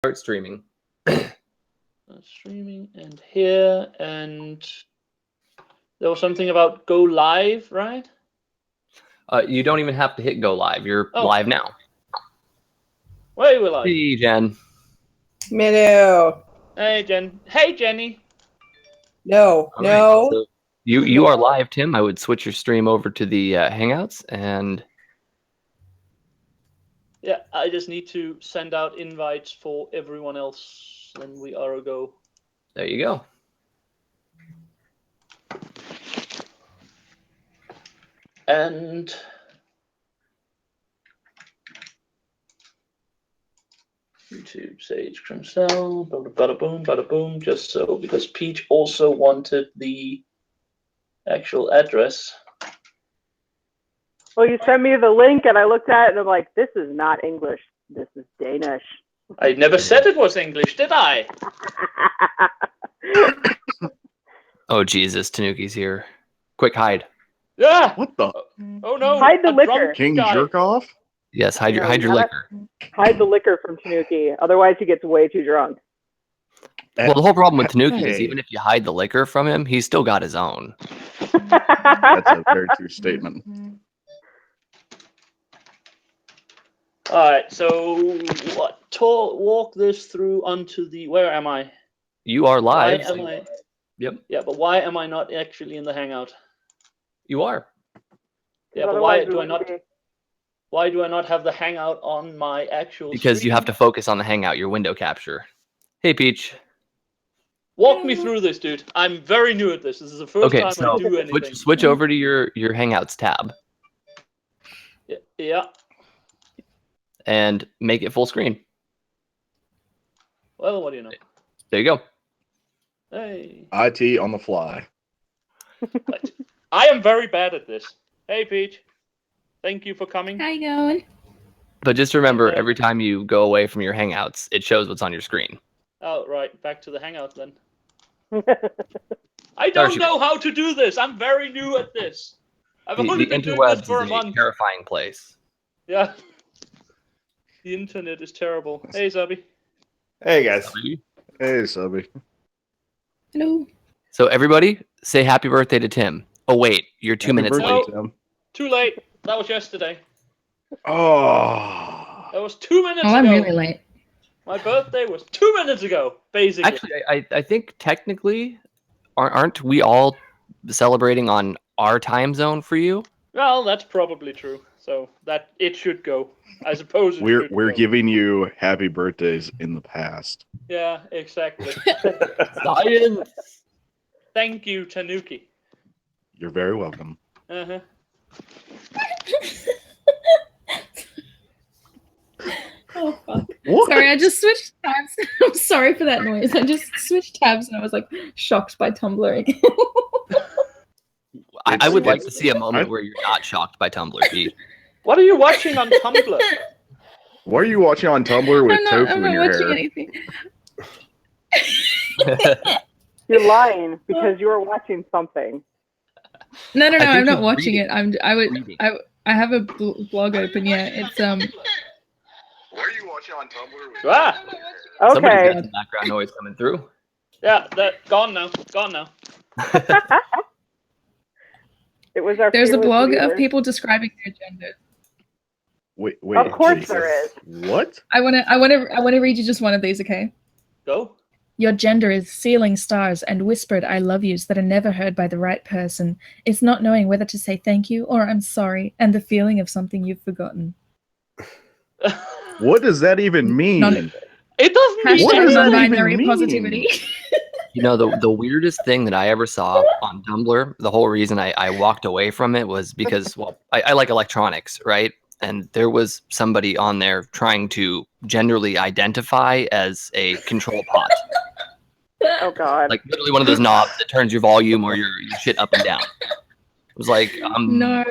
Start streaming. Streaming and here, and there was something about go live, right? You don't even have to hit go live. You're live now. Wait, we're live. Hey, Jen. Hello. Hey, Jen. Hey, Jenny. No, All no. right, so you are live, Tim. I would switch your stream over to the Hangouts, and yeah, I just need to send out invites for everyone else, then we are a go. There you go. And YouTube, Sage, Kronsell, bada boom, bada boom, just so, because Peach also wanted the actual address. Well, you sent me the link, and I looked at it, and I'm like, this is not English. This is Danish. I never said it was English, did I? Oh, Jesus, Tanuki's here. Quick, hide. Yeah! What the? Oh, no. Hide the liquor. King jerk off? Yes, hide your liquor. Hide the liquor from Tanuki. Otherwise, he gets way too drunk. Well, the whole problem with Tanuki is even if you hide the liquor from him, he's still got his own. That's a very true statement. All right, so what? Walk this through onto the. Where am I? You are live. Why am I? Yep. Yeah, but why am I not actually in the Hangout? You are. Yeah, but why do I not? Why do I not have the Hangout on my actual? Because screen? you have to focus on the Hangout, your window capture. Hey, Peach. Walk me through this, dude. I'm very new at this. This is the first time I do anything. Switch over to your Hangouts tab. Yeah. And make it full screen. Well, what do you know? There you go. Hey. IT on the fly. I am very bad at this. Hey, Peach. Thank you for coming. How you going? But just remember, every time you go away from your Hangouts, it shows what's on your screen. Oh, right. Back to the Hangout then. I don't know how to do this. I'm very new at this. I've only been doing this for a month. Terrifying place. Yeah. The internet is terrible. Hey, Zubby. Hey, guys. Hey, Subby. Hello. So everybody, say happy birthday to Tim. Oh, wait. You're 2 minutes late. No, too late. That was yesterday. Oh. That was 2 minutes ago. I'm really late. My birthday was 2 minutes ago, basically. Actually, I think technically, aren't we all celebrating on our time zone for you? Well, that's probably true. So that it should go. I suppose We're giving you happy birthdays in the past. Yeah, exactly. Science. Thank you, Tanuki. You're very welcome. Uh-huh. Oh, fuck. What? Sorry, I just switched tabs. I'm sorry for that noise. I just switched tabs and I was like shocked by Tumblr again. I would like to see a moment where you're not shocked by Tumblr, Pete. What are you watching on Tumblr? What are you watching on Tumblr with tofu in your hair? Anything. You're lying because you are watching something. No, I'm not watching it. I have a blog open. Yeah, it's What are you watching on Tumblr with Okay. Some background noise coming through. Yeah, that gone now. Gone now. It was our. There's a blog of people describing their gender. Wait. Of course there is. What? I wanna read you just one of these, okay? Go. Your gender is ceiling stars and whispered I love yous that are never heard by the right person. It's not knowing whether to say thank you or I'm sorry, and the feeling of something you've forgotten. What does that even mean? It doesn't mean Hashtag non-binary positivity. You know, the weirdest thing that I ever saw on Tumblr, the whole reason I walked away from it was because, well, I like electronics, right? And there was somebody on there trying to genderly identify as a control pot. Oh, God. Like literally one of those knobs that turns your volume or your shit up and down. It was like, no.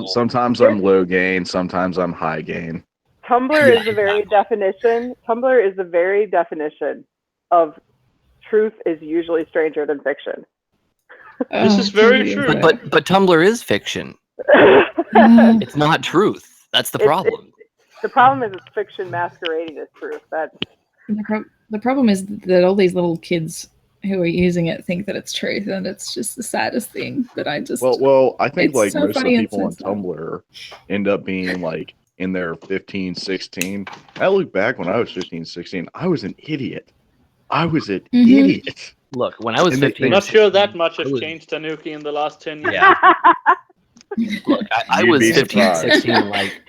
Sometimes I'm low gain, sometimes I'm high gain. Tumblr is the very definition. Tumblr is the very definition of truth is usually stranger than fiction. This is very true. But Tumblr is fiction. It's not truth. That's the problem. The problem is it's fiction masquerading as truth. That's The problem is that all these little kids who are using it think that it's truth, and it's just the saddest thing that I just. Well, I think It's like so most of the funny and people on sensitive. Tumblr end up being like in their 15, 16. I look back when I was 15, 16, I was an idiot. I was an idiot. Look, when I was And they- 15, Not sure that much I has was- changed, Tanuki, in the last 10 years. Yeah. Look, I You'd was be 15, surprised. 16, like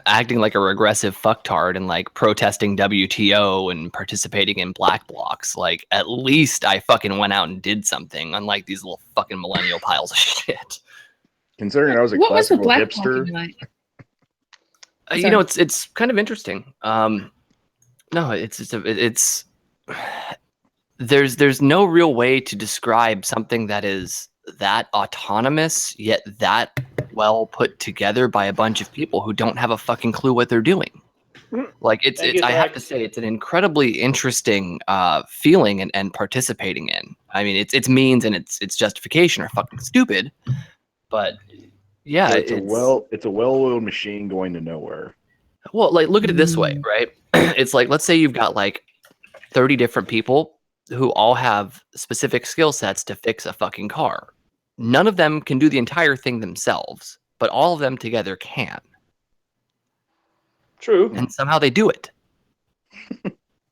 acting like a regressive fucktard and like protesting WTO and participating in black blocs. Like, at least I fucking went out and did something, unlike these little fucking millennial piles of shit. Considering I was a What was the classical black hipster, blocking like? You know, it's kind of interesting. No, it's there's no real way to describe something that is that autonomous yet that well put together by a bunch of people who don't have a fucking clue what they're doing. Like it's Thank you, I have Zach. to say it's an incredibly interesting feeling and participating in. I mean, its means and its justification are fucking stupid, but yeah, so it's a well-oiled machine going to nowhere. well, like look at it this way, right? It's like, let's say you've got like 30 different people who all have specific skill sets to fix a fucking car. None of them can do the entire thing themselves, but all of them together can. True. And somehow they do it.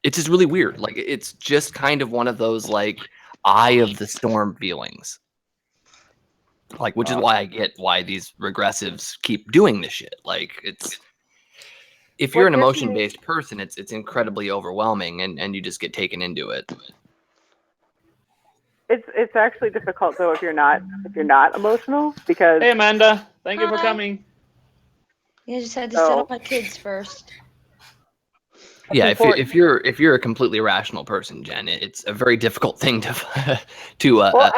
It's just really weird. Like, it's just kind of one of those like eye of the storm feelings. Like, which is why I get why these regressives keep doing this shit. Like, it's if you're an What gets me- emotion-based person, it's incredibly overwhelming and you just get taken into it. it's actually difficult though if you're not emotional, because Hey, Amanda. Thank you for Hi. coming. I just had to Oh. set up my kids first. Yeah, important. if you're a completely rational person, Jen, it's a very difficult thing to Well,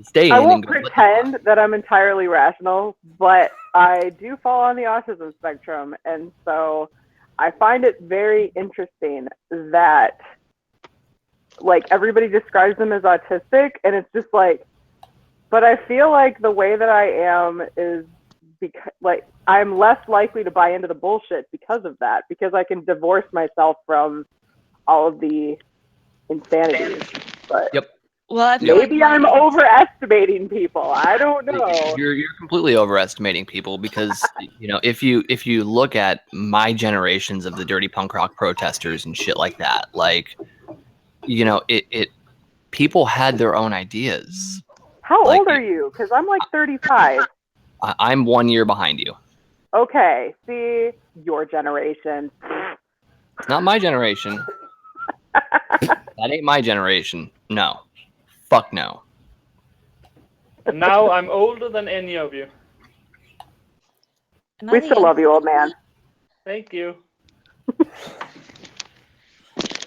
stay in. I and won't go, "What the pretend fuck?" that I'm entirely rational, but I do fall on the autism spectrum, and so I find it very interesting that like everybody describes them as autistic, and it's just like, but I feel like the way that I am is because like I'm less likely to buy into the bullshit because of that, because I can divorce myself from all of the insanity. But Yep. Well, I feel maybe like I'm overestimating people. I don't know. You're completely overestimating people because you know if you look at my generations of the dirty punk rock protesters and shit like that, like you know it people had their own ideas. How like, old are you? Because I'm like 35. I'm 1 year behind you. Okay, see, your generation. It's not my generation. That ain't my generation. No. Fuck no. And now I'm older than any of you. am I We the still love you, old man. Thank you.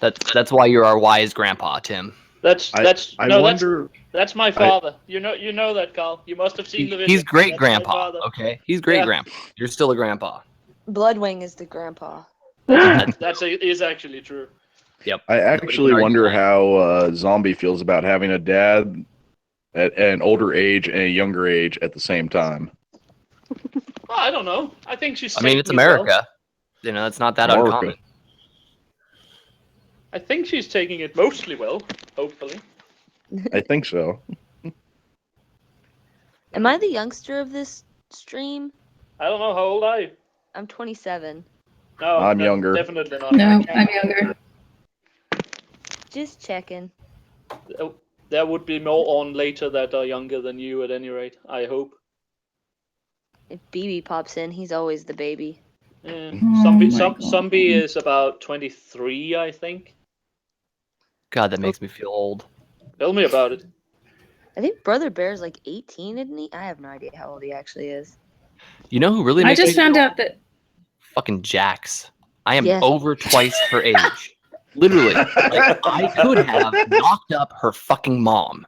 That's why you're our wise grandpa, Tim. I wonder. That's my father. You know that, Carl. You must have seen the video. He's great That's my grandpa. father. Okay, he's great Yeah. grandpa. You're still a grandpa. Bloodwing is the grandpa. Is actually true. Yep. I actually argue wonder that. how Zombie feels about having a dad at an older age and a younger age at the same time. Well, I don't know. I think she's. I mean, it's taking it well. America. You know, it's not that America. uncommon. I think she's taking it mostly well. Hopefully. I think so. Am I the youngster of this stream? I don't know how old are you. I'm 27. No, I'm younger. Definitely not. No, I'm younger. Just checking. There would be more on later that are younger than you, at any rate. I hope. If BB pops in, he's always the baby. Yeah. Oh my God. Zombie is about 23, I think. God, that makes me feel old. Tell me about it. I think Brother Bear's like 18, isn't he? I have no idea how old he actually is. You know who really I makes just me found feel out that fucking Jax. I am Yes. over twice her age. Literally. Like, I could have knocked up her fucking mom.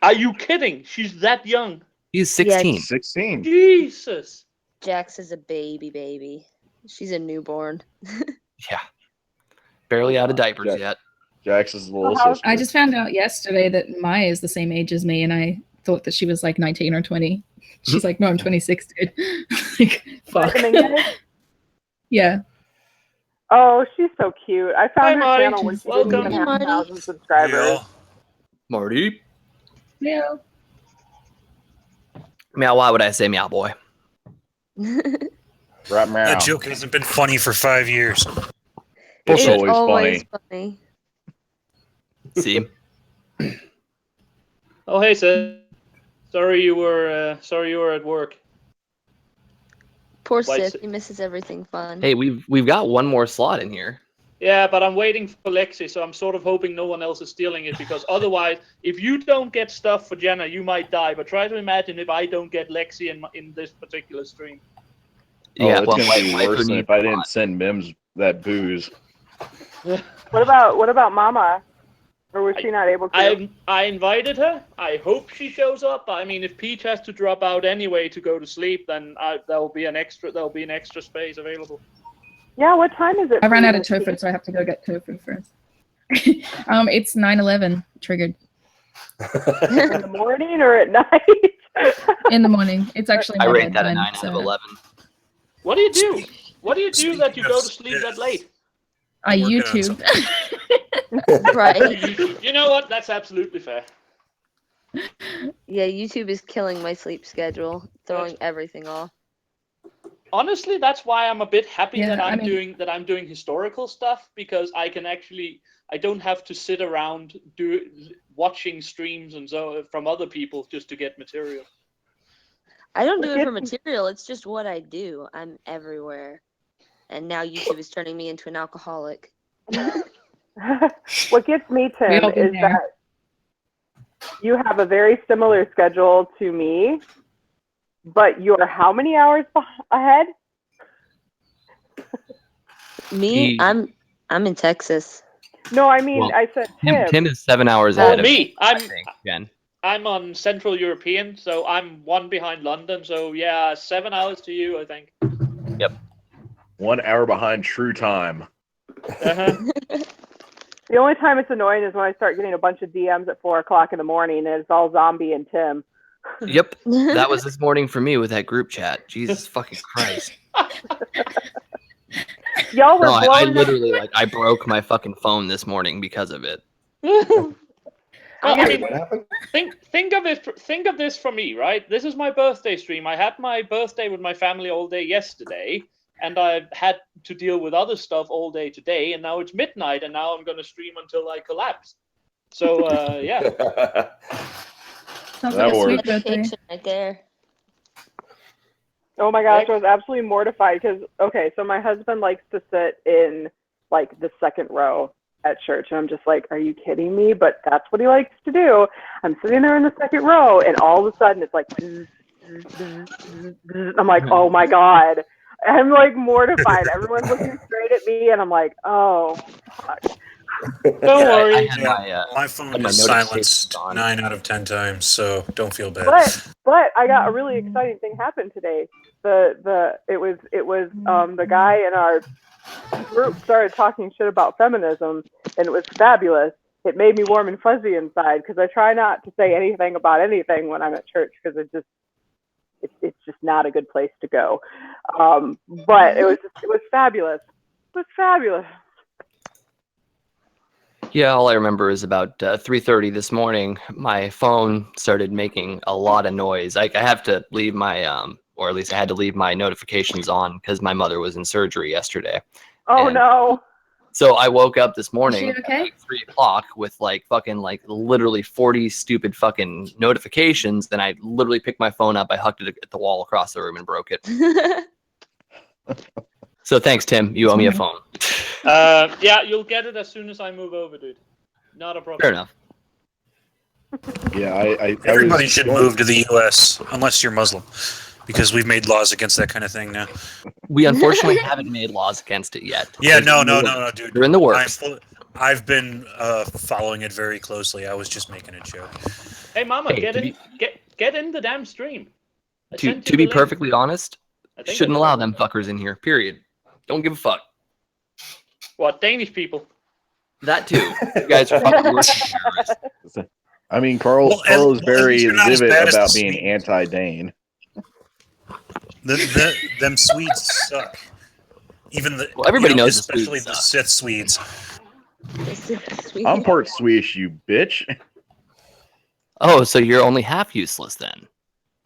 Are you kidding? She's that young. He's 16. 16. Jesus. Jax is a baby. She's a newborn. Yeah. Barely out of diapers Jax. yet. Jax's little Well, sister. I just found out yesterday that Maya is the same age as me, and I thought that she was like 19 or 20. She's like, no, I'm 26, dude. Like, fuck. Vitamin guys? Yeah. Oh, she's so cute. I Hi, found her Marty. channel when she Welcome. didn't even Hey, have Marty. 1,000 subscribers. Marty. Yeah. Meow, why would I say meow boy? Right meow. That joke hasn't been funny for 5 years. It's Bullshit. always funny. funny. See? Oh, hey, Seth. Sorry you were at work. Poor Why, Sith, he misses everything fun. Hey, we've got one more slot in here. Yeah, but I'm waiting for Lexi, so I'm sort of hoping no one else is stealing it, because otherwise, if you don't get stuff for Jenna, you might die. But try to imagine if I don't get Lexi in this particular stream. Yeah, it's well, gonna be Waifu worse than needs if I a didn't lot. send Mims that booze. What about Mama? Or was she not able to? I invited her. I hope she shows up. I mean, if Peach has to drop out anyway to go to sleep, then there'll be an extra space available. Yeah, what time is it? I ran for out you? of tofu, so I have to go get tofu first. It's 9/11 triggered In the morning or at night? in the morning. It's actually I my rate that a bedtime, 9 out so of 11. What do you do? What do you do Speaking that you go of to sleep that late? I Working on YouTube. something. Right. You know what? That's absolutely fair. Yeah, YouTube is killing my sleep schedule, throwing everything off. Honestly, that's why I'm a bit happy Yeah, that I I'm mean- doing historical stuff, because I don't have to sit around watching streams and so from other people just to get material. I don't do it for material. It's just what I do. I'm everywhere. And now YouTube is turning me into an alcoholic. What gets me, We Tim, all been is there. that you have a very similar schedule to me, but you're how many hours ahead? Me, He- I'm in Texas. No, I mean, Well, I said Tim. Tim is 7 hours Oh, ahead of me. I think, Jen. I'm on Central European, so I'm one behind London. So yeah, 7 hours to you, I think. 1 hour behind true time. Uh-huh. The only time it's annoying is when I start getting a bunch of DMs at 4 o'clock in the morning, and it's all Zombie and Tim. Yep, that was this morning for me with that group chat. Jesus fucking Christ. Y'all were No, I blowing up. literally, I broke my fucking phone this morning because of it. Well, I mean, What happened? think of this for me, right? This is my birthday stream. I had my birthday with my family all day yesterday, and I had to deal with other stuff all day today, and now it's midnight, and now I'm gonna stream until I collapse. So yeah. Sounds That like a sweet works. birthday. Dedication right there. Oh my gosh, I was absolutely mortified because, okay, so my husband likes to sit in like the second row at church, and I'm just like, are you kidding me? But that's what he likes to do. I'm sitting there in the second row, and all of a sudden it's like, I'm like, oh my God. I'm like mortified. Everyone's looking straight at me, and I'm like, oh, fuck. Don't I worry. had Yeah, my phone my is notifications silenced on. 9 out of 10 times, so don't feel bad. But I got a really exciting thing happened today. It was the guy in our group started talking shit about feminism, and it was fabulous. It made me warm and fuzzy inside because I try not to say anything about anything when I'm at church because it's just not a good place to go. But it was fabulous. It was fabulous. Yeah, all I remember is about 3:30 this morning, my phone started making a lot of noise. I have to leave my, or at least I had to leave my notifications on because my mother was in surgery yesterday. Oh And no. so I woke up this morning Is she okay? at 3 o'clock with literally 40 stupid fucking notifications. Then I literally picked my phone up, I hucked it at the wall across the room and broke it. So thanks, Tim. You owe me a phone. Yeah, you'll get it as soon as I move over, dude. Not a problem. Fair enough. Yeah, I Everybody was should going- move to the U.S. unless you're Muslim, because we've made laws against that kind of thing now. We unfortunately haven't made laws against it yet. Yeah, There's no, dude. They're in the works. I've been following it very closely. I was just making a joke. Hey, Mama, Hey, get in the damn stream. I To sent you be the link. perfectly honest, I think shouldn't I allow did. them fuckers in here. Period. Don't give a fuck. What, Danish people? That too. You guys are fucking worse than terrorists. I mean, Carl Well, is at very least you're not as vivid bad as about the being Swedes. anti-Dane. Them Swedes suck. Even the Well, everybody knows the especially Swedes the suck. Sith Swedes. Sweet. I'm part Swedish, you bitch. Oh, so you're only half useless then.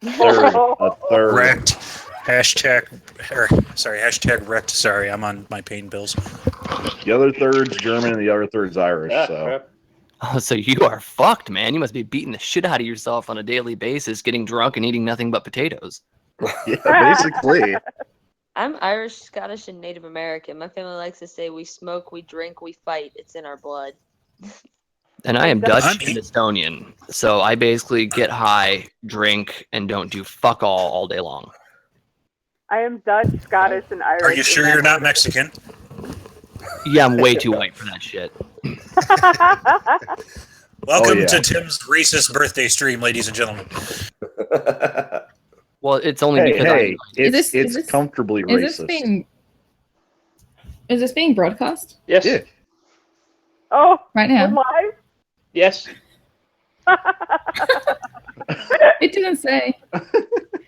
Third, a third. Wrecked. Hashtag wrecked. Sorry, I'm on my pain pills. The other third's German and the other third's Irish. Ah, So crap. Oh, so you are fucked, man. You must be beating the shit out of yourself on a daily basis, getting drunk and eating nothing but potatoes. yeah, basically. I'm Irish, Scottish, and Native American. My family likes to say we smoke, we drink, we fight. It's in our blood. And I am Dutch I'm- and Estonian, so I basically get high, drink, and don't do fuck all day long. I am Dutch, Scottish, and Irish. Are you sure you're not Mexican? Yeah, I'm way too white for that shit. Welcome yeah. to Tim's racist birthday stream, ladies and gentlemen. Well, it's only Hey, because hey, Is it's this- comfortably racist. Is this being broadcast Yes. Yeah. Oh, right we're now? live? Yes. It doesn't say.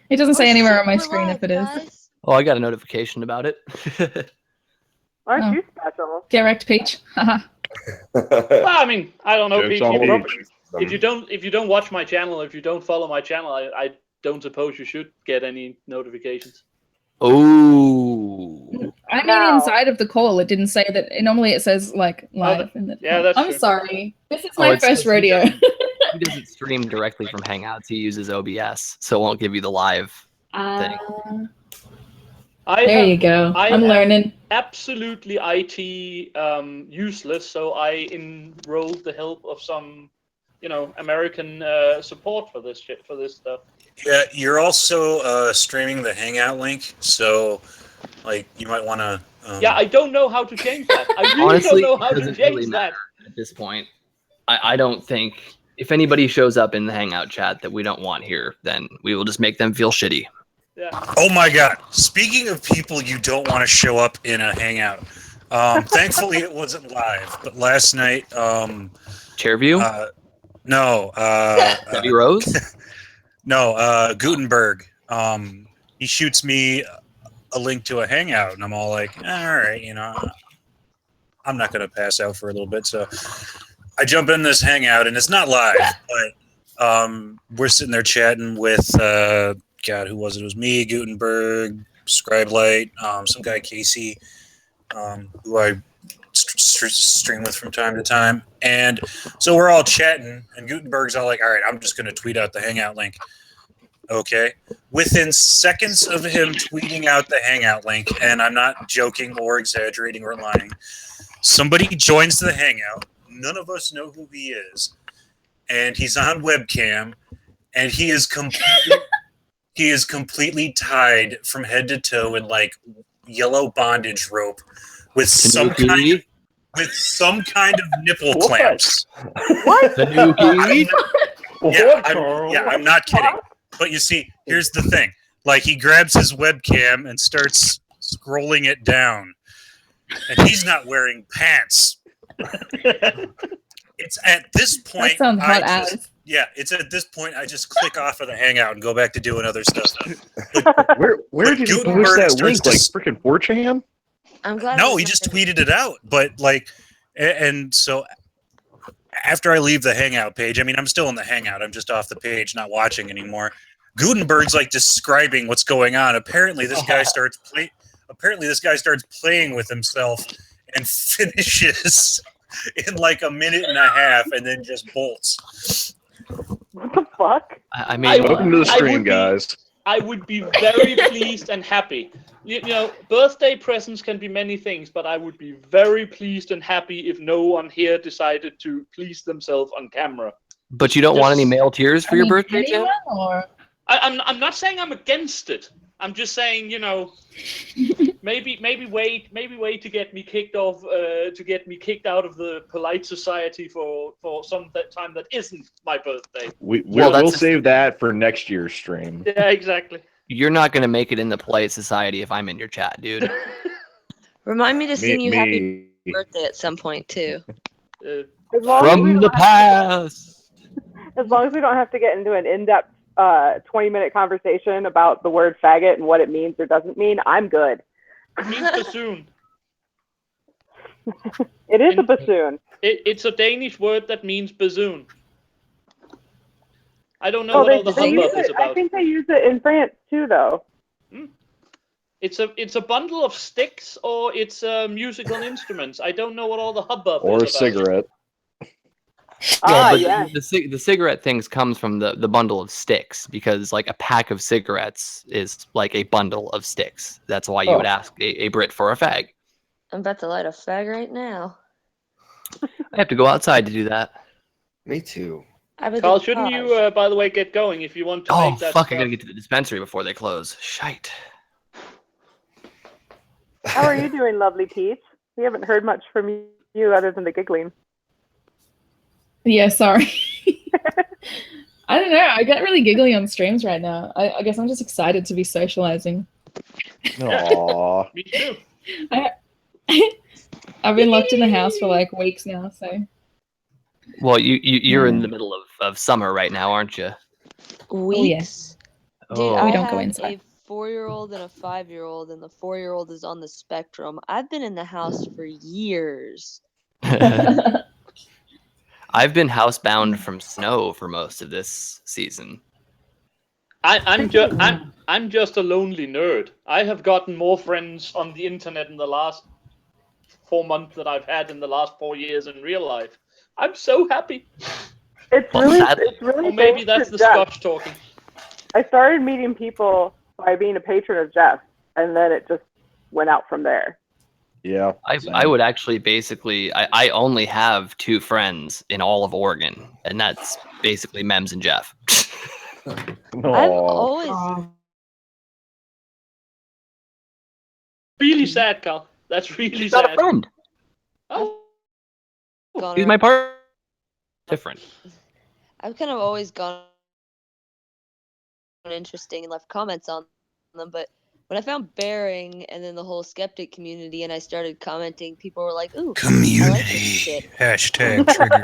It doesn't say anywhere on my We're screen live, if it is. guys. Oh, I got a notification about it. Aren't Oh. you special? Get wrecked, Peach. Haha. Well, I mean, I don't know. Joke's People, on if, Peach. if you don't watch my channel, if you don't follow my channel, I don't suppose you should get any notifications. Oh. I mean, No. inside of the call, it didn't say that. Normally, it says like live. yeah, that's I'm true. sorry. This is Oh, my it's first 'cause he rodeo. He doesn't stream directly from Hangouts. He uses OBS, so it won't give you the live thing. There you go. I I'm am learning. absolutely IT useless, so I enrolled the help of some, American support for this shit, for this stuff. Yeah, you're also streaming the Hangout link, so like you might want to. Yeah, I don't know how to change that. I really Honestly, don't know how it to doesn't change really that. matter at this point. I don't think if anybody shows up in the Hangout chat that we don't want here, then we will just make them feel shitty. Yeah. Oh my God! Speaking of people you don't want to show up in a Hangout, thankfully it wasn't live. But last night, Chairview? no, Debbie Rose? no, Gutenberg. He shoots me a link to a Hangout, and I'm all like, all right, I'm not gonna pass out for a little bit, so I jump in this Hangout, and it's not live, but we're sitting there chatting with God, who was it? It was me, Gutenberg, Scribelight, some guy Casey, who I stream with from time to time, and so we're all chatting, and Gutenberg's all like, "All right, I'm just going to tweet out the Hangout link." Okay. Within seconds of him tweeting out the Hangout link, and I'm not joking or exaggerating or lying, somebody joins the Hangout. None of us know who he is, and he's on webcam, and he is completely tied from head to toe in like yellow bondage rope with some kind of nipple What? clamps. What? Tanuki? I'm not kidding. But you see, here's the thing. Like, he grabs his webcam and starts scrolling it down. And he's not wearing pants. It's at this point. That sounds hot ass. Yeah, it's at this point I just click off of the Hangout and go back to doing other stuff. Where did you Gutenberg post that starts link? Like to- freaking 4chan? I'm glad. No, he just tweeted it out. But like, and so after I leave the Hangout page, I mean, I'm still in the Hangout. I'm just off the page, not watching anymore. Gutenberg's like describing what's going on. Apparently, this guy starts playing with himself and finishes in like a minute and a half, and then just bolts. What the fuck? I mean, Welcome to the I stream, would be- guys. I would be very pleased and happy. You know, birthday presents can be many things, but I would be very pleased and happy if no one here decided to please themselves on camera. but you don't want any male tears for your birthday, anyone, Tim? or I'm not saying I'm against it. I'm just saying, maybe wait to get me kicked off, to get me kicked out of the polite society for some time that isn't my birthday. We'll save that for next year's stream. Yeah, exactly. You're not going to make it in the polite society if I'm in your chat, dude. Remind me to sing you happy Me. birthday at some point too. As long as we From don't the past. As long as we don't have to get into an in-depth 20-minute conversation about the word faggot and what it means or doesn't mean, I'm good. It means bassoon. It is a In- bassoon. It's a Danish word that means bassoon. I don't know Oh, what all the they use hubbub is it. I about. think they use it in France too, though. It's a bundle of sticks, or it's musical instruments. I don't know what all the hubbub Or a is about. cigarette. Well, but yeah. the cigarette things comes from the bundle of sticks, because like a pack of cigarettes is like a bundle of sticks. That's why you would ask a Brit for a fag. I'm about to light a fag right now. I have to go outside to do that. Me too. I would Carl, do shouldn't Taj. you, by the way, get going if you want to Oh make that fuck! stuff? I gotta get to the dispensary before they close. Shite. How are you doing, lovely Peach? We haven't heard much from you other than the giggling. Yeah, sorry. I don't know. I get really giggly on streams right now. I guess I'm just excited to be socializing. Aww. Me too. I've been locked in the house for like weeks now, so. Well, you're in the middle of summer right now, aren't you? Weeks. Dude, Oh. I We don't go have inside. a 4-year-old and a 5-year-old, and the 4-year-old is on the spectrum. I've been in the house for years. I've been housebound from snow for most of this season. I'm just a lonely nerd. I have gotten more friends on the internet in the last 4 months that I've had in the last 4 years in real life. I'm so happy. It's Well, really, sadly- it's really. Or maybe thanks that's to the Jeff. Scotch talking. I started meeting people by being a patron of Jeff, and then it just went out from there. Yeah. I would actually basically I only have 2 friends in all of Oregon, and that's basically Mems and Jeff. I've always Really sad, Carl. That's really She's sad. not a friend. Oh, gone She's around. my partner. Different. I've kind of always gone interesting and left comments on them, but when I found Bearing and then the whole skeptic community and I started commenting, people were like, ooh, I like this Community. shit. Hashtag triggered.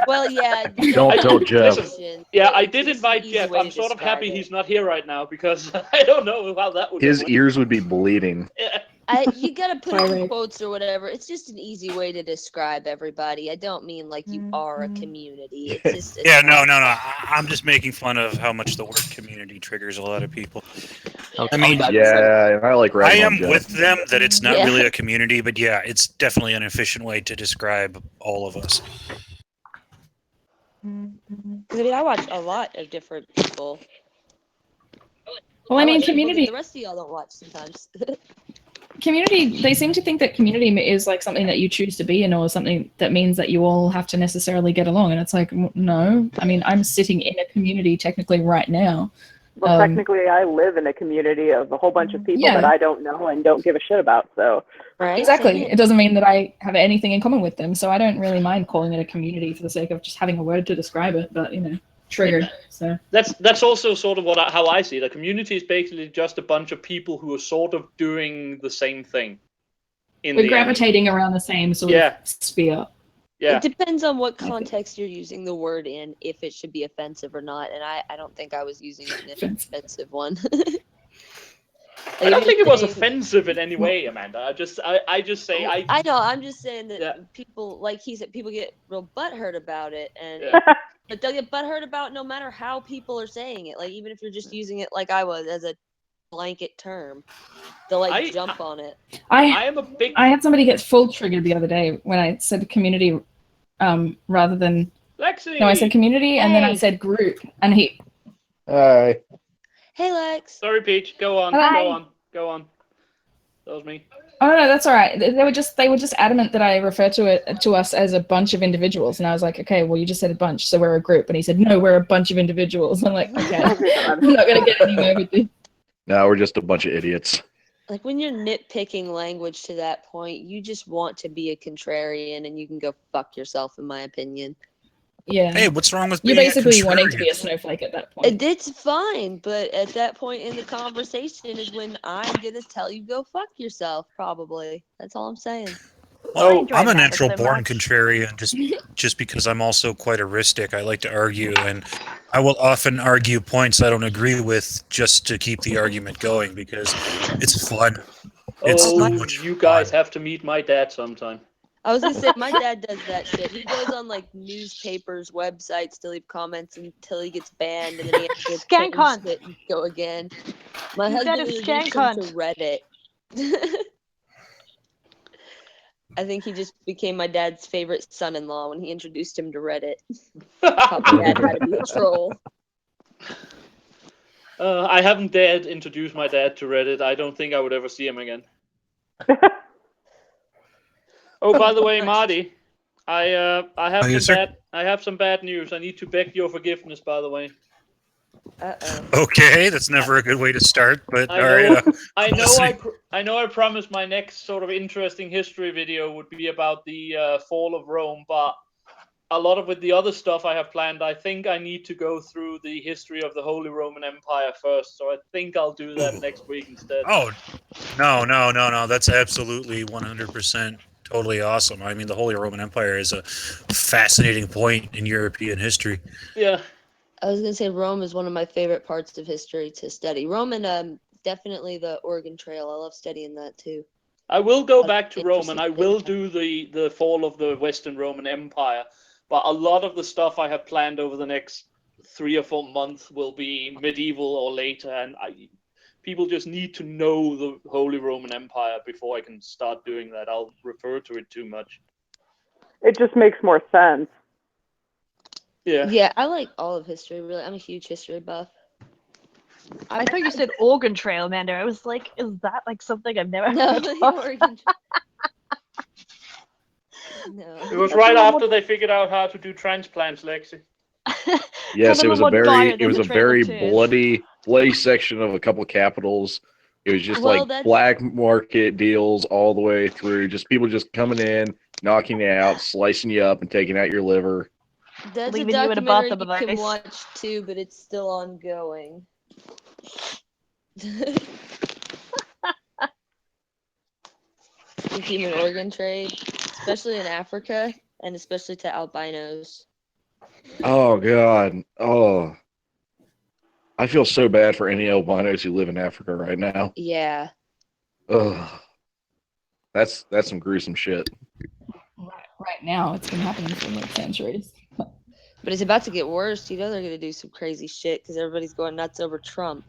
Well, yeah. Don't tell Jeff. Listen, yeah, I It's did just an invite easy Jeff. way I'm to sort of describe happy it. he's not here right now because I don't know how that would His go. ears would be bleeding. You gotta put it in Sorry. quotes or whatever. It's just an easy way to describe everybody. I don't mean like you are a community. It's just Yeah, no. I'm just making fun of how much the word community triggers a lot of people. Okay. I mean, Yeah, and I like I ragging am on Jeff. with them that it's not Yeah. really a community, but yeah, it's definitely an efficient way to describe all of us. Because I mean, I watch a lot of different people. Well, I mean, watch people that community. the rest of y'all don't watch sometimes. Community. They seem to think that community is like something that you choose to be in, or something that means that you all have to necessarily get along. And it's like, no. I mean, I'm sitting in a community technically right now. Well, technically, I live in a community of a whole bunch of people Yeah. that I don't know and don't give a shit about. So Right? Exactly. It doesn't mean that I have anything in common with them, so I don't really mind calling it a community for the sake of just having a word to describe it. But triggered. So That's also sort of how I see it. A community is basically just a bunch of people who are sort of doing the same thing. we're gravitating around the same sort of sphere. Yeah. It depends on what context you're using the word in, if it should be offensive or not. And I don't think I was using it in an offensive one. I don't think it was offensive in any way, Amanda. I just say I know. I'm just saying that people, like he said, people get real butthurt about it, and but they'll get butthurt about no matter how people are saying it. Like even if you're just using it like I was as a blanket term, they'll jump on it. I am a big. I had somebody get full triggered the other day when I said community, rather than. Lexi. No, I said community, and then I said group, and he. Hi. Hey, Lex. Sorry, Peach. Go on. Hi. Go on. That was me. Oh no, that's all right. They were just adamant that I refer to us as a bunch of individuals, and I was like, okay, well, you just said a bunch, so we're a group. And he said, no, we're a bunch of individuals. I'm like, okay, I'm not gonna get anywhere with this. No, we're just a bunch of idiots. Like when you're nitpicking language to that point, you just want to be a contrarian, and you can go fuck yourself, in my opinion. Yeah. Hey, what's wrong with you're being basically wanting to contrarian? be a snowflake at that point? It's fine, but at that point in the conversation is when I'm gonna tell you go fuck yourself. Probably. That's all I'm saying. Well, I'm a natural born contrarian just because I'm also quite heuristic. I like to argue, and I will often argue points I don't agree with just to keep the argument going because it's fun. It's Oh, so much you guys fun. have to meet my dad sometime. I was gonna say my dad does that shit. He goes on like newspapers, websites to leave comments until he gets banned, and then he has to Skank change hunt. it and go again. My Your dad husband is introduced skank him hunt. to Reddit. I think he just became my dad's favorite son-in-law when he introduced him to Reddit. Taught my dad how to be a troll. I haven't dared introduce my dad to Reddit. I don't think I would ever see him again. Oh, by the way, Marty, I have yes, some sir. bad news. I need to beg your forgiveness, by the way. Uh-oh. Okay, that's never a good way to start, but I all know, right. I I'm know, listening. I know. I promised my next sort of interesting history video would be about the fall of Rome, but a lot of with the other stuff I have planned, I think I need to go through the history of the Holy Roman Empire first. So I think I'll do that next week instead. Oh, no. That's absolutely 100% totally awesome. I mean, the Holy Roman Empire is a fascinating point in European history. Yeah. I was gonna say Rome is one of my favorite parts of history to study. Rome and definitely the Oregon Trail. I love studying that too. I will go Lot of back to Rome, and interesting I will things. do the fall of the Western Roman Empire. But a lot of the stuff I have planned over the next 3 or 4 months will be medieval or later, and people just need to know the Holy Roman Empire before I can start doing that. I'll refer to it too much. It just makes more sense. Yeah. Yeah, I like all of history. Really, I'm a huge history buff. I thought you said Oregon Trail, Amanda. I was like, is that like something I've never No, heard the of? Oregon. No. It was That's right a little after they figured out how to do transplants, Lexi. Yes, Sounds it a was little a more dire than the Trail of very Tears. bloody section of a couple capitals. It was just Well, like that's black market deals all the way through. Just people just coming in, knocking you out, slicing you up, and taking out your liver. a Leaving you in a documentary bathtub of you can ice. watch too, but it's still ongoing. The human organ trade, especially in Africa, and especially to albinos. Oh God. Oh, I feel so bad for any albinos who live in Africa right now. Yeah. Ugh. That's some gruesome shit. Right now, it's been happening for like centuries. But it's about to get worse. You know they're going to do some crazy shit because everybody's going nuts over Trump.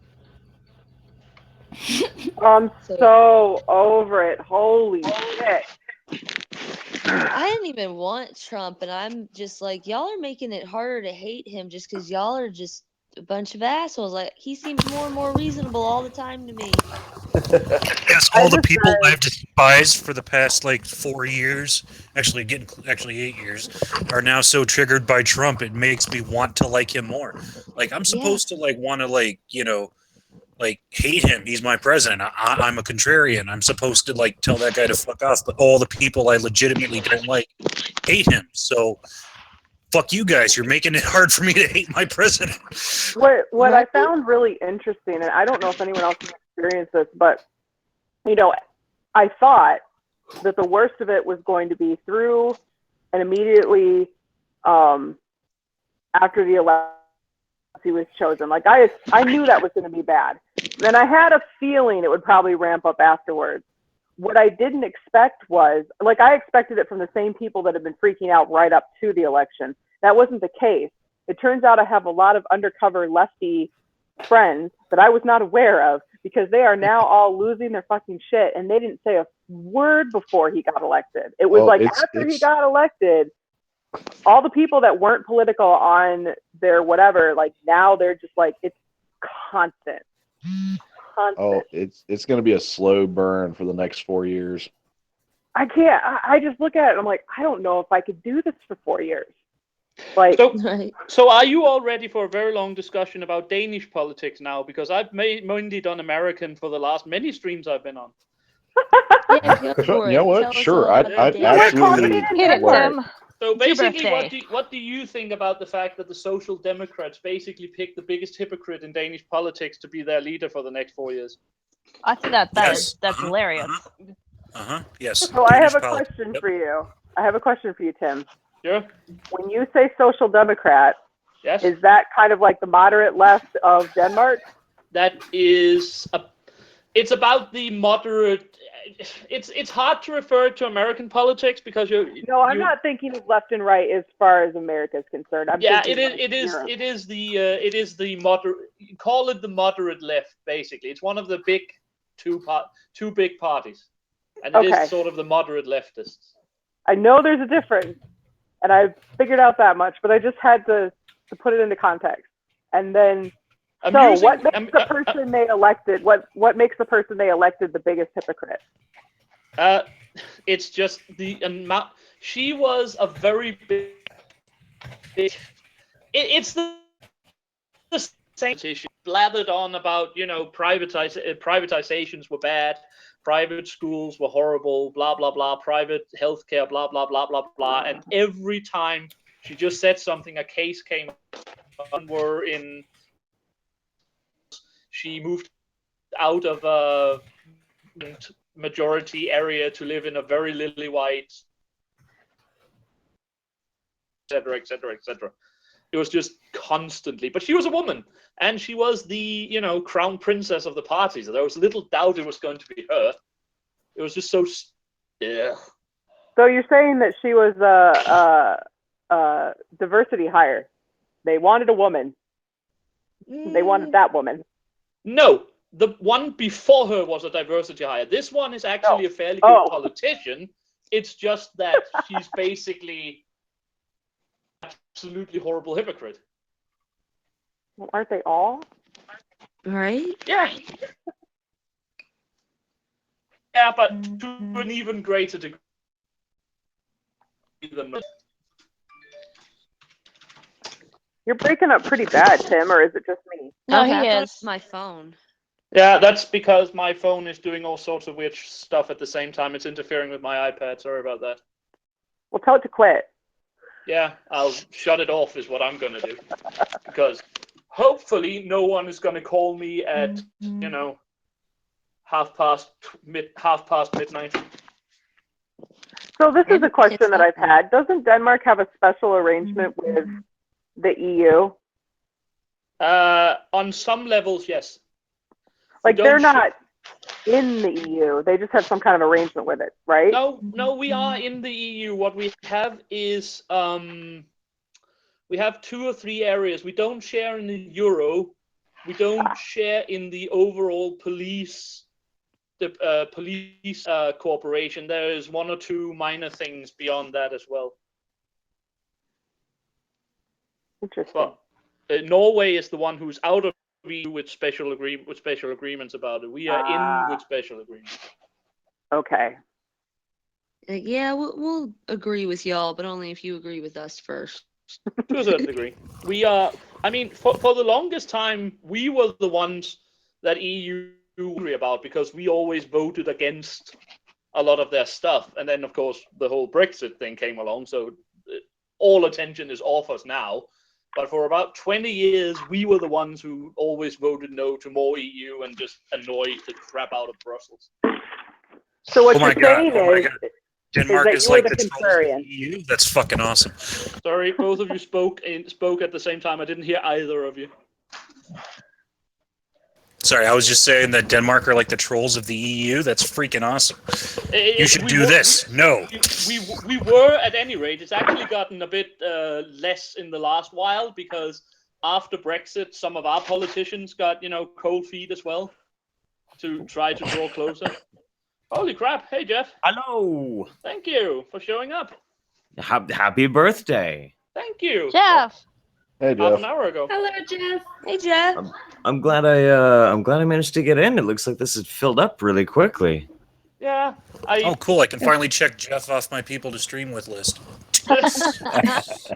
I'm so over it. Holy shit. I didn't even want Trump, and I'm just like, y'all are making it harder to hate him just because y'all are just a bunch of assholes. Like, he seems more and more reasonable all the time to me. Yes, all the people I've despised for the past like 4 years, actually 8 years, are now so triggered by Trump. It makes me want to like him more. Like I'm supposed to like want to like like hate him. He's my president. I'm a contrarian. I'm supposed to like tell that guy to fuck off. But all the people I legitimately don't like hate him. So fuck you guys. You're making it hard for me to hate my president. What I found really interesting, and I don't know if anyone else has experienced this, but you know, I thought that the worst of it was going to be through and immediately after the election he was chosen. Like I knew that was going to be bad. And I had a feeling it would probably ramp up afterwards. What I didn't expect was, like, I expected it from the same people that have been freaking out right up to the election. That wasn't the case. It turns out I have a lot of undercover lefty friends that I was not aware of because they are now all losing their fucking shit, and they didn't say a word before he got elected. It was after he got elected, all the people that weren't political on their whatever, like now they're just like, it's constant. Oh, it's going to be a slow burn for the next 4 years. I can't. I just look at it and I'm like, I don't know if I could do this for 4 years. Like, so are you all ready for a very long discussion about Danish politics now? Because I've mainly done American for the last many streams I've been on. Yeah, go for You know what? Sure, I'd absolutely Hit it, Tim. So It's your basically, birthday. what do you think about the fact that the Social Democrats basically picked the biggest hypocrite in Danish politics to be their leader for the next 4 years? I think that's hilarious. Yes. So I have a question for you. I have a question for you, Tim. Yeah. When you say Social Democrat, yes, is that kind of like the moderate left of Denmark? That is It's about the moderate. It's hard to refer to American politics because No, I'm not thinking of left and right as far as America is concerned. I'm thinking Europe. it is the moderate. Call it the moderate left. Basically, it's one of the big two big parties, and it is sort of the moderate leftists. I know there's a difference, and I've figured out that much, but I just had to put it into context. And then, what makes the person they elected? What makes the person they elected the biggest hypocrite? It's just the amount. She was a very big. It's the same issue. Blathered on about privatizations were bad, private schools were horrible, blah blah blah, private healthcare, blah blah blah blah blah, and every time she just said something, a case came on. She moved out of a majority area to live in a very lily white, etc., etc., etc. It was just constantly, but she was a woman, and she was the crown princess of the party. So there was little doubt it was going to be her. It was just so. Yeah. So you're saying that she was a diversity hire? They wanted a woman. They wanted that woman. No, the one before her was a diversity hire. This one is actually a fairly good politician. It's just that she's basically absolutely horrible hypocrite. Well, aren't they all? Right? Yeah. Yeah, but to an even greater degree than most. You're breaking up pretty bad, Tim, or is it just me? No, Okay, I he thought it is. was my phone. Yeah, that's because my phone is doing all sorts of weird stuff at the same time. It's interfering with my iPad. Sorry about that. Well, tell it to quit. Yeah, I'll shut it off is what I'm going to do. Because hopefully no one is going to call me at, half past midnight. So this is a question that I've had. Doesn't Denmark have a special arrangement with the EU? On some levels, yes. Like they're not in the EU. They just have some kind of arrangement with it, right? No, we are in the EU. What we have is we have 2 or 3 areas. We don't share in the euro. We don't share in the overall police cooperation. There is 1 or 2 minor things beyond that as well. Interesting. But Norway is the one who's out of EU with special agreements about it. We are in with special agreements. Okay. Yeah, we'll agree with y'all, but only if you agree with us first. To a certain degree. We are, I mean, for the longest time, we were the ones that EU worry about because we always voted against a lot of their stuff. And then, of course, the whole Brexit thing came along, so all attention is off us now. But for about 20 years, we were the ones who always voted no to more EU and just annoyed the crap out of Brussels. So what you're saying is Denmark that is you were like the the contrarian. EU? That's fucking awesome. Sorry, both of you spoke at the same time. I didn't hear either of you. Sorry, I was just saying that Denmark are like the trolls of the EU. That's freaking awesome. You should do this. No. We were, at any rate. It's actually gotten a bit less in the last while because after Brexit, some of our politicians got, cold feet as well to try to draw closer. Holy crap. Hey, Jeff. Hello. Thank you for showing up. Happy birthday. Thank you. Jeff. Hey, Jeff. Half an hour ago. Hello, Jeff. Hey, Jeff. I'm glad I managed to get in. It looks like this is filled up really quickly. Yeah. Oh, cool. I can finally check Jeff off my people to stream with list.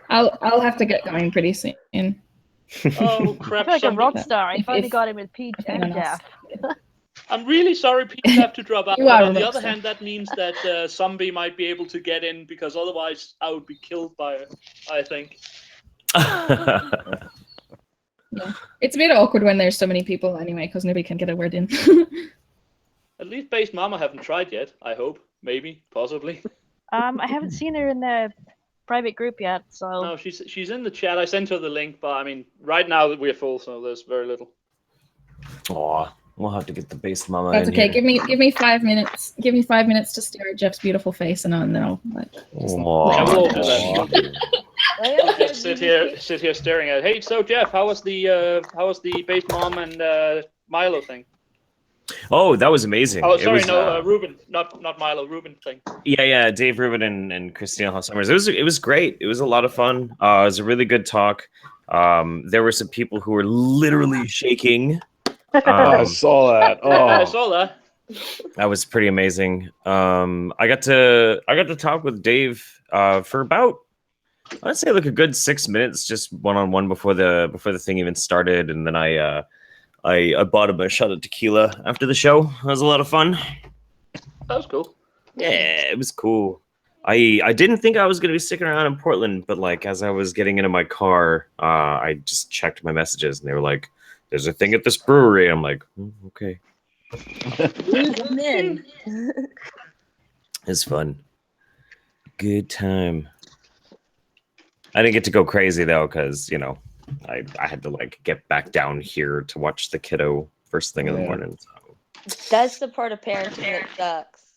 I'll have to get going pretty soon. Oh, I crap. feel like a rock somebody- star. I finally got him with Pete and Jeff. I'm really sorry people have to drop out. You But are on the a other rockstar. hand, that means that somebody might be able to get in because otherwise I would be killed by it, I think. Yeah. It's a bit awkward when there's so many people anyway, because nobody can get a word in. At least Base Mama haven't tried yet, I hope. Maybe, possibly. I haven't seen her in the private group yet, so. No, she's in the chat. I sent her the link, but I mean, right now we're full, so there's very little. Aw. We'll have to get the bass mama That's in okay. here. Give me 5 minutes. Give me 5 minutes to stare at Jeff's beautiful face, and then I'll like. Yeah, we'll all do that. Well, We'll just sit here staring at. Hey, so Jeff, how was the base mom and Milo thing? Oh, that was amazing. Oh, It sorry, was, no, Ruben, not Milo, Ruben thing. Yeah, Dave Rubin and Christina Summers. It was great. It was a lot of fun. It was a really good talk. There were some people who were literally shaking. I saw that. Oh, I saw that. That was pretty amazing. I got to talk with Dave for about, I'd say, like a good 6 minutes, just one-on-one before the thing even started, and then I bought him a shot of tequila after the show. It was a lot of fun. That was cool. Yeah, it was cool. I didn't think I was going to be sticking around in Portland, but like as I was getting into my car, I just checked my messages, and they were like, "There's a thing at this brewery." I'm like, okay. Men. It's fun. Good time. I didn't get to go crazy though, because I had to like get back down here to watch the kiddo first thing in the morning. So. That's the part of parenting that sucks.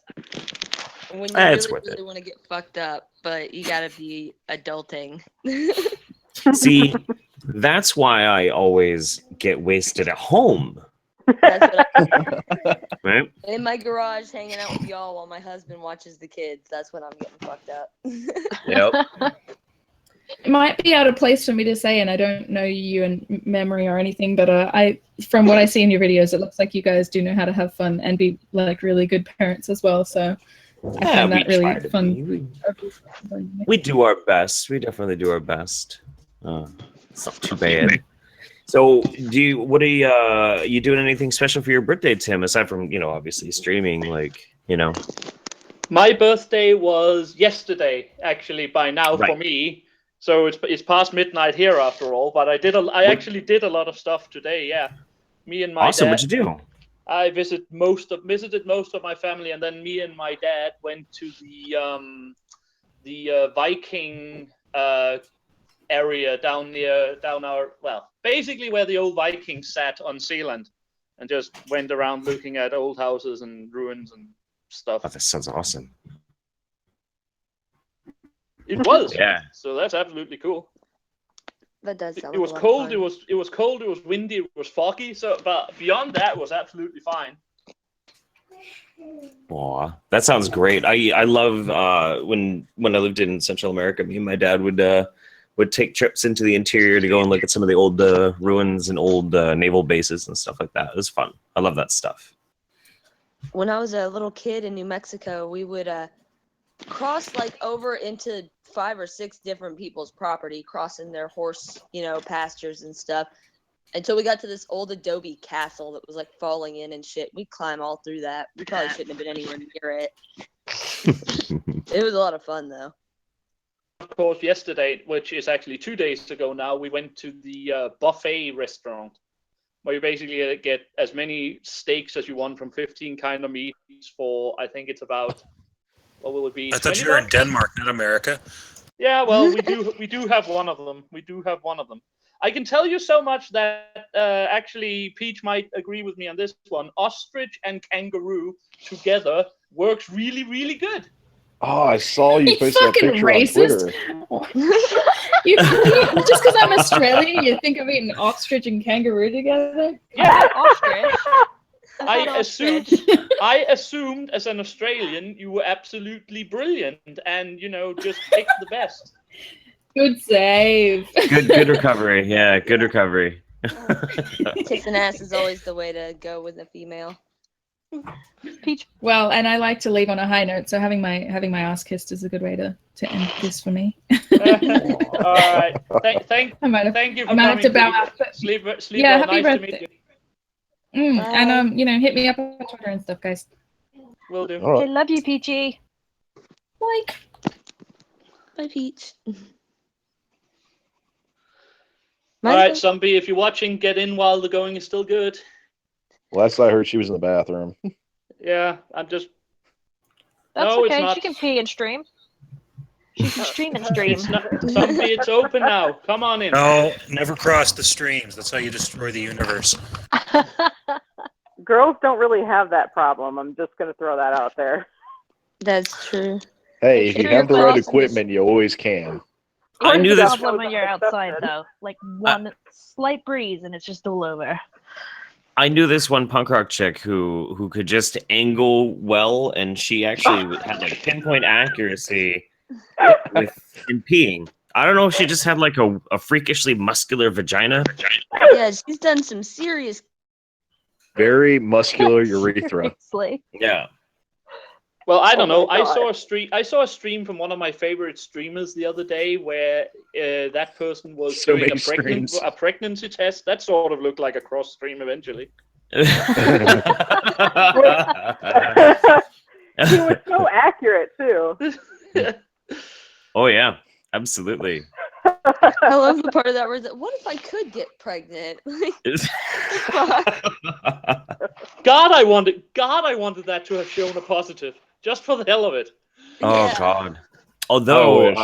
When you really want to get fucked up, but you gotta be adulting. See, that's why I always get wasted at home. That's what I'm right? in my garage hanging out with y'all while my husband watches the kids. That's when I'm getting fucked up. Yep. It might be out of place for me to say, and I don't know you in memory or anything, but from what I see in your videos, it looks like you guys do know how to have fun and be like really good parents as well. So I find that really fun. We do our best. We definitely do our best. It's not too bad. So, what are you doing anything special for your birthday, Tim? Aside from obviously streaming, My birthday was yesterday, actually. By now for me. So it's past midnight here after all, but I actually did a lot of stuff today. Yeah, me and my awesome. dad. What'd you do? I visited most of my family, and then me and my dad went to the Viking area basically where the old Vikings sat on Sealand, and just went around looking at old houses and ruins and stuff. Oh, that sounds awesome. It was. Yeah. So that's absolutely cool. That does sound. It was cold. It was cold. It was windy. It was foggy. So, but beyond that, it was absolutely fine. Aw, that sounds great. I love when I lived in Central America, me and my dad would take trips into the interior to go and look at some of the old ruins and old naval bases and stuff like that. It was fun. I love that stuff. When I was a little kid in New Mexico, we would cross like over into 5 or 6 different people's property, crossing their horse, pastures and stuff, until we got to this old adobe castle that was like falling in and shit. We'd climb all through that. We probably shouldn't have been anywhere near it. It was a lot of fun though. Of course, yesterday, which is actually 2 days ago now, we went to the buffet restaurant, where you basically get as many steaks as you want from 15 kind of meats for, I think it's about, what will it be? I thought you were in Denmark, not America. Yeah, well, we do have one of them. We do have one of them. I can tell you so much that actually Peach might agree with me on this one. Ostrich and kangaroo together works really, really good. Oh, I saw you post that picture racist. on Twitter. Just because I'm Australian, you think of eating ostrich and kangaroo together? Yeah, ostrich. I assumed as an Australian you were absolutely brilliant and just picked the best. Good save. Good recovery. Yeah, good recovery. Kissing ass is always the way to go with a female. Peach. Well, and I like to leave on a high note, so having my ass kissed is a good way to end this for me. All right. Thank you for coming. To bow out. Sleep yeah, well. happy Nice birthday. to meet you. And hit me up on Twitter and stuff, guys. Will do. I love you, Peachy. Like. Bye, Peach. All right, Zombie, if you're watching, get in while the going is still good. Last I heard, she was in the bathroom. Yeah, I'm just. That's no, okay. It's not. She can pee and stream. She can stream and stream. Zombie, it's open now. Come on in. No, never cross the streams. That's how you destroy the universe. girls don't really have that problem. I'm just gonna throw that out there. That's true. Hey, if you Sure, have the but right also equipment, you always can. I knew this. Problem when you're outside though, like one slight breeze and it's just all over. I knew this one punk rock chick who could just angle well, and she actually had like pinpoint accuracy in peeing. I don't know if she just had like a freakishly muscular vagina. Yeah, she's done some serious. Very muscular urethra. Seriously. Yeah. Well, I don't know. my God. I saw a stream from one of my favorite streamers the other day where that person was So doing many streams. a pregnancy test. That sort of looked like a cross stream eventually. He was so accurate too. Oh yeah, absolutely. I love the part of that where it's like, what if I could get pregnant? God, I wanted that to have shown a positive, just for the hell of it. Oh Yeah. God. Although wish.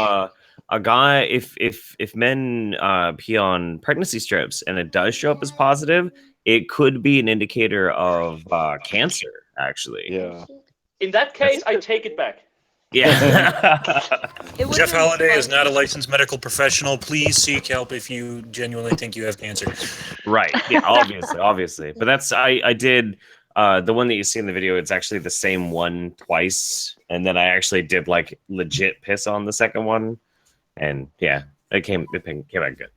a guy, if men pee on pregnancy strips and it does show up as positive, it could be an indicator of cancer. Actually. Yeah. In that case, I take it back. Yeah. Jeff Holliday is not a licensed medical professional. Please seek help if you genuinely think you have cancer. Right. Yeah. Obviously. But that's I did. The one that you see in the video, it's actually the same one twice, and then I actually did like legit piss on the second one, and yeah, it came out good.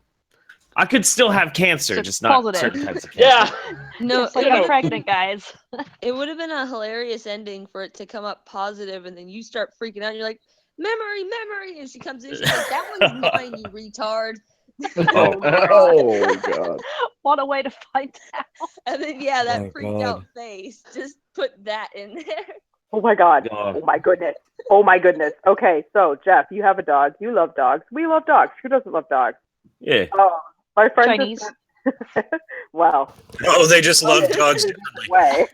I could still have cancer, So just not positive. certain types of cancer. Yeah. No, It's like I'm pregnant, guys. it would have been a hilarious ending for it to come up positive, and then you start freaking out. And you're like, memory, and she comes in. She's like, that one's mine, you retard. Oh God. What a way to find out. And then that Oh, freaked God. out face. Just put that in there. Oh my God. God. Oh my goodness. Oh my goodness. Okay, so Jeff, you have a dog. You love dogs. We love dogs. Who doesn't love dogs? Yeah. My friend Chinese. wow. Oh, they just love dogs differently. Way.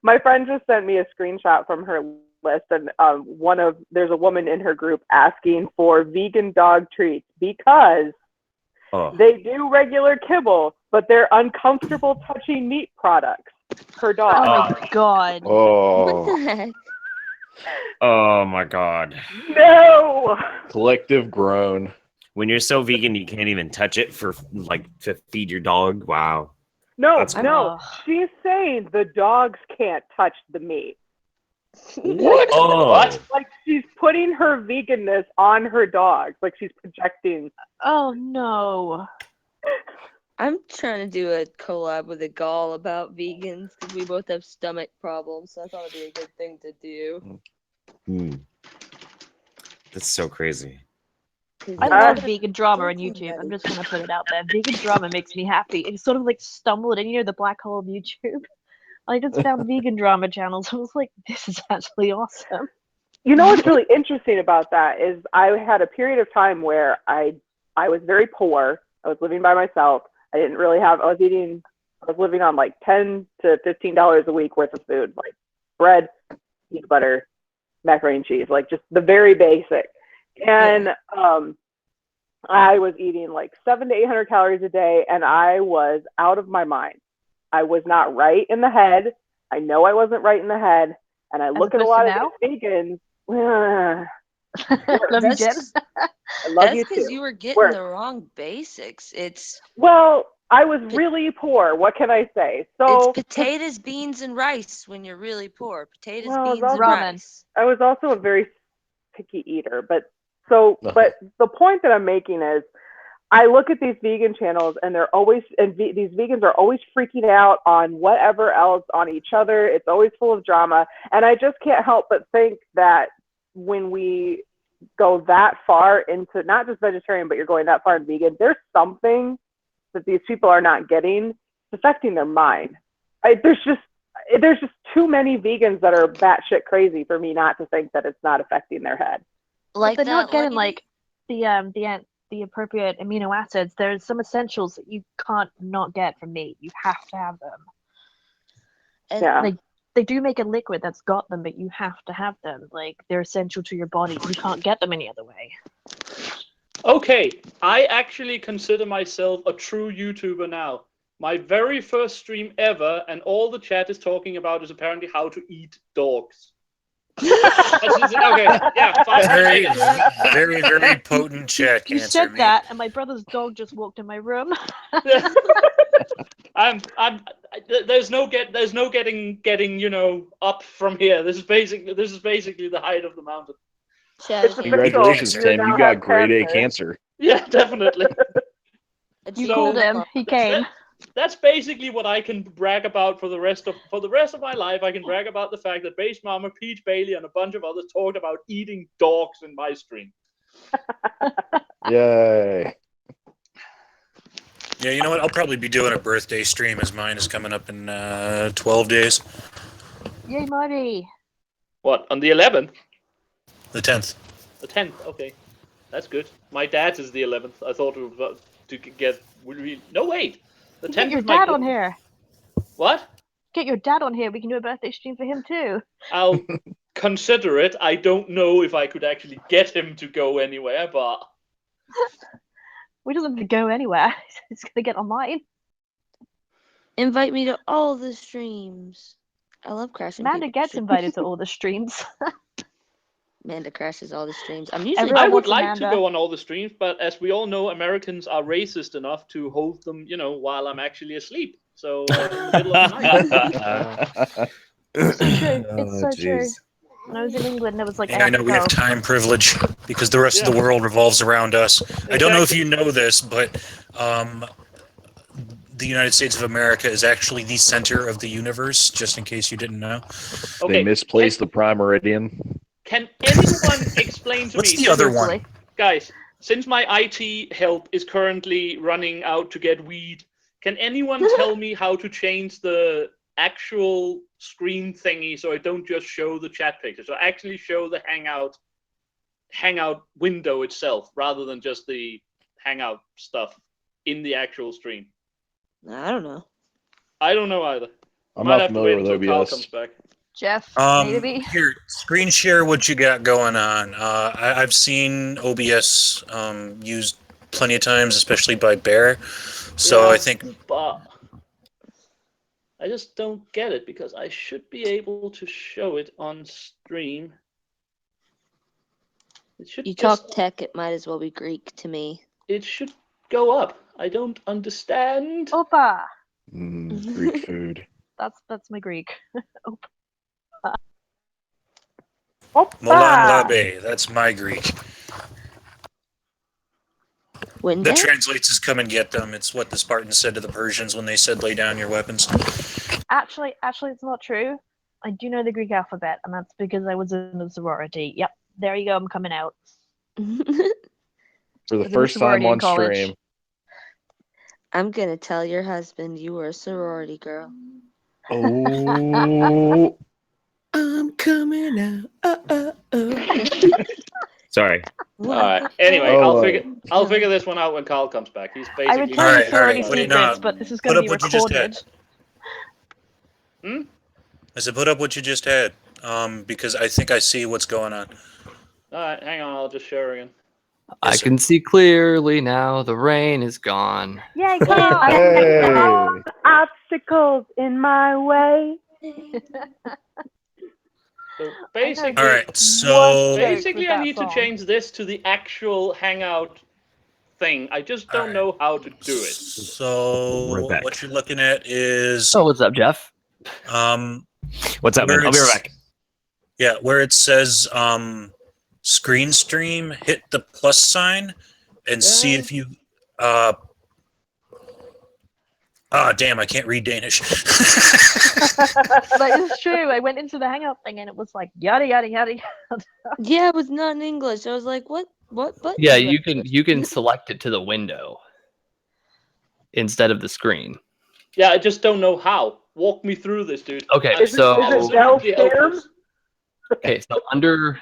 My friend just sent me a screenshot from her list, and there's a woman in her group asking for vegan dog treats because they do regular kibble, but they're uncomfortable touching meat products. Her dog. Oh my God. Oh. What the heck? Oh my God. No. Collective groan. When you're so vegan, you can't even touch it to feed your dog. Wow. No. That's No. She's saying the dogs can't touch the meat. What? Oh. What? Like she's putting her veganness on her dogs. Like she's projecting. Oh no. I'm trying to do a collab with a Gall about vegans because we both have stomach problems, so I thought it'd be a good thing to do. That's so crazy. I love vegan drama on YouTube. I'm just gonna put it out there. Vegan drama makes me happy. It's sort of like stumbled in the black hole of YouTube. I just found vegan drama channels. I was like, this is actually awesome. You know what's really interesting about that is I had a period of time where I was very poor. I was living by myself. I didn't really have. I was living on like $10 to $15 a week worth of food, like bread, peanut butter, macaroni and cheese, like just the very basic. And I was eating like 700 to 800 calories a day, and I was out of my mind. I was not right in the head. I know I wasn't right in the head, and I look at a lot of these vegans. Love you, Jen. I love you too. Because you were getting the wrong basics. Well, I was really poor. What can I say? So it's potatoes, beans, and rice when you're really poor. Potatoes, well, beans, and rice. I was also a very picky eater, but the point that I'm making is I look at these vegan channels and they're always, these vegans are always freaking out on whatever else, on each other. It's always full of drama. And I just can't help but think that when we go that far into not just vegetarian, but you're going that far in vegan, there's something that these people are not getting. It's affecting their mind. There's just too many vegans that are batshit crazy for me not to think that it's not affecting their head. Like they're not getting like the appropriate amino acids. There's some essentials that you can't not get from meat. You have to have them. And they do make a liquid that's got them, but you have to have them. Like they're essential to your body. You can't get them any other way. Okay, I actually consider myself a true YouTuber now. My very first stream ever, and all the chat is talking about is apparently how to eat dogs. Okay, yeah, fine. Very, very, very potent chat You cancer. said that, and my brother's dog just walked in my room. There's no getting up from here. This is basically the height of the mountain. Chad, Congratulations, Tim. You got grade A cancer. Yeah, definitely. You called him. He came. That's basically what I can brag about for the rest of my life. I can brag about the fact that Base Mama, Peach Bailey, and a bunch of others talked about eating dogs in my stream. Yay. Yeah, you know what? I'll probably be doing a birthday stream as mine is coming up in 12 days. Yay, Marty. What, on the 11th? The 10th. The 10th, okay. That's good. My dad's is the 11th. I thought we were to get... No, wait. The 10th Get your is my... dad on here. What? Get your dad on here. We can do a birthday stream for him too. I'll consider it. I don't know if I could actually get him to go anywhere, but... We doesn't have to go anywhere. He's going to get online. Invite me to all the streams. I love crashing. Amanda gets invited to all the streams. Amanda crashes all the streams. I'm usually. I would like to go on all the streams, but as we all know, Americans are racist enough to hold them, while I'm actually asleep. So in the middle of the night. It's so true. It's so true. When I was in England, it was like. I know we have time privilege because the rest of the world revolves around us. Exactly. I don't know if you know this, but the United States of America is actually the center of the universe. Just in case you didn't know. Okay. They misplaced the prime meridian. Can anyone explain to me? What's the other one? Guys, since my IT help is currently running out to get weed, can anyone tell me how to change the actual screen thingy so I don't just show the chat picture? So actually show the Hangout window itself rather than just the Hangout stuff in the actual stream. I don't know. I don't know either. I'm not familiar with OBS. Carl comes back. Jeff, maybe? Here, screen share what you got going on. I've seen OBS used plenty of times, especially by Bear. So I think... But I just don't get it, because I should be able to show it on stream. It should you talk tech, it might as well be Greek to me. It should go up. I don't understand. Opa! Greek food. That's my Greek. Opa. Molan Labe, that's my Greek. That translates as "come and get them." It's what the Spartans said to the Persians when they said, "Lay down your weapons." Actually, it's not true. I do know the Greek alphabet, and that's because I was in a sorority. Yep, there you go. I'm coming out. For the first time on stream. I'm gonna tell your husband you were a sorority girl. Oh. I'm coming out. Sorry. All right. Anyway, I'll figure this one out when Carl comes back. He's basically. I would tell you sorority secrets, but this is going to be recorded. I said, put up what you just had, because I think I see what's going on. All right, hang on. I'll just share again. I can see clearly now. The rain is gone. Yay, Carl! Hey. Obstacles in my way. So basically, all right. So basically, I need to change this to the actual Hangout thing. I just don't know how to do it. So what you're looking at is. Oh, what's up, Jeff? What's up, man? I'll be right back. Yeah, where it says screen stream, hit the plus sign, and see if you. Damn! I can't read Danish. That is true. I went into the Hangout thing and it was like yada yada yada yada. Yeah, it was not in English. I was like, what? Yeah, you can select it to the window instead of the screen. Yeah, I just don't know how. Walk me through this, dude. Okay, is it okay, so under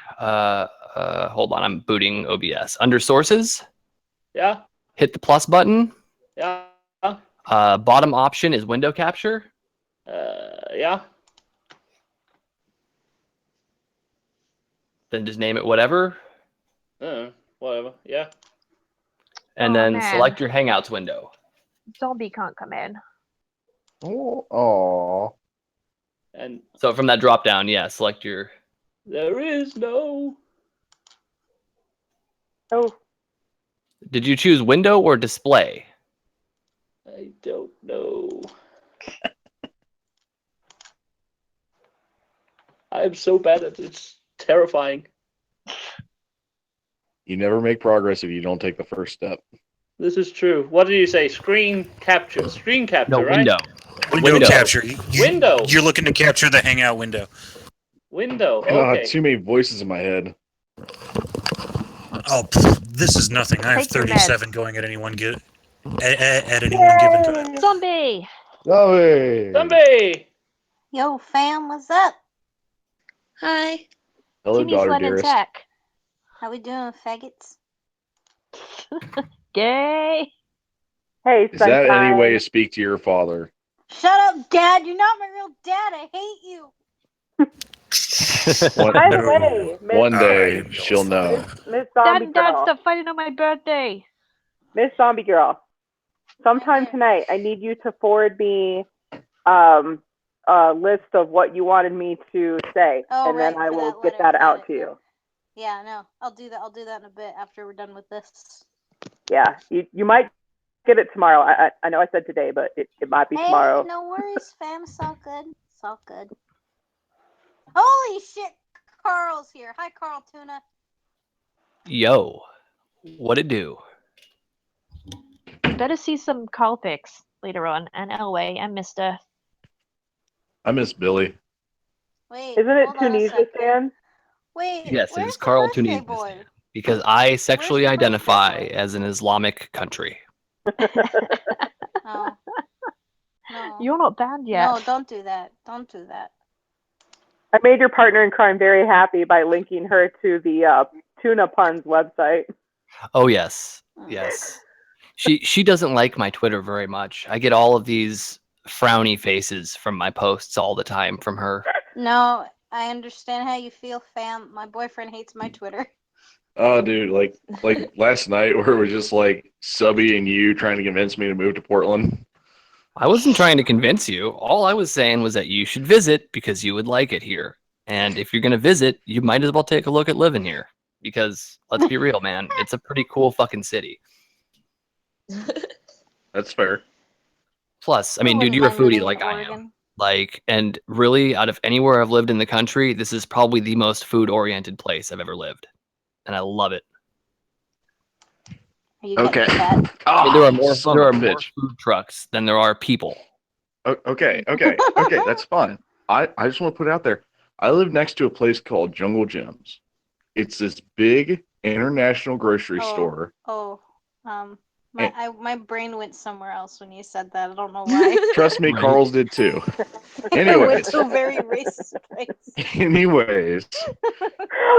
hold on, I'm booting OBS. Under sources, yeah, hit the plus button. Yeah. Bottom option is window capture. Yeah. Then just name it whatever. Whatever. Yeah. And then select your Hangouts window. Zombie can't come in. Oh. And So from that drop down, yeah, select your. there is no. Oh, Did you choose window or display? I don't know. I'm so bad at it. It's terrifying. You never make progress if you don't take the first step. This is true. What did you say? Screen capture. Screen capture, No, right? window. Window capture. Window. You're looking to capture the hangout window. Window. God, Okay. too many voices in my head. Oh, this is nothing. I have Take your 37 going at anyone at anyone given time. Zombie. Zombie. Yo, fam, what's up? Hi. Hello, Teeny daughter Sled and dearest. Tech. How we doing, faggots? Gay. hey, Is that sunshine. any way to speak to your father? Shut up, Dad. You're not my real dad. I hate you. By the way, One day I am your she'll know. Miss Dad Zombie and Dad, Girl. stop fighting on my birthday. Miss Zombie Girl. Sometime Okay. tonight, I need you to forward me a list of what you wanted me to say, Oh, and right, then I for will that get letter. that Got out it, to got you. it. Yeah, no, I'll do that. I'll do that in a bit after we're done with this. Yeah, you might get it tomorrow. I know I said today, but it might be Hey, tomorrow. no worries, fam. It's all good. It's all good. Holy shit, Carl's here. Hi, Carl Tuna. Yo, what it do? You better see some Carl pics later on, and Elway and Mister. I miss Billy. Wait, Isn't it hold on a Tunisia second. Stan? Wait, Yes, it where's is the Carl birthday Tunisia boy? because I sexually Where's the birthday identify boy? as an Islamic country. Oh, no. You're not banned yet. No, don't do that. Don't do that. I made your partner in crime very happy by linking her to the Tuna Puns website. Oh yes, yes. She doesn't like my Twitter very much. I get all of these frowny faces from my posts all the time from her. No, I understand how you feel, fam. My boyfriend hates my Twitter. Oh, dude, like last night where it was just like Subby and you trying to convince me to move to Portland. I wasn't trying to convince you. All I was saying was that you should visit because you would like it here. And if you're going to visit, you might as well take a look at living here. Because let's be real, man, it's a pretty cool fucking city. That's fair. Plus, I mean, dude, wouldn't you're a mind living foodie in like I am. Oregon. Like, and really, out of anywhere I've lived in the country, this is probably the most food-oriented place I've ever lived. And I love it. Are you getting Okay. fat? I mean, there are more Son of a bitch. food trucks than there are people. Okay, that's fine. I just want to put it out there. I live next to a place called Jungle Gyms. It's this big international grocery store. My brain went somewhere else when you said that. I don't know why. Trust me, Right. Carl's did too. It went Anyways, to a very racist place. anyways,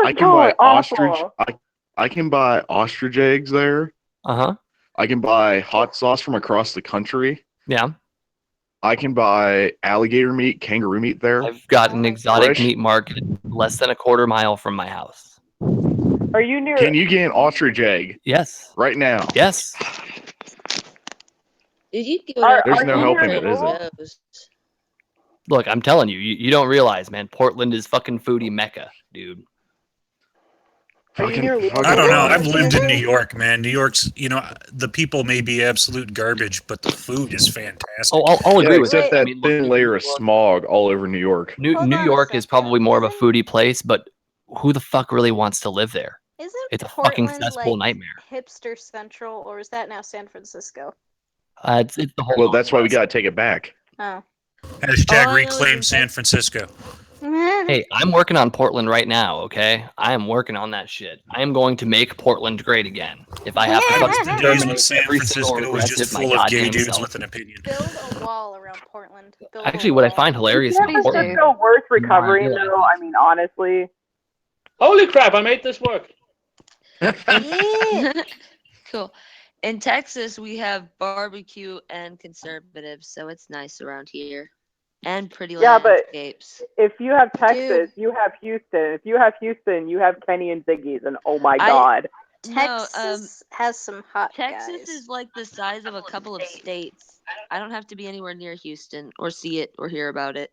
I can God, buy ostrich. awful. I can buy ostrich eggs there. Uh-huh. I can buy hot sauce from across the country. Yeah. I can buy alligator meat, kangaroo meat there. I've got an exotic Fresh. meat market less than a quarter mile from my house. Are you near? Can you get an ostrich egg Yes. right now? Yes. Dude, you go Are- to There's are no you helping near it, is it? shows. Look, I'm telling you, you don't realize, man. Portland is fucking foodie mecca, dude. Are you near Louisville? I don't know. Fucking I've lived in Louisville. New York, man. New York's, the people may be absolute garbage, but the food is fantastic. Oh, I'll agree Yeah, with except that. that I mean, look, thin layer of smog all over New York. New Hold on a York is probably second. more of a foodie place, but who the fuck really wants to live there? Isn't It's a fucking Portland cesspool like nightmare. hipster central, or is that now San Francisco? It's the whole. Well, that's why we Northwest. got to take it back. Oh. Hashtag All I know is reclaim in San Texas- Francisco. Hey, I'm working on Portland right now, okay? I am working on that shit. I am going to make Portland great again. If I have to I miss fucking the days when terminate San every single Francisco was just progressive my full of gay goddamn dudes self. with an opinion. Build a wall around Portland. Build Actually, a what I wall. find hilarious San about Portland, Francisco worth the more I recovering, realize though. I mean, honestly. Holy crap! I made this work. Yeah. Cool. In Texas, we have barbecue and conservatives, so it's nice around here. And pretty Yeah, but landscapes. if you have Texas, Dude. you have Houston. If you have Houston, you have Kenny and Ziggy's, and oh my I- god. No, Texas has some hot Texas guys. is like the size of a couple of states. I don't have to be anywhere near Houston or see it or hear about it.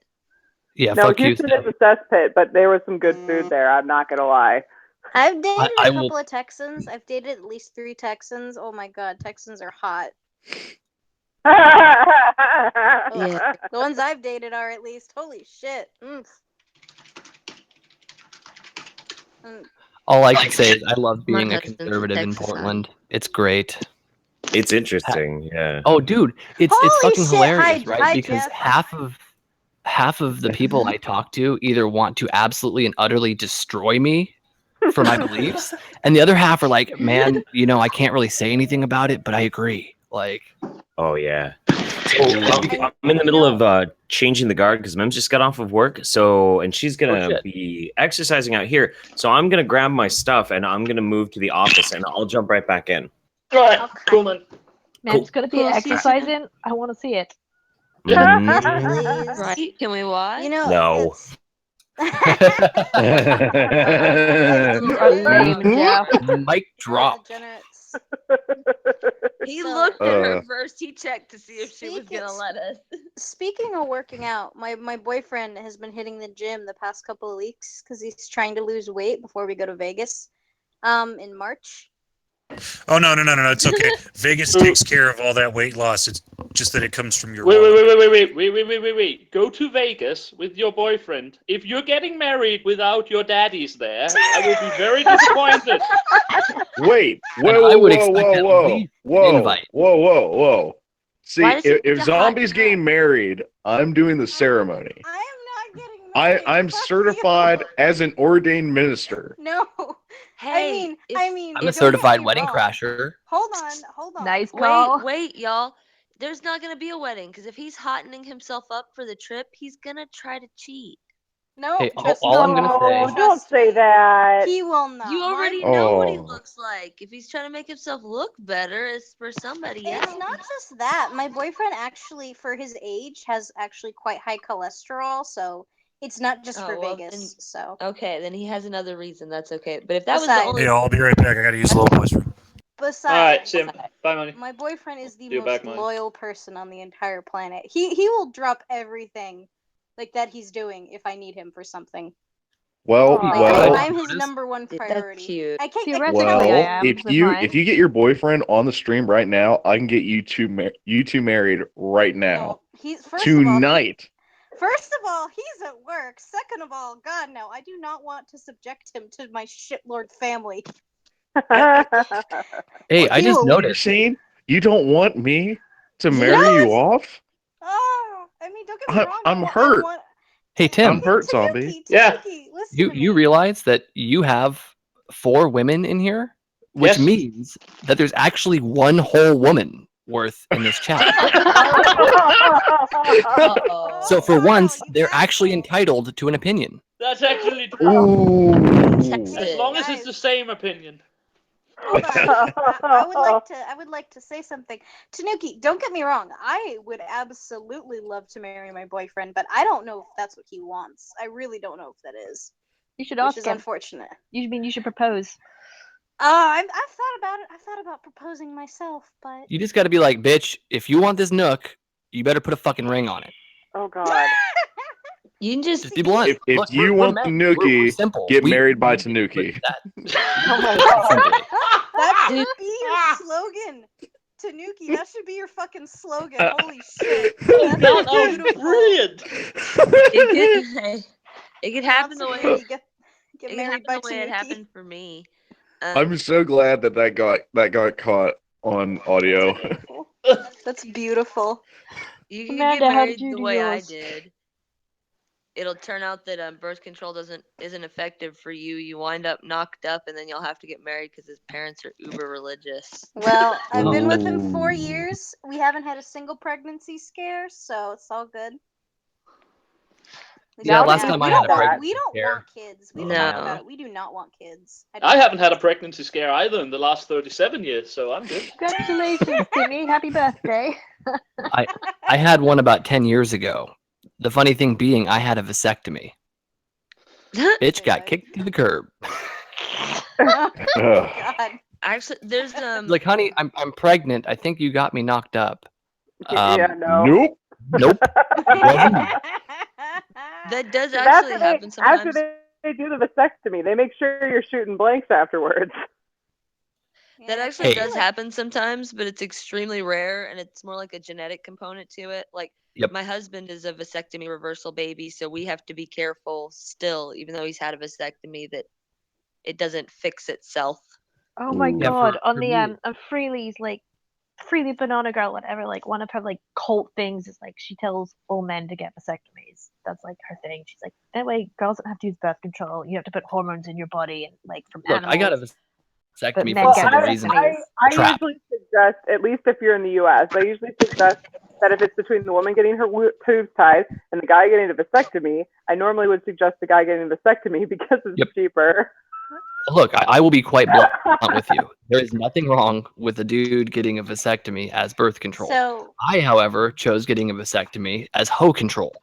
Yeah, No, fuck Houston Houston. is a cesspit, but there was some good food there. I'm not gonna lie. I've dated I a will- couple of Texans. I've dated at least 3 Texans. Oh my god, Texans are hot. Yeah. The ones I've dated are at least. Holy shit. All I can say is I love My being a husband's a conservative in Texas Portland. It's great. It's interesting, yeah. Oh, dude, it's Holy fucking shit, hilarious, hi, right? hi, Because Jeff. half of the people I talk to either want to absolutely and utterly destroy me for my beliefs, and the other half are like, man, I can't really say anything about it, but I agree. Like, oh yeah. So I'm in the middle of changing the guard because Mem's just got off of work. So and she's gonna be exercising out here. So I'm gonna grab my stuff and I'm gonna move to the office and I'll jump right back in. All right, cool, man. Mem's gonna be Cool, see you exercising. I want to see it. Mm, Right? Can we watch? You know, no. You are lame, Jeff. Mic drop. degenerates. He So- looked at her first. He checked to see if she was Speaking- gonna let us. Speaking of working out, my boyfriend has been hitting the gym the past couple of weeks because he's trying to lose weight before we go to Vegas in March. Oh no, it's okay. Vegas takes care of all that weight loss. It's just that it comes from your Wait, wallet. wait. Go to Vegas with your boyfriend. If you're getting married without your daddies there, I will be very disappointed. Wait, And I would expect at least an invite. whoa. See, Why does he if need to zombies hot getting married, I'm doing the ceremony. I am not getting married. I'm Fuck certified you. as an ordained minister. No. Hey, I mean, I'm a don't certified get me wedding wrong. crasher. Hold on. Nice call. wait, y'all. There's not gonna be a wedding because if he's hottening himself up for the trip, he's gonna try to cheat. No, Hey, trust all I'm me. gonna say- Don't say me. that. He will not. You My already know what he Oh. looks like. If he's trying to make himself look better, it's for somebody It's else. not just that. My boyfriend actually, for his age, has actually quite high cholesterol, so it's not just for well, Vegas. So Okay, then he has another reason. That's okay. But if that was the Besides- only, Hey, I'll be right back. I gotta use the little boy's room. besides, All right, Sim. Bye, money. my boyfriend is the See you most back, man. loyal person on the entire planet. He will drop everything like that he's doing if I need him for something. Well, Like, I'm his number one Dude, that's priority. cute. I can't Theoretically, tell I you. am if with you mine. if you get your boyfriend on the stream right now, I can get you two married right now. No, he's first of all, Tonight. First of all, he's at work. Second of all, God no, I do not want to subject him to my shitlord family. Hey, I just You're noticed. saying you don't want me to marry you off? Oh, I mean, don't get me wrong. I'm I hurt. want... Hey, Tim. I'm hurt, zombie. Tanuki, listen to me. You realize that you have 4 women in here, which Yes. means that there's actually one whole woman worth in this chat. Uh-oh. So for once, they're actually entitled to an opinion. That's actually true. Ooh. As long as it's the same opinion. Hold on. I would like to say something. Tanuki, don't get me wrong. I would absolutely love to marry my boyfriend, but I don't know if that's what he wants. I really don't know if that is. You should Which ask is him. unfortunate. You should propose. I've thought about it. I've thought about proposing myself, but You just got to be like, bitch, if you want this nook, you better put a fucking ring on it. Oh God. You can just Just be blunt. If Look, you we're want men. Tanuki, we're simple. get We- married by we- Tanuki. oh my God. That should be your slogan. Tanuki, that should be your fucking slogan. Holy shit. Oh That's God, that was beautiful. brilliant. It could happen the way Tanuki, get it could married happen by the way it Tanuki. happened for me. I'm so glad that got caught on audio. That's beautiful. You can Amanda, get how married did you the do way I yours? did. It'll turn out that birth control isn't effective for you. You wind up knocked up, and then you'll have to get married because his parents are uber religious. Well, I've been with him 4 years. We haven't had a single pregnancy scare, so it's all good. Yeah, last time I had a pregnancy We don't scare. want kids. We've No. talked about it. We do not want kids. I haven't had a pregnancy scare either in the last 37 years, so I'm good. Congratulations, Timmy. Happy birthday. I had one about 10 years ago. The funny thing being, I had a vasectomy. Bitch got kicked to the curb. Oh, God. Actually, there's Like, honey, I'm pregnant. I think you got me knocked up. No. Nope. Nope. that does That's actually what happen after sometimes. they do the vasectomy, they make sure you're shooting blanks afterwards. That actually Hey. does happen sometimes, but it's extremely rare, and it's more like a genetic component to it. Like, Yep. my husband is a vasectomy reversal baby, so we have to be careful still, even though he's had a vasectomy, that it doesn't fix itself. Oh my Ooh. Yeah, god! for On the me- Freely's like Freely Banana Girl, whatever. Like one of her like cult things is like she tells all men to get vasectomies. That's like her thing. She's like, that way girls don't have to use birth control. You have to put hormones in your body and like from Look, animals. I got a but vasectomy men for the get simple reason. vasectomies. I Trap. usually suggest, at least if you're in the U.S., I usually suggest that if it's between the woman getting her tubes tied and the guy getting a vasectomy, I normally would suggest the guy getting a vasectomy because it's cheaper. Look, I will be quite blunt with you. There is nothing wrong with a dude getting a vasectomy as birth control. So I, however, chose getting a vasectomy as hoe control.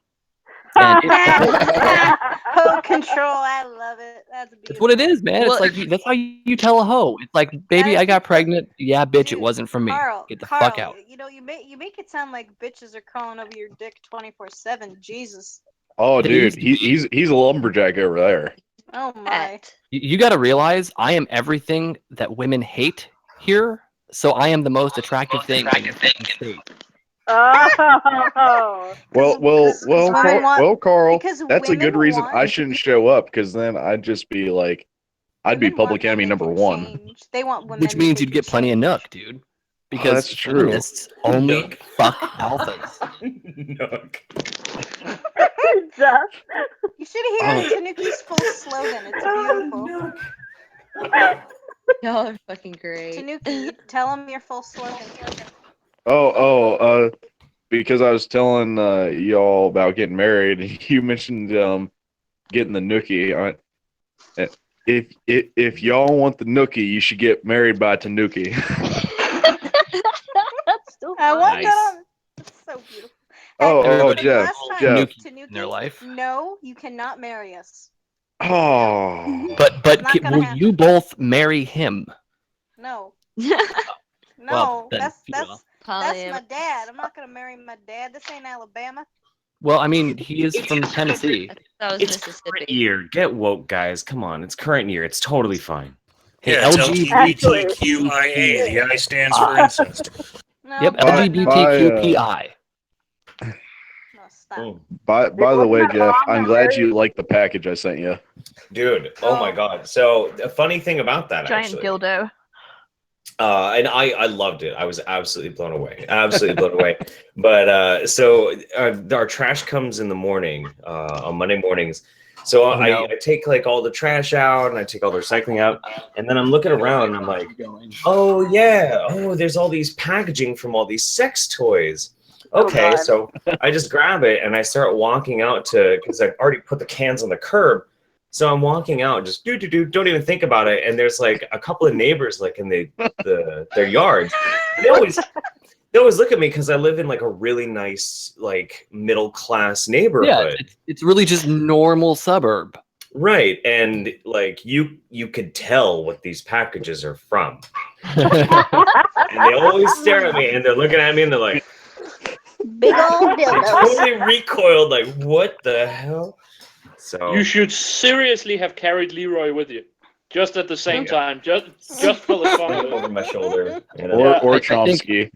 And hoe control, I love it. That's beautiful. it's what it is, man. It's like that's how you tell a hoe. It's like, baby, I got pregnant. Yeah, bitch, it wasn't from me. Carl, Get the fuck out. You know, you make it sound like bitches are crawling over your dick 24/7. Jesus. Oh, dude, he's a lumberjack over there. Oh my. You got to realize I am everything that women hate here. So I am the most attractive thing in the state. Oh. Well, Carl, because that's a women good reason want- I shouldn't show up, because then I'd just be like, I'd be public enemy number one. They want women. Which means you'd get plenty of nook, dude. Because that's true. feminists only fuck alphas. Nook. You should hear Tanuki's full slogan. It's beautiful. Y'all are fucking great. Tanuki, tell him your full slogan. Because I was telling y'all about getting married, you mentioned getting the nookie. If y'all want the nookie, you should get married by Tanuki. That's still I want Nice. that on. It's so beautiful. Jeff. in their life. No, you cannot marry us. Oh. But Not gonna will happen. you both marry him? No. Well, then, that's my dad. I'm not gonna marry my dad. This ain't Alabama. Well, I mean, he is from Tennessee. That was It's current year. Get woke, guys. Come on, it's current year. It's totally fine. Yeah, it's LGBTQIA. The I stands for incest. Yep, LGBTQPI. By the way, Jeff, I'm glad you liked the package I sent you. Dude, oh my god. So a funny thing about that, Giant actually. dildo. And I loved it. I was absolutely blown away. But so our trash comes in the morning on Monday mornings. So I take like all the trash out and I take all the recycling out, and then I'm looking around and I'm like, oh yeah, there's all these packaging from all these sex toys. Okay, so I just grab it and I start walking out because I've already put the cans on the curb. So I'm walking out, just don't even think about it. And there's like a couple of neighbors like in their yards. They always look at me because I live in like a really nice like middle class neighborhood. Yeah, it's really just normal suburb. Right, and like you could tell what these packages are from. And they always stare at me and they're looking at me and they're like, big old dildos. Totally recoiled, like what the hell? So you should seriously have carried Leroy with you, just at the same time, just for the fun of it. Over my shoulder, or Chomsky.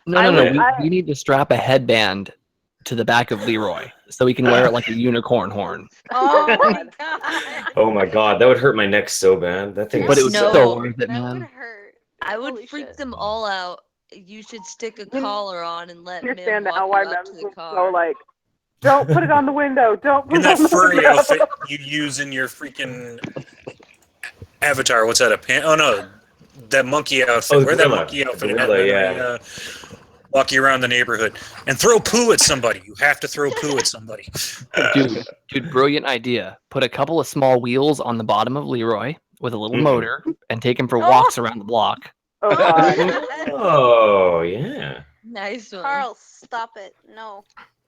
No. We need to strap a headband to the back of Leroy so he can wear it like a unicorn horn. Oh my god! Oh my god, that would hurt my neck so bad. That thing. But it was so so worth it, man. I would freak them all out. You should stick a collar on and let Understand Mim now walk why you up to men the will car. go like, don't put it on the window. Don't put In it that on the furry window. outfit you use in your freaking Avatar. What's that? Oh no, that monkey outfit. Oh, Wear that gorilla. monkey outfit. Gorilla, and then walk you around the neighborhood and throw poo at somebody. You have to throw poo at somebody. Dude, brilliant idea. Put a couple of small wheels on the bottom of Leroy with a little motor and take him for walks around the block. Oh yeah. Nice one. Carl, stop it. No.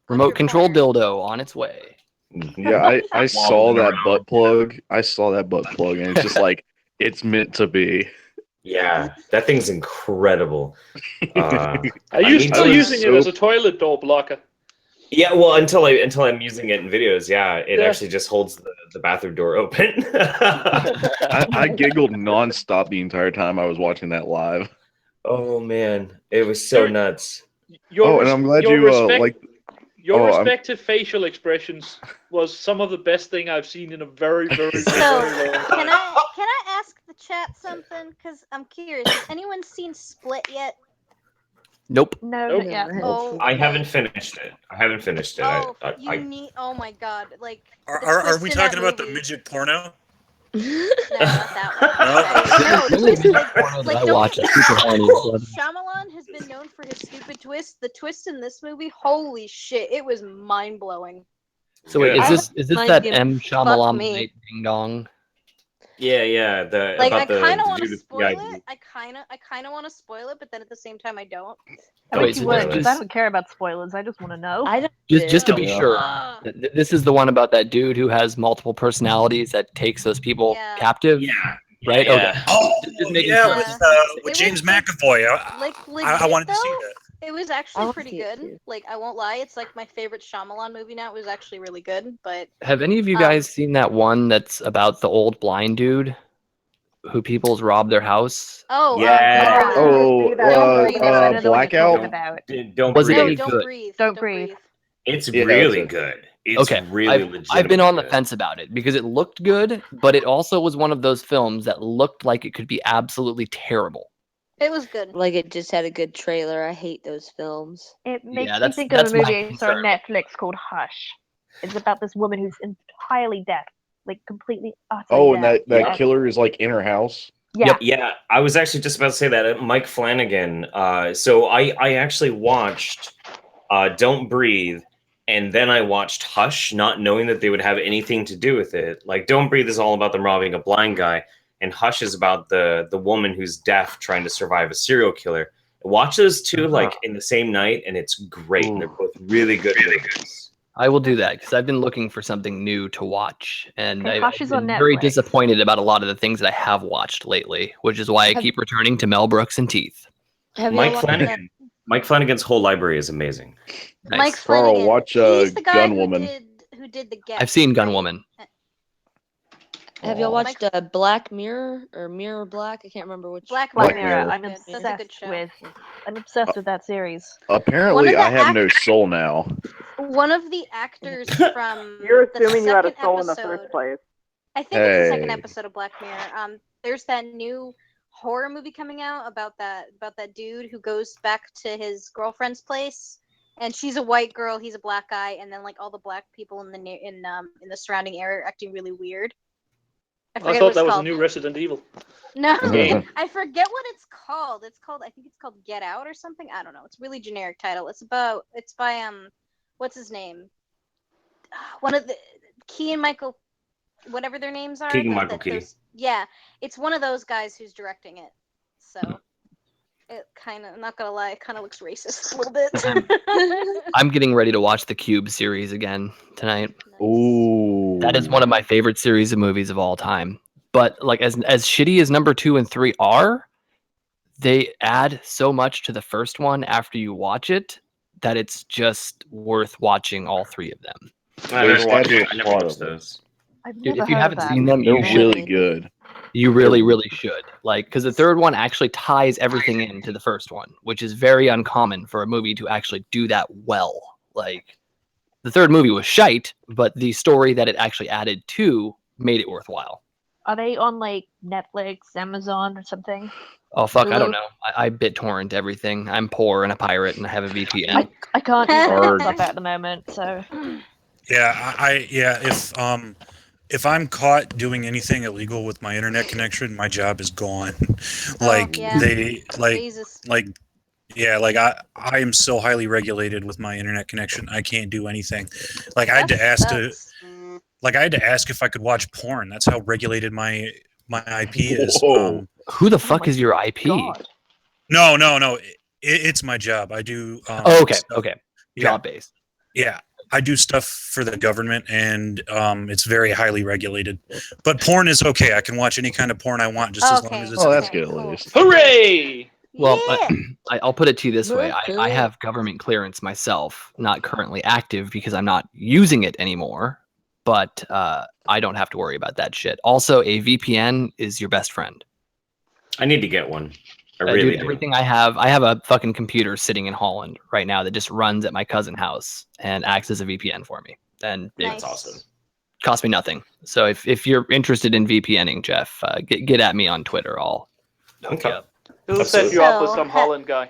Remote control dildo on its way. Yeah, I saw that butt plug. I saw that butt plug, and it's just like it's meant to be. Yeah, that thing's incredible. Are you still using it as a toilet door blocker? Yeah, well, until I'm using it in videos, yeah, it actually just holds the bathroom door open. I giggled nonstop the entire time I was watching that live. Oh man, it was so nuts. Your and I'm glad your you respect, like. your respective facial expressions was some of the best thing I've seen in a very, very, very, very long time. Can I ask the chat something? Because I'm curious. Has anyone seen Split yet? Nope. No, Nope. not yet. Oh, I haven't finished it. Oh, you need. Oh my god! Like, Are we talking about the midget porno? No, not that one. No? No, twist, porno that I don't watch get is me super wrong. horny. Shyamalan has been known for his stupid twist. The twist in this movie, holy shit, it was mind blowing. So wait, is this that M. Fuck Shyamalan me. night Ding Dong? Yeah. Like, I about the kind of want to dude with spoil PID. it. I kind of want to spoil it, but then at the same time, I don't. I wish you would, because I don't care about spoilers. I just want to know. Just to be sure, this is the one about that dude who has multiple personalities that takes those people captive. Yeah. Right. Yeah. Okay. Oh, Just making yeah, sure. with James McAvoy. I wanted to see that. It was actually pretty good. Like, I won't lie, it's like my favorite Shyamalan movie now. It was actually really good, but Have any of you guys seen that one that's about the old blind dude who people's robbed their house? Yeah. Blackout. Don't Was it breathe. any good? Don't breathe. It's Yeah, really that's it. good. It's Okay, really I've been on the good. fence about it because it looked good, but it also was one of those films that looked like it could be absolutely terrible. it was good. Like it just had a good trailer. I hate those films. It makes me that's- think of a that's my movie I saw on concern. Netflix called Hush. It's about this woman who's entirely deaf, like completely utterly Oh, and deaf. that killer is like in her house. Yeah. Yeah, I was actually just about to say that. Mike Flanagan. So I actually watched Don't Breathe, and then I watched Hush, not knowing that they would have anything to do with it. Like, Don't Breathe is all about them robbing a blind guy, and Hush is about the woman who's deaf trying to survive a serial killer. Watch those two like in the same night, and it's great. And they're both really good. I will do that because I've been looking for something new to watch, and Okay, I've Hush is been on very Netflix. disappointed about a lot of the things that I have watched lately, which is why I keep returning to Mel Brooks and Teeth. Have Mike Flanagan. Mike Flanagan's whole library is amazing. Mike Carl, Flanagan. watch He's the guy Gun Woman. who did the Get. I've seen Gun Woman. Have y'all watched Black Mirror or Mirror Black? I can't remember which. Black Black Mirror. Mirror. I'm That's a good obsessed show. with. I'm obsessed with that series. Apparently, I have no soul now. One of the actors from You're the assuming you had a second soul in the episode- first place. I think it's the second Hey. episode of Black Mirror. There's that new horror movie coming out about that dude who goes back to his girlfriend's place, and she's a white girl, he's a black guy, and then like all the black people in the surrounding area are acting really weird. I forget thought what that it's was a called. new Resident Evil. No, game. I forget what it's called. I think it's called Get Out or something. I don't know. It's a really generic title. It's by what's his name? One of the Keegan-Michael, whatever their names are. Keegan-Michael Key. Yeah, it's one of those guys who's directing it. So it kind of, I'm not gonna lie, it kind of looks racist a little bit. I'm getting ready to watch the Cube series again tonight. Ooh. That is one of my favorite series of movies of all time. But like as shitty as number 2 and 3 are, they add so much to the first one after you watch it that it's just worth watching all 3 of them. I never watched those. Dude, if you haven't seen them, they're you should. really good. You really, really should. Like, because the third one actually ties everything into the first one, which is very uncommon for a movie to actually do that well. Like, the third movie was shite, but the story that it actually added to made it worthwhile. Are they on like Netflix, Amazon, or something? Oh, fuck, I don't Hulu? know. I BitTorrent everything. I'm poor and a pirate and I have a VPN. I can't do Hard. that stuff at the moment, so. Yeah, if I'm caught doing anything illegal with my internet connection, my job is gone. I am so highly regulated with my internet connection. I can't do anything. Like I had to ask if I could watch porn. That's how regulated my IP is. Who the fuck is your IP? No. It's my job. I do. Oh, okay, stuff. okay. Yeah. Job based. Yeah. I do stuff for the government, and it's very highly regulated. But porn is okay. I can watch any kind of porn I want, just as long as it's. Oh, that's legal. good at least. Hooray! Well, Yeah. I'll put it to you this way. Look I good. have government clearance myself, not currently active because I'm not using it anymore, but I don't have to worry about that shit. Also, a VPN is your best friend. I need to get one. I really do. Everything I have a fucking computer sitting in Holland right now that just runs at my cousin's house and acts as a VPN for me. And Nice. That's awesome. cost me nothing. So if you're interested in VPNing, Jeff, get at me on Twitter. I'll hook you up. He'll set you up with So, some Holland guy.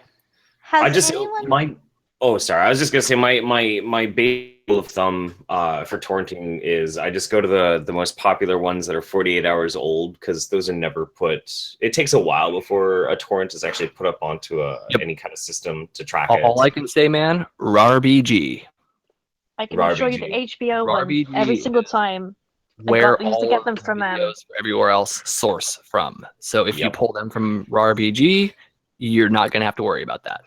Has I just anyone? Oh, sorry. I was just gonna say my base rule of thumb for torrenting is I just go to the most popular ones that are 48 hours old because those are never put. It takes a while before a torrent is actually put up onto any kind of system to track it. All I can say, man, RARBG. I can assure you the HBO ones RARBG. every single time. Where I used to all get of them the from videos for everywhere else source from. So if you Yep. pull them from RARBG, you're not going to have to worry about that.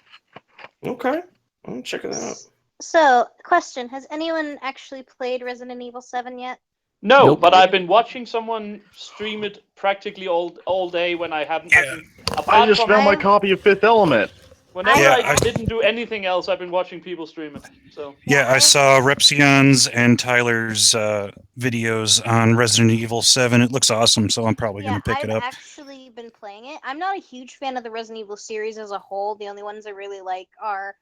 Okay, I'll check it out. So, question: has anyone actually played Resident Evil 7 yet? No, Nope. but I've been watching someone stream it practically all day when I haven't. Yeah. I just found my copy of Fifth Element. Whenever Yeah, I didn't do anything else, I've been watching people stream it. So Yeah, I saw Repsion's and Tyler's videos on Resident Evil 7. It looks awesome, so I'm probably going to pick I've it up. actually been playing it. I'm not a huge fan of the Resident Evil series as a whole. The only ones I really like are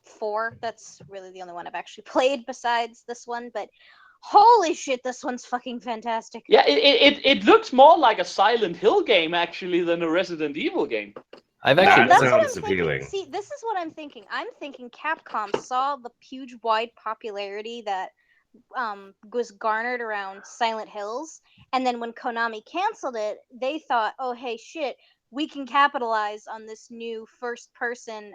4. That's really the only one I've actually played besides this one, but holy shit, this one's fucking fantastic. yeah, it looks more like a Silent Hill game actually than a Resident Evil game. I've Yeah, actually that's what sounds I'm appealing. thinking. See, this is what I'm thinking. I'm thinking Capcom saw the huge wide popularity that was garnered around Silent Hills, and then when Konami canceled it, they thought, "Oh, hey, shit, we can capitalize on this new first-person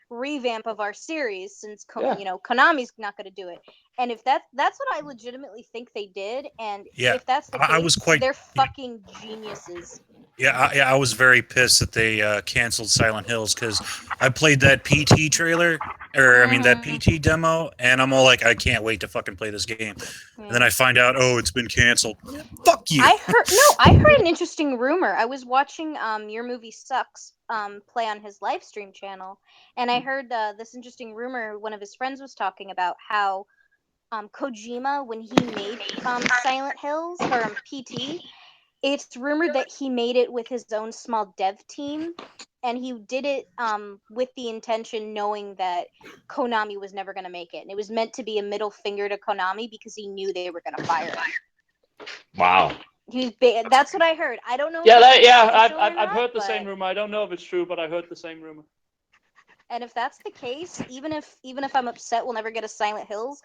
revamp of our series since Konami's not going to do it." And if that's what I legitimately think they did, and Yeah, if that's the I case, was quite- they're fucking geniuses. I was very pissed that they canceled Silent Hills because I played that PT trailer, that PT demo, and I'm all like, I can't wait to fucking play this game. And then I find out, oh, it's been canceled. Fuck you. I heard an interesting rumor. I was watching Your Movie Sucks play on his live stream channel, and I heard this interesting rumor. One of his friends was talking about how Kojima, when he made Silent Hills or PT, it's rumored that he made it with his own small dev team, and he did it with the intention knowing that Konami was never going to make it, and it was meant to be a middle finger to Konami because he knew they were going to fire him. Wow. That's what I heard. I don't know. I've heard the same rumor. I don't know if it's true, but I heard the same rumor. And if that's the case, even if I'm upset we'll never get a Silent Hills,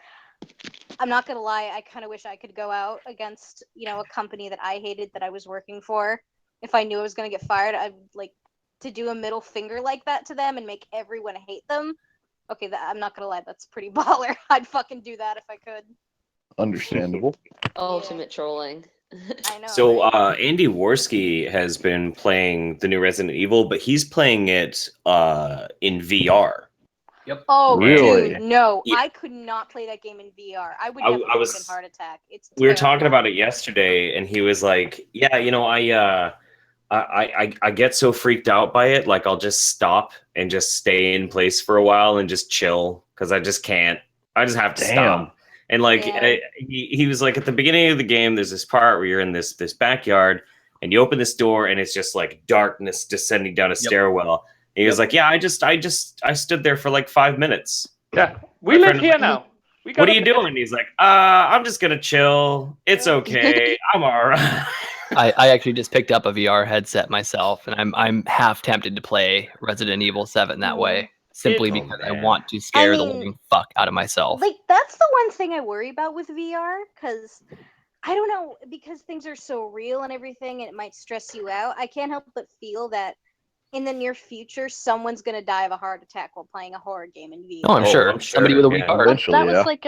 I'm not gonna lie, I kind of wish I could go out against, a company that I hated that I was working for. If I knew I was gonna get fired, I'd like to do a middle finger like that to them and make everyone hate them. Okay, I'm not gonna lie, that's pretty baller. I'd fucking do that if I could. Understandable. Ultimate trolling. I know. So Andy Worski has been playing the new Resident Evil, but he's playing it in VR. Yep. Oh, Really? dude, no. Yeah. I could not play that game in VR. I would have a fucking heart attack. We were talking about it yesterday, and he was like, "Yeah, I get so freaked out by it, like I'll just stop and just stay in place for a while and just chill because I just can't. I just have to stop." And he was like, at the beginning of the game, there's this part where you're in this backyard, and you open this door, and it's just like darkness descending down a stairwell. And he was like, "Yeah, I stood there for like 5 minutes." Yeah, we live here now. What are you doing? And he's like, I'm just gonna chill. It's okay. I'm all right. I actually just picked up a VR headset myself, and I'm half tempted to play Resident Evil 7 that way, simply because I want to scare the living fuck out of myself. Like, that's the one thing I worry about with VR, because I don't know, because things are so real and everything, and it might stress you out. I can't help but feel that in the near future, someone's gonna die of a heart attack while playing a horror game in VR. Oh, I'm sure. Somebody with a weak heart. That was like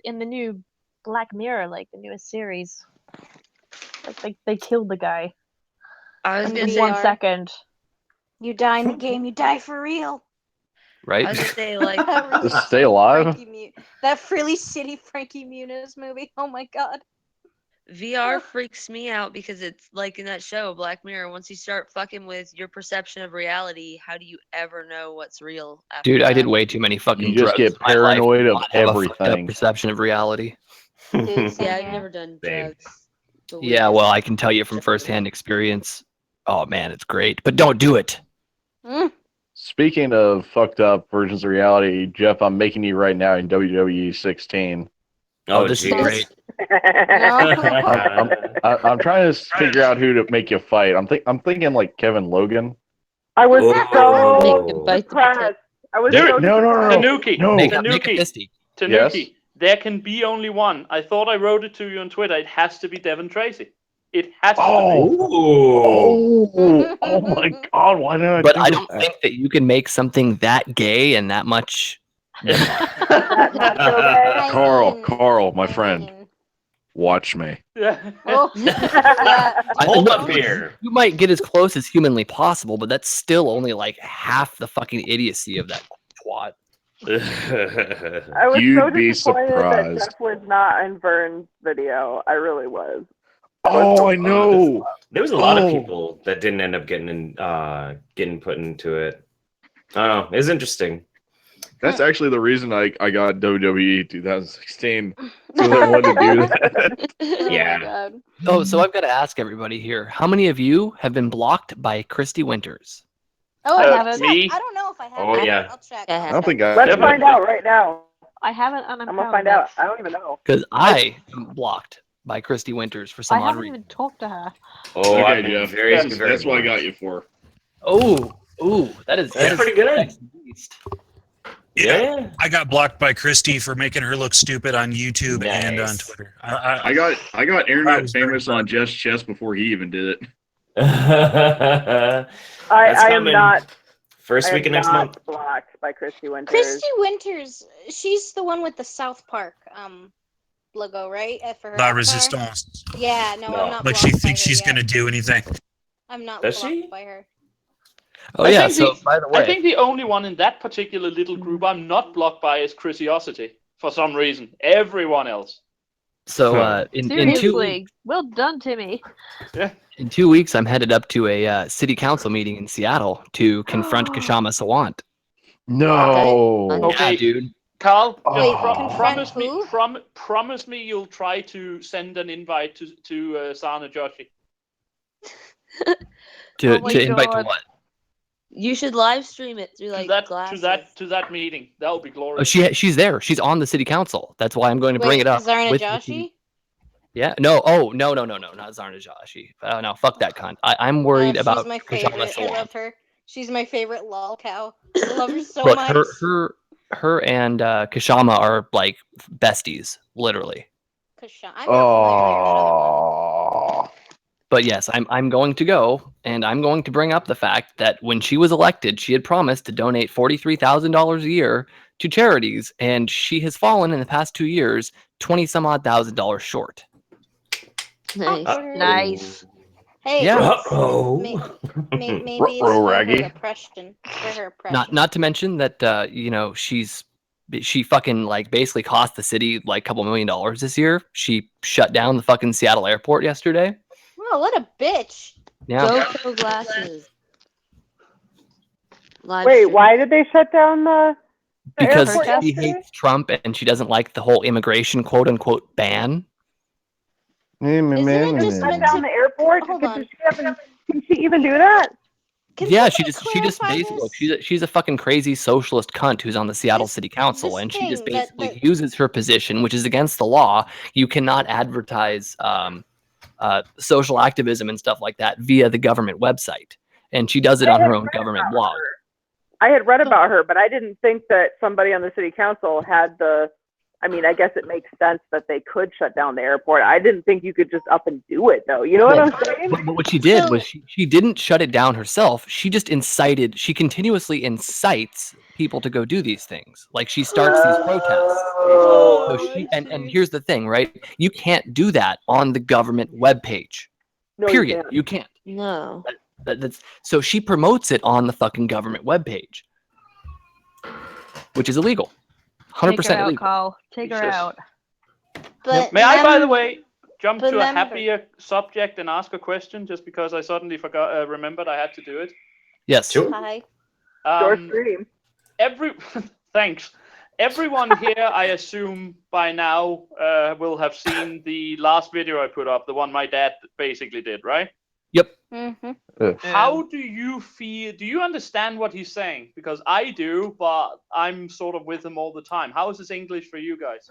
in the new Black Mirror, like the newest series. Like they killed the guy. I was In gonna VR. say 1 second. You die in the game, you die for real. right? I was gonna say like That really Just stay alive. that really shitty Frankie Muniz movie. Oh my god. VR freaks me out because it's like in that show Black Mirror. Once you start fucking with your perception of reality, how do you ever know what's real? After Dude, I did that? way too many fucking You just drugs get in my life paranoid to of not have a fucked up everything. perception of reality. Dude, same Yeah, I've here. never done Same. drugs. but Yeah, weed well, is- I can tell you from firsthand experience. Oh man, it's great, but don't do it. Mm. Speaking of fucked up versions of reality, Jeff, I'm making you right now in WWE 16. Oh, this is jeez. great. I'm trying to figure out who to make you fight. I'm thinking like Kevin Logan. I was Oh. so Bite the depressed. I was Dude, so no. Tanuki, No. Make a Tanuki, fisty. Tanuki. Yes? There can be only one. I thought I wrote it to you on Twitter. It has to be Devin Tracy. It has to be. Oh my god, why didn't I But think I of don't that? think that you can make something that gay and that much. Never mind. Not so bad. Carl, my friend, watch me. Yeah. Oh, yeah. Hold look, up here. You might get as close as humanly possible, but that's still only like half the fucking idiocy of that twat. I was You'd so be disappointed that surprised. Jeff was not in Vern's video. I really was. Oh, I know. There was a lot of Oh. people that didn't end up getting put into it. I don't know. It was interesting. That's actually the reason I got WWE 2016. So I wanted to do that. Oh Yeah. my god. Oh, so I've got to ask everybody here: how many of you have been blocked by Christy Winters? Oh, I I'll haven't. check. Me? I don't know if I have. Oh, yeah. I'll check. I I'll I don't check. think I Let's have. find out right now. I haven't, and I'm gonna find out. I don't even know. Because I am blocked by Christy Winters for I some odd haven't reason. even talked to her. Oh, Okay, I've been Jeff. very, That's very what I blocked. got you for. Oh, that is pretty good. next beast. Yeah. I got blocked by Christy for making her look stupid on YouTube and on Nice. Twitter. I got I internet was very famous on proud. Just Chess before he even did it. That's I am coming. not. First I week am of next not month. blocked by Christy Winters. Christy Winters, she's the one with the South Park logo, right? For her La avatar? Resistance. Yeah, no, No. I'm not Like blocked she by thinks her she's yet. gonna do anything. I'm not Does blocked she? by her. Oh I yeah. think So by the way, I think the only one in that particular little group I'm not blocked by is Chrisiosity for some reason. Everyone else. so in 2 Seriously, weeks, well done, Timmy. in 2 weeks, I'm headed up to a city council meeting in Seattle to confront Kashama Sawant. No. Okay. Yeah, dude. Carl, just Wait, Oh. confront promise who? me, promise me you'll try to send an invite to Sana Joshi. To Oh my invite to God. what? You should live stream it through like glasses. To that meeting. That would be Oh, glorious. she's there. She's on the city council. That's why I'm going to bring Wait, it up. Zarna with the Joshi? city- Yeah. No. Oh no, not Zarna Joshi. No, fuck that cunt. I'm worried She's about my Kashama favorite. I Sawant. love her. She's my favorite lol cow. I love her so Look, much. her and Kashama are like besties, literally. I'm not familiar with that other one. Oh. But yes, I'm going to go, and I'm going to bring up the fact that when she was elected, she had promised to donate $43,000 a year to charities, and she has fallen in the past 2 years $20-some odd thousand short. Nice. Nice. Hey, Yeah. maybe it's Ruh-roh, for her Raggy. oppression. It's for her oppression. Not to mention that she fucking like basically cost the city like a couple $1 million this year. She shut down the fucking Seattle airport yesterday. Oh, what a bitch! Yeah. GoPro glasses. Live Wait, stream. why did they shut down the Because airport she yesterday? hates Trump and she doesn't like the whole immigration quote unquote ban. Isn't it just Shut meant down to? the airport? Hold Can on. she even do that? Can Yeah, she somebody just clarify basically this? she's a fucking crazy socialist cunt who's on the Seattle This- City Council, this and she just thing that- basically that- uses her position, which is against the law. You cannot advertise social activism and stuff like that via the government website, and she does it on her own government blog. I had read about her, but I didn't think that somebody on the city council had the. I mean, I guess it makes sense that they could shut down the airport. I didn't think you could just up and do it, though. You know what I'm saying? But what she did was she didn't shut it down herself. She just she continuously incites people to go do these things. Like she starts these protests. So and here's the thing, right? You can't do that on the government webpage. No, you Period. can't. You can't. No. That's so she promotes it on the fucking government webpage. which is illegal. Take 100% her out, illegal. Carl. Take her Jesus. out. But May I, by the remember- way, jump to a remember- happier subject and ask a question just because I suddenly remembered I had to do it? Yes. Hi. Your stream. Thanks. Everyone here, I assume by now, will have seen the last video I put up, the one my dad basically did, right? Yep. Mm-hmm. How do you feel? Do you understand what he's saying? Because I do, but I'm sort of with him all the time. How is his English for you guys?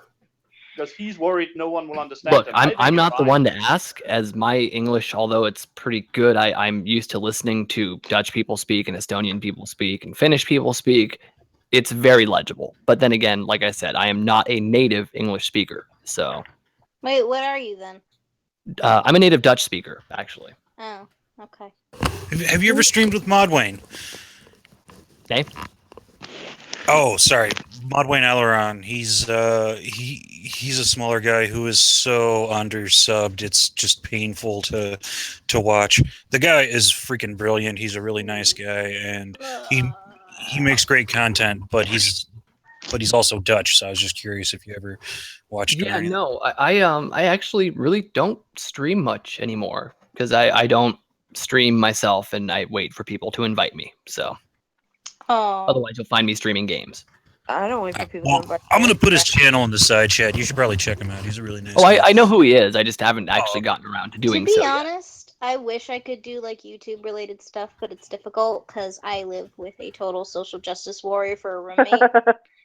Because he's worried no one will understand Look, him. I think I'm it's not the fine. one to ask, as my English, although it's pretty good, I'm used to listening to Dutch people speak and Estonian people speak and Finnish people speak. It's very legible. But then again, like I said, I am not a native English speaker. So Wait, what are you then? I'm a native Dutch speaker, actually. Oh, okay. Have you ever streamed with Modwayne? Okay. Oh, sorry, Modwayne Aileron. He's a smaller guy who is so undersubbed. It's just painful to watch. The guy is freaking brilliant. He's a really nice guy, and he makes great content. But he's also Dutch. So I was just curious if you ever watched. Yeah, no, I actually really don't stream much anymore because I don't stream myself and I wait for people to invite me. So otherwise you'll find me streaming games. I don't wait for people Well, to invite I'm me. gonna put his channel in the side chat. You should probably check him out. He's a really nice. Oh, guy. I know who he is. I just haven't actually gotten around to doing To be so yet. honest, I wish I could do like YouTube related stuff, but it's difficult because I live with a total social justice warrior for a roommate.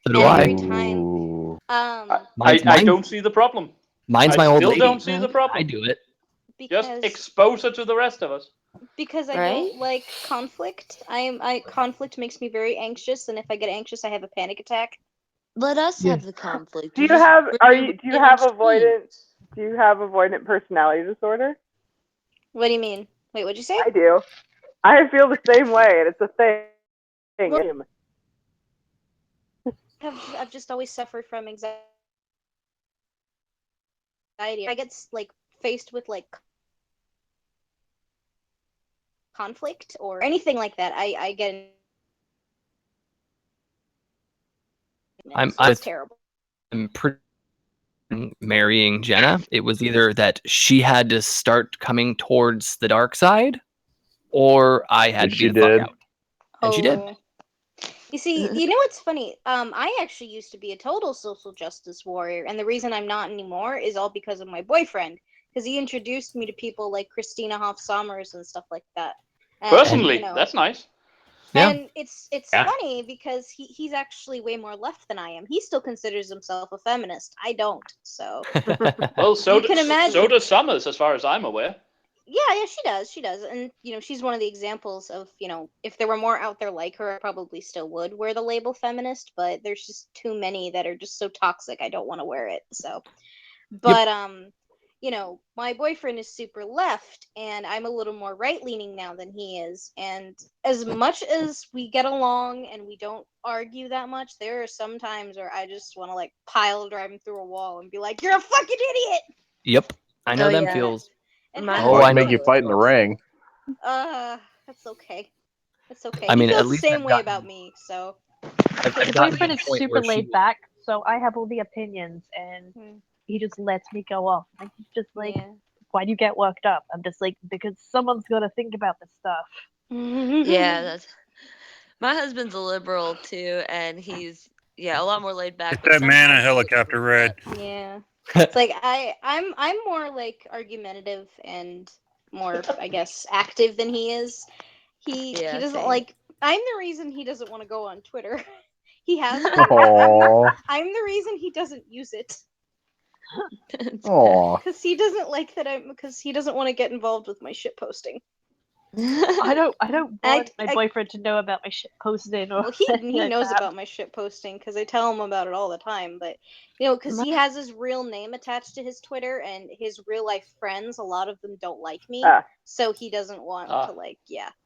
So do and I. every time, I don't see the problem. Mine's my I old still lady. don't see the problem. I do it. Just expose her to the rest of us. Because I don't like conflict. Conflict makes me very anxious, and if I get anxious, I have a panic attack. Let us have the conflict. Do you have avoidant personality disorder? What do you mean? Wait, what'd you say? I do. I feel the same way, and it's a thing. I've just always suffered from anxiety. If I get like faced with like conflict or anything like that, I get. It's terrible. I'm marrying Jenna. It was either that she had to start coming towards the dark side, or I had to be the fuck out. And she did. You see, you know what's funny? I actually used to be a total social justice warrior, and the reason I'm not anymore is all because of my boyfriend, because he introduced me to people like Christina Hoff Sommers and stuff like that. And, Personally, you know, that's nice. and it's funny because he's actually way more left than I am. He still considers himself a feminist. I don't. So Well, so you can imagine. So does Summers, as far as I'm aware. Yeah, she does, and she's one of the examples of if there were more out there like her, I probably still would wear the label feminist, but there's just too many that are just so toxic. I don't want to wear it. So, but my boyfriend is super left, and I'm a little more right leaning now than he is. And as much as we get along and we don't argue that much, there are some times where I just want to like pile drive him through a wall and be like, "You're a fucking idiot." Yep, I know them feels. I make you fight in the ring. That's okay. That's okay. I mean, he at feels the least same I've way gotten- about me, so. I've My gotten to boyfriend the is point super where she laid back, so I have all the opinions, and he just lets me go off. Like, he's just like, why do you get worked up? I'm just like, because someone's got to think about this stuff. Yeah, that's. My husband's a liberal too, and he's a lot more laid back. Get that man a helicopter ride. Yeah. It's like I'm more like argumentative and more, I guess, active than he is. He doesn't same. like. I'm the reason he doesn't want to go on Twitter. He has. I'm the reason he doesn't use it. Because he doesn't like that because he doesn't want to get involved with my shit posting. I don't want my boyfriend to know about my shit posting. Or Well, he like knows that. about my shit posting because I tell him about it all the time. But because he has his real name attached to his Twitter, and his real life friends, a lot of them don't like me, so he doesn't want to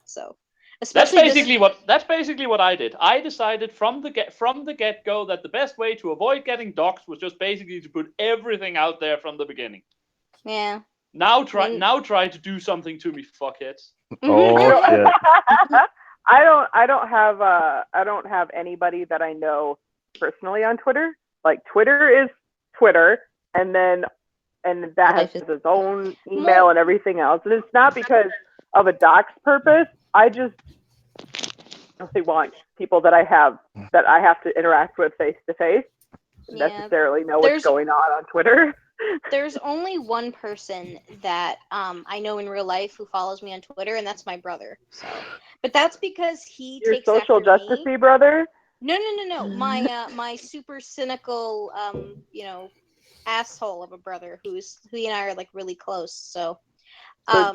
So That's especially basically what I did. I decided from the get go that the best way to avoid getting doxxed was just basically to put everything out there from the beginning. Yeah. Now try to do something to me, fuckheads. Oh shit. I don't have anybody that I know personally on Twitter. Like Twitter is Twitter, and that has its own email and everything else. And it's not because of a dox purpose. I just really want people that I have to interact with face to face necessarily know what's going on Twitter. There's only one person that I know in real life who follows me on Twitter, and that's my brother. So, but that's because he Your takes social after justice-y me. brother? No. My super cynical, asshole of a brother who and I are like really close. So, I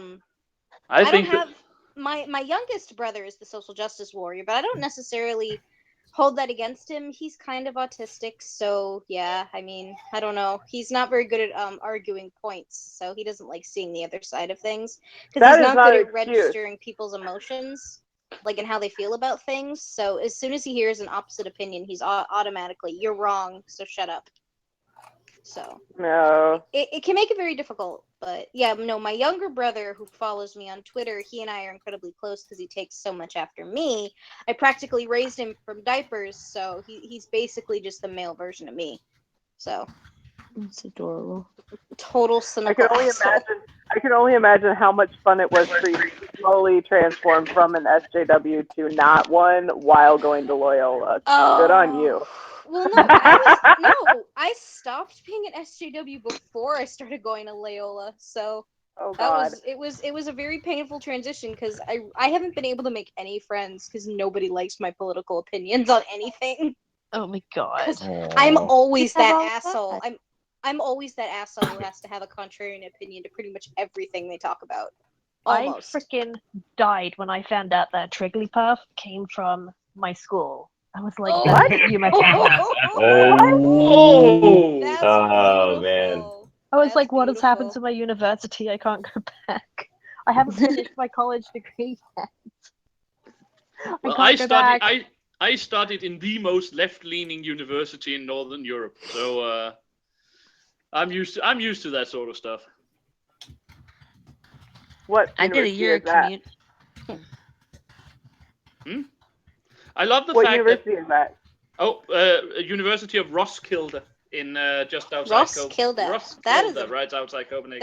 don't have my youngest brother is the social justice warrior, but I don't necessarily hold that against him. He's kind of autistic, so yeah, I mean, I don't know. He's not very good at arguing points, so he doesn't like seeing the other side of things because he's not good at registering people's emotions, like and how they feel about things. So as soon as he hears an opposite opinion, he's automatically, "You're wrong, so shut up." So no, it can make it very difficult. But yeah, no, my younger brother who follows me on Twitter, he and I are incredibly close because he takes so much after me. I practically raised him from diapers, so he's basically just the male version of me. So it's adorable. Total cynical. I can only imagine how much fun it was for you to slowly transform from an SJW to not one while going to Loyola. Oh. Good on you. Well, I stopped being an SJW before I started going to Loyola, so it was a very painful transition because I haven't been able to make any friends because nobody likes my political opinions on anything. Oh my god! I'm always that asshole. I'm always that asshole who has to have a contrarian opinion to pretty much everything they talk about. Almost. I freaking died when I found out that Trigglypuff came from my school. I was like, what? You met that. Oh man. I was like, what has happened to my university? I can't go back. I haven't finished my college degree yet. Well, I studied in the most left-leaning university in Northern Europe, so I'm used to that sort of stuff. What? I did a year of commute. I love the fact university is that? University of Roskilde in just outside Roskilde. Roskilde, right outside Copenhagen.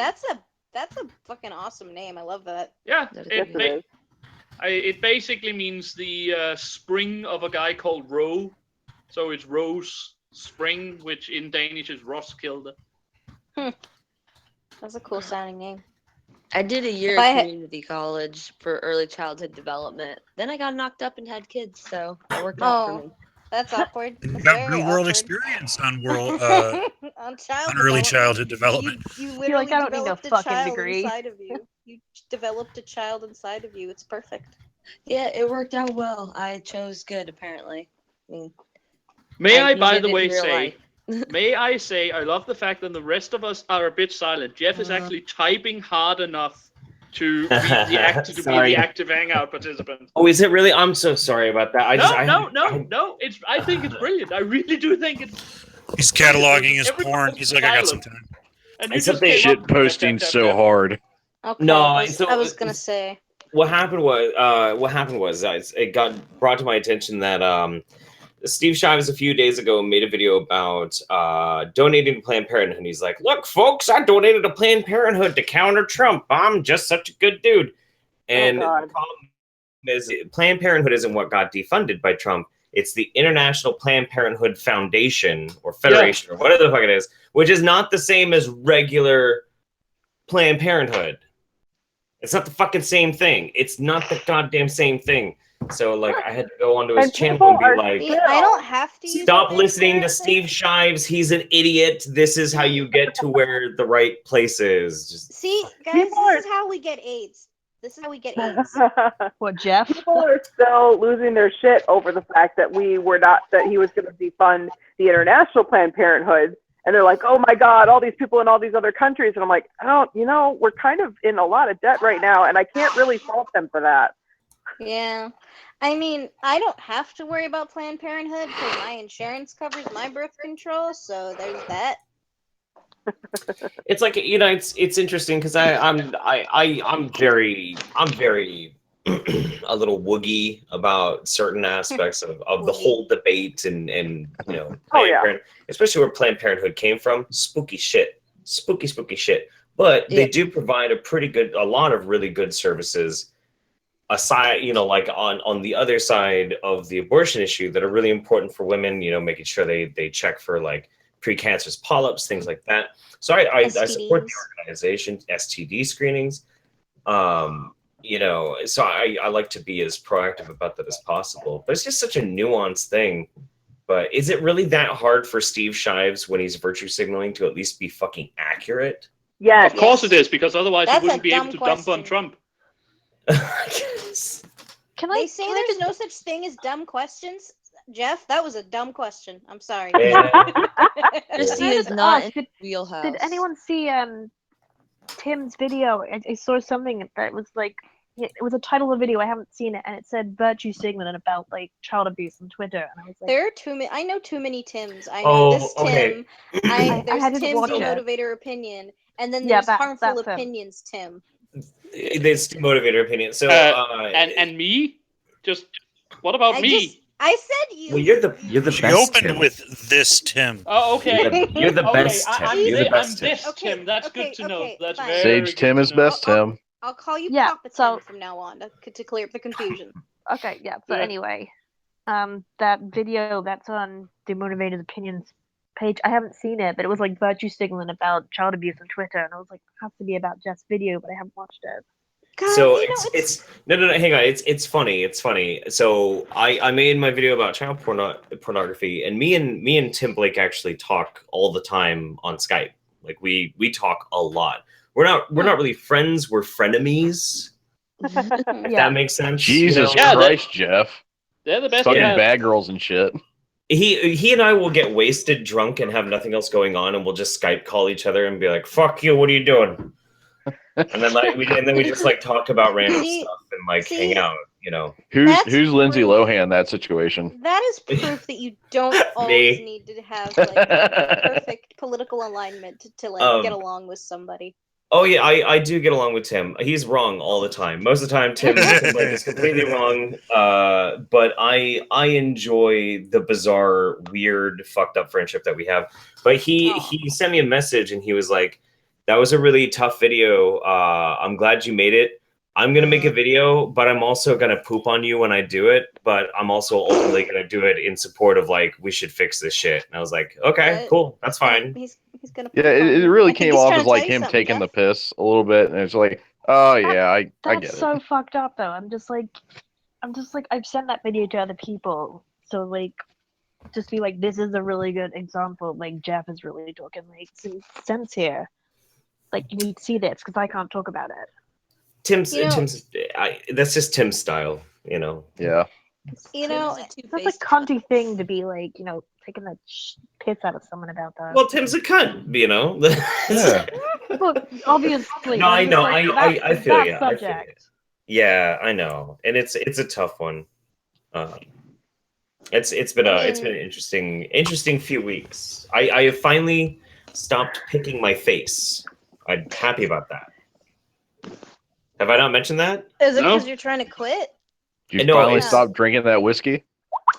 That's a fucking awesome name. I love that. Yeah, it basically means the spring of a guy called Ro. So it's Rose Spring, which in Danish is Roskilde. That's a cool sounding name. I did a year of community college for early childhood development. Then I got knocked up and had kids, so that worked out for me. That's awkward. That's got very real world awkward. experience on on early childhood development. You literally I don't need a developed a fucking child degree. inside of you. You developed a child inside of you. It's perfect. Yeah, it worked out well. I chose good, apparently. I mean, May I by the way, say, I love the fact that the rest of us are a bit silent. Jeff is actually typing hard enough to be the active hangout participant. Oh, is it really? I'm so sorry about that. No. I think it's brilliant. I really do think it's. He's cataloging his porn. He's like, I got some time. And you just shit posting so hard. Okay, no, I was gonna say. What happened was it got brought to my attention that Steve Shives a few days ago made a video about donating to Planned Parenthood. And he's like, look, folks, I donated to Planned Parenthood to counter Trump. I'm just such a good dude. And the problem is Planned Parenthood isn't what got defunded by Trump. It's the International Planned Parenthood Foundation or Federation or whatever the fuck it is, which is not the same as regular Planned Parenthood. It's not the fucking same thing. It's not the goddamn same thing. So, like, I had to go onto his channel and be like, I don't have to stop listening to Steve Shives. He's an idiot. This is how you get to where the right place is. See, guys, this is how we get AIDS. This is how we get AIDS. What, Jeff? People are still losing their shit over the fact that he was going to defund the International Planned Parenthood. And they're like, oh my God, all these people in all these other countries. And I'm like, we're kind of in a lot of debt right now. And I can't really fault them for that. Yeah. I mean, I don't have to worry about Planned Parenthood because my insurance covers my birth control. So there's that. It's like, it's interesting because I'm very a little woogie about certain aspects of the whole debate and you know, Planned Parenthood, especially where Planned Parenthood came from. Spooky shit, spooky shit. But they do provide a lot of really good services aside, you know, like on the other side of the abortion issue that are really important for women, you know, making sure they check for like precancerous polyps, things like that. So I support the organization, STD screenings. You know, so I like to be as proactive about that as possible. But it's just such a nuanced thing. But is it really that hard for Steve Shives when he's virtue signaling to at least be fucking accurate? Yes. Of course it is, because otherwise That's he wouldn't a be able dumb to dump on question. Trump. They say there's no such thing as dumb questions. Jeff, that was a dumb question. I'm sorry. Christy is not in the wheelhouse. Did anyone see Tim's video? I saw something that was like, it was a title of a video. I haven't seen it, and it said virtue signaling about like child abuse on Twitter, and I was like, there are too many. I know too many Tims. I know this Tim. There's had to Tim watch it. Demotivator Opinion, and then there's Harmful Opinions Tim. There's motivator opinion. So and me? Just what about me? I said you. Well, you're the She best. opened Tim. with this Tim. Oh, okay. You're the Okay, best, Tim. I'm You're the I'm best, Tim. this Tim. That's good to know. That's fine. very Sage good Tim to is know. best Tim. I'll call you Yeah, Papa so- Tim from now on to clear up the confusion. okay, yeah. So anyway, that video that's on the Motivated Opinions page, I haven't seen it, but it was like virtue signaling about child abuse on Twitter, and I was like, it has to be about Jeff's video, but I haven't watched it. God, So you know, it's no, hang on. It's funny. So I made my video about child pornography, and me and Tim Blake actually talk all the time on Skype. Like we talk a lot. We're not really friends. We're frenemies. If that makes sense. Jesus you know? Christ, Jeff. They're the best. Fucking you have. bad girls and shit. He and I will get wasted, drunk, and have nothing else going on, and we'll just Skype call each other and be like, "Fuck you, what are you doing?" And then we just like talk about random stuff and like hang out, you know. Who's Lindsay Lohan in that situation? That is proof that you don't always need to have like perfect political alignment to like get along with somebody. Oh yeah, I do get along with Tim. He's wrong all the time. Most of the time, Tim is completely wrong. But I enjoy the bizarre, weird, fucked up friendship that we have. But he sent me a message and he was like, "That was a really tough video. I'm glad you made it. I'm gonna make a video, but I'm also gonna poop on you when I do it. But I'm also ultimately gonna do it in support of like we should fix this shit." And I was like, "Okay, cool, that's fine." He's gonna. Yeah, it really I think came he's off trying as to like tell you him something, taking Jeff. the piss a little bit, and it's like, oh yeah, I get That's it. so fucked up though. I'm just like I've sent that video to other people, so like just be like, this is a really good example. Like Jeff is really talking like some sense here. Like you need to see this because I can't talk about it. Tim's that's just Tim's style, you know. Yeah. You know, that's a cunty thing to be like, you know, taking the piss out of someone about that. Well, Tim's a cunt, you know. Yeah. Well, obviously. No, I know. Like, I feel that you. subject. Yeah, I know, and it's a tough one. It's been an interesting few weeks. I have finally stopped picking my face. I'm happy about that. Have I not mentioned that? Is it because you're trying to quit? Did you finally stop drinking that whiskey?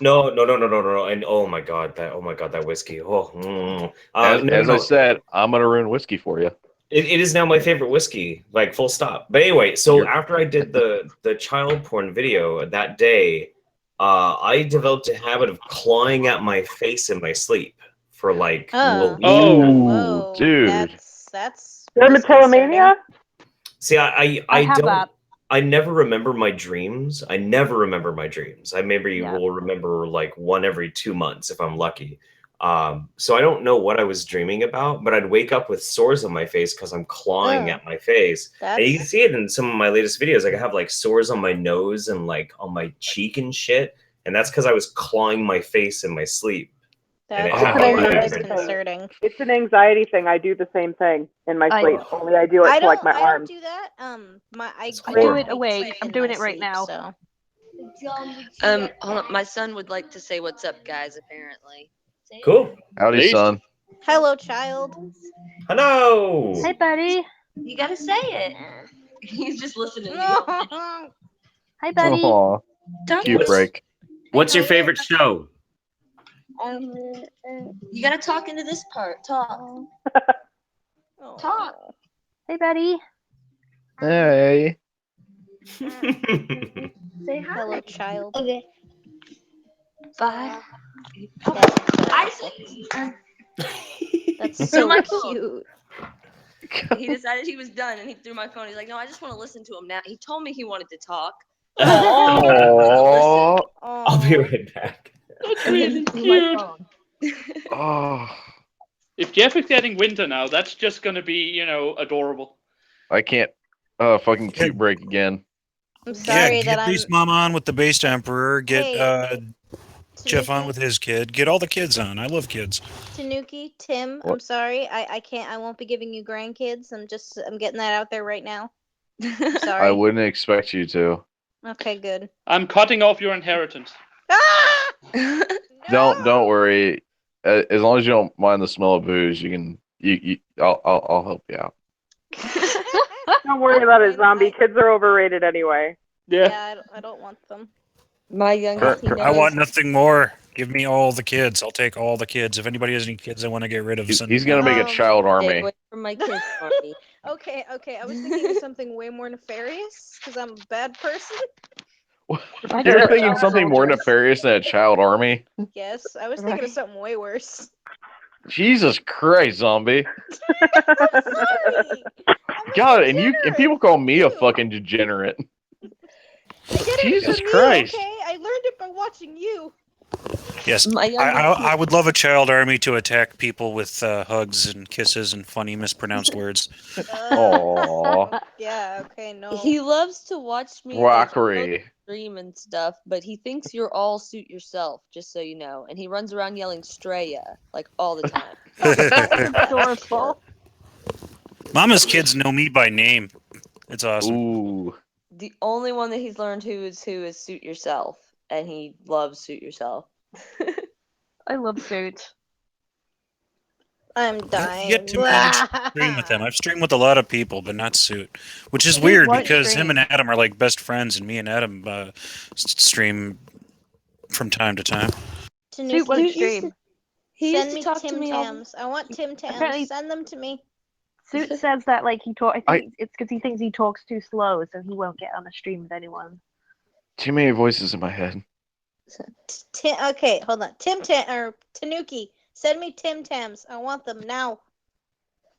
No. And oh my god, that whiskey. As I said, I'm gonna ruin whiskey for you. It is now my favorite whiskey, like full stop. But anyway, so after I did the child porn video that day, I developed a habit of clawing at my face in my sleep for like a week. Oh, dude. That's dermatillomania? See, I have don't. that. I never remember my dreams. I maybe will remember like one every 2 months if I'm lucky. So I don't know what I was dreaming about, but I'd wake up with sores on my face because I'm clawing at my face. And you can see it in some of my latest videos. Like I have like sores on my nose and like on my cheek and shit. And that's because I was clawing my face in my sleep. That's concerning. It's an anxiety thing. I do the same thing in my sleep. Only I do it to like my arms. I don't do that. I do it awake. I'm doing it right now. So. Hold on. My son would like to say what's up, guys. Apparently. Cool. Howdy, son. Hello, child. Hello. Hey, buddy. You gotta say it. He's just listening. Hi, buddy. Aw, Don't cute break. What's your favorite show? You gotta talk into this part. Talk. Talk. Hey, buddy. Hey. Say hi. Hello, child. Okay. Bye. That's so my cute. He decided he was done, and he threw my phone. He's like, "No, I just want to listen to him now." He told me he wanted to talk. Aww. I'll be right back. That's And then really threw my cute. phone. Oh, If Jeff is getting winter now, that's just gonna be, adorable. I can't. Fucking cute break again. I'm sorry yeah, that get I'm. Beast Mom on with the Based Emperor. Get Hey, Jeff on Tanuki, with his kid. Get all the kids on. I love kids. Tanuki, Tim. I'm What? sorry. I can't. I won't be giving you grandkids. I'm getting that out there right now. I'm I sorry. wouldn't expect you to. Okay, good. I'm cutting off your inheritance. Ah! Don't worry. As long as you don't mind the smell of booze, you can. I'll help you out. Don't worry about it, zombie. Kids are overrated anyway. Yeah, I don't want them. My youngest, he Cur- I knows. want nothing more. Give me all the kids. I'll take all the kids. If anybody has any kids I want to get rid of, He's, send he's them gonna my make a way. child Stay army. away from my kids, Marty. Okay. I was thinking of something way more nefarious because I'm a bad person. I You're got thinking child something more soldiers. nefarious than a child army? Yes, I was thinking of Right. something way worse. Jesus Christ, zombie! I'm sorry. I'm a God, and degenerate. people call Fuck me a you. fucking degenerate. I get it Jesus from me, Christ! okay? I learned it by watching you. Yes, My youngest, I would love a child army to attack people with hugs and kisses and funny mispronounced words. Aww, Yeah. Okay. No. he loves to watch me like rockery. stream and stuff, but he thinks you're all suit yourself, just so you know. And he runs around yelling "Straya" like all the time. Adorable. Mama's kids know me by name. It's awesome. Ooh, The only one that he's learned who is suit yourself, and he loves suit yourself. I love Suits. I'm I've dying. yet to manage to stream with him. I've streamed with a lot of people, but not Suit, which is weird won't because him stream. and Adam are like best friends, and me and Adam stream from time to time. Suit won't Tanuki, stream. He used send to me talk to Tim me all. Tams. I want Tim Tams. Apparently- Send them to me. Suit says that like he talk. I think it's because he thinks he talks too slow, so he won't get on the stream with anyone. too many voices in my head. Okay, hold on. Tanuki, send me Tim Tams. I want them now.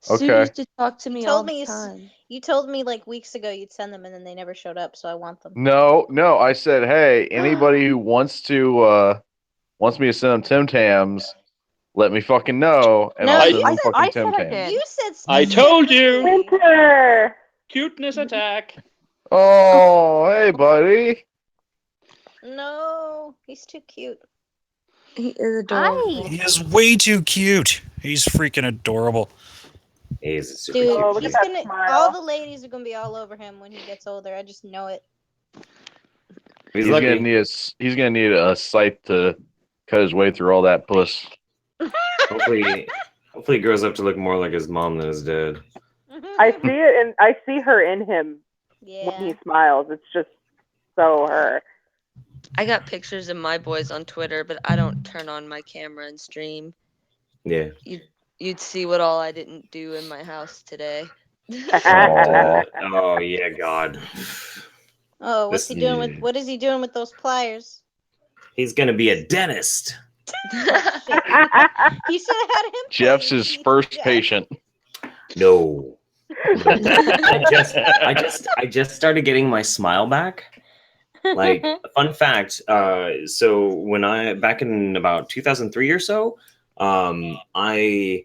Sue Okay. used to talk to me all Told me the you time. You told me like weeks ago you'd send them and then they never showed up, so I want them. No, I said, hey, anybody who wants me to send them Tim Tams, let me fucking know, and No, I'll you send them said- fucking I Tim said I Tams. did. You said I told you. specifically. Winter. Cuteness attack. Oh, hey, buddy. No, he's too cute. He is adorable. He is way too cute. He's freaking adorable. He's super Dude, cute. Oh, look he's at that gonna. smile. All the ladies are gonna be all over him when he gets older. I just know it. He's He's lucky. gonna need a scythe to cut his way through all that puss. Hopefully he grows up to look more like his mom than his dad. I see it, and I see her in him when he Yeah. smiles. It's just so her. I got pictures of my boys on Twitter, but I don't turn on my camera and stream. Yeah. You'd see what all I didn't do in my house today. Oh yeah, God. Oh, what's This- he doing with? What is he doing with those pliers? He's gonna be a dentist. Shit. He should have had him. Jeff's playing his Keith first Jeff. patient. No. I just started getting my smile back. Like, fun fact, so when back in about 2003 or so, I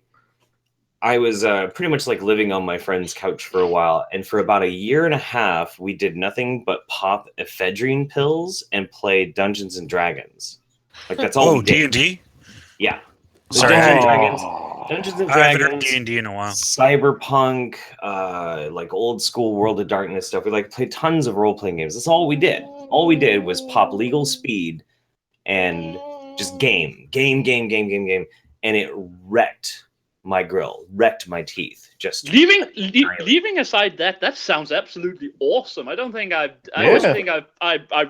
was pretty much like living on my friend's couch for a while, and for about a year and a half, we did nothing but pop ephedrine pills and play Dungeons and Dragons. Like that's all Oh, we did. D&D? Yeah. Sorry, Dungeons and I- Dragons. Dungeons and I haven't heard Dragons. D&D in a while. Cyberpunk, like old school World of Darkness stuff. We like played tons of role playing games. That's all we did. All we did was pop Legal Speed and just game, and it wrecked my grill, wrecked my teeth. Just leaving aside that sounds absolutely awesome. I don't think I've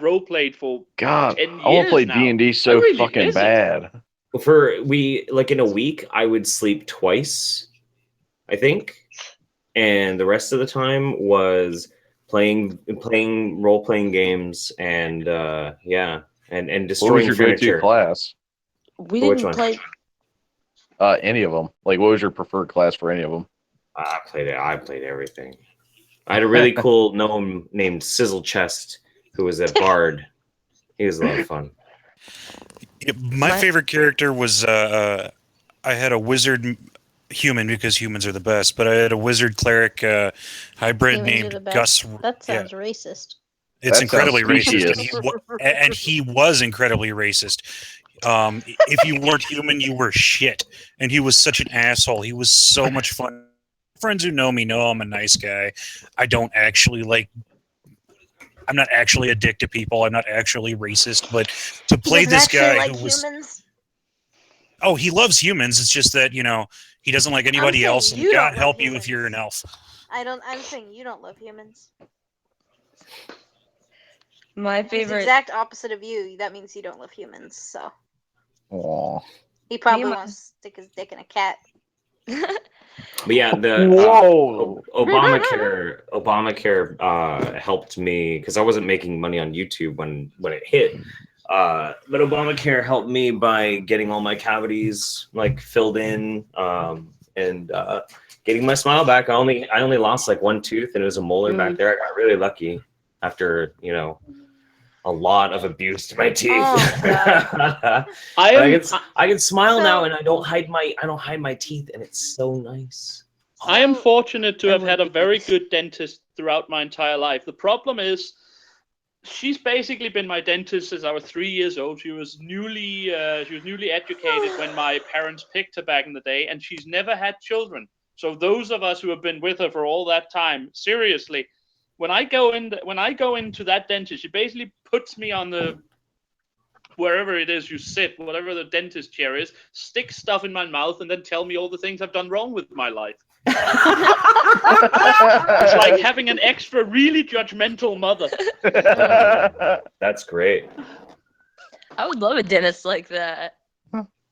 role played for God, 10 years I want to play now. D&D so really fucking miss it. bad. Like in a week, I would sleep twice, I think, and the rest of the time was playing role-playing games and and destroying What was your furniture. go-to class? We Which didn't one? play. Any of them. Like, what was your preferred class for any of them? I played everything. I had a really cool gnome named Sizzle Chest who was a bard. He was a lot of fun. My favorite character was I had a wizard human because humans are the best, but I had a wizard cleric hybrid Humans are the named best. Gus. That sounds racist. It's That incredibly sounds racist, specious. and he was incredibly racist. If you weren't human, you were shit, and he was such an asshole. He was so much fun. Friends who know me know I'm a nice guy. I'm not actually a dick to people. I'm not actually racist, but to play this guy who was humans. Oh, he loves humans. It's just that, he doesn't like anybody saying else. And you God don't help love you if you're an elf. I'm saying you don't love humans. My He's the favorite. exact opposite of you. That means you don't love humans. So Aww. he probably wants to stick his dick in a cat. But yeah, the Whoa. Obamacare helped me because I wasn't making money on YouTube when it hit. But Obamacare helped me by getting all my cavities like filled in and getting my smile back. I only lost like one tooth and it was a molar back there. I got really lucky after a lot of abuse to my teeth. Oh, I can smile now and I don't hide my teeth and it's so nice. I am fortunate to have had a very good dentist throughout my entire life. The problem is, she's basically been my dentist since I was 3 years old. She was newly educated when my parents picked her back in the day, and she's never had children. So those of us who have been with her for all that time, seriously, when I go into that dentist, she basically puts me on the wherever it is you sit, whatever the dentist chair is, stick stuff in my mouth, and then tell me all the things I've done wrong with my life. It's like having an extra really judgmental mother. That's great. I would love a dentist like that.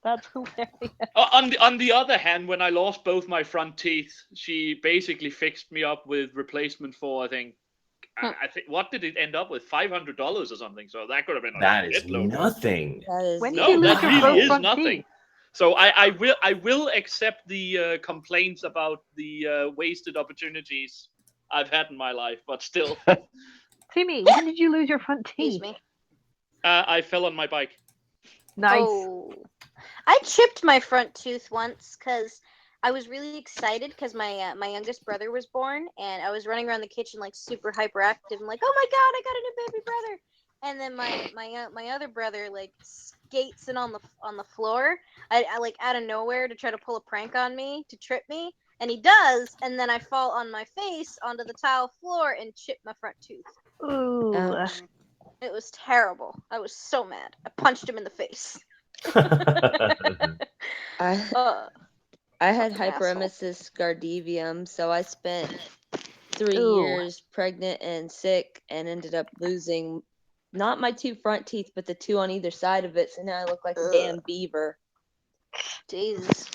That's hilarious. On the other hand, when I lost both my front teeth, she basically fixed me up with replacement for, I think, what did it end up with? $500 or something. So that could have been that is nothing. That really is nothing. So I will accept the complaints about the wasted opportunities I've had in my life, but still. Timmy, when did you lose your front teeth? I fell on my bike. Nice. Oh. I chipped my front tooth once because I was really excited because my youngest brother was born, and I was running around the kitchen like super hyperactive. I'm like, oh my god, I got a new baby brother! And then my other brother like skates in on the floor, I like out of nowhere to try to pull a prank on me to trip me, and he does, and then I fall on my face onto the tile floor and chip my front tooth. Ooh. It was terrible. I was so mad. I punched him in the face. I had hyperemesis gardevium, so I spent 3 years pregnant and sick and ended up losing not my 2 front teeth, but the 2 on either side of it. So now I look like a damn beaver. Jesus.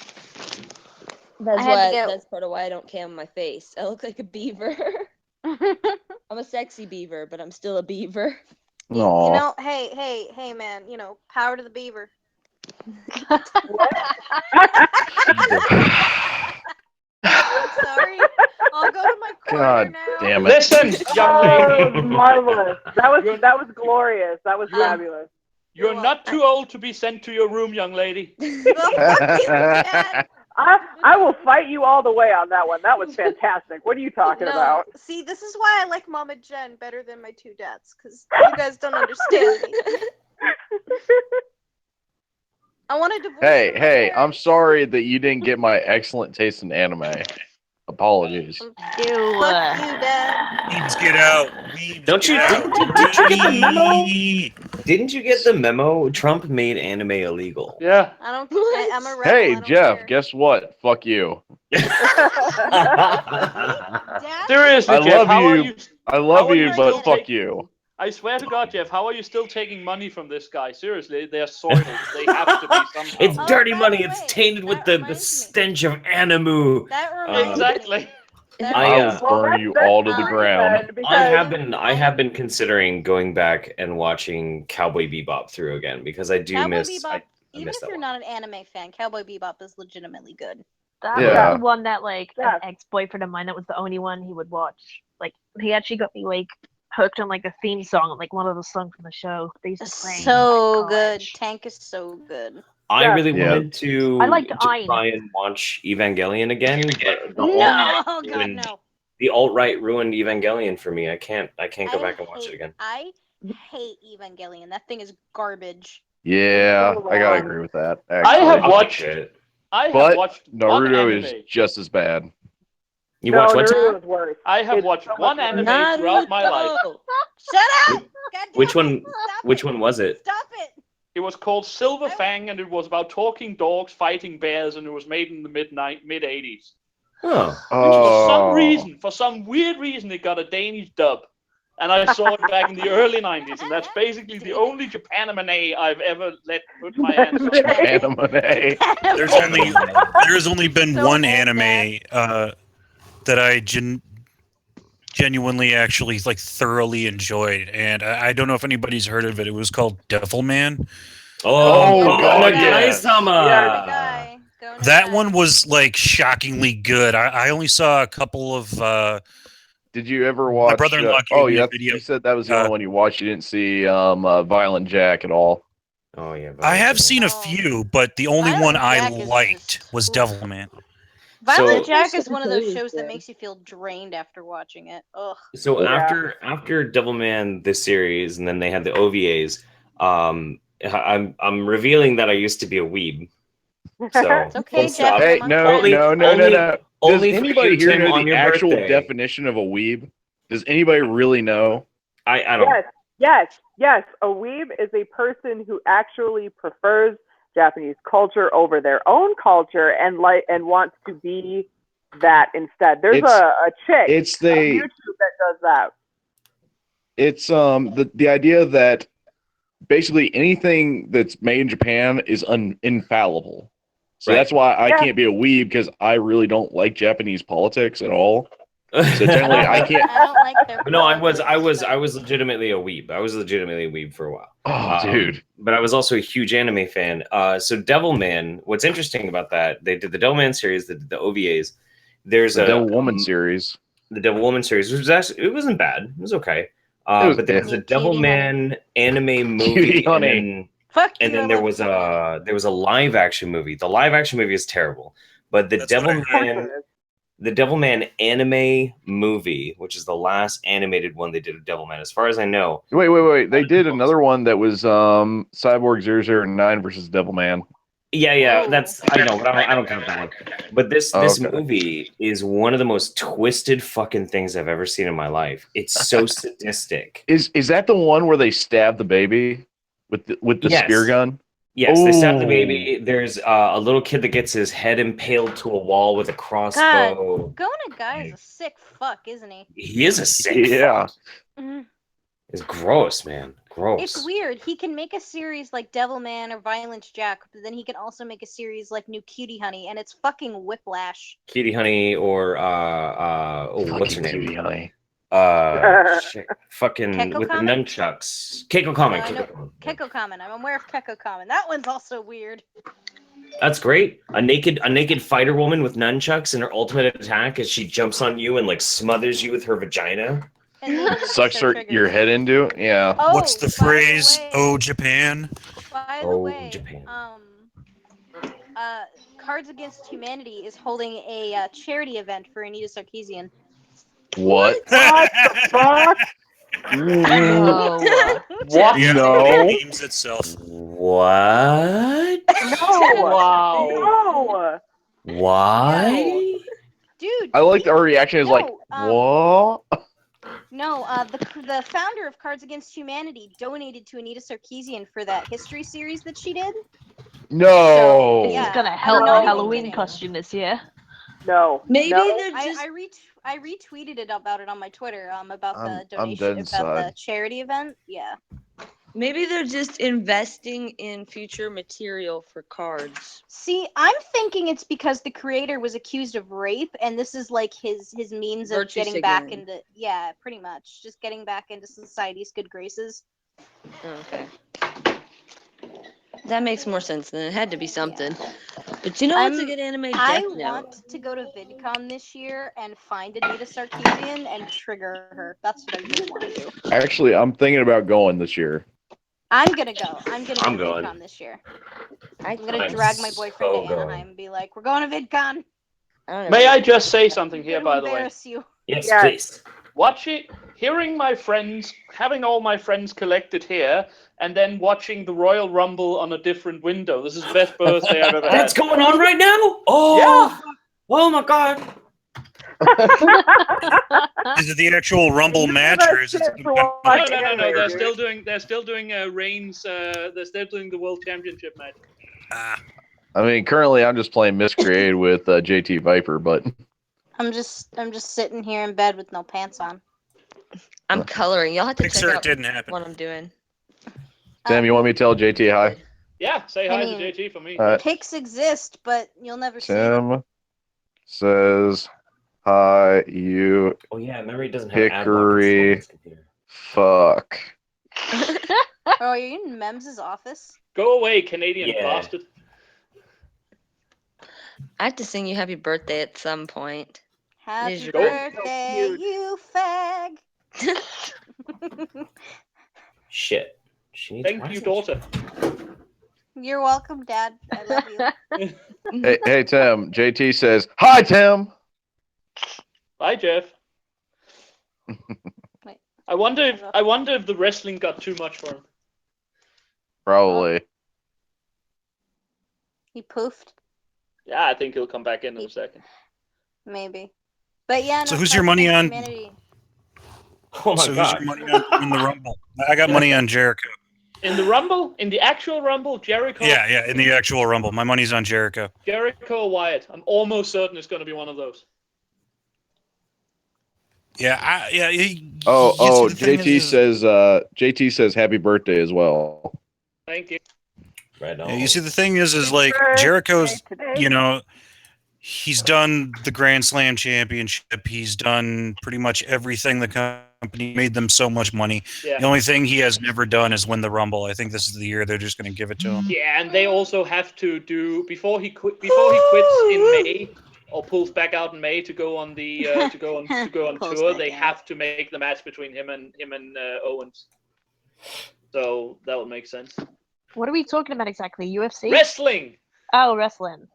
That's part of why I don't cam my face. I look like a beaver. I'm a sexy beaver, but I'm still a beaver. You know, hey, man, power to the beaver. I'm sorry. I'll go to my corner now. Damn it. Listen, young lady. That was marvelous. That was glorious. That was fabulous. You're not too old to be sent to your room, young lady. I will fight you all the way on that one. That was fantastic. What are you talking about? See, this is why I like Mama Jen better than my 2 dads, because you guys don't understand me. I want to divorce. Hey, I'm sorry that you didn't get my excellent taste in anime. apologies. Fuck you, Dad. Weebs get out. Weebs Don't you? get out. Didn't you get the memo? Didn't you get the memo? Trump made anime illegal. Yeah. I don't. I'm a rebel. Hey, I don't Jeff, care. guess what? Fuck you. Dad? Seriously, I Jeff, love how are you. you? I love how are you, you but still fuck taking- you. I swear to God, Jeff, how are you still taking money from this guy? Seriously, they're soiled. They have to be somehow. It's Oh, dirty by money. the It's way, tainted with that the reminds me. stench of animu. That reminds Exactly. me. That I, reminds I'll burn you all to the ground. I have been considering going back and watching Cowboy Bebop through again because I do Cowboy miss. Bebop. I Even miss if that you're one. not an anime fan, Cowboy Bebop is legitimately good. That Yeah. was the one that like Yeah. an ex-boyfriend of mine. That was the only one he would watch. Like he actually got me like hooked on like the theme song, like one of the songs from the show. They used to play. So in good. college. Tank is so good. I really Yeah. wanted to I liked just Ein. try and watch Evangelion again, but the No, alt-right God, ruined, no. the alt-right ruined Evangelion for me. I can't go back and watch it again. I hate Evangelion. That thing is garbage. Yeah, I gotta agree with that. I Actually. have I watched. liked it. I have But watched one Naruto anime. is just as bad. You No, watch what? Naruto is worse. I have It's watched so much one worse. anime throughout my life. Shut up! God Which damn one? it, stop Which it. one was it? Stop it! It was called Silver Fang, and it was about talking dogs fighting bears, and it was made in the mid 80s. Oh, For some weird reason, it got a Danish dub, and I saw it back in the early 90s, and that's basically the only Japanime I've ever let put my hands on. Anime. There's only been So one old, anime that I genuinely actually like thoroughly enjoyed, and I don't know if anybody's heard of it. It was called Devilman. God, yes. Guy. That one was like shockingly good. I only saw a couple of. Did you ever watch? My brother-in-law gave oh, me yeah. a video. You said that was the only one you watched. You didn't see Violent Jack at all. Oh yeah. I have seen a few, but the only Violent one I Jack is liked was Devilman. Violent So- Jack is one of those shows that makes you feel drained after watching it. Ugh. So after Devilman the series, and then they had the OVAs. I'm revealing that I used to be a weeb. So It's okay, full stop. Jeff. Hey, no. Does Only for anybody you, here Tim, know on the your actual birthday. definition of a weeb? Does anybody really know? I don't. Yes. A weeb is a person who actually prefers Japanese culture over their own culture and wants to be that instead. There's a chick It's on YouTube that does that. It's the idea that basically anything that's made in Japan is infallible. So that's why I can't be a weeb, because I really don't like Japanese politics at all. So generally, I can't. I don't like their. No, I was legitimately a weeb. I was legitimately a weeb for a while. Oh, dude. But I was also a huge anime fan. So Devilman, what's interesting about that, they did the Devilman series, they did the OVAs. There's The a Devil Woman series. The Devil Woman series, which was actually, it wasn't bad. It was okay. But there was a Devilman anime movie, and then there was a live action movie. The live action movie is terrible, but the Devilman anime movie, which is the last animated one they did of Devilman, as far as I know. Wait. They did another one that was Cyborg 009 versus Devilman. Yeah, that's I know, but I don't count that one. But this movie is one of the most twisted fucking things I've ever seen in my life. It's so sadistic. Is that the one where they stab the baby with the spear gun? Yes, they stab the baby. There's a little kid that gets his head impaled to a wall with a crossbow. God, Gona Guy is a sick fuck, isn't he? He is a sick fuck. It's gross, man. Gross. It's weird. He can make a series like Devilman or Violence Jack, but then he can also make a series like New Cutie Honey, and it's fucking whiplash. Cutie Honey or what's her name? Cutie Honey. Fucking Kekko with Kamen? the nunchucks. Keiko Kamen. Kekko Kamen. I'm aware of Kekko Kamen. That one's also weird. That's great. A naked fighter woman with nunchucks, and her ultimate attack is she jumps on you and like smothers you with her vagina. Sucks your head into it. Yeah. Oh, What's the phrase? Oh, Japan. By the way, Cards Against Humanity is holding a charity event for Anita Sarkeesian. What? What the fuck? What? Yeah, No. it memes itself. What? No. Wow. No. Why? Dude, I like our reaction is like, No, what? No, the founder of Cards Against Humanity donated to Anita Sarkeesian for that history series that she did. No. This is Yeah, gonna I'm help not the even Halloween kidding. costume this year. No. Maybe no. they're just. I retweeted it about it on my Twitter. About the I'm donation dead about inside. the charity event. Yeah. Maybe they're just investing in future material for cards. See, I'm thinking it's because the creator was accused of rape, and this is like his means of Virtue getting back signaling. into pretty much just getting back into society's good graces. Okay. That makes more sense then. It had to be something. But you know what's a good anime? I Death Note. want to go to VidCon this year and find Anita Sarkeesian and trigger her. That's what I really want to do. Actually, I'm thinking about going this year. I'm gonna go. I'm gonna I'm go to going. VidCon this year. I'm gonna I'm drag my boyfriend so to going. Anaheim and be like, "We're going to VidCon." May I just say something here, Gonna by the way? embarrass you. Yes, please. Hearing my friends, having all my friends collected here, and then watching the Royal Rumble on a different window. This is the best birthday I've ever had. That's going on right now? Oh, Yeah. Oh my god. Is it the actual Rumble match, or is it? No. They're still doing. They're still doing Reigns. They're still doing the World Championship match. I mean, currently I'm just playing Miscreated with JT Viper, but I'm just sitting here in bed with no pants on. I'm coloring. Y'all have to Pixar check out didn't happen. what I'm doing. Sam, you want me to tell JT hi? Yeah, say hi I mean, to JT for me. Pics exist, but you'll never see them. Sam says hi, you. Oh yeah, remember he doesn't have ad block hickory on his computer. fuck. Oh, are you in Mem's office? Go away, Canadian Yeah. bastard. I have to sing you happy birthday at some point. Happy These are- birthday, you fag. Shit. She needs Thank you, daughter. You're welcome, Dad. I love you. Hey, Tim. JT says hi, Tim. Bye, Jeff. I wonder if the wrestling got too much for him. Probably. He poofed. Yeah, I think he'll come back in a second. Maybe. But yeah. So no, who's your Cards money Against on? Humanity. Oh my so god. who's your money on in the Rumble? I got money on Jericho. In the Rumble, in the actual Rumble, Jericho. Yeah, in the actual Rumble. My money's on Jericho. Jericho or Wyatt. I'm almost certain it's going to be one of those. Yeah, JT says happy birthday as well. Thank you. Right on. Yeah, you see, the thing is like Jericho's, he's done the Grand Slam Championship. He's done pretty much everything. The company made them so much money. Yeah. The only thing he has never done is win the Rumble. I think this is the year they're just going to give it to him. Yeah, and they also have to do before he quits in May or pulls back out in May to go on the to go on tour. They have to make the match between him and Owens. So that would make sense. What are we talking about exactly? UFC? Wrestling. Oh, wrestling.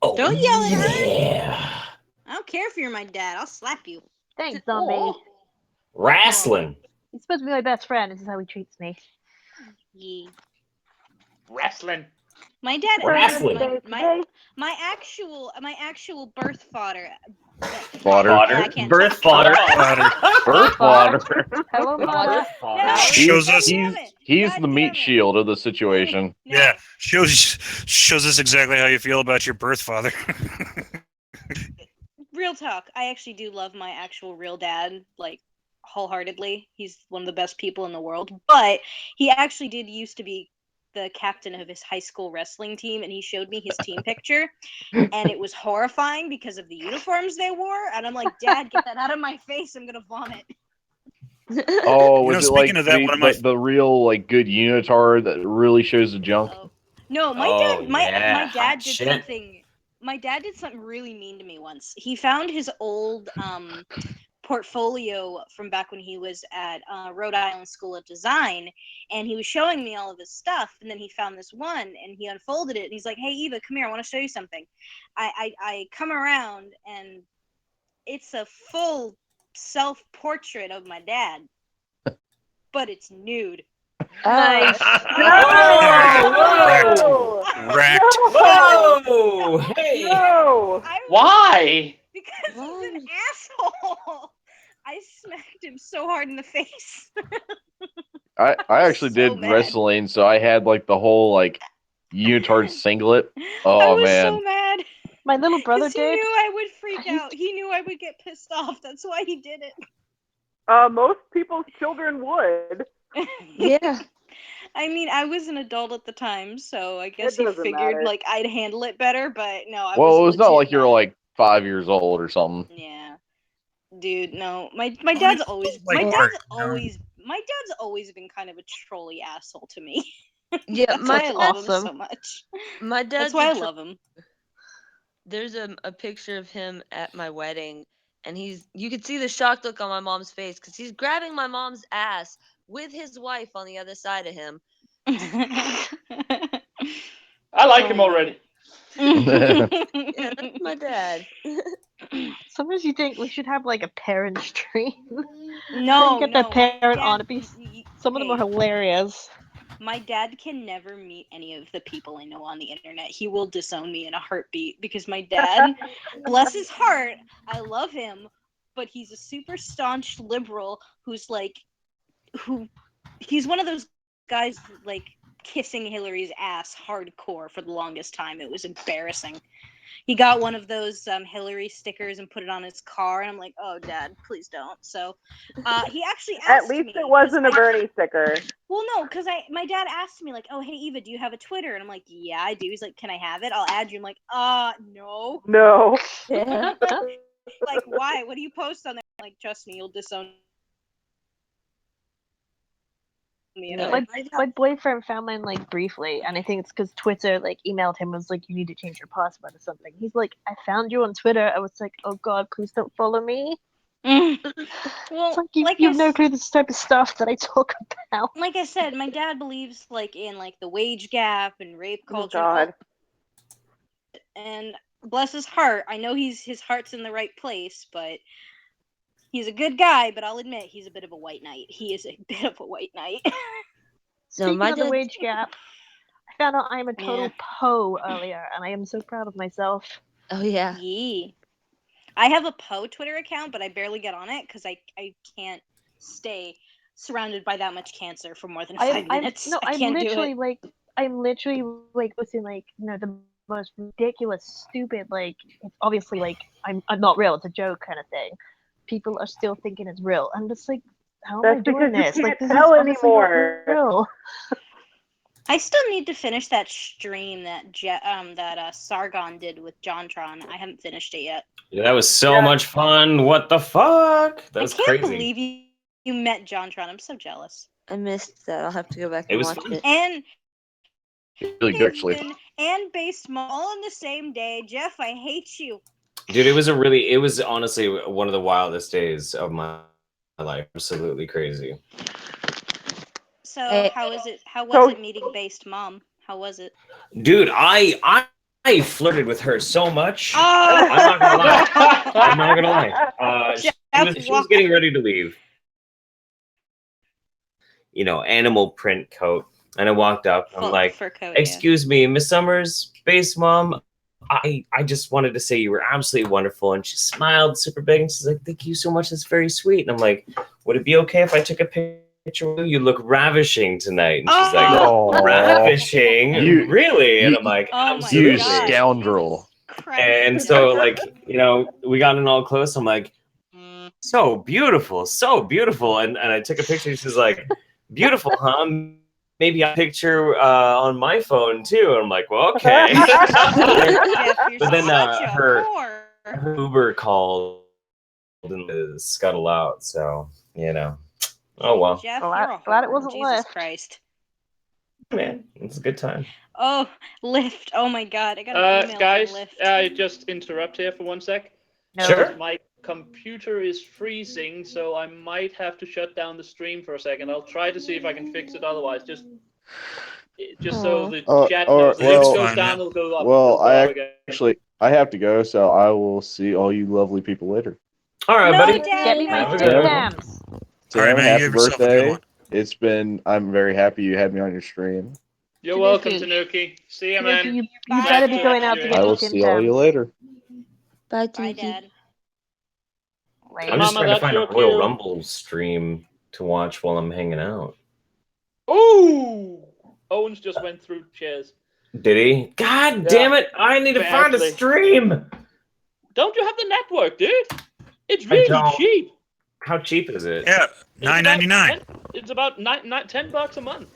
Oh, Don't yell at her. Yeah. I don't care if you're my dad. I'll slap you. Thanks, zombie. Wrestling. He's supposed to be my best friend. This is how he treats me. Yeah. Wrestling. My dad. Wrestling. My actual birth fodder. Fodder. Birth fodder. Birth fodder. Hello, mother. Shows us. He's the meat shield of the situation. Yeah, shows us exactly how you feel about your birth father. Real talk. I actually do love my actual real dad, like wholeheartedly. He's one of the best people in the world. But he actually did used to be the captain of his high school wrestling team, and he showed me his team picture, and it was horrifying because of the uniforms they wore. And I'm like, Dad, get that out of my face! I'm gonna vomit. Oh, was it like speaking of that, the real like good unitard that really shows the junk? No, my dad did something. My dad did something really mean to me once. He found his old portfolio from back when he was at Rhode Island School of Design, and he was showing me all of his stuff, and then he found this one and he unfolded it and he's like, "Hey Eva, come here, I want to show you something." I come around and it's a full self-portrait of my dad, but it's nude. Nice. Whoa! Hey! No! Why? Because an asshole. I smacked him so hard in the face. I actually did mad. wrestling, so I had like the whole like unitard singlet. I Oh was man. so mad. My little brother 'Cause he did. knew I would freak out. He knew I would get pissed off. That's why he did it. Most people's children would. Yeah. I mean, I was an adult at the time, so I guess It he doesn't figured matter. like I'd handle it better. But no, I Well, was it was not legit like you were mad. like 5 years old or something. Yeah, dude. No, my dad's always like my art, dad's you know? always been kind of a trolly asshole to me. Yeah, That's why I love him awesome. so much. My dad's That's why I love him. There's a picture of him at my wedding, and you could see the shocked look on my mom's face because he's grabbing my mom's ass with his wife on the other side of him. I like him already. Yeah, that's my dad. Sometimes you think we should have like a parent stream. No, Get no, that my parent dad- on it. Some of them are hilarious. My dad can never meet any of the people I know on the internet. He will disown me in a heartbeat because my dad, bless his heart, I love him, but he's a super staunch liberal who's like, he's one of those guys like kissing Hillary's ass hardcore for the longest time. It was embarrassing. He got one of those Hillary stickers and put it on his car, and I'm like, oh, Dad, please don't. So he actually asked At least me, it wasn't a Bernie sticker. well, no, because my dad asked me like, oh, hey Eva, do you have a Twitter? And I'm like, yeah, I do. He's like, can I have it? I'll add you. I'm like, no. No. Yeah. Like, why? What do you post on there? I'm like, trust me, you'll disown me. No, My boyfriend found mine like briefly, and I think it's because Twitter like emailed him, was like, you need to change your password or something. He's like, I found you on Twitter. I was like, oh god, please don't follow me. Well, It's like you have no clue this type of stuff that I talk about. like I said, my dad believes like in like the wage gap and rape culture. Oh god. And bless his heart, I know his heart's in the right place, but he's a good guy. But I'll admit he's a bit of a white knight. He is a bit of a white knight. So Speaking my of the dad, wage gap, I found out I'm a total Poe earlier, and I am so proud of myself. oh yeah, Yee. I have a Poe Twitter account, but I barely get on it because I can't stay surrounded by that much cancer for more than 5 minutes. I can't do it. I'm literally like posting like, you know, the most ridiculous, stupid, like, it's obviously like I'm not real, it's a joke kind of thing. People are still thinking it's real. I'm just like, how am I doing this? Like, this is honestly not real. I still need to finish that stream that Sargon did with JonTron. I haven't finished it yet. Yeah, that was so much fun. What the fuck? That was I can't crazy. believe you met JonTron. I'm so jealous. I missed that. I'll have to go back It and was watch fun. it. And Really good, actually. and Base Mall all on the same day. Jeff, I hate you. Dude, it was honestly one of the wildest days of my life. Absolutely crazy. So how was it? How was it meeting Based Mom? How was it? Dude, I flirted with her so much. Oh! I'm not gonna lie. I'm not gonna lie. She was getting ready to leave. You know, animal print coat. And I walked up. I'm like, excuse me, Miss Summers, Base Mom. I just wanted to say you were absolutely wonderful. And she smiled super big. And she's like, thank you so much. That's very sweet. And I'm like, would it be okay if I took a picture of you? You look ravishing tonight. And she's like, ravishing? Really? And I'm like, absolutely. You scoundrel. And so, like, you know, we got in all close. I'm like, so beautiful, so beautiful. And I took a picture. She's like, beautiful, huh? Maybe a picture on my phone too. And I'm like, well, okay. But then her Uber called and scuttle out. So, you know, oh well. Jeff, glad it wasn't Jesus Lyft. Christ. Man, it's a good time. Oh, Lyft. Oh my God, I got an email guys, from Lyft. I just interrupt here for 1 sec. Sure. My computer is freezing, so I might have to shut down the stream for a second. I'll try to see if I can fix it otherwise. Just so the chat knows. If it goes down, it'll go up. Well, it'll go up I have to go, so I will see all you lovely people later. All right, buddy. Get me my Have a Tim good one. Tams. Tim, All right, man, you happy have yourself a good birthday. one. I'm very happy you had me on your stream. You're welcome, Tanuki. See ya, man. You better be going out to get I me will Tim see all you Tams. later. Bye, Bye, Tanuki. Dad. late. I'm just Mama, trying to that's find your a Royal cue. Rumble stream to watch while I'm hanging out. Ooh! Owens just went through chairs. Did he? God Yeah. damn it! I need to find a Badly. stream. Don't you have the network, dude? It's I really don't. cheap. How cheap is it? Yeah, $9.99. It's about $10 a month.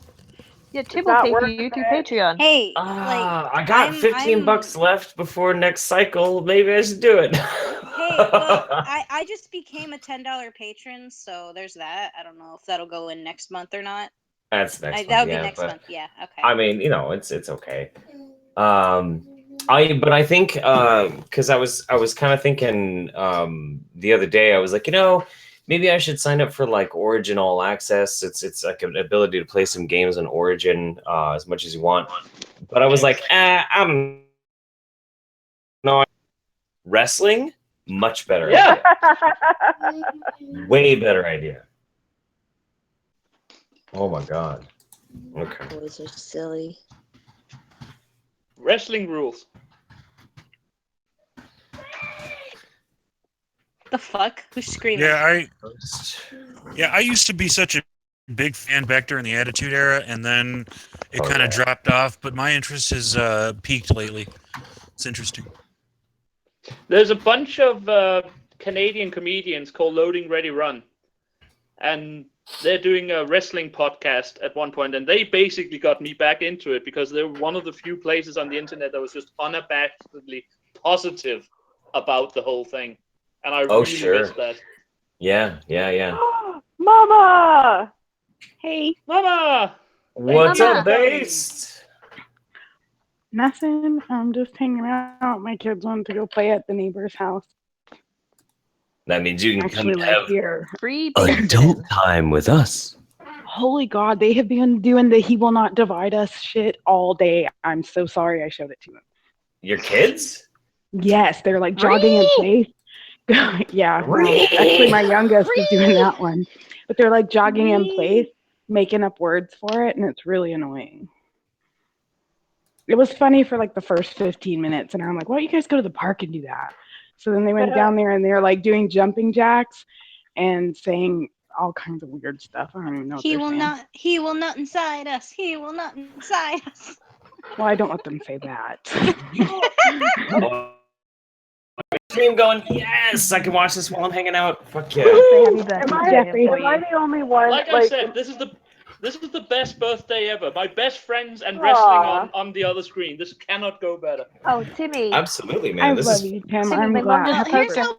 Yeah, Tim It's will not pay for worth YouTube it. Patreon. Hey, I got I'm- 15 bucks left before next cycle. Maybe I should do it. Hey, well, I just became a $10 patron, so there's that. I don't know if that'll go in next month or not. That's next month. That would yeah, be next but, month. Yeah. Okay. I mean, it's okay. I think because I was kind of thinking the other day, I was like, maybe I should sign up for like Origin All Access. It's like an ability to play some games on Origin as much as you want. But I was like, I don't know. Wrestling, much better. Yeah. Idea. Way better idea. Oh my god. Okay. Boys are silly. Wrestling rules. The fuck? Who's screaming? Yeah, I used to be such a big fan back during the Attitude Era, and then it kind of dropped off. But my interest has peaked lately. It's interesting. There's a bunch of Canadian comedians called Loading Ready Run, and they're doing a wrestling podcast at one point, and they basically got me back into it because they're one of the few places on the internet that was just unabashedly positive about the whole thing, and I really miss that. Yeah. Mama! Hey, Mama! What's up, Based? Nothing. I'm just hanging out. My kids wanted to go play at the neighbor's house. That means you can Actually, come like have here. Free adult time with us. Holy God, they have been doing the "He will not divide us" shit all day. I'm so sorry I showed it to them. Your kids? Yes, they're like jogging in place. Yeah, well, actually, my youngest is doing that one, but they're like jogging in place, making up words for it, and it's really annoying. It was funny for like the first 15 minutes, and I'm like, why don't you guys go to the park and do that? So then they went down there and they're like doing jumping jacks and saying all kinds of weird stuff. I don't even know what he they're will saying. not. He will not inside us. He will not inside us. Well, I don't let them say that. Stream going, yes, I can watch this while I'm hanging out. Fuck yeah. Am I the only one? Like I said, this is the best birthday ever. My best friends and wrestling on the other screen. This cannot go better. Oh, Timmy. Absolutely, man. I This love is you, Tim. Timmy, I'm my mom glad. just Here's how.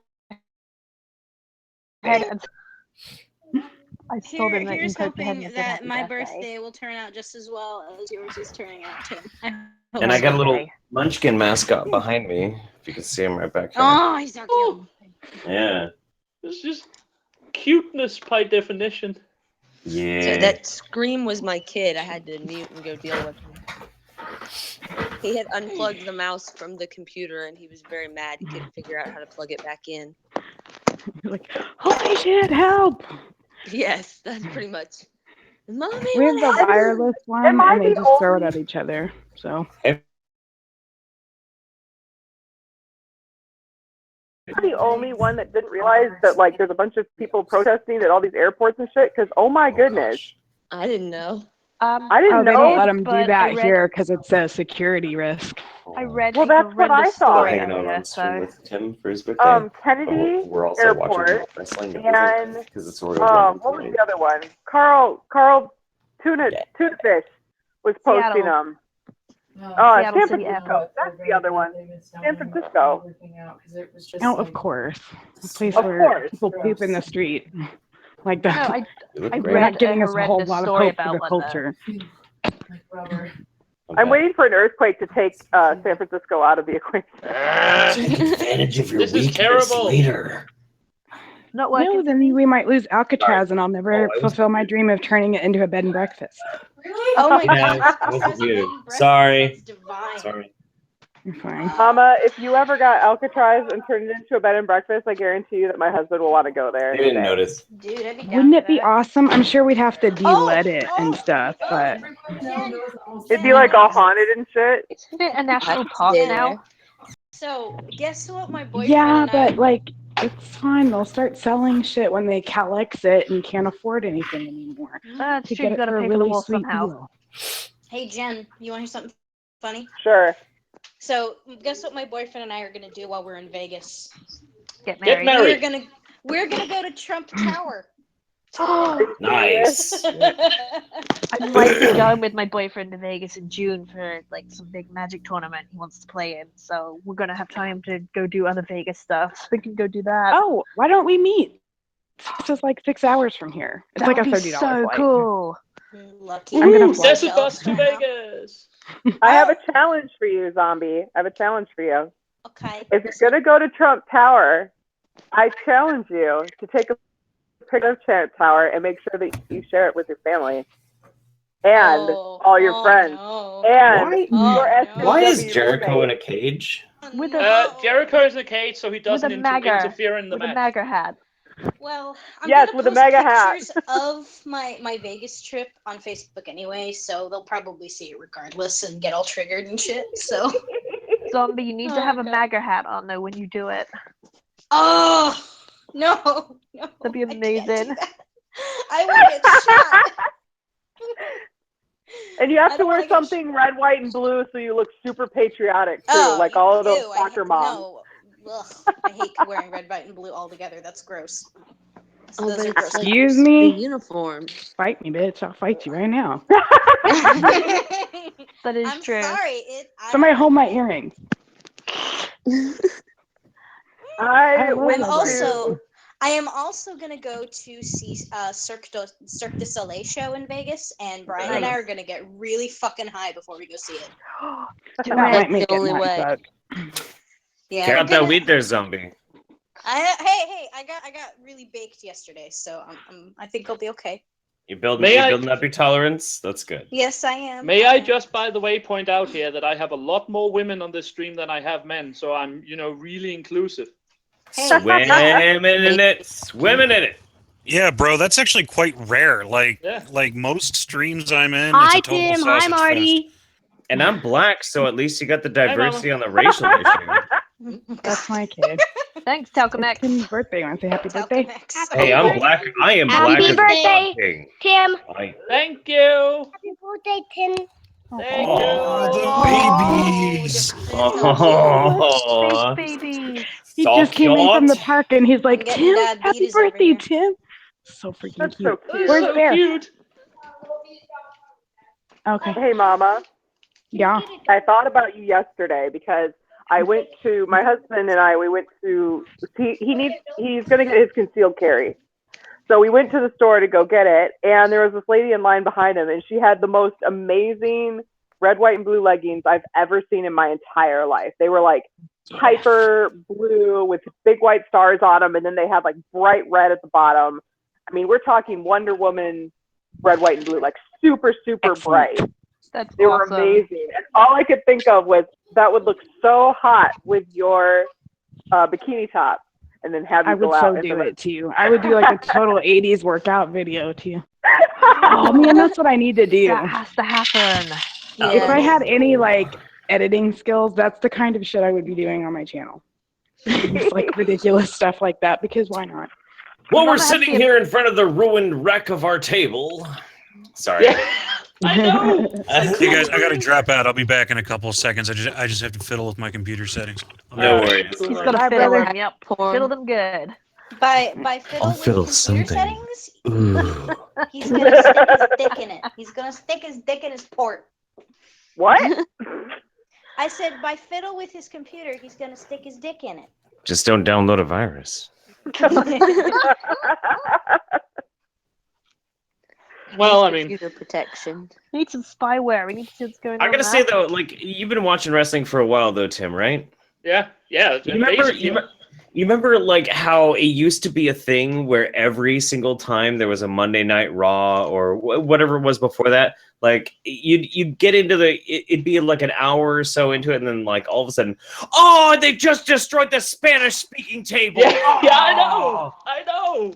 I told him that Here's you could hoping have that my birthday will turn out just as well as yours is turning out, Tim. and I got a little munchkin mascot behind me. If you can see him right back there. Oh, he's so cute. Yeah. It's just cuteness by definition. Yeah. So that scream was my kid. I had to mute and go deal with him. He had unplugged the mouse from the computer and he was very mad. He couldn't figure out how to plug it back in. You're like, holy shit, help! Yes, that's pretty much. Mommy, We have what the happened? wireless one, Am I and they the just throw it at each other. So. I'm the only one that didn't realize that like there's a bunch of people protesting at all these airports and shit. Because oh my goodness, I didn't know. I didn't They know. don't let them do but I that read- here because it's a security risk. I read Well, a that's what I horrendous thought. story Hanging out earlier, on stream so with Tim for his birthday. Kennedy We're also watching Airport wrestling and because it's Royal Rumble what was tonight. the other one? Carl Tuna Fish was posting Seattle. them. Seattle San City Francisco. Airport. That's the other one. San Francisco. Oh, of course. A place Of where course. people poop in the street. Like that. No, I We're not read giving a us a whole horrendous lot of story hope for about the one, though. culture. I'm waiting for an earthquake to take San Francisco out of the equation. Take advantage of your This is weakness terrible. later. Not working. No, then we might lose Alcatraz, and I'll never fulfill my dream of turning it into a bed and breakfast. Oh my Yeah, gosh. I wasn't There's a muted. bed and breakfast. Sorry. That's divine. Sorry. You're fine. Mama, if you ever got Alcatraz and turned it into a bed and breakfast, I guarantee you that my husband will want to go there. They didn't notice. Dude, I'd be down Wouldn't for it be that. awesome? I'm sure we'd have to de-lead it and stuff, but It'd be like all haunted and shit. Isn't it a national I'd park stay now? there. So, guess what my boyfriend yeah, and I but like It's fine. They'll start selling shit when they Cal exit and can't afford anything anymore. That's To true. get You it gotta for a pay for the really wall sweet somehow. deal. Hey Jen, you want to hear something funny? Sure. So guess what my boyfriend and I are gonna do while we're in Vegas? Get Get married. married. We're gonna go to Trump Tower. Nice. I might be going with my boyfriend to Vegas in June for like some big Magic tournament he wants to play in. So we're gonna have time to go do other Vegas stuff. So we can go do that. Oh, why don't we meet? This is like 6 hours from here. It's That like would a be $30 so flight. cool. Lucky. I'm gonna fly. Desert bus to Vegas. I have a challenge for you, Zombie. I have a challenge for you. Okay. If you're going to go to Trump Tower, I challenge you to take a picture of Trump Tower and make sure that you share it with your family and all your friends. No. And your Why is SJW Jericho in roommate. a cage? With a Jericho is in a cage, so he with doesn't a MAGA interfere in the with a match. MAGA hat. Well, I'm Yes, gonna with a post mega hat. pictures of my Vegas trip on Facebook anyway, so they'll probably see it regardless and get all triggered and shit. So. Zombie, you need to have a MAGA hat on though when you do it. Oh no! That'd be amazing. I will get shot. And you have to wear something red, white, and blue so you look super patriotic too, like all of those soccer moms. No. Ugh, I hate wearing red, white, and blue all together. That's gross. Oh, Those but are it's gross. like Excuse the me? uniform. Fight me, bitch. I'll fight you right now. That is I'm true. sorry. Somebody hold my earrings. I am also gonna go to see Cirque du Soleil show in Vegas, and Brian and I are gonna get really fucking high before we go see it. That might make it only not way. suck. Yeah. Get out that weed there, Zombie. Hey! I got really baked yesterday, so I think I'll be okay. You're building up your tolerance. That's good. Yes, I am. May I just, by the way, point out here that I have a lot more women on this stream than I have men, so I'm, really inclusive. Swimming in it. Swimming in it. Yeah, bro, that's actually quite rare. Like most streams I'm in, it's a total Tim. sausage Hi, Marty. fest. And I'm black, so at least you got the diversity on the racial issue. That's my kid. Thanks, Talcomex. It's Tim's birthday. Want to say happy birthday? Hey, I'm black. I am black Happy as the birthday, King. Tim. Thank you. Happy birthday, Tim. Thank the babies. Oh, babies. He so just came in from the cute. park and he's like, getting Tim, diabetes happy over birthday, here. Tim. So freaking That's cute. so cute. Where's so Bear? cute. Okay. Hey, Mama. Yeah. I thought about you yesterday because I went to my husband and I. We went to he's going to get his concealed carry. So we went to the store to go get it, and there was this lady in line behind him, and she had the most amazing red, white, and blue leggings I've ever seen in my entire life. They were like hyper blue with big white stars on them, and then they had like bright red at the bottom. I mean, we're talking Wonder Woman red, white, and blue, like super, super bright. That's They were awesome. amazing. And all I could think of was that would look so hot with your bikini top. And then have you I would go out so do into it to you. I would do like a total 80s workout video to you. Oh man, that's what I need to do. That has to happen. If I had any like editing skills, that's the kind of shit I would be doing on my channel. Just like ridiculous stuff like that, because why not? Well, we're sitting here in front of the ruined wreck of our table. Sorry. I know. Hey guys, I gotta drop out. I'll be back in a couple of seconds. I just have to fiddle with my computer settings. No worries. He's gonna fiddle them. Yep, fiddle them good. By fiddle I'll with fiddle computer something. settings, Ooh. he's gonna stick his dick in it. He's gonna stick his dick in his port. What? I said by fiddle with his computer, he's gonna stick his dick in it. Just don't download a virus. Well, I mean, Computer protection. We need some spyware. We need to see what's going on. I gotta say though, like you've been watching wrestling for a while though, Tim, right? yeah. You remember like how it used to be a thing where every single time there was a Monday Night Raw or whatever it was before that, like you'd get into it'd be like an hour or so into it, and then like all of a sudden, oh, they just destroyed the Spanish speaking table. Yeah, I know.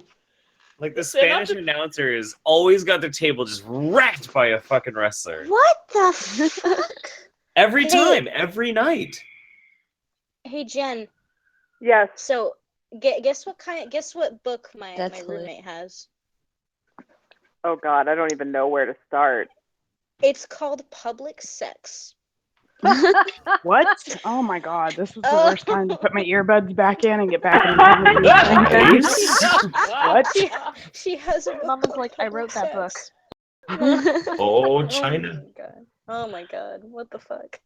Like the Spanish announcer is always got their table just wrecked by a fucking wrestler. What the fuck? Every time, every night. Hey Jen. Yes. So Guess what book my That's roommate has. Oh God, I don't even know where to start. It's called Public Sex. What? Oh my God, this is the worst time to put my earbuds back in and get back in the conversation. What? She has a book Mama's called like, I wrote that book. Sex. Oh, China. Oh my god, what the fuck?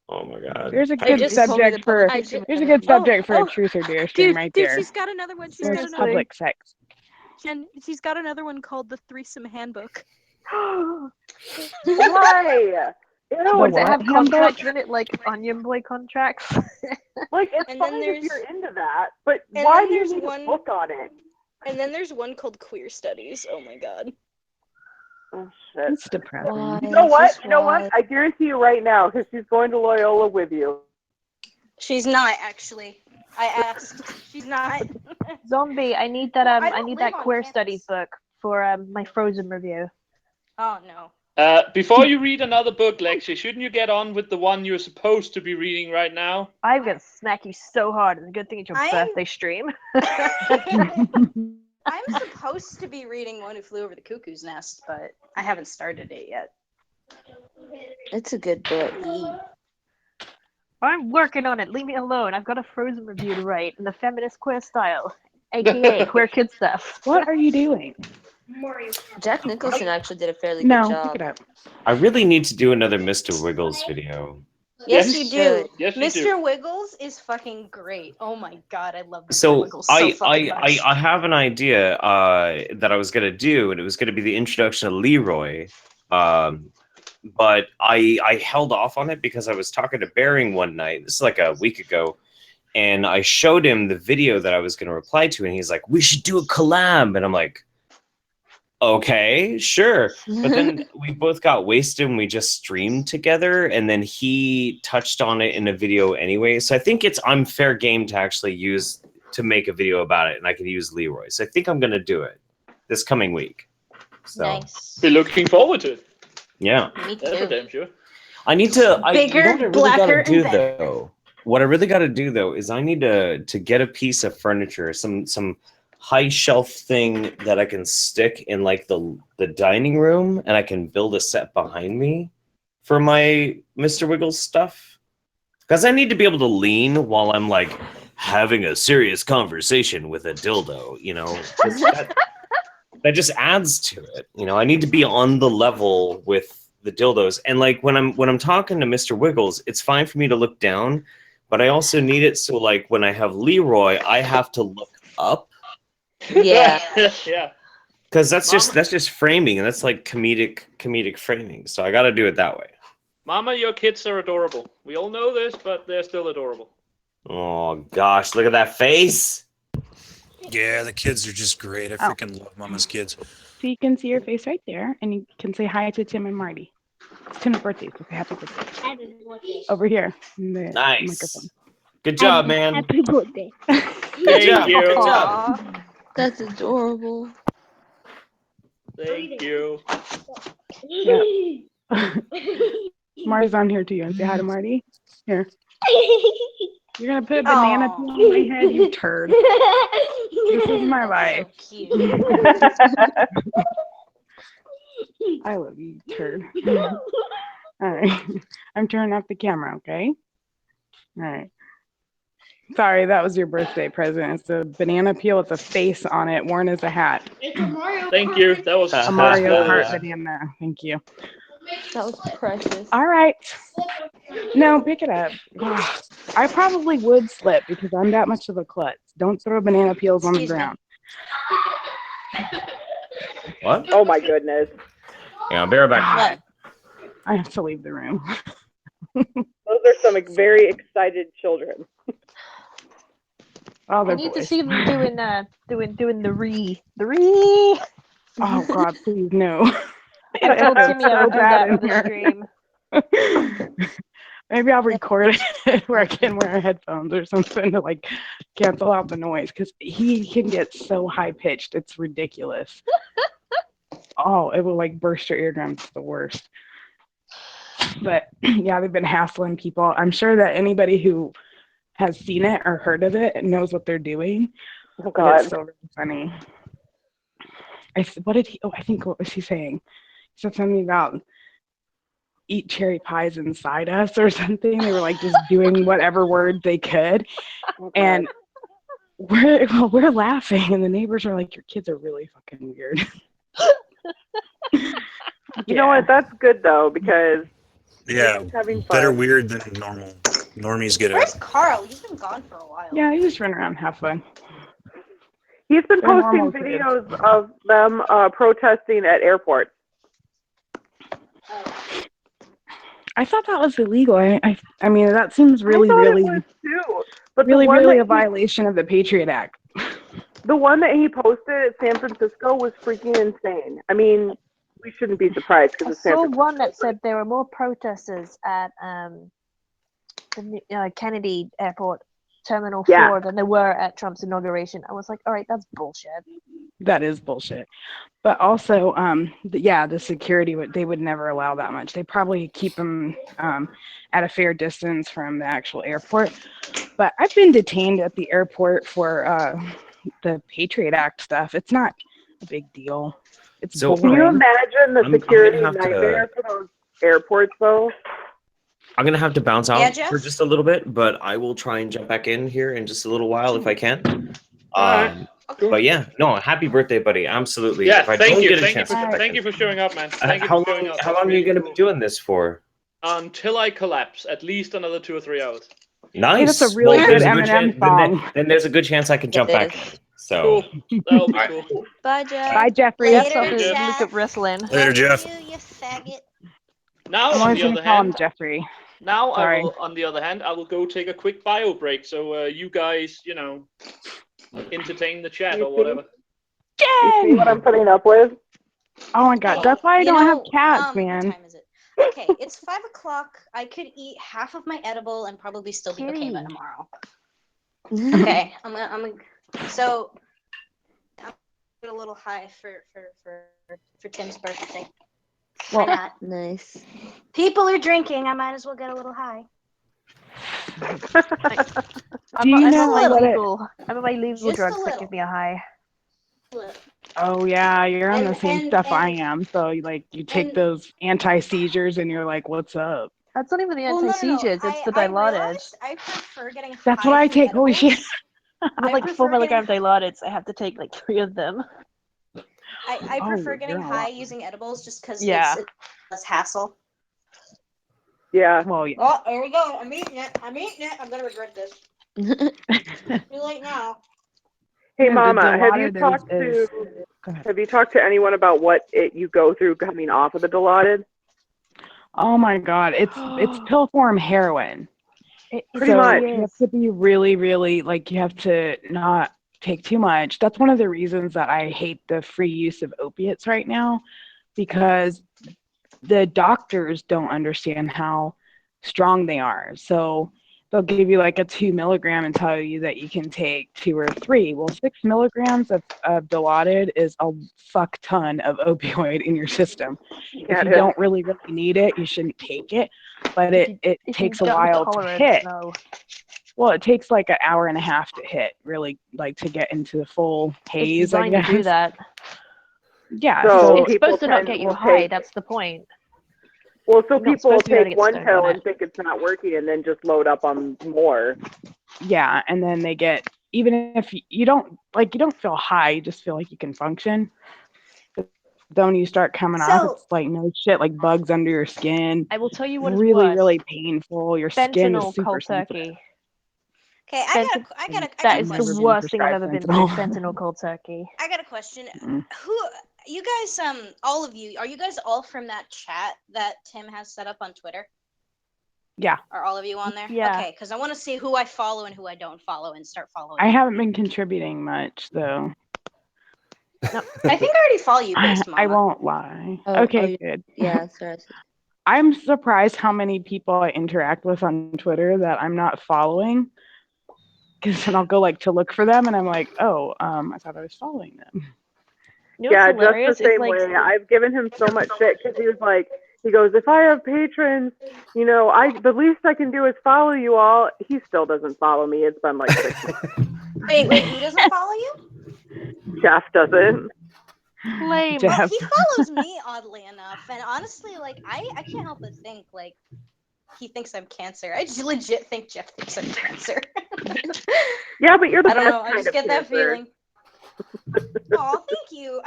Oh my God. There's a I good just told me subject the for. public There's a good subject for Oh, a truth or dare stream dude, right dude, there. she's got another one. She's There's got another public sex. Jen, she's got another one called the Threesome Handbook. Why? Ew, Does it have handbook? contracts in it, like Onion Boy contracts? Like, it's And then fine if you're there's- into that, but and why then do you there's need one- a book on it? And then there's one called Queer Studies. Oh my god. Oh shit. It's depressing. You know what? You know what? I guarantee you right now, because she's going to Loyola with you. She's not actually. I asked. She's not. Zombie, I need that Well, I I don't need live that on queer campus. studies book for my Frozen review. Oh no. Before you read another book, Lexi, shouldn't you get on with the one you're supposed to be reading right now? I'm gonna smack you so hard. It's a good thing it's your birthday stream. I'm supposed to be reading One Who Flew Over the Cuckoo's Nest, but I haven't started it yet. It's a good book. I'm working on it. Leave me alone. I've got a Frozen review to write in the feminist queer style, aka queer kid stuff. What are you doing? Jack Nicholson actually did a fairly No, good pick job. it up. I really need to do another Mr. Wiggles video. Yes, you do. Yes, you Mr. do. Wiggles is fucking great. Oh my god, I love Mr. So Wiggles so fucking much. I have an idea that I was gonna do, and it was gonna be the introduction of Leroy. But I held off on it because I was talking to Bering one night. This is like a week ago, and I showed him the video that I was gonna reply to, and he's like, "We should do a collab," and I'm like, "Okay, sure." But then we both got wasted and we just streamed together, and then he touched on it in a video anyway. So I think I'm fair game to actually use to make a video about it, and I can use Leroy. So I think I'm gonna do it this coming week. So Nice. Be looking forward to it. yeah. Me That's for too. damn sure. I need to. Bigger, you know what I really blacker, gotta do and better. though. What I really gotta do though is I need to get a piece of furniture, some high shelf thing that I can stick in like the dining room, and I can build a set behind me for my Mr. Wiggles stuff. Because I need to be able to lean while I'm like having a serious conversation with a dildo. You know, 'cause that just adds to it. You know, I need to be on the level with the dildos, and like when I'm talking to Mr. Wiggles, it's fine for me to look down, but I also need it so like when I have Leroy, I have to look up. Yeah. Yeah. Because that's just framing, and that's like comedic framing. So I got to do it that way. Mama, your kids are adorable. We all know this, but they're still adorable. Oh gosh, look at that face. Yeah, the kids are just great. I freaking love Mama's kids. So you can see your face right there, and you can say hi to Tim and Marty. It's Tim's birthday, so say happy birthday. Over here. In the Nice. microphone. Good job, man. Happy birthday. Good job. you. Good job. That's adorable. Thank you. Yeah. Marty's on here too. You want to say hi to Marty? Here. You're gonna put a banana peel on my head, you turd. This is my life. So cute. I love you, turd. All right. I'm turning off the camera, okay? All right. Sorry, that was your birthday present. It's a banana peel with a face on it, worn as a hat. It's a Mario Thank you. That was A Mario glorious. Kart banana. Thank you. That was precious. All right. No, pick it up. I probably would slip because I'm that much of a klutz. Don't throw banana peels on the Excuse me. ground. What? Oh my goodness. Yeah, I'll be right back. I have to leave the room. Those are some very excited children. Oh, I they're need to boys. see them doing the re. Oh God, please no. I told It's Timmy I so would do bad that in for the here. stream. Maybe I'll record it where I can wear headphones or something to like cancel out the noise because he can get so high pitched. It's ridiculous. Oh, it will like burst your eardrums. It's the worst. But yeah, they've been hassling people. I'm sure that anybody who has seen it or heard of it knows what they're doing. Oh But God. it's still really funny. What did he? Oh, I think what was he saying? He said something about eat cherry pies inside us or something. They were like just doing whatever word they could, and we're laughing, and the neighbors are like, "Your kids are really fucking weird." You know what? That's good though, because Yeah, he's having better fun. weird than normal. Normies get Where's out. Carl? He's been gone for a while. Yeah, you just run around and have fun. He's been They're posting normal kids. videos of them protesting at airports. I thought that was illegal. I mean, that seems really, I thought really, it was too. But really, the one really a that violation of the Patriot Act. the one that he posted at San Francisco was freaking insane. I mean, we shouldn't be surprised I because it's San saw Francisco. one that said there were more protesters at the Kennedy Airport Terminal 4 than there were at Trump's inauguration. I was like, all right, that's bullshit. That is bullshit. But also, the security they would never allow that much. They probably keep them at a fair distance from the actual airport. But I've been detained at the airport for the Patriot Act stuff. It's not a big deal. It's So, Can you boring. imagine the I'm gonna security have to- nightmare for those airports, though? I'm gonna have to bounce out Yeah, Jeff? for just a little bit, but I will try and jump back in here in just a little while if I can. Alright. But yeah, no, happy birthday, buddy! Absolutely. Yeah, if I thank don't you. get a Thank you chance for to get back thank in. you for showing up, man. Thank you How for showing long? up. How That's long are you really gonna cool. be doing this for? Until I collapse, at least another 2 or 3 hours. Nice. that's a really good there's a Eminem chance. song. Then there's a good chance I can jump It back is. in. So. Cool. That'll be Alright. cool. Bye, Jeff. Bye, Jeffrey. Jeff's Later, off to Jeff. look at wrestling. Later, Love Jeff. you faggot. Now, I'm on always the gonna other call him hand, Jeffrey. now Sorry. on the other hand, I will go take a quick bio break. So you guys, entertain the chat or whatever. You see what I'm putting up with? Oh my god, that's why I don't have cats, man. What time is it? Okay, it's 5 o'clock. I could eat half of my edible and probably still be okay by tomorrow. Okay, I'm gonna. So, I'll get a little high for Tim's birthday. Why not? Nice. People are drinking. I might as well get a little high. I'm not Just a little. illegal. I'm on my legal Just a drugs that little. give me a high. Oh yeah, you're on the And- same and- stuff I and- am. So you take and- those anti-seizures and you're like, what's up? That's not even the Well, no, no, no. anti-seizures. It's the I Dilaudid. realized I prefer getting That's high what I from take. Holy shit. edibles. With like 4 prefer getting- milligram Dilaudid, I have to take like 3 of them. I Oh, prefer you're getting on a high lot. using edibles just because Yeah. it's less hassle. Yeah. Well, yeah. Oh, there we go. I'm eating it. I'm gonna regret this. Too late now. Hey, Yeah, the Mama, have you Dilaudid talked is- to Go ahead. have you talked to anyone about what you go through coming off of the Dilaudid? Oh my god, it's pill form heroin. Pretty So much. you have to be really, really you have to not take too much. That's one of the reasons that I hate the free use of opiates right now, because the doctors don't understand how strong they are. So they'll give you like a 2 milligram and tell you that you can take 2 or 3. Well, 6 milligrams of Dilaudid is a fuck ton of opioid in your system. Yeah, If you don't really need it, you shouldn't take it. But it takes a while to hit. No. Well, it takes like an hour and a half to hit, really, like to get into the full haze. It's designed I to do guess. that. Yeah. So It's people supposed to not tend- get you will high. take- That's the point. Well, so You're not people will supposed to be able to take get one stoned pill on and it. think it's not working, and then just load up on more. Yeah, and then they get, even if you don't feel high, you just feel like you can function. But then when you start coming off, it's like no shit, like bugs under your skin. I will tell you what is really, worse. really painful. Your skin is Fentanyl super cold sensitive. turkey. Okay, That a is the question. worst thing I've ever been through. fentanyl. Fentanyl cold turkey. I got a question. Mm. Who you guys? All of you, are you guys all from that chat that Tim has set up on Twitter? Yeah. Are all of you on there? Yeah. Okay, because I want to see who I follow and who I don't follow and start following. I haven't been contributing much though. No, I think I already follow you, Ghost Mama. I won't lie. Okay, good. Yeah, sorry. I'm surprised how many people I interact with on Twitter that I'm not following. Because then I'll go to look for them, and I'm like, oh, I thought I was following them. You know Yeah, what's hilarious? just the same It's like, way. I've given him so much shit because he was like, He goes, if I have patrons, the least I can do is follow you all. He still doesn't follow me. It's been like 6 months. Wait, who doesn't follow you? Jeff doesn't. Lame. Well, he follows me, oddly enough, and honestly, like I can't help but think like he thinks I'm Cancer. I just legit think Jeff thinks I'm Cancer. Yeah, but you're the I don't best know. I kind just of get that Cancer. feeling. Oh, thank you.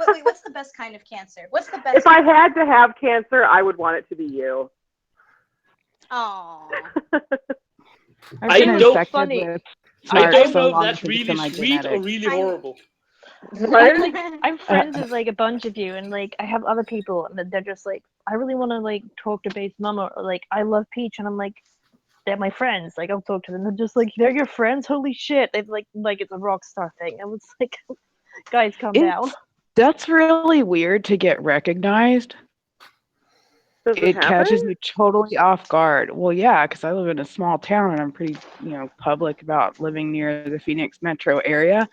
Wait, what's the best kind of Cancer? What's the best? If I had to have cancer, I would want it to be you. Oh. I've been don't- infected with I snark don't so know if long that's because it's really in my sweet or genetics. really horrible. I'm friends with like a bunch of you, and like I have other people, and they're just like, I really want to like talk to Base Mama, or like I love Peach, and I'm like, they're my friends. Like I'll talk to them. They're just like, they're your friends. Holy shit! They've like it's a rock star thing. I was like, guys, calm down. That's really weird to get recognized. Does It happen? catches you totally off guard. Well, yeah, because I live in a small town and I'm pretty, public about living near the Phoenix metro area.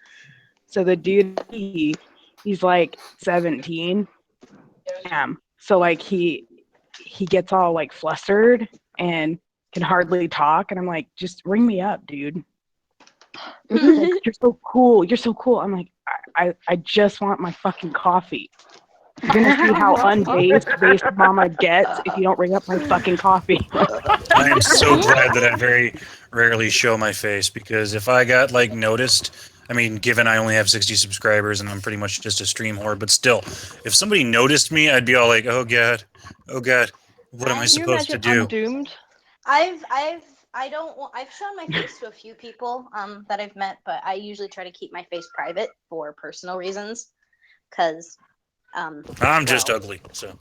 So the dude, he's like 17. So like he gets all like flustered and can hardly talk, and I'm like, just ring me up, dude. Like, you're so cool. You're so cool. I'm like, I just want my fucking coffee. You're gonna see how unbased Base Mama gets if you don't ring up my fucking coffee. I am so glad that I very rarely show my face, because if I got like noticed, I mean, given I only have 60 subscribers and I'm pretty much just a stream whore, but still, if somebody noticed me, I'd be all like, oh god, what am I supposed to do? I'm doomed. I've shown my face to a few people that I've met, but I usually try to keep my face private for personal reasons, because I'm just ugly, so.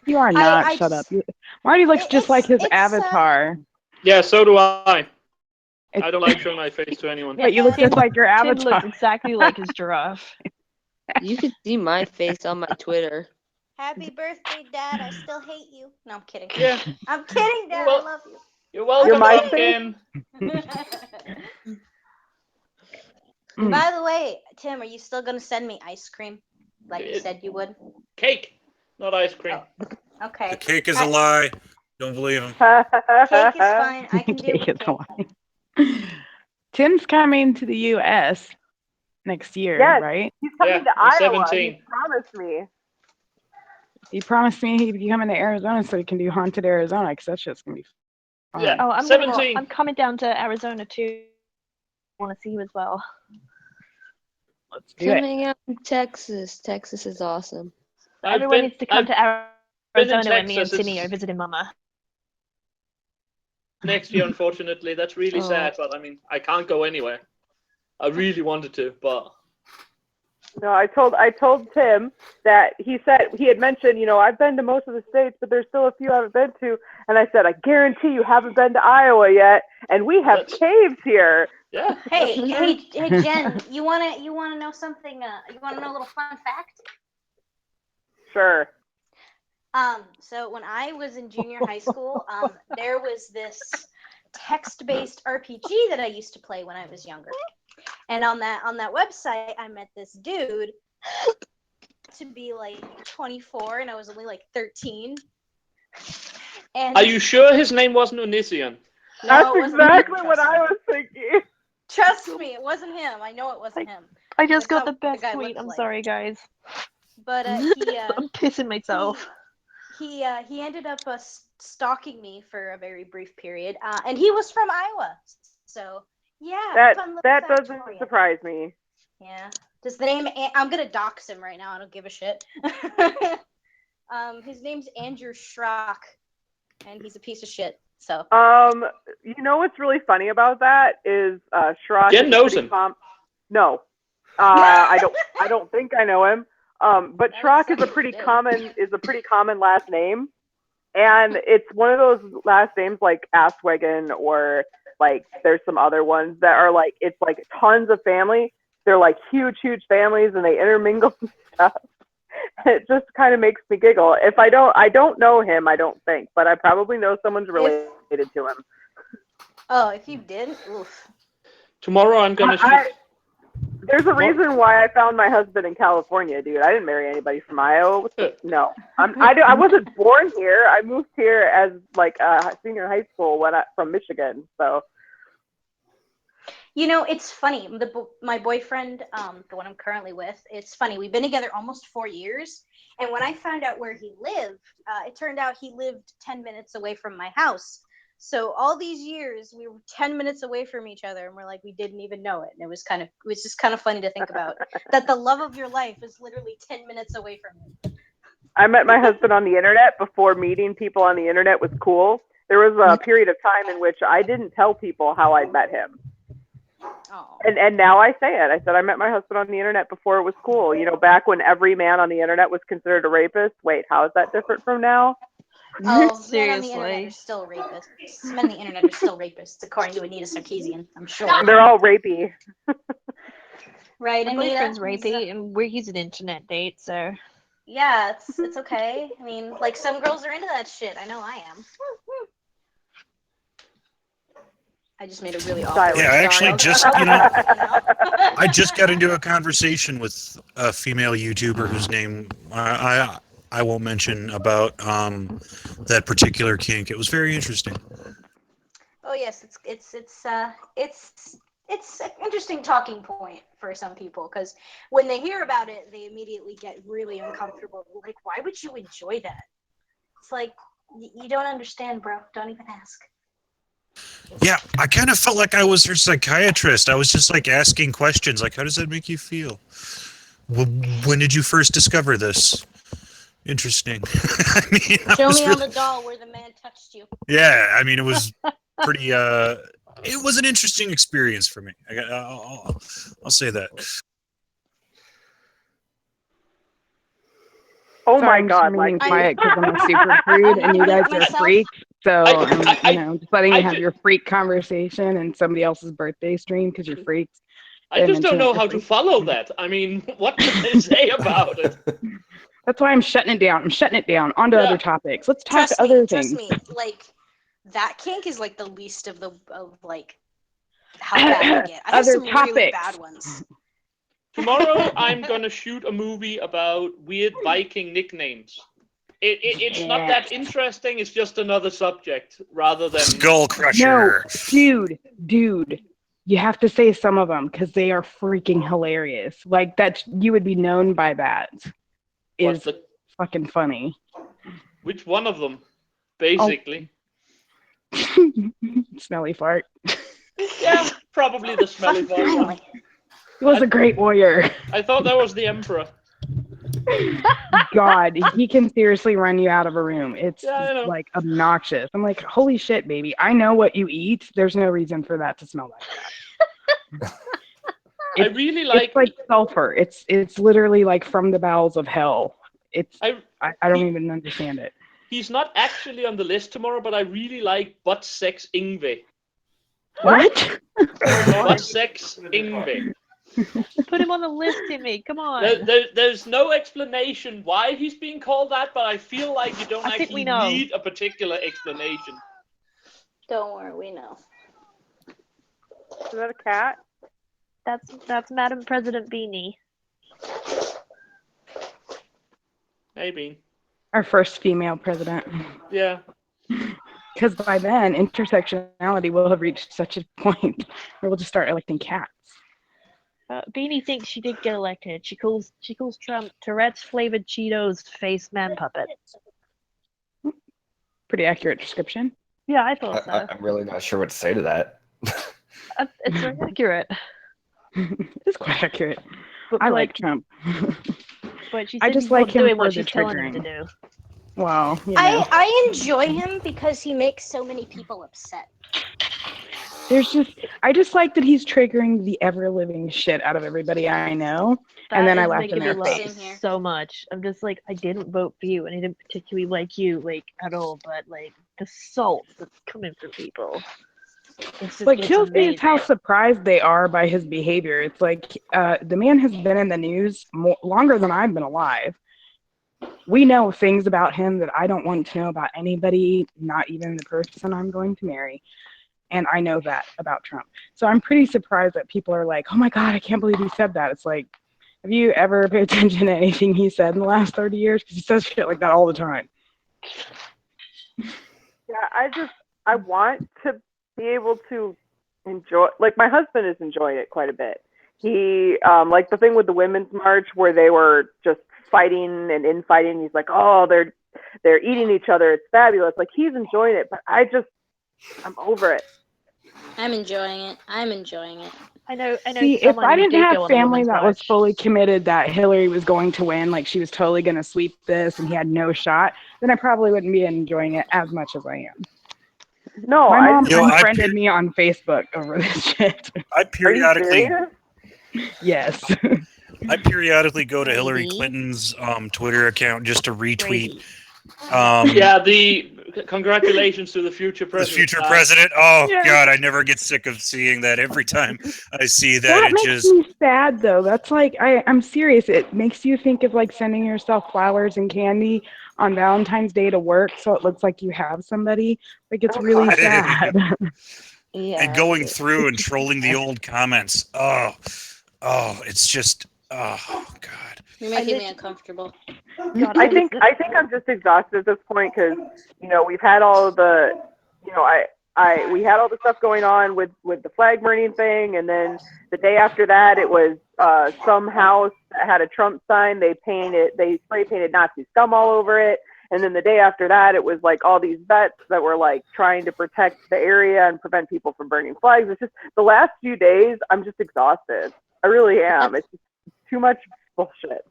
You are not. Shut up. Marty looks just like his avatar. Yeah, so do I. I don't like showing my face to anyone. Yeah, you look just like your Tim avatar. looks exactly like his giraffe. You can see my face on my Twitter. Happy birthday, Dad. I still hate you. No, I'm kidding. Yeah. I'm kidding, Dad. I love you. You're welcome, You're my pumpkin. By the way, Tim, are you still gonna send me ice cream like you said you would? Cake, not ice cream. Oh, okay. The cake is a lie. Don't believe him. Cake is fine. I can deal Cake with is a lie. Tim's coming to the U.S. next year, Yes, right? he's coming to I'm Iowa. 17. He promised me. He promised me he'd be coming to Arizona so he can do Haunted Arizona, because that shit's gonna be fun. Yeah. Oh, I'm 17. I'm coming down to Arizona too. I want to see you as well. Let's do it. Coming out from Texas. Texas is awesome. Everyone needs to come to been in Arizona when me and Texas. Tinny are visiting Mama. Next year, unfortunately. That's really sad, but I mean, I can't go anywhere. I really wanted to, but No, I told Tim that he said he had mentioned, I've been to most of the states, but there's still a few I haven't been to. And I said, I guarantee you haven't been to Iowa yet, and we have caves here. Yeah. Hey, Jen, you wanna know something? You wanna know a little fun fact? Sure. So when I was in junior high school, there was this text-based RPG that I used to play when I was younger. And on that website, I met this dude to be like 24, and I was only like 13. And are you sure his name wasn't Onision? No, That's it wasn't exactly him, what trust I me. was thinking. Trust me, it wasn't him. I know it wasn't him. I just That's got the how best guy tweet. looked I'm like. sorry, guys. But I'm pissing myself. he ended up stalking me for a very brief period, and he was from Iowa. So yeah, fun little That fact doesn't for you. surprise me. Yeah, does the name? I'm gonna dox him right now. I don't give a shit. His name's Andrew Schrock, and he's a piece of shit. So what's really funny about that is Schrock. Jen knows him. No, I don't think I know him. But Schrock is a pretty common last name, and it's one of those last names like Aswegen, or like there's some other ones that are like, it's like tons of family. They're like huge families, and they intermingle and stuff. It just kind of makes me giggle. If I don't know him, I don't think, but I probably know someone's related to him. Oh, if you did, oof. Tomorrow I'm gonna shoot. There's a reason why I found my husband in California, dude. I didn't marry anybody from Iowa. No, I wasn't born here. I moved here as like a senior in high school from Michigan. So, you know, it's funny. My boyfriend, the one I'm currently with, it's funny. We've been together almost 4 years, and when I found out where he lived, it turned out he lived 10 minutes away from my house. So all these years we were 10 minutes away from each other, and we're like, we didn't even know it. And it was just kind of funny to think about that the love of your life is literally 10 minutes away from you. I met my husband on the internet before meeting people on the internet was cool. There was a period of time in which I didn't tell people how I'd met him. Oh. And now I say it. I said I met my husband on the internet before it was cool. You know, back when every man on the internet was considered a rapist. Wait, how is that different from now? Oh, Seriously. men on the internet are still rapists. Men on the internet are still rapists, according to Anita Sarkeesian, I'm sure. They're all rapey. Right, My Anita? boyfriend's rapey, and he's an internet date, so. Yeah, it's okay. I mean, like, some girls are into that shit. I know I am. I just made a really awkward Yeah, I actually I just just got into a conversation with a female YouTuber whose name I won't mention about that particular kink. It was very interesting. Oh yes, it's an interesting talking point for some people, because when they hear about it, they immediately get really uncomfortable. Like, why would you enjoy that? It's like, you don't understand, bro. Don't even ask. Yeah, I kind of felt like I was her psychiatrist. I was just like asking questions like, how does that make you feel? When did you first discover this? Interesting. I mean, Show me on the doll where the man touched you. Yeah, I mean, it was pretty. It was an interesting experience for me. I'll say that. Oh my God! Like, quiet because I'm a super prude and you guys are freaks. So I'm, just letting you have your freak conversation and somebody else's birthday stream because you're freaks. I just don't know how to follow that. I mean, what can I say about it? That's why I'm shutting it down. I'm shutting it down. On to other topics. Let's talk other things. Trust me, like, that kink is like the least of like how bad they get. I have Other some really bad ones. Tomorrow I'm gonna shoot a movie about weird Viking nicknames. It's not that interesting. It's just another subject rather than Skull Crusher. No, dude, you have to say some of them because they are freaking hilarious. Like, that you would be known by that. Is fucking funny. Which one of them? Basically. Smelly fart. Yeah, probably the smelly fart. He was a great warrior. I thought that was the Emperor. God, he can seriously run you out of a room. It's like obnoxious. I'm like, holy shit, baby. I know what you eat. There's no reason for that to smell like that. I really like. It's like sulfur. It's literally like from the bowels of hell. I don't even understand it. He's not actually on the list tomorrow, but I really like Butt Sex Ingve. What? Butt Sex Ingve. Put him on the list, Timmy. Come on. There's no explanation why he's being called that, but I feel like you don't actually need a particular explanation. Don't worry, we know. Is that a cat? That's Madam President Beanie. Maybe. Our first female president. Yeah. Because by then, intersectionality will have reached such a point where we'll just start electing cats. Beanie thinks she did get elected. She calls Trump Tourette's flavored Cheetos face man puppet. Pretty accurate description. Yeah, I thought so. I'm really not sure what to say to that. It's very accurate. It's quite accurate. But I like Trump. But she I says just he's like not him doing for what the she's telling him to triggering. do. Well, I enjoy him because he makes so many people upset. I just like that he's triggering the ever living shit out of everybody I know, and then I laugh in their face. So much. I'm just like, I didn't vote for you, and I didn't particularly like you, like, at all. But like the salt that's coming from people. What kills me is how surprised they are by his behavior. It's like the man has been in the news longer than I've been alive. We know things about him that I don't want to know about anybody, not even the person I'm going to marry. and I know that about Trump. So I'm pretty surprised that people are like, oh my God, I can't believe he said that. It's like, have you ever paid attention to anything he said in the last 30 years? Because he says shit like that all the time. Yeah, I want to be able to enjoy, like my husband is enjoying it quite a bit. He like the thing with the Women's March where they were just fighting and infighting. He's like, oh, they're eating each other. It's fabulous. Like he's enjoying it, but I'm over it. I'm enjoying it. I know. See, if someone I who didn't did have go on the family Women's that was March. fully committed that Hillary was going to win, like she was totally going to sweep this and he had no shot, then I probably wouldn't be enjoying it as much as I am. No, my mom You know, unfriended me on Facebook over this shit. I periodically, yes. I periodically go to Hillary Clinton's Twitter account just to retweet. Yeah, the congratulations to the future The president. future president. Oh Yeah. God, I never get sick of seeing that. Every time I see that, That it makes just me sad though. That's like I'm serious. It makes you think of like sending yourself flowers and candy on Valentine's Day to work so it looks like you have somebody. Like it's really sad. and going through and trolling the old comments. Oh, it's just oh God. You're making me uncomfortable. God, I think I'm just exhausted at this point because we've had all of the we had all the stuff going on with the flag burning thing, and then the day after that it was some house that had a Trump sign. They spray painted Nazi scum all over it, and then the day after that it was like all these vets that were like trying to protect the area and prevent people from burning flags. It's just the last few days I'm just exhausted. I really am. It's just too much bullshit.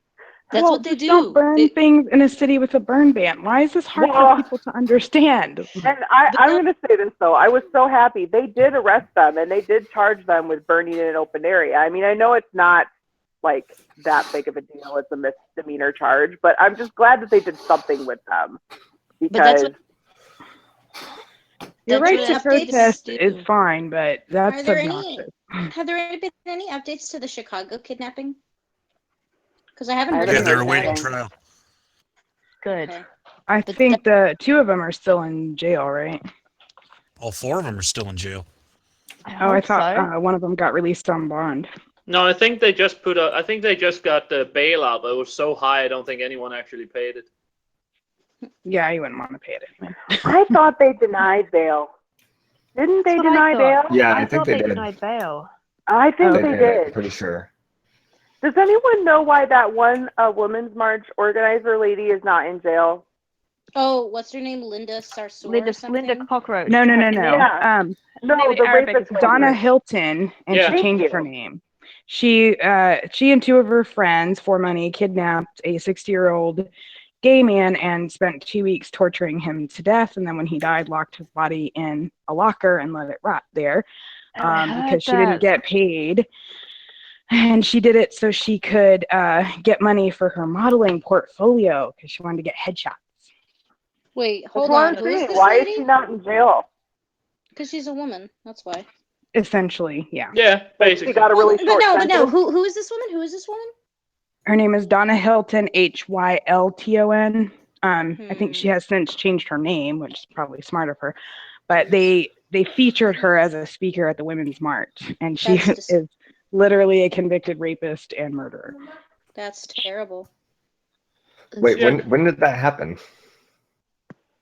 That's what they do. Don't burn things in a city with a burn ban. Why is this hard for people to understand? And I'm going to say this, though. I was so happy. They did arrest them, and they did charge them with burning in an open area. I mean, I know it's not, like, that big of a deal. It's a misdemeanor charge. But I'm just glad that they did something with them. Because your right what to updates protest do. is fine, but that's Are there obnoxious. have there been any updates to the Chicago kidnapping? Because I haven't heard Yeah, anything they're about awaiting it. trial. Good. Okay. I think the two of them are still in jail, right? All 4 of them are still in jail. I thought one of them got released on bond. No, I think they just got the bailout, but it was so high I don't think anyone actually paid it. Yeah, you wouldn't want to pay it anyway. I thought they denied bail. Didn't they That's what I deny thought. bail? Yeah, I I think thought they they did. denied bail. I think They they did. did. I'm pretty sure. Does anyone know why that one Women's March organizer lady is not in jail? Oh, what's her name? Linda Sarsour or something? Linda Cockroach. No. Yeah. No, the Arabic rapist is Donna Cockroach. Hilton, and Yeah. she changed her name. She and 2 of her friends for money kidnapped a 60-year-old gay man and spent 2 weeks torturing him to death, and then when he died, locked his body in a locker and let it rot there because she didn't get paid. And she did it so she could get money for her modeling portfolio because she wanted to get headshots. Wait, That's hold what on. I'm Who is saying. this Why lady? is she not in jail? Because she's a woman. That's why. Essentially, yeah. Yeah, basically. She got a really But short no. sentence. Who is this woman? Who is this woman? Her name is Donna Hilton, Hylton. I think she has since changed her name, which is probably smart of her. But they featured her as a speaker at the Women's March, and she is literally a convicted rapist and murderer. That's terrible. Wait, when did that happen?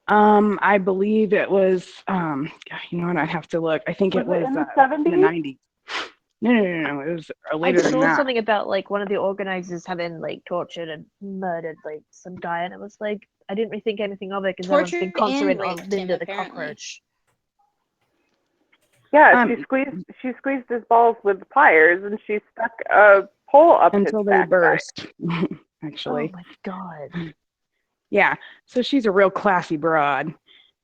I believe it was you know what, I'd have to look. I think it was in the 70s? in the 90s. No. It was later I than saw that. something about like one of the organizers having like tortured and murdered like some guy, and it was like I didn't really think anything of it because everyone's been Tortured and concentrating on raped him, Linda the apparently. Cockroach. Yeah, she squeezed his balls with pliers, and she stuck a pole up until his they backside. burst. Actually. Oh my god. Yeah, so she's a real classy broad,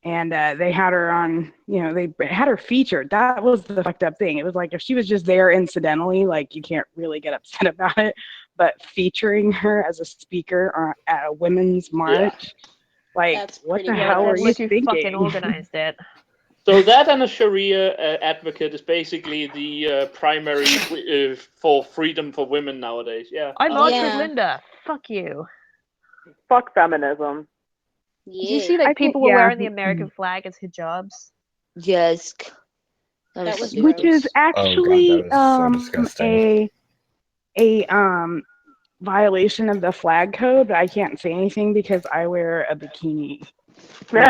and they had her on. They had her featured. That was the fucked up thing. It was like if she was just there incidentally, like you can't really get upset about it. But featuring her as a speaker at a women's march, like what the hell are you thinking? Fucking organized it. So that and a Sharia advocate is basically the primary for freedom for women nowadays. Yeah. I marched with Linda. Fuck you. Fuck feminism. Did you see like people were wearing the American flag as hijabs? Yes. That was which is gross. actually Oh God, that is so disgusting. a violation of the flag code, but I can't say anything because I wear a bikini. You're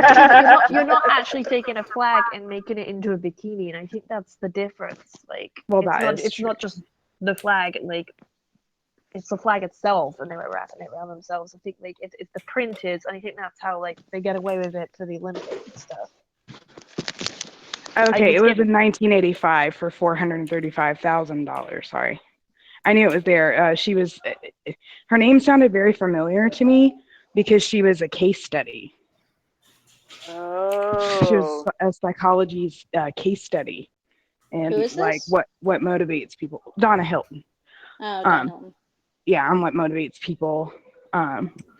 not actually taking a flag and making it into a bikini, and I think that's the difference. Like, Well, it's that not is it's true. not just the flag, like it's the flag itself, and they were wrapping it around themselves. I think like it's the print is, and I think that's how like they get away with it to the Olympics and stuff. Okay, it was in 1985 for $435,000. Sorry, I knew it was there. She was. Her name sounded very familiar to me because she was a case study. Oh. She was a psychology's case study, and Who is like this? what motivates people. Donna Hilton. Oh, Donna Hilton. Yeah, on what motivates people.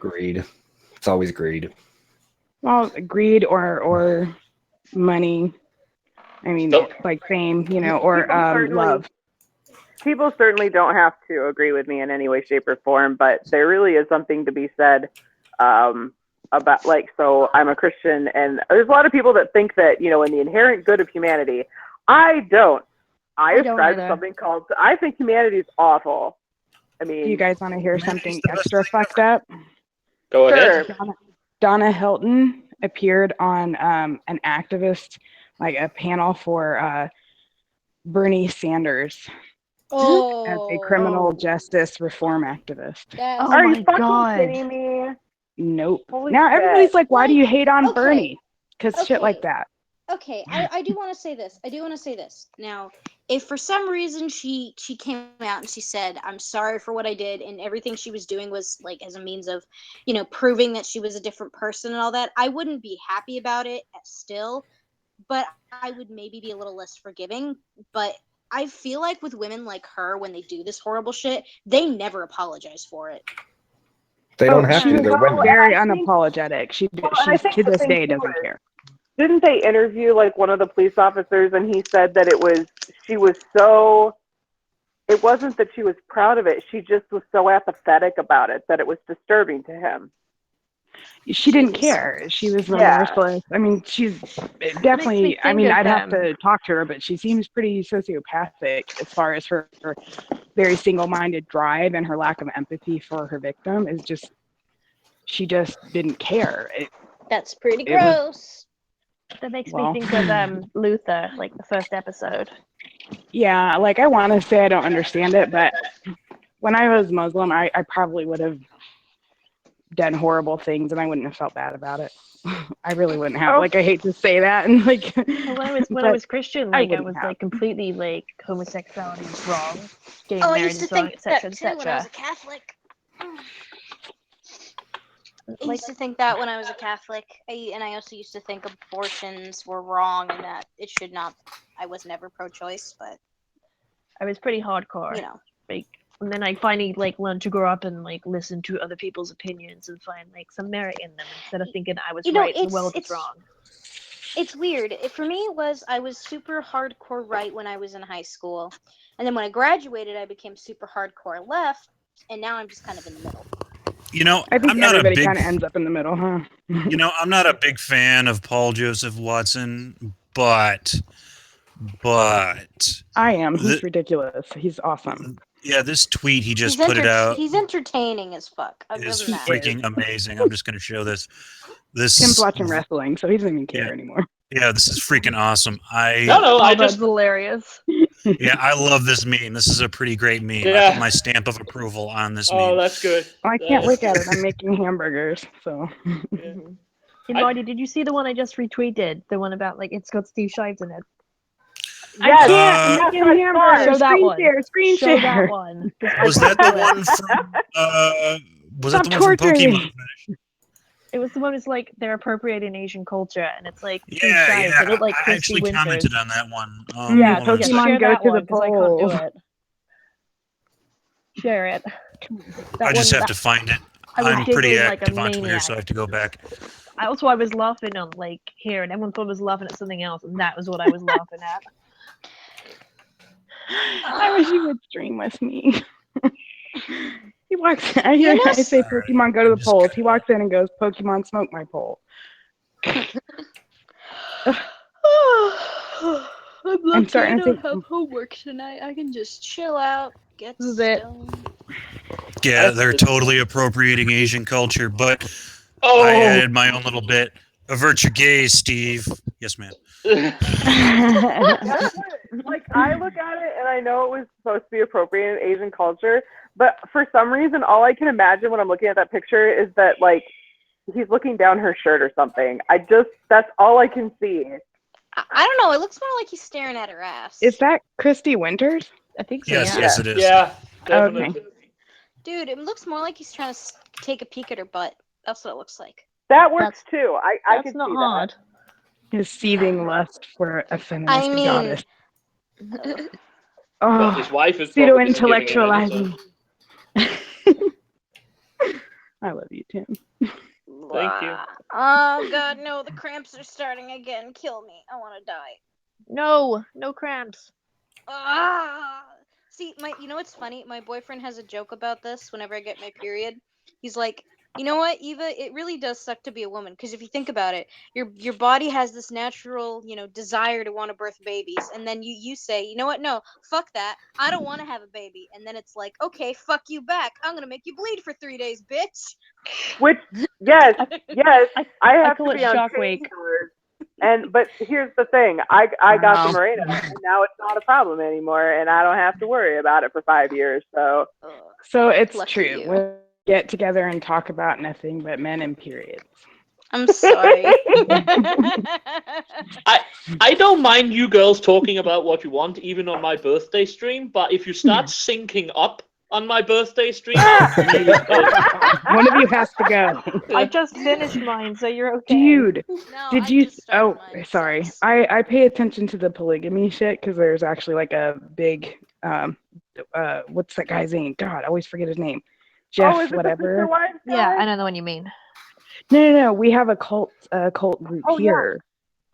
Greed. It's always greed. Well, greed or money. I mean, like fame, or love. People certainly don't have to agree with me in any way, shape, or form, but there really is something to be said about, like, so I'm a Christian, and there's a lot of people that think that, in the inherent good of humanity. I don't. I ascribe to something called, I think humanity is awful. I mean, Do you guys want to hear something extra fucked up? Go ahead. Donna Hilton appeared on an activist, like a panel for Bernie Sanders as a criminal justice reform activist. Are you fucking kidding me? Nope. Holy now shit. everybody's like, why do you hate on Okay. Bernie? Because shit like Okay. that. Okay, I do want to say this. Now, if for some reason she came out and she said, I'm sorry for what I did, and everything she was doing was like as a means of, proving that she was a different person and all that, I wouldn't be happy about it still, but I would maybe be a little less forgiving. But I feel like with women like her, when they do this horrible shit, they never apologize for it. They don't have she to. was They're women. very unapologetic. She I think to the this thing day too doesn't is- care. Didn't they interview like one of the police officers, and he said that it wasn't that she was proud of it, she just was so apathetic about it that it was disturbing to him. She didn't care. She was remorseless. I mean, she's definitely. I mean, I'd have to talk to her, but she seems pretty sociopathic as far as her very single-minded drive and her lack of empathy for her victim is just. She just didn't care. That's pretty gross. That makes me think of Luther, like the first episode. Yeah, like I want to say I don't understand it, but when I was Muslim, I probably would have done horrible things, and I wouldn't have felt bad about it. I really wouldn't have. Like I hate to say that, and like. Well, when I was Christian, like I was like completely like homosexuality was wrong, getting I married used to is wrong, think etc., that too when I was etc. a Catholic. I used to think that when I was a Catholic, and I also used to think abortions were wrong and that it should not. I was never pro-choice, but I was pretty hardcore. Like, and then I finally like learned to grow up and like listen to other people's opinions and find like some merit in them instead of thinking I was right and the world was wrong. It's weird. For me, I was super hardcore right when I was in high school, and then when I graduated, I became super hardcore left, and now I'm just kind of in the middle. I think I'm not everybody a big. kind of ends up in the middle, huh? I'm not a big fan of Paul Joseph Watson, but I am. He's ridiculous. He's awesome. Yeah, this tweet he just put it out He's entertaining as fuck. is freaking amazing. I'm just going to show this. Tim's watching wrestling, so he doesn't even care anymore. Yeah, this is freaking awesome. That's hilarious. Yeah, I love this meme. This is a pretty great meme. I put my stamp of approval on this meme. Oh, that's good. I can't look at it. I'm making hamburgers, so. Hey, Marty, did you see the one I just retweeted? The one about like it's got Steve Shives in it. I can't. I'm making hamburgers. Show that one. Screen Show share. that one. Was that the one from? Was that the one from Pokemon? It was the one that's like they're appropriating Asian culture, and it's like Steve Yeah, Shives. yeah. They look like I Christy actually Winters. commented on that one. Yeah, hold on a second. Pokemon go to the I can't do polls. it. Share it. I just have to find it. I'm pretty active on Twitter, so I have to go back. I was laughing on like here, and everyone thought I was laughing at something else, and that was what I was laughing at. I wish you would stream with me. He walks. I hear. I say Pokemon go to the polls. He walks in and goes, "Pokemon smoke my poll." I'm I'm lucky starting I to don't think have homework tonight. I can just Chill out, get this is it. stoned. Yeah, they're totally appropriating Asian culture, but I Oh, added my own little bit. Avert your gaze, Steve. Yes, ma'am. That's what, like, I look at it and I know it was supposed to be appropriate in Asian culture, but for some reason, all I can imagine when I'm looking at that picture is that, like, he's looking down her shirt or something. That's all I can see. I don't know. It looks more like he's staring at her ass. Is that Christy Winters? I think so. Yes, Yeah. yes, it is. yeah, definitely. Dude, it looks more like he's trying to take a peek at her butt. That's what it looks like. That works too. I That's can not see hard. His seething lust for a feminist I mean, goddess. Well, his Oh, wife is pseudo probably giving him any, intellectualizing. I love you, Tim. Thank you. Oh god, no! The cramps are starting again. Kill me. I want to die. No cramps. See, you know what's funny? My boyfriend has a joke about this whenever I get my period. He's like, you know what, Eva? It really does suck to be a woman, because if you think about it, your body has this natural, desire to want to birth babies, and then you say, you know what? No, fuck that. I don't want to have a baby, and then it's like, okay, fuck you back. I'm gonna make you bleed for 3 days, bitch. Which, yes, I have call to it be on shock week. painkillers. But here's the thing, I got the Mirena, and now it's not a problem anymore, and I don't have to worry about it for 5 years. So it's Lucky true. you. We get together and talk about nothing but men and periods. I'm sorry. I don't mind you girls talking about what you want, even on my birthday stream. But if you start syncing up on my birthday stream, I'll mute both. One of you has to go. I just finished mine, so you're okay. Dude, No, did I you? just started Oh, mine. sorry. Sucks. I pay attention to the polygamy shit because there's actually like a big what's that guy's name? God, I always forget his name. Jeff, is it whatever. the Sister Wives Yeah, guy? I know the one you mean. No. We have a cult group Oh, yeah. here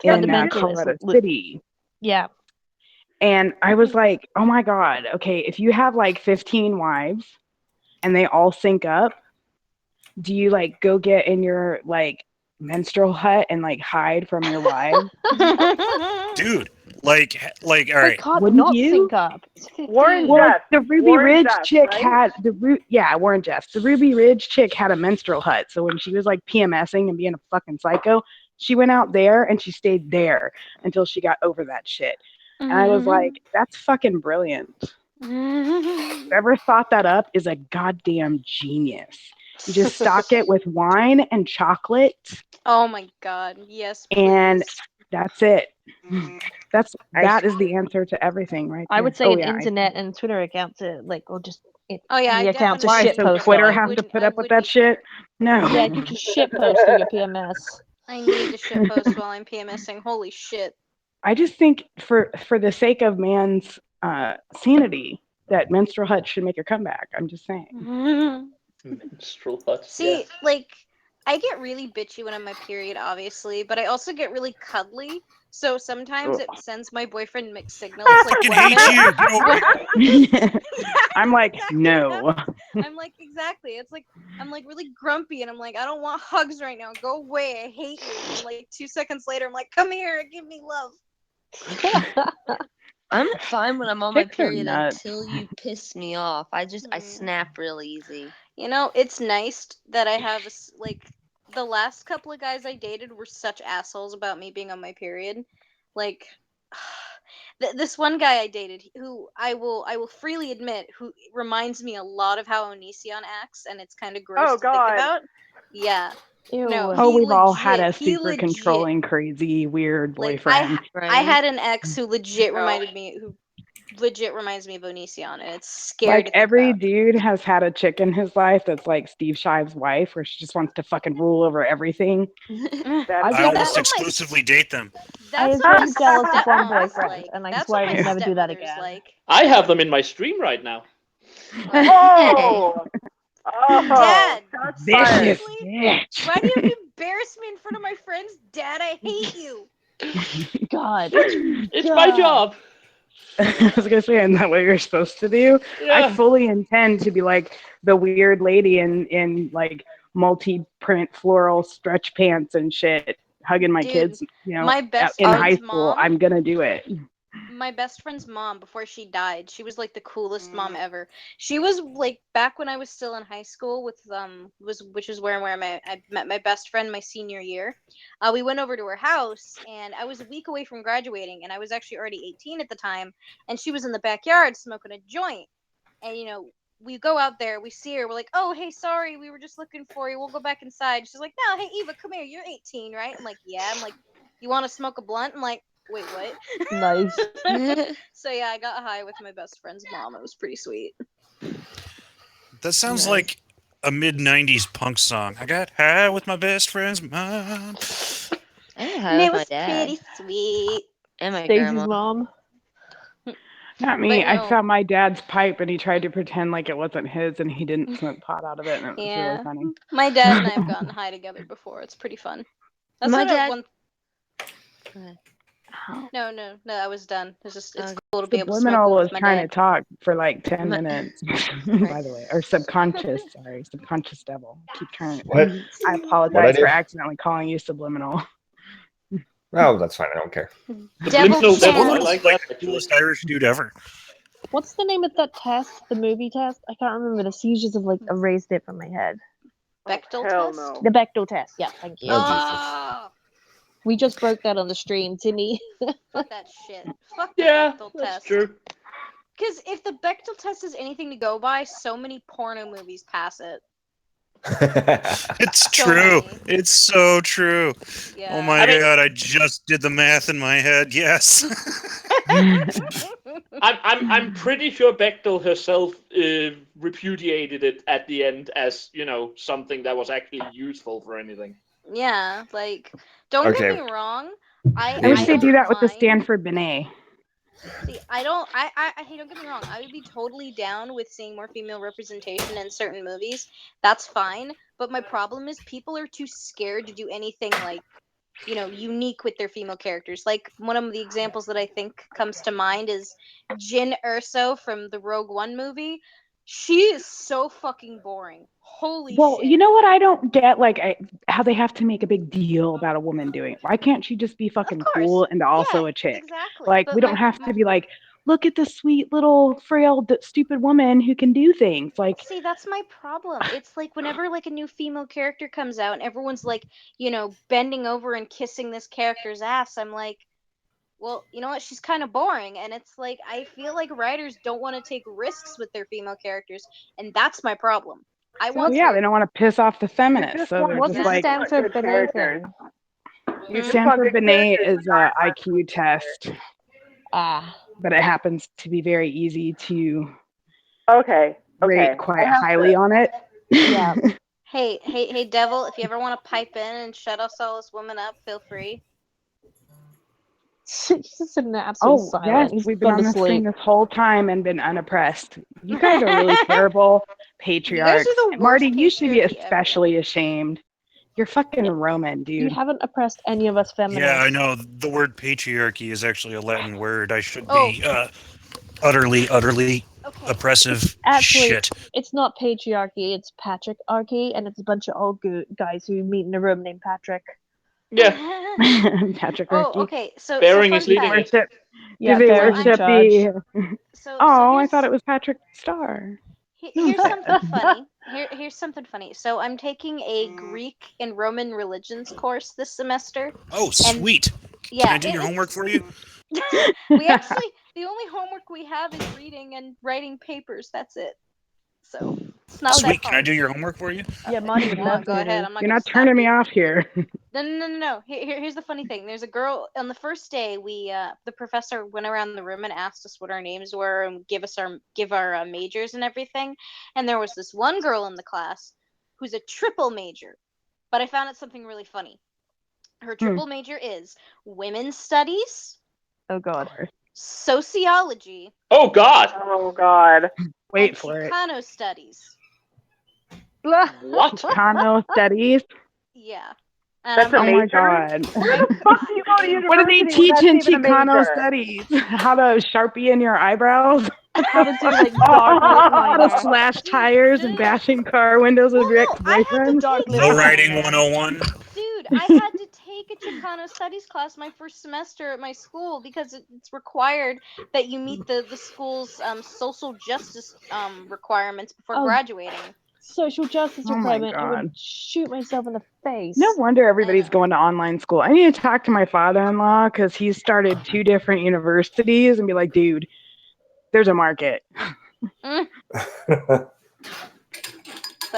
in Fundamentalist. Colorado City. Yeah. And I was like, oh my God, okay, if you have like 15 wives and they all sync up, do you like go get in your like menstrual hut and like hide from your wives? Dude, like, all right. can't Wouldn't not you? sync up. It's 15. Warren Well, Jeffs. the Ruby Warren Ridge Jeffs, chick right? had Warren Jeffs. The Ruby Ridge chick had a menstrual hut. So when she was like PMSing and being a fucking psycho, she went out there and she stayed there until she got over that shit. And I was like, that's fucking brilliant. Whoever thought that up is a goddamn genius. You just stock it with wine and chocolate, Oh my god, yes, please. and that's it. That is the answer to everything, right there. I would say an yeah, internet and Twitter account to or just Oh yeah, the I account to definitely- shit so post Twitter on. has to put up with that shit? No. Yeah, you can shit post through your PMS. I need to shit post while I'm PMSing. Holy shit. I just think for the sake of man's sanity, that menstrual hut should make a comeback. I'm just saying. Menstrual hut. See, like, I get really bitchy when I'm my period, obviously, but I also get really cuddly. So sometimes it sends my boyfriend mixed signals. I Like, fucking hate you. Get over it. I'm like, no. I'm like, exactly. It's like, I'm like really grumpy and I'm like, I don't want hugs right now. Go away. I hate you. And like 2 seconds later, I'm like, come here. Give me love. I'm fine when I'm on my Chicks are period nuts. until you piss me off. I snap real easy. You know, it's nice that I have like the last couple of guys I dated were such assholes about me being on my period. Like this one guy I dated, who I will freely admit, who reminds me a lot of how Onision acts, and it's kind of gross to think about. Yeah. Ew. No, We've all had a he super legit- controlling, crazy, weird like boyfriend. I had an ex who legit reminds me of Onision, and it's scary Like to think every about. dude has had a chick in his life that's like Steve Shive's wife, where she just wants to fucking rule over everything. I almost exclusively date them. I was what really jealous of one stepmom's boyfriend, like. and I That's swear what I my would never do that stepmother's again. like. I have them in my stream right now. Oh, Dad, Vicious seriously? bitch. Why do you embarrass me in front of my friends? Dad, I hate you. God. It's my job. I was gonna say, isn't that what you're supposed to do? Yeah. I fully intend to be like the weird lady in like multi-print floral stretch pants and shit, hugging my Dude, kids. You know, my best in high friend's school, mom- I'm gonna do it. my best friend's mom, before she died, she was like the coolest mom ever. She was like back when I was still in high school with which is where I met my best friend my senior year. We went over to her house, and I was a week away from graduating, and I was actually already 18 at the time, and she was in the backyard smoking a joint. And we go out there, we see her, we're like, oh, hey, sorry, we were just looking for you, we'll go back inside. She's like, no, hey, Eva, come here, you're 18, right? I'm like, yeah. I'm like, you want to smoke a blunt? I'm like, wait, what? Nice. So yeah, I got high with my best friend's mom. It was pretty sweet. That sounds like a mid-90s punk song. I got high with my best friend's mom. I got And high it with my was dad. pretty sweet. And my Stacey's grandma. mom. Not me. But I no. saw my dad's pipe and he tried to pretend like it wasn't his and he didn't smoke pot out of it, and it was really Yeah. funny. My dad and I have gotten high together before. It's pretty fun. That's My not dad- one. Go ahead. No, I was done. It's cool to be able to smoke Subliminal weed was with my trying dad. to talk for like 10 My- minutes, by the way. Or subconscious, sorry. Subconscious devil. Keep trying to. What? I What'd I apologize do? for accidentally calling you subliminal. Oh, that's fine. I don't care. Subliminal devil. I Subliminal's like like that. the Actually. coolest Irish dude ever. What's the name of that test? The movie test? I can't remember. The seizures have like erased it from my head. Bechtel Hell test. no. The Bechdel test. Yeah, thank you. Oh, Jesus. Oh, We just broke that on the stream, Timmy. fuck that shit. Fuck the Yeah, Bechtel that's test. true. Because if the Bechtel test is anything to go by, so many porno movies pass it. It's So true. many. It's so true. Yeah. Oh my I mean- god, I just did the math in my head. Yes. I'm pretty sure Bechtel herself repudiated it at the end as something that was actually useful for anything. Yeah, like don't Okay. get me wrong. I wish they don't do that with the mind- Stanford Benet. See, I don't. Hey, don't get me wrong. I would be totally down with seeing more female representation in certain movies. That's fine. But my problem is people are too scared to do anything like, unique with their female characters. Like one of the examples that I think comes to mind is Jyn Erso from the Rogue One movie. She is so fucking boring. Holy Well, shit. you know what I don't get? Like, how they have to make a big deal about a woman doing it. Why can't she just be fucking cool and also a chick? Exactly. Like, But we don't have to be like, look at this sweet little frail stupid woman who can do things. Like, see, that's my problem. It's like whenever like a new female character comes out and everyone's like, bending over and kissing this character's ass, I'm like, well, you know what? She's kind of boring, and it's like I feel like writers don't want to take risks with their female characters, and that's my problem. I want they don't want to piss off the feminists, just so want they're What's just the like, Stanford good Benet characters. thing? You just want Stanford good Benet characters, is not a IQ test, Ah. but it happens to be very easy to Okay. rate quite highly on it. Yeah. Hey, Devil, if you ever want to pipe in and shut us all this woman up, feel free. He's just sitting there absolutely Oh, yes, silent. He's we've been gone on to the screen sleep. this whole time and been unoppressed. You guys are really terrible patriarchs. the And Marty, worst you should be patriarchy ever. especially ashamed. You're fucking Roman, You dude. haven't oppressed any of us feminists. Yeah, I know. The word patriarchy is actually a Latin word. I should Oh. be utterly Okay. oppressive Actually, shit. it's not patriarchy, it's Patrick-archy, and it's a bunch of old guys who meet in a room named Patrick. Yeah, Patrick Oh, Ricky. okay. So Bearing fun is leading fact. it. Yeah, Do they Bearing's in worship charge. the... So Oh, I here's- thought it was Patrick Star. Here's something funny. Here's something funny. So I'm taking a Greek and Roman religions course this semester. Oh, sweet. Yeah, Can I do your homework for you? We actually, the only homework we have is reading and writing papers. That's it. So it's not Sweet. that Can I do your homework for you? Yeah, Marty would Yeah, love go to. ahead. I'm not You're gonna not stop turning me you. off here. No. Here's the funny thing. There's a girl on the first day. The professor went around the room and asked us what our names were and give our majors and everything. And there was this one girl in the class who's a triple major. But I found it something really funny. Her triple major is women's studies, Oh god. sociology, Oh God. Oh God. Wait and for it. Chicano studies. What? Chicano studies? Yeah. And That's I'm a Oh like, my major? god. Where the fuck do you go to university? What do they when teach that's in even a Chicano major? studies? How to Sharpie in your eyebrows? How to do like dark lip How to liner. slash tires and bashing car windows with your I had to ex-boyfriend? Dark lip No liner. writing 101. dude, I had to take take a Chicano studies class my first semester at my school because it's required that you meet the school's social justice requirements before graduating. Social justice Oh my requirement. I God. would shoot myself in the face. No wonder everybody's going to online school. I need to talk to my father-in-law because he's started 2 different universities and be like, dude, there's a market. But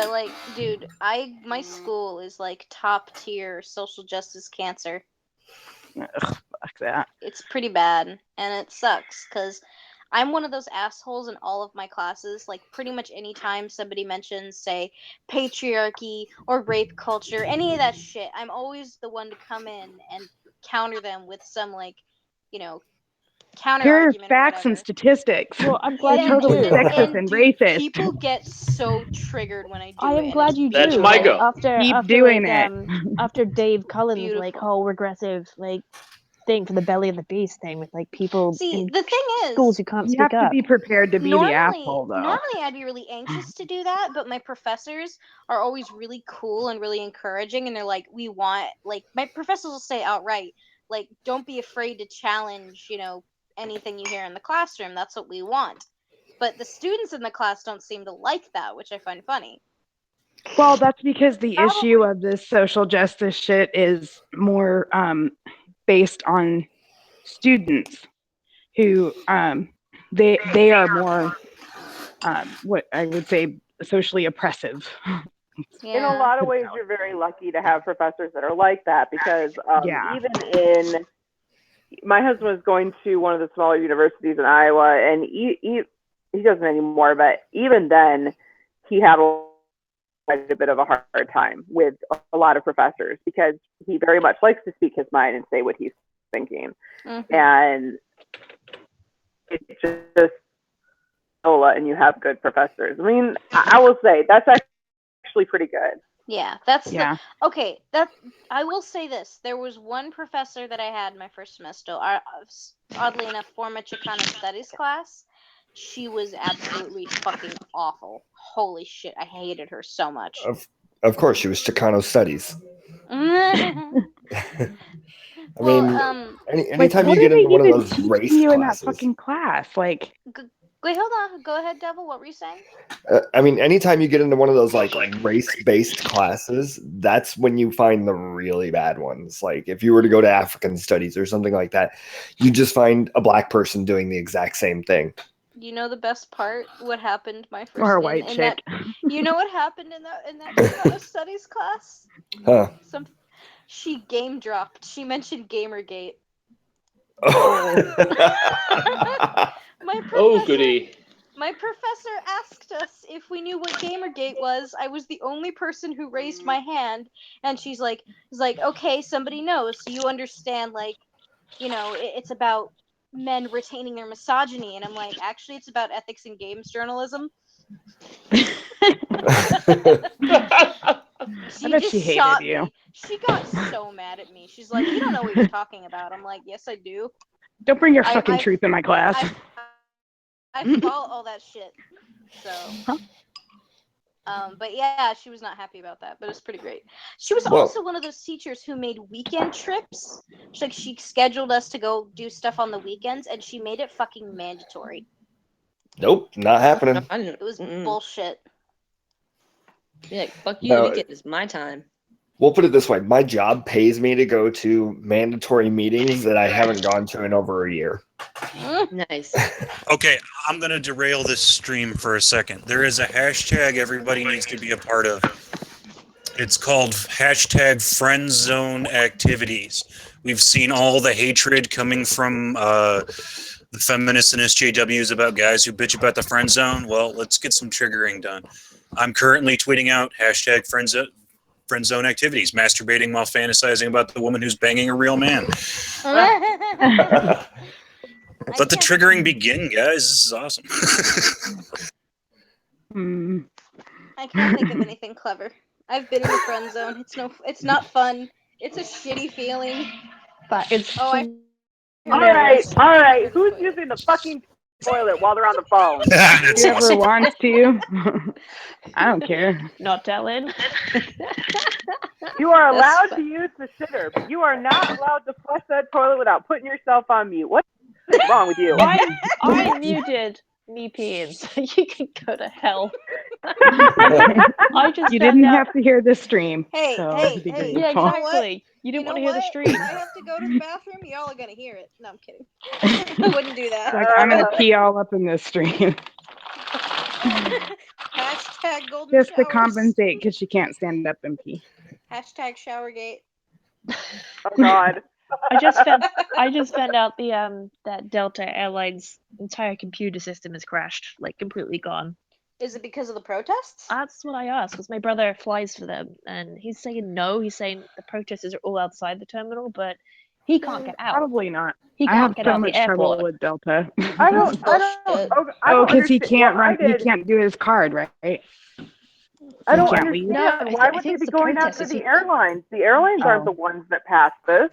like, dude, my school is like top tier social justice cancer. Ugh, fuck that. It's pretty bad, and it sucks because I'm one of those assholes in all of my classes. Like, pretty much anytime somebody mentions, say, patriarchy or rape culture, any of that shit, I'm always the one to come in and counter them with some, like, counter Here are argument or facts and whatever. statistics. Well, I'm glad You're you totally do. sexist and dude, racist. people get so triggered when I do I it. am and glad it's you do. That's my like, go. after doing like, it. after Dave Cullen's like beautiful. whole regressive like thing for the belly of the beast thing with like people See, in the thing is, schools who can't You speak have to up. be prepared to be the normally asshole, though. I'd be really anxious to do that, but my professors are always really cool and really encouraging, and they're like, we want, like, my professors will say outright, like, don't be afraid to challenge, anything you hear in the classroom. That's what we want. But the students in the class don't seem to like that, which I find funny. Well, that's because the issue of this social justice shit is more based on students who they are more what I would say socially oppressive. In a lot of ways, you're very lucky to have professors that are like that because even my husband was going to one of the smaller universities in Iowa, and he doesn't anymore, but even then, he had quite a bit of a hard time with a lot of professors because he very much likes to speak his mind and say what he's thinking. And it's just and you have good professors. I mean, I will say that's actually pretty good. Yeah, okay. That I will say this: there was one professor that I had my first semester. Oddly enough, for my Chicano studies class, she was absolutely fucking awful. Holy shit, I hated her so much. Of course, she was Chicano studies. I mean, anytime you get into one of those race you in that classes, fucking class, like. Wait, hold on. Go ahead, Devil. What were you saying? I mean, anytime you get into one of those like race-based classes, that's when you find the really bad ones. Like if you were to go to African studies or something like that, you just find a black person doing the exact same thing. You know the best part? What happened my first or a white chick. You know what happened in that Chicano studies class? Huh. She game dropped. She mentioned Gamergate. Goody. My professor asked us if we knew what Gamergate was. I was the only person who raised my hand, and she's like, okay, somebody knows. So you understand, like, it's about men retaining their misogyny, and I'm like, actually, it's about ethics in games journalism. I bet she hated you. Me. She got so mad at me. She's like, you don't know what you're talking about. I'm like, yes, I do. Don't bring your fucking truth in my class. I follow all that shit. So, but yeah, she was not happy about that, but it's pretty great. She was also one of those teachers who made weekend trips. She scheduled us to go do stuff on the weekends, and she made it fucking mandatory. Nope, not happening. It was bullshit. Be like, fuck you, the weekend is my time. We'll put it this way. My job pays me to go to mandatory meetings that I haven't gone to in over a year. Nice. Okay, I'm going to derail this stream for a second. There is a hashtag everybody needs to be a part of. It's called #FriendZone Activities. We've seen all the hatred coming from the feminists and SJWs about guys who bitch about the friend zone. Well, let's get some triggering done. I'm currently tweeting out #FriendZone Activities, masturbating while fantasizing about the woman who's banging a real man. Let the triggering begin, guys. This is awesome. I can't think of anything clever. I've been in the friend zone. It's not fun. It's a shitty feeling. But it's all right. Who's using the fucking toilet while they're on the phone? Whoever wants to. I don't care. Not telling. You are allowed That's to use the shitter, but you are not allowed to flush that toilet without putting yourself on mute. What is wrong with you? I muted me peeing, so you can go to hell. I just You found didn't out. have to hear the stream. Hey, so hey, it'd be hey! Yeah, You know what? exactly. You didn't want to hear the what? stream. If I have to go to the bathroom, y'all are gonna hear it. No, I'm kidding. I wouldn't do that. Like, I'm gonna pee all up in this stream Hashtag golden just to showers. compensate because she can't stand up and pee. Hashtag showergate. Oh God. I just found out that Delta Airlines entire computer system has crashed, like completely gone. Is it because of the protests? That's what I asked, because my brother flies for them, and he's saying no. He's saying the protesters are all outside the terminal, but he can't get out. Probably not. He I can't have get so out the much trouble airport. with Delta. I don't. I don't because he understand. can't Well, run. He can't do his card, right? I He don't can't understand. leave. No, Why I would think they be it's the going after protesters. the airlines? The airlines aren't the ones that passed this.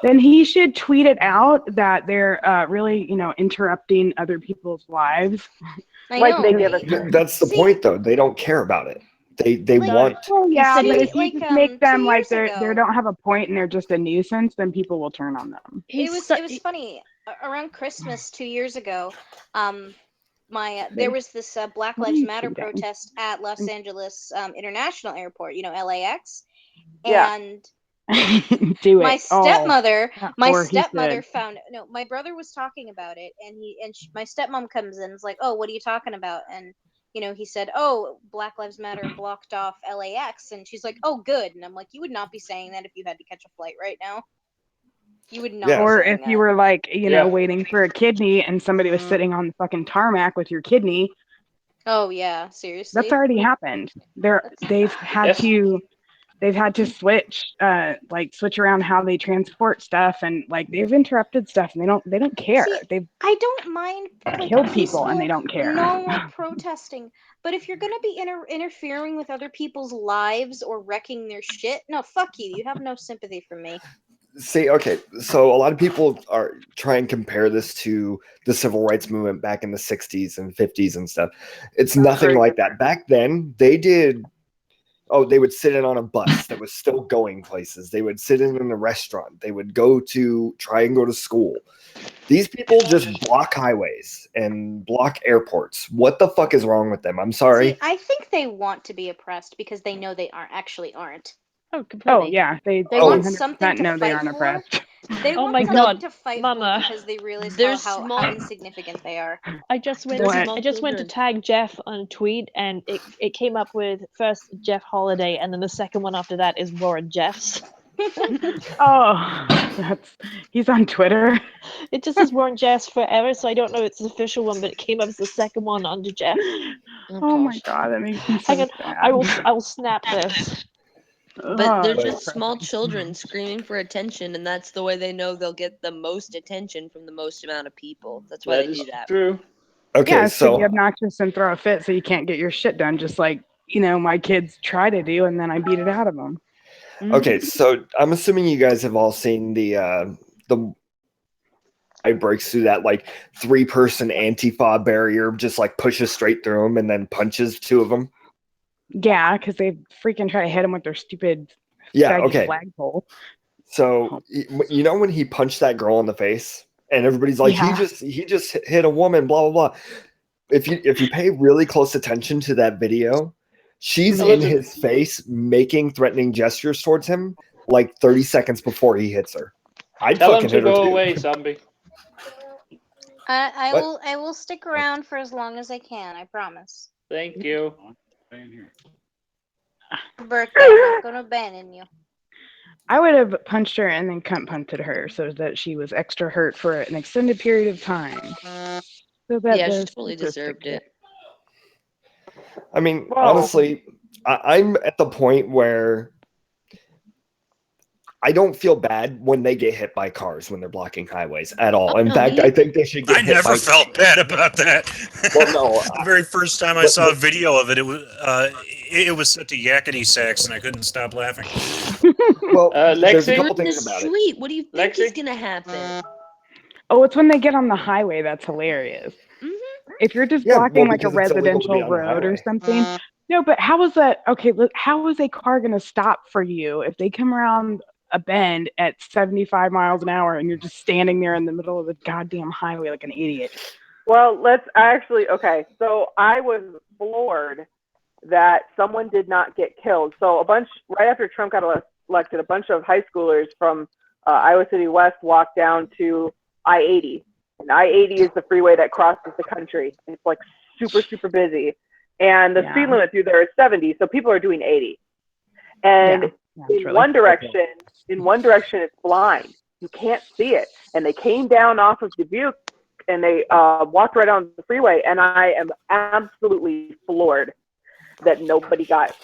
Then he should tweet it out that they're really, interrupting other people's lives. Like they give us. That's the point, though. They don't care about it. They want. Well, yeah, said but he- if you like, just make them 2 like years they ago- don't have a point and they're just a nuisance, then people will turn on them. It was funny. Around Christmas 2 years ago, there was this Black What are Lives you Matter tweeting? protest at Los Angeles International Airport. LAX, Yeah. and Do it. my stepmother, or he should. found my brother was talking about it, and my stepmom comes in and is like, "Oh, what are you talking about?" And he said, "Oh, Black Lives Matter blocked off LAX," and she's like, "Oh, good." And I'm like, "You would not be saying that if you had to catch a flight right now. You would not." Yeah. Be Or saying if you that. were like, waiting for a kidney and somebody was sitting on the fucking tarmac with your kidney, Oh yeah, seriously. that's already happened. They've had to switch around how they transport stuff, and like they've interrupted stuff, and they don't care. They've I don't mind killed people and they don't care. normal protesting, but if you're gonna be interfering with other people's lives or wrecking their shit, no, fuck you. You have no sympathy for me. See, okay, so a lot of people are try and compare this to the civil rights movement back in the 60s and 50s and stuff. It's nothing like that. Back then, they would sit in on a bus that was still going places. They would sit in a restaurant. They would try and go to school. These people just block highways and block airports. What the fuck is wrong with them? I'm sorry. See, I think they want to be oppressed because they know they aren't. Oh, completely. Oh yeah, they want 100% something to know they fight aren't for. oppressed. They Oh want my something God, to fight Mama. for because they realize There's how small- insignificant they are. I just went to tag Jeff on a tweet, and it came up with first Jeff Holiday, and then the second one after that is Warren Jeffs. Oh, he's on Twitter. It just says Warren Jeffs forever, so I don't know if it's the official one, but it came up as the second one under Jeff. Oh my God, that makes me so Hang on, sad. I will snap this. But they're Oh, just small children screaming for attention, and that's the way they know they'll get the most attention from the most amount of people. That's why they do that. True. Okay, yeah, so to be obnoxious and throw a fit so you can't get your shit done, just like my kids try to do, and then I beat it out of them. okay, so I'm assuming you guys have all seen the guy breaks through that like 3-person Antifa barrier, just like pushes straight through them and then punches 2 of them. Yeah, because they freaking try to hit him with their stupid flagpole. So when he punched that girl in the face, and everybody's like, he just hit a woman, blah blah blah. If you pay really close attention to that video, she's in his face making threatening gestures towards him like 30 seconds before he hits her. I'd Tell fucking him to hit her go too. away, zombie. I will stick around for as long as I can. I promise. Thank you. Birthday, I'm not gonna abandon you. I would have punched her and then cunt punted her so that she was extra hurt for an extended period of time. So that Yeah, she the totally statistic deserved it. I mean, honestly, I'm at the point where I don't feel bad when they get hit by cars when they're blocking highways at all. In fact, I think they should get I hit never by felt bad about that. Well, no, the very first time I saw a video of it, it was set to yakety sax, and I couldn't stop laughing. Well, there's a You're couple in the things about it. street. What do you think Lexi? is gonna happen? Oh, it's when they get on the highway that's hilarious. If you're just blocking like a because it's illegal to be residential on the road or highway. something, No, but how is that? Okay, how is a car going to stop for you if they come around a bend at 75 miles an hour and you're just standing there in the middle of the goddamn highway like an idiot? Well, let's actually, okay, so I was floored that someone did not get killed. So right after Trump got elected, a bunch of high schoolers from Iowa City West walked down to I-80. And I-80 is the freeway that crosses the country. It's like super, super busy. And the speed limit through there is 70, so people are doing 80. And in one direction, it's blind. You can't see it. And they came down off of Dubuque and they walked right on the freeway. And I am absolutely floored that nobody got.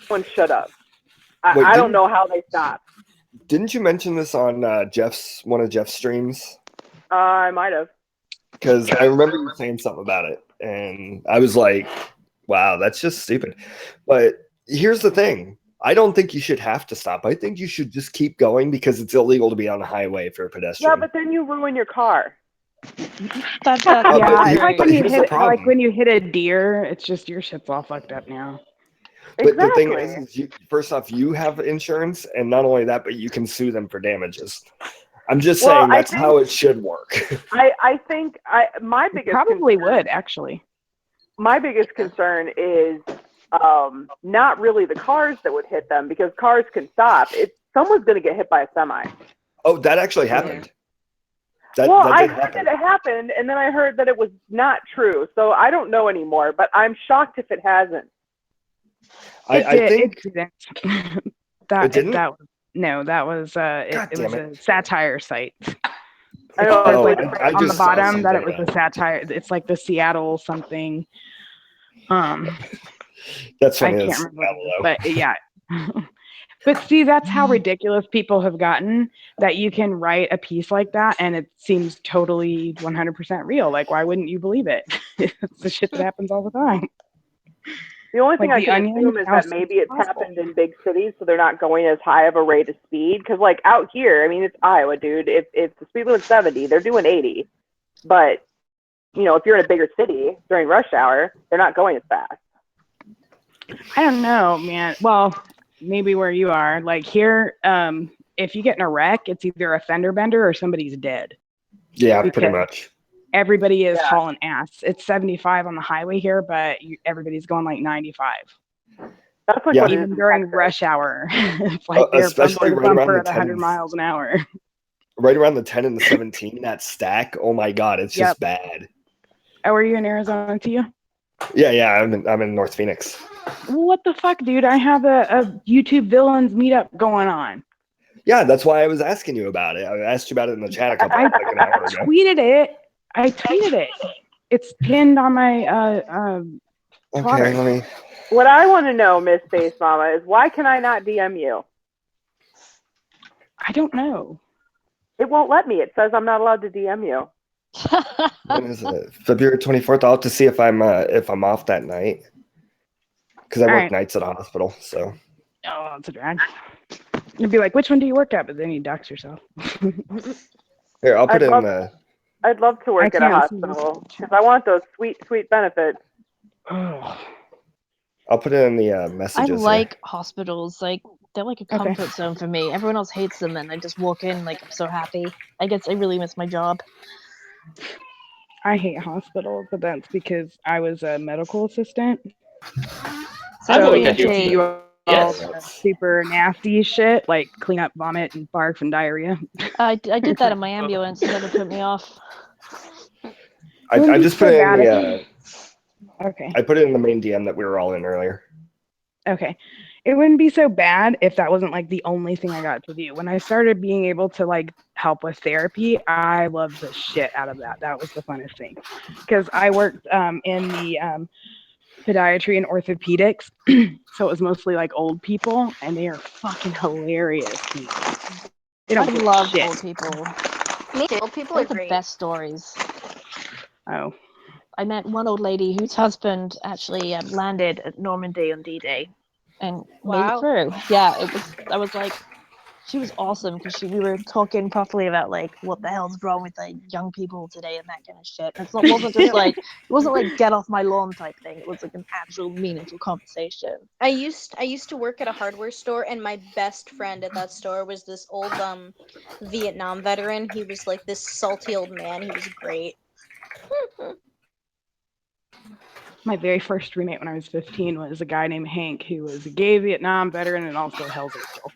One shut up. I don't know how they stopped. Didn't you mention this on one of Jeff's streams? I might have. Because I remember you saying something about it, and I was like, "Wow, that's just stupid." But here's the thing: I don't think you should have to stop. I think you should just keep going because it's illegal to be on the highway if you're a pedestrian. Yeah, but then you ruin your car. It's like when you hit a deer, it's just your shit's all fucked up now. But the thing is first off, you have insurance, and not only that, but you can sue them for damages. I'm just saying that's how it should work. I think my biggest probably would actually. My biggest concern is not really the cars that would hit them because cars can stop. Someone's going to get hit by a semi. Oh, that actually happened. I heard that it happened, and then I heard that it was not true. So I don't know anymore, but I'm shocked if it hasn't. I think that was a satire site. I know, on the bottom that it was a satire. It's like the Seattle something. That's funny. I can't remember, but yeah. But see, that's how ridiculous people have gotten that you can write a piece like that and it seems totally 100% real. Like, why wouldn't you believe it? It's the shit that happens all the time. The only thing I can assume is that maybe it's happened in big cities, so they're not going as high of a rate of speed. Because, like, out here, I mean, it's Iowa, dude. If the speed limit's 70, they're doing 80. But, you know, if you're in a bigger city during rush hour, they're not going as fast. I don't know, man. Well, maybe where you are. Like, here, if you get in a wreck, it's either a fender bender or somebody's dead. Yeah, pretty much. Everybody is hauling ass. It's 75 on the highway here, but everybody's going like 95. That's like even during rush hour. It's like especially right around the at 100 miles an hour. Right around the 10 and the 17, that stack. Oh my god, it's just bad. Oh, are you in Arizona too? Yeah. I'm in North Phoenix. What the fuck, dude? I have a YouTube villains meetup going on. Yeah, that's why I was asking you about it. I asked you about it in the chat an hour ago. I tweeted it. It's pinned on my okay, let me. What I want to know, Miss Space Mama, is why can I not DM you? I don't know. It won't let me. It says I'm not allowed to DM you. When is it? February 24th. I'll have to see if I'm off that night. Because I work nights at a hospital, so. Oh, it's a drag. You'd be like, which one do you work at? But then you dox yourself. Here, I'll put in I'd love to work at a hospital because I want those sweet, sweet benefits. I'll put it in the messages. I like hospitals. Like, they're like a comfort zone for me. Everyone else hates them, and I just walk in like I'm so happy. I really miss my job. I hate hospitals, but that's because I was a medical assistant. So you all super nasty shit like clean up vomit and barf and diarrhea. I did that in my ambulance. Never put me off. I just put it in the okay. I put it in the main DM that we were all in earlier. Okay. It wouldn't be so bad if that wasn't like the only thing I got to do. When I started being able to like help with therapy, I loved the shit out of that. That was the funnest thing. Because I worked in the podiatry and orthopedics. So it was mostly like old people and they are fucking hilarious. They don't love old people. Me too. Old people are the great. best stories. Oh. I met one old lady whose husband actually landed at Normandy on D-Day and made it through. Yeah, I was like, She was awesome because we were talking properly about like what the hell's wrong with like young people today and that kind of shit. And wasn't just like it wasn't like get off my lawn type thing. It was like an actual meaningful conversation. I used to work at a hardware store, and my best friend at that store was this old Vietnam veteran. He was like this salty old man. He was great. My very first roommate when I was 15 was a guy named Hank, who was a gay Vietnam veteran and also Hell's Angel.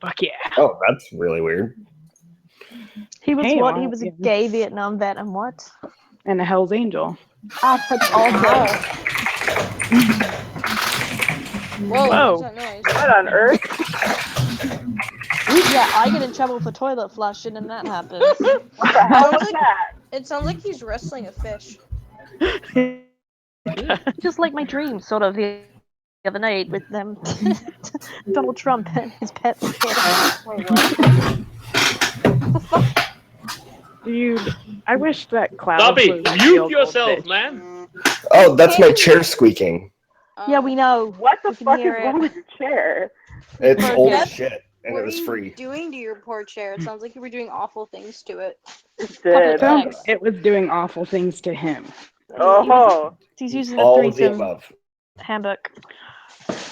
Fuck yeah. Oh, that's really weird. He was Hey, what? well, He was a yeah. gay Vietnam vet and what? And a Hell's Angel. Ah, that's awesome. Whoa, Whoa. what's that noise? What on earth? Yeah, I get in trouble for toilet flushing and that happens. What the hell was that? It sounds like he's wrestling a fish. Just like my dream, sort of, the other night with them, Donald Trump and his pets. Dude, I wish that cloud Dobby, was a mute real yourself, goldfish. man. Oh, that's my chair squeaking. Yeah, we know. What the We can fuck is hear wrong it. with your chair? It's old What as shit, and What it are was you free. doing to your poor chair? It sounds like you were doing awful things to it. It did. Sounds like it was doing awful things to him. Oh. He's using the All of the threesome above. handbook.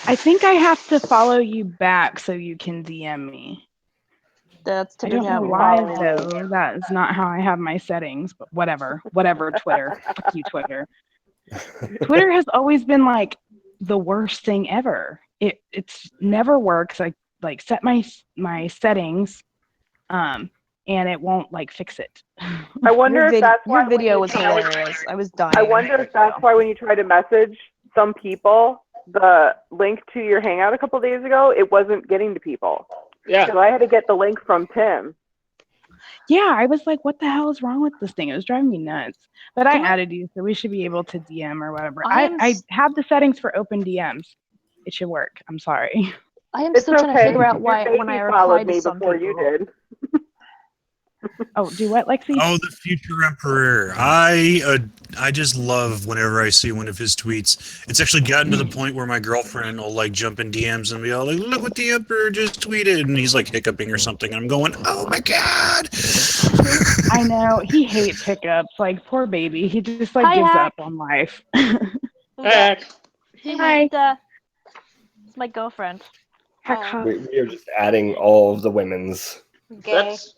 I think I have to follow you back so you can DM me. That's I don't typically know how why though. That is not how I have my settings, but whatever. Whatever, Twitter. Fuck you, Twitter. Twitter has always been like the worst thing ever. It's never works. I like set my settings, and it won't like fix it. I wonder if that's why your video when was you- hilarious. I was dying. I wonder if that's why when you try to message some people, the link to your Hangout a couple days ago, it wasn't getting to people. Yeah. Because I had to get the link from Tim. Yeah, I was like, what the hell is wrong with this thing? It was driving me nuts. But I added you, so we should be able to DM or whatever. I have the settings for open DMs. It should work. I'm sorry. I am It's still trying to okay. figure out Your why baby when I followed replied me to some before people. you did. Oh, do what, Lexi? Oh, the future emperor. I just love whenever I see one of his tweets. It's actually gotten to the point where my girlfriend will like jump in DMs and be all like, "Look what the emperor just tweeted," and he's like hiccuping or something, and I'm going, "Oh my god!" I know he hates hiccups. Like poor baby, he just like Hi, gives Hack. up on life. Heck. Hi. It's my girlfriend. We are just adding all of the women's.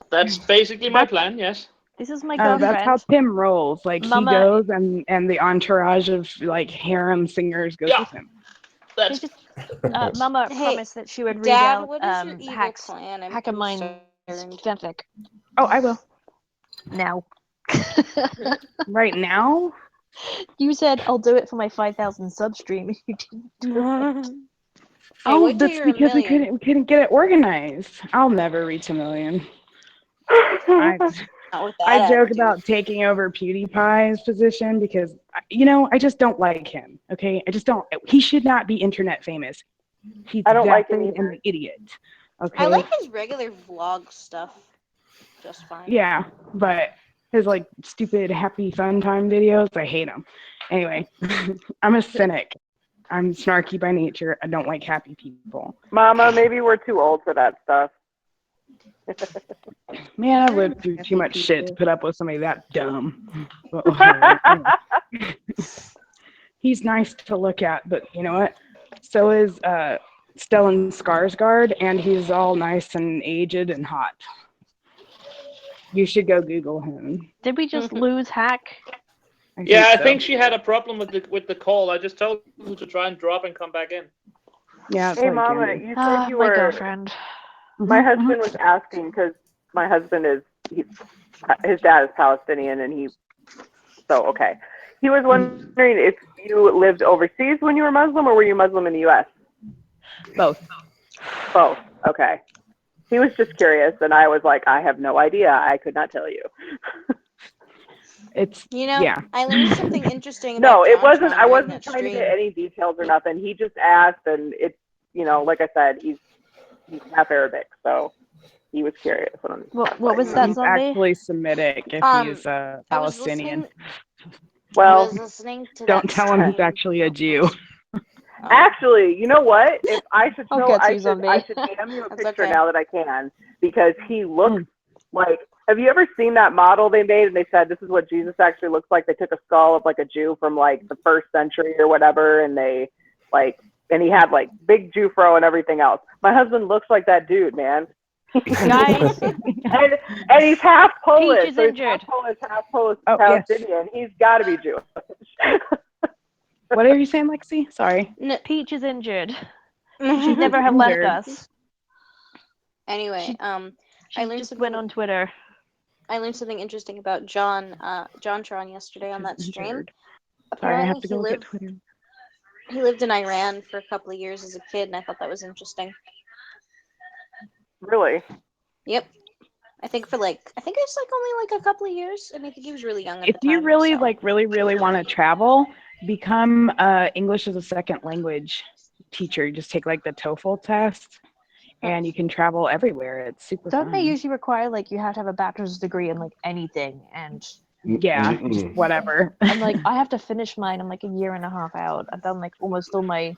That's basically my plan. Yes. This is my Oh, girlfriend. that's how Tim rolls. Like Mama- he goes and the entourage of like harem singers goes with him. That's Mama Hey, promised that she would read Dad, out what is your evil Hack's plan? I'm Hack of Mine's concerned. fanfic. Oh, I will. Now. Right now? You said I'll do it for my 5,000 sub stream if you didn't do it. Oh, wait till that's you're a because we million. couldn't get it organized. I'll never reach 1 million. I Not with that I joke attitude. about taking over PewDiePie's position because, you know, I just don't like him. Okay, I just don't. He should not be internet famous. He's I don't like him vapid and either. an idiot. Okay. I like his regular vlog stuff just fine. Yeah, but his like stupid happy fun time videos, I hate them. Anyway, I'm a cynic. I'm snarky by nature. I don't like happy people. Mama, maybe we're too old for that stuff. Man, I've lived through too much shit to put up with somebody that dumb. Well, anyway. He's nice to look at, but you know what? So is Stellan Skarsgård, and he's all nice and aged and hot. You should go Google him. Did we just lose Hack? I so. think she had a problem with the call. I just told her to try and drop and come back in. Yeah. It's Hey, like Mama, Candy. you said you my were. girlfriend. My husband was asking because my husband his dad is Palestinian, and so okay. He was wondering if you lived overseas when you were Muslim, or were you Muslim in the U.S.? Both. Both. Okay. He was just curious, and I was like, I have no idea. I could not tell you. It's I learned something interesting No, about it wasn't. I JonTron wasn't during that trying to stream. get any details or nothing. He just asked, and it's like I said, he's half Arabic, so he was curious. What was that, He's zombie? actually Semitic if he's Palestinian. I Well, was listening to don't that tell him he's stream. actually a Jew. Actually, you know what? If I should I'll show, get to I you, should, zombie. I should DM you a That's picture okay. now that I can, because he looks like. Have you ever seen that model they made and they said this is what Jesus actually looks like? They took a skull of like a Jew from like the 1st century or whatever, and they like, and he had like big Jew fro and everything else. My husband looks like that dude, man. Guys, and he's half Polish, Peach is so he's injured. half Polish Oh, yes. Palestinian. He's got to be Jewish. What are you saying, Lexi? Sorry. Peach is injured. She'd never have left us. Anyway, She I learned just something. went on Twitter. I learned something interesting about John Tron yesterday on that stream. Injured. Sorry, I Apparently, have to go look at Twitter. he lived in Iran for a couple of years as a kid, and I thought that was interesting. Really? Yep. I think it's like only like a couple of years, and I think he was really young at If the time. you really so. really want to travel, become English as a second language teacher. You just take like the TOEFL test, and you can travel everywhere. It's super Don't fun. they usually require like you have to have a bachelor's degree in like anything? And Yeah, just whatever. I'm like, I have to finish mine. I'm like a year and a half out. I've done like almost all my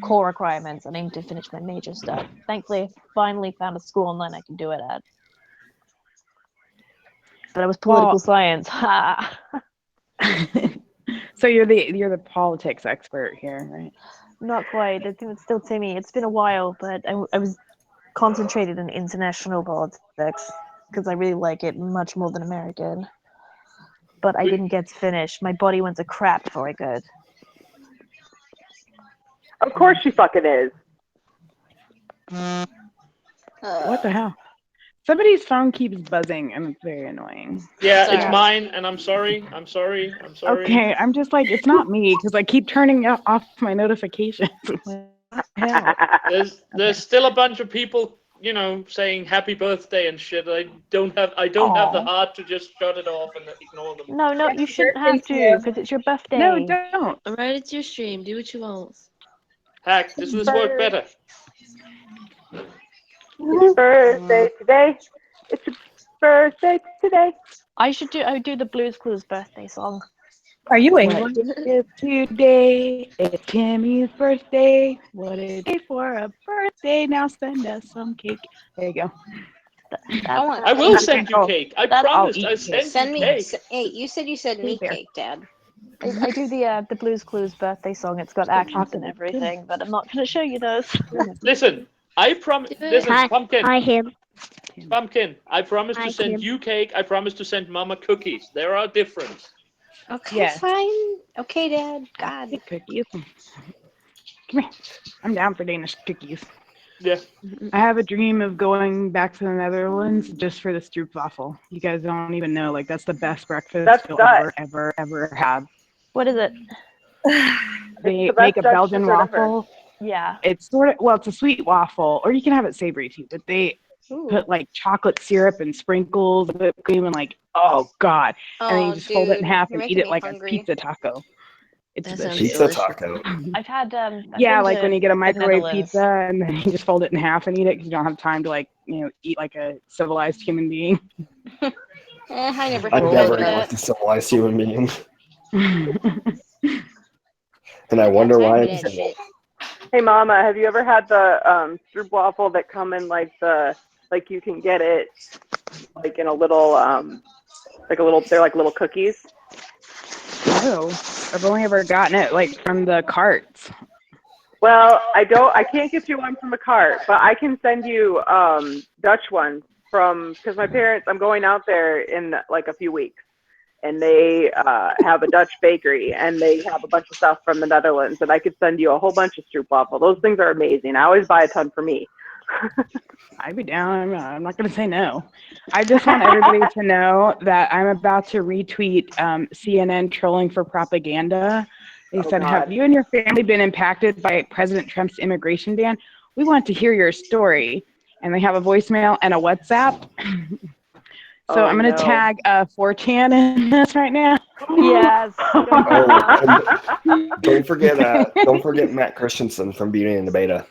core requirements. I need to finish my major stuff. Thankfully, I finally found a school online I can do it at. But it was political science. Ha! So you're the politics expert here, right? Not quite. I think it's still Timmy. It's been a while, but I was concentrated in international politics because I really like it much more than American. But I didn't get to finish. My body went to crap before I could. Of course she fucking is. What the hell? Somebody's phone keeps buzzing, and it's very annoying. Yeah, it's mine, and I'm sorry. Okay, I'm just like, it's not me, because I keep turning off my notifications. There's still a bunch of people, saying happy birthday and shit. I don't have the heart to just shut it off and ignore them. No, you shouldn't have to, because it's your birthday. No, don't. Alright, it's your stream. Do what you want. Heck, does this work better? It's your birthday today. It's your birthday today. I would do the Blues Clues birthday song. Are you English? It's today. It's Timmy's birthday. What a day for a birthday. Now send us some cake. There you go. I will send you cake. I promised I Send you me. cake. Hey, you said you sent me cake, Dad. I do the Blues Clues birthday song. It's got actions and everything, but I'm not going to show you those. Listen, I promise. Listen, Pumpkin. Hi, him. Pumpkin, I promise to Hi, send Kim. you cake. I promise to send Mama cookies. There are different. Okay, fine. Okay, Dad. God. Cookies. Come here. I'm down for Danish cookies. Yeah. I have a dream of going back to the Netherlands just for the stroopwafel. You guys don't even know. Like, that's the best breakfast you'll ever have. What is it? They make a Belgian waffle. Yeah. It's it's a sweet waffle, or you can have it savory too, but they put like chocolate syrup and sprinkles, whipped cream, and like, oh god. And then you just fold it in half and eat it like a pizza taco. It's pizza taco. I've had yeah, like when you get a microwave pizza and then you just fold it in half and eat it because you don't have time to eat like a civilized human being. I never. I've never eaten like a civilized human being. And I wonder why I'm single. Hey, Mama, have you ever had the stroopwafel that come in like you can get it like in a little they're like little cookies? No, I've only ever gotten it like from the carts. Well, I can't get you one from a cart, but I can send you Dutch ones because my parents, I'm going out there in like a few weeks. And they have a Dutch bakery, and they have a bunch of stuff from the Netherlands, and I could send you a whole bunch of stroopwafel. Those things are amazing. I always buy a ton for me. I'd be down. I'm not going to say no. I just want everybody to know that I'm about to retweet CNN trolling for propaganda. They said, God. have you and your family been impacted by President Trump's immigration ban? We want to hear your story. And they have a voicemail and a WhatsApp. So I'm going to tag 4chan in this right now. Yes. Don't forget Matt Christensen from Beauty and the Beta.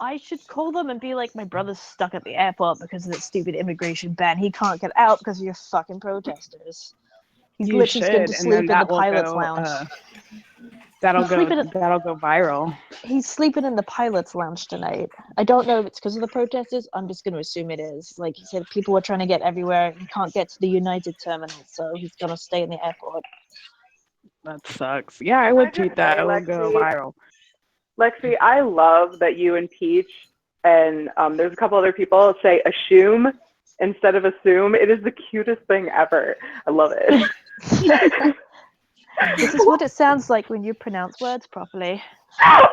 I should call them and be like, my brother's stuck at the airport because of that stupid immigration ban. He can't get out because of your fucking protesters. He's literally going to sleep in the pilot's lounge. That'll He's go sleeping viral. He's sleeping in the pilot's lounge tonight. I don't know if it's because of the protesters. I'm just going to assume it is. Like he said, people were trying to get everywhere. He can't get to the United terminal, so he's going to stay in the airport. That sucks. Yeah, I would tweet that. It would go viral. Lexi, I love that you and Peach and there's a couple other people say assume instead of assume. It is the cutest thing ever. I love it. This is what it sounds like when you pronounce words properly.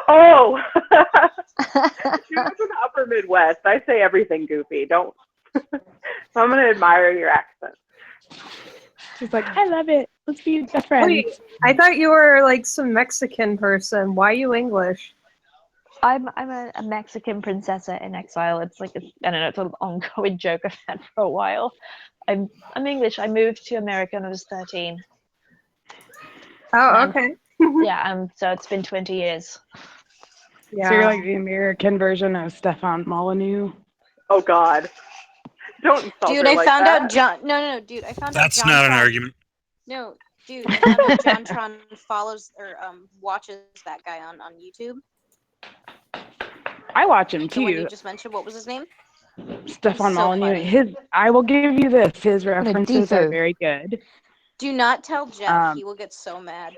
Oh! She was from the upper Midwest. I say everything goofy. Don't. I'm going to admire your accent. She's like, I love it. Let's be best friends. Wait, I thought you were like some Mexican person. Why you English? I'm a Mexican princessa in exile. It's like I don't know. It's an ongoing joke I've had for a while. I'm English. I moved to America when I was 13. Oh, okay. Yeah. So it's been 20 years. Yeah. So you're like the American version of Stefan Molyneux. Oh God! Don't insult Dude, her I like found that. out John. No, dude, I found out That's John not an Tron- argument. No, dude, I found out John Tron follows or watches that guy on YouTube. I watch him The one too. you just mentioned. What was his name? Stefan so Molyneux. funny. I will give you this. His references are Defoe. very good. Do not tell Jeff. He will get so mad.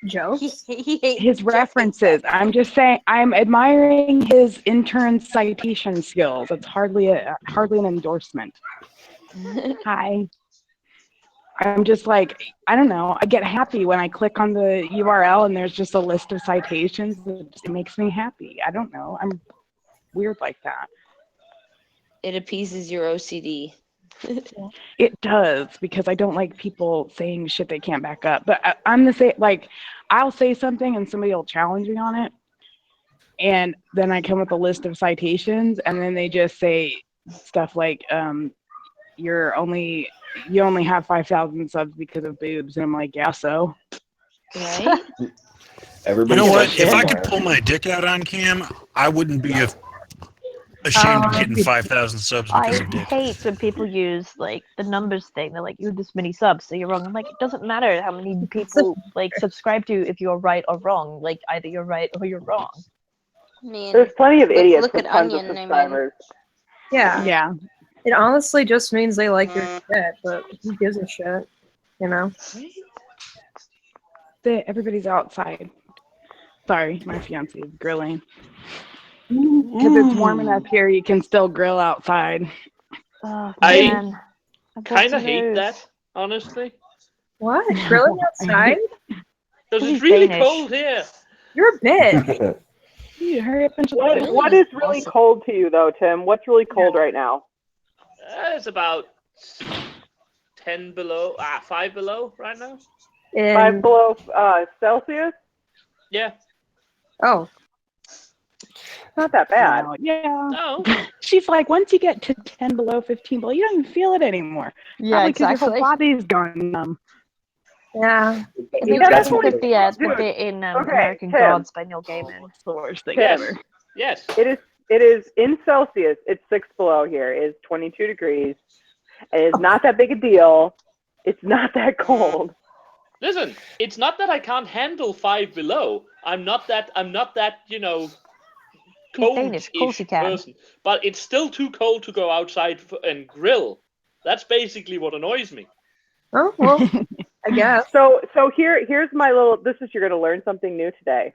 Jokes? He hates His Jeff hates references. that guy. I'm just saying. I'm admiring his intern citation skills. It's hardly an endorsement. Hi. I'm just like, I don't know. I get happy when I click on the URL and there's just a list of citations. It makes me happy. I don't know. I'm weird like that. It appeases your OCD. It does, because I don't like people saying shit they can't back up. But I'm the same. Like, I'll say something and somebody will challenge me on it, and then I come with a list of citations, and then they just say stuff like, you only have 5,000 subs because of boobs, and I'm like, yeah, so. Right? Everybody. You know what? shit. If I could pull my dick out on cam, I wouldn't be ashamed of getting 5,000 subs I because of dick. hate when people use like the numbers thing. They're like, you have this many subs, so you're wrong. I'm like, it doesn't matter how many people like subscribe to you if you're right or wrong. Like either you're right or you're wrong. I mean, There's plenty of idiots look with at tons Onion. of I mean, subscribers. Yeah. Yeah. It honestly just means they like your shit, but who gives a shit? You know? Everybody's outside. Sorry, my fiance is grilling. Because it's warm enough here, you can still grill outside. Oh, I man. kind of hate that, honestly. What? Grilling outside? Because He's it's really Danish. cold here. You're a bitch. You hurry up and What is really cold to you, though, Tim? What's really cold right now? It's about 10 below, 5 below right now. 5 below Celsius? Yeah. Oh. Not that bad. No, yeah. No. She's like, once you get to 10 below, 15 below, you don't even feel it anymore. Yeah, Probably because exactly. your whole body's gone numb. Yeah. It makes me think of the bit in American Tim. Gods by Neil Gaiman. It's the worst thing Tim. ever. Yes. It is in Celsius. It's 6 below here. It's 22 degrees. And it's not that big a deal. It's not that cold. Listen, it's not that I can't handle 5 below. I'm not that Danish, of course cold-ish you can. person. But it's still too cold to go outside and grill. That's basically what annoys me. Oh, well, I guess. So here's my little. You're going to learn something new today.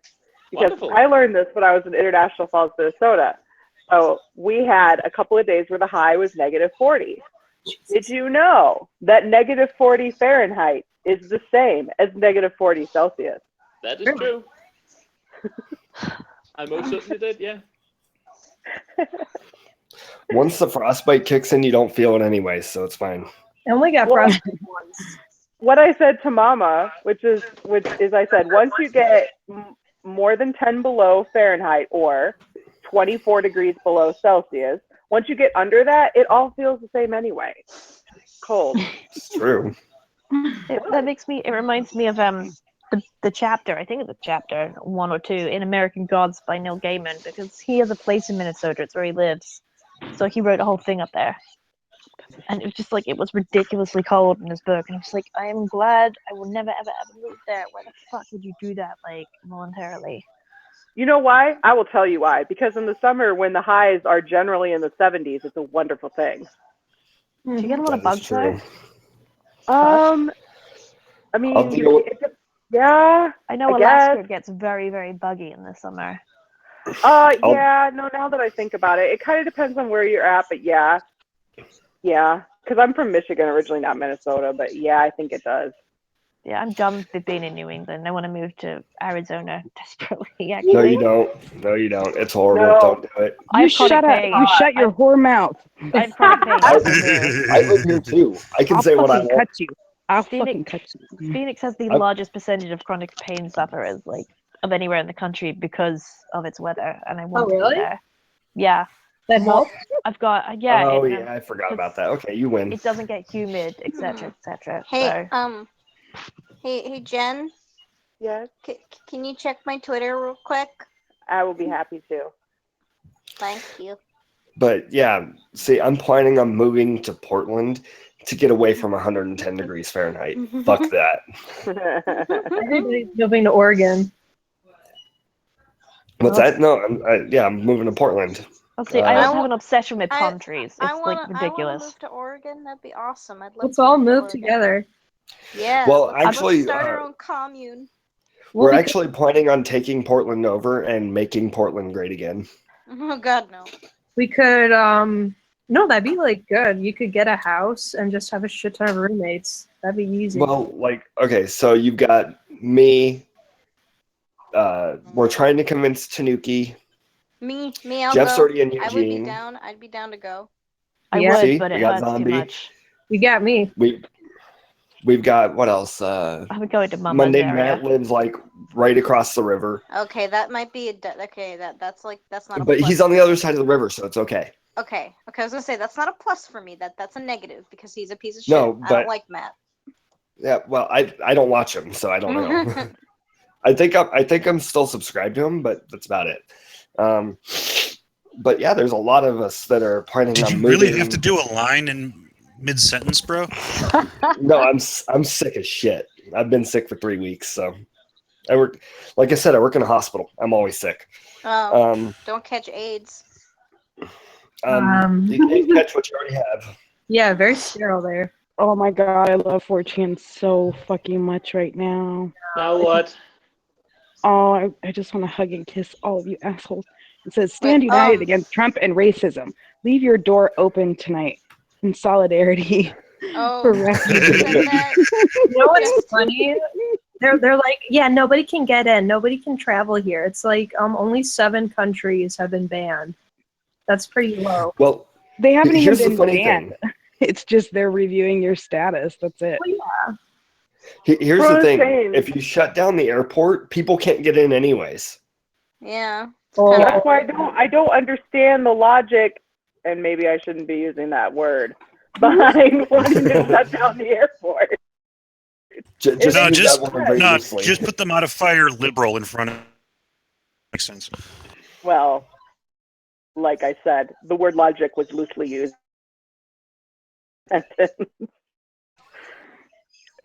Because Wonderful. I learned this when I was in International Falls, Minnesota. So we had a couple of days where the high was -40. Did you know that -40 Fahrenheit is the same as -40 Celsius? That is true. I most certainly did, yeah. Once the frostbite kicks in, you don't feel it anyway, so it's fine. I only got frostbite once. What I said to Mama, which is I said, once you get more than 10 below Fahrenheit or 24 degrees below Celsius, once you get under that, it all feels the same anyway. Cold. It's true. It reminds me of the chapter, I think it's chapter 1 or 2 in American Gods by Neil Gaiman, because he has a place in Minnesota, it's where he lives. So he wrote a whole thing up there. And it was just like, it was ridiculously cold in this book. And I'm just like, I am glad I will never, ever, ever move there. Why the fuck would you do that, like, voluntarily? You know why? I will tell you why. Because in the summer, when the highs are generally in the 70s, it's a wonderful thing. Do you get a lot of bugs there? I mean, yeah. I know Alaska gets very, very buggy in the summer. Yeah. No, now that I think about it, it kind of depends on where you're at, but yeah. Yeah. Because I'm from Michigan originally, not Minnesota, but yeah, I think it does. Yeah, I'm done with being in New England. I want to move to Arizona desperately, actually. No, you don't. No, you don't. It's horrible. No. Don't do it. You shut up. You shut your whore mouth. I have chronic pain. I live here too. I can say what I want. Cut you. I'll fucking cut you. Phoenix has the largest percentage of chronic pain sufferers, like, of anywhere in the country because of its weather, and I want to be there. Yeah. That helps? I've got, yeah. Oh, yeah, I forgot about that. Okay, you win. It doesn't get humid, etc., etc. Hey, So. hey, Jen. Yes. Can you check my Twitter real quick? I will be happy to. Thank you. But yeah, see, I'm planning on moving to Portland to get away from 110 degrees Fahrenheit. Fuck that. Everybody's moving to Oregon. What's that? No, I'm moving to Portland. I'll see. I also have an obsession with palm trees. It's like ridiculous. I want to move to Oregon. That'd be awesome. I'd love Let's to all move move together. Yeah. Well, let's actually, start our own commune. We're actually planning on taking Portland over and making Portland great again. Oh God, no. We could, no, that'd be like good. You could get a house and just have a shit ton of roommates. That'd be easy. Well, like, okay, so you've got me. We're trying to convince Tanuki. Me, I'll Jeff's go. already in I would be Eugene. down. I'd be down to go. I Yeah. would, See, but we it got hurts Zombie. too much. You got me. We've got what else? I would go to Mama's Monday area. Matt lives like right across the river, Okay, that might be okay. That's not. A but plus he's on for the me. other side of the river, so it's okay. Okay. I was gonna say that's not a plus for me. That's a negative because he's a piece of shit. No, I but- don't like Matt. Yeah, well, I don't watch him, so I don't know. I think I'm still subscribed to him, but that's about it. But yeah, there's a lot of us that are planning Did on you moving. really have to do a line in mid-sentence, bro? No, I'm sick as shit. I've been sick for 3 weeks, so I work. Like I said, I work in a hospital. I'm always sick. Oh, don't catch AIDS. You can't catch what you already have. Yeah, very sterile there. Oh my God, I love 4chan so fucking much right now. Now what? Oh, I just want to hug and kiss all of you assholes. It says, stand united against Trump and racism. Leave your door open tonight in solidarity for refugees. You know what's funny? They're like, yeah, nobody can get in. Nobody can travel here. It's like only 7 countries have been banned. That's pretty low. Well, They haven't even here's the been funny banned. thing. It's just they're reviewing your status. That's it. Well, yeah. Here's Bro, the thing. same. If you shut down the airport, people can't get in anyways. Yeah. That's why I don't understand the logic, and maybe I shouldn't be using that word, behind wanting to shut down the airport. Just put the modifier liberal in front of it. Makes sense. Well, like I said, the word logic was loosely used.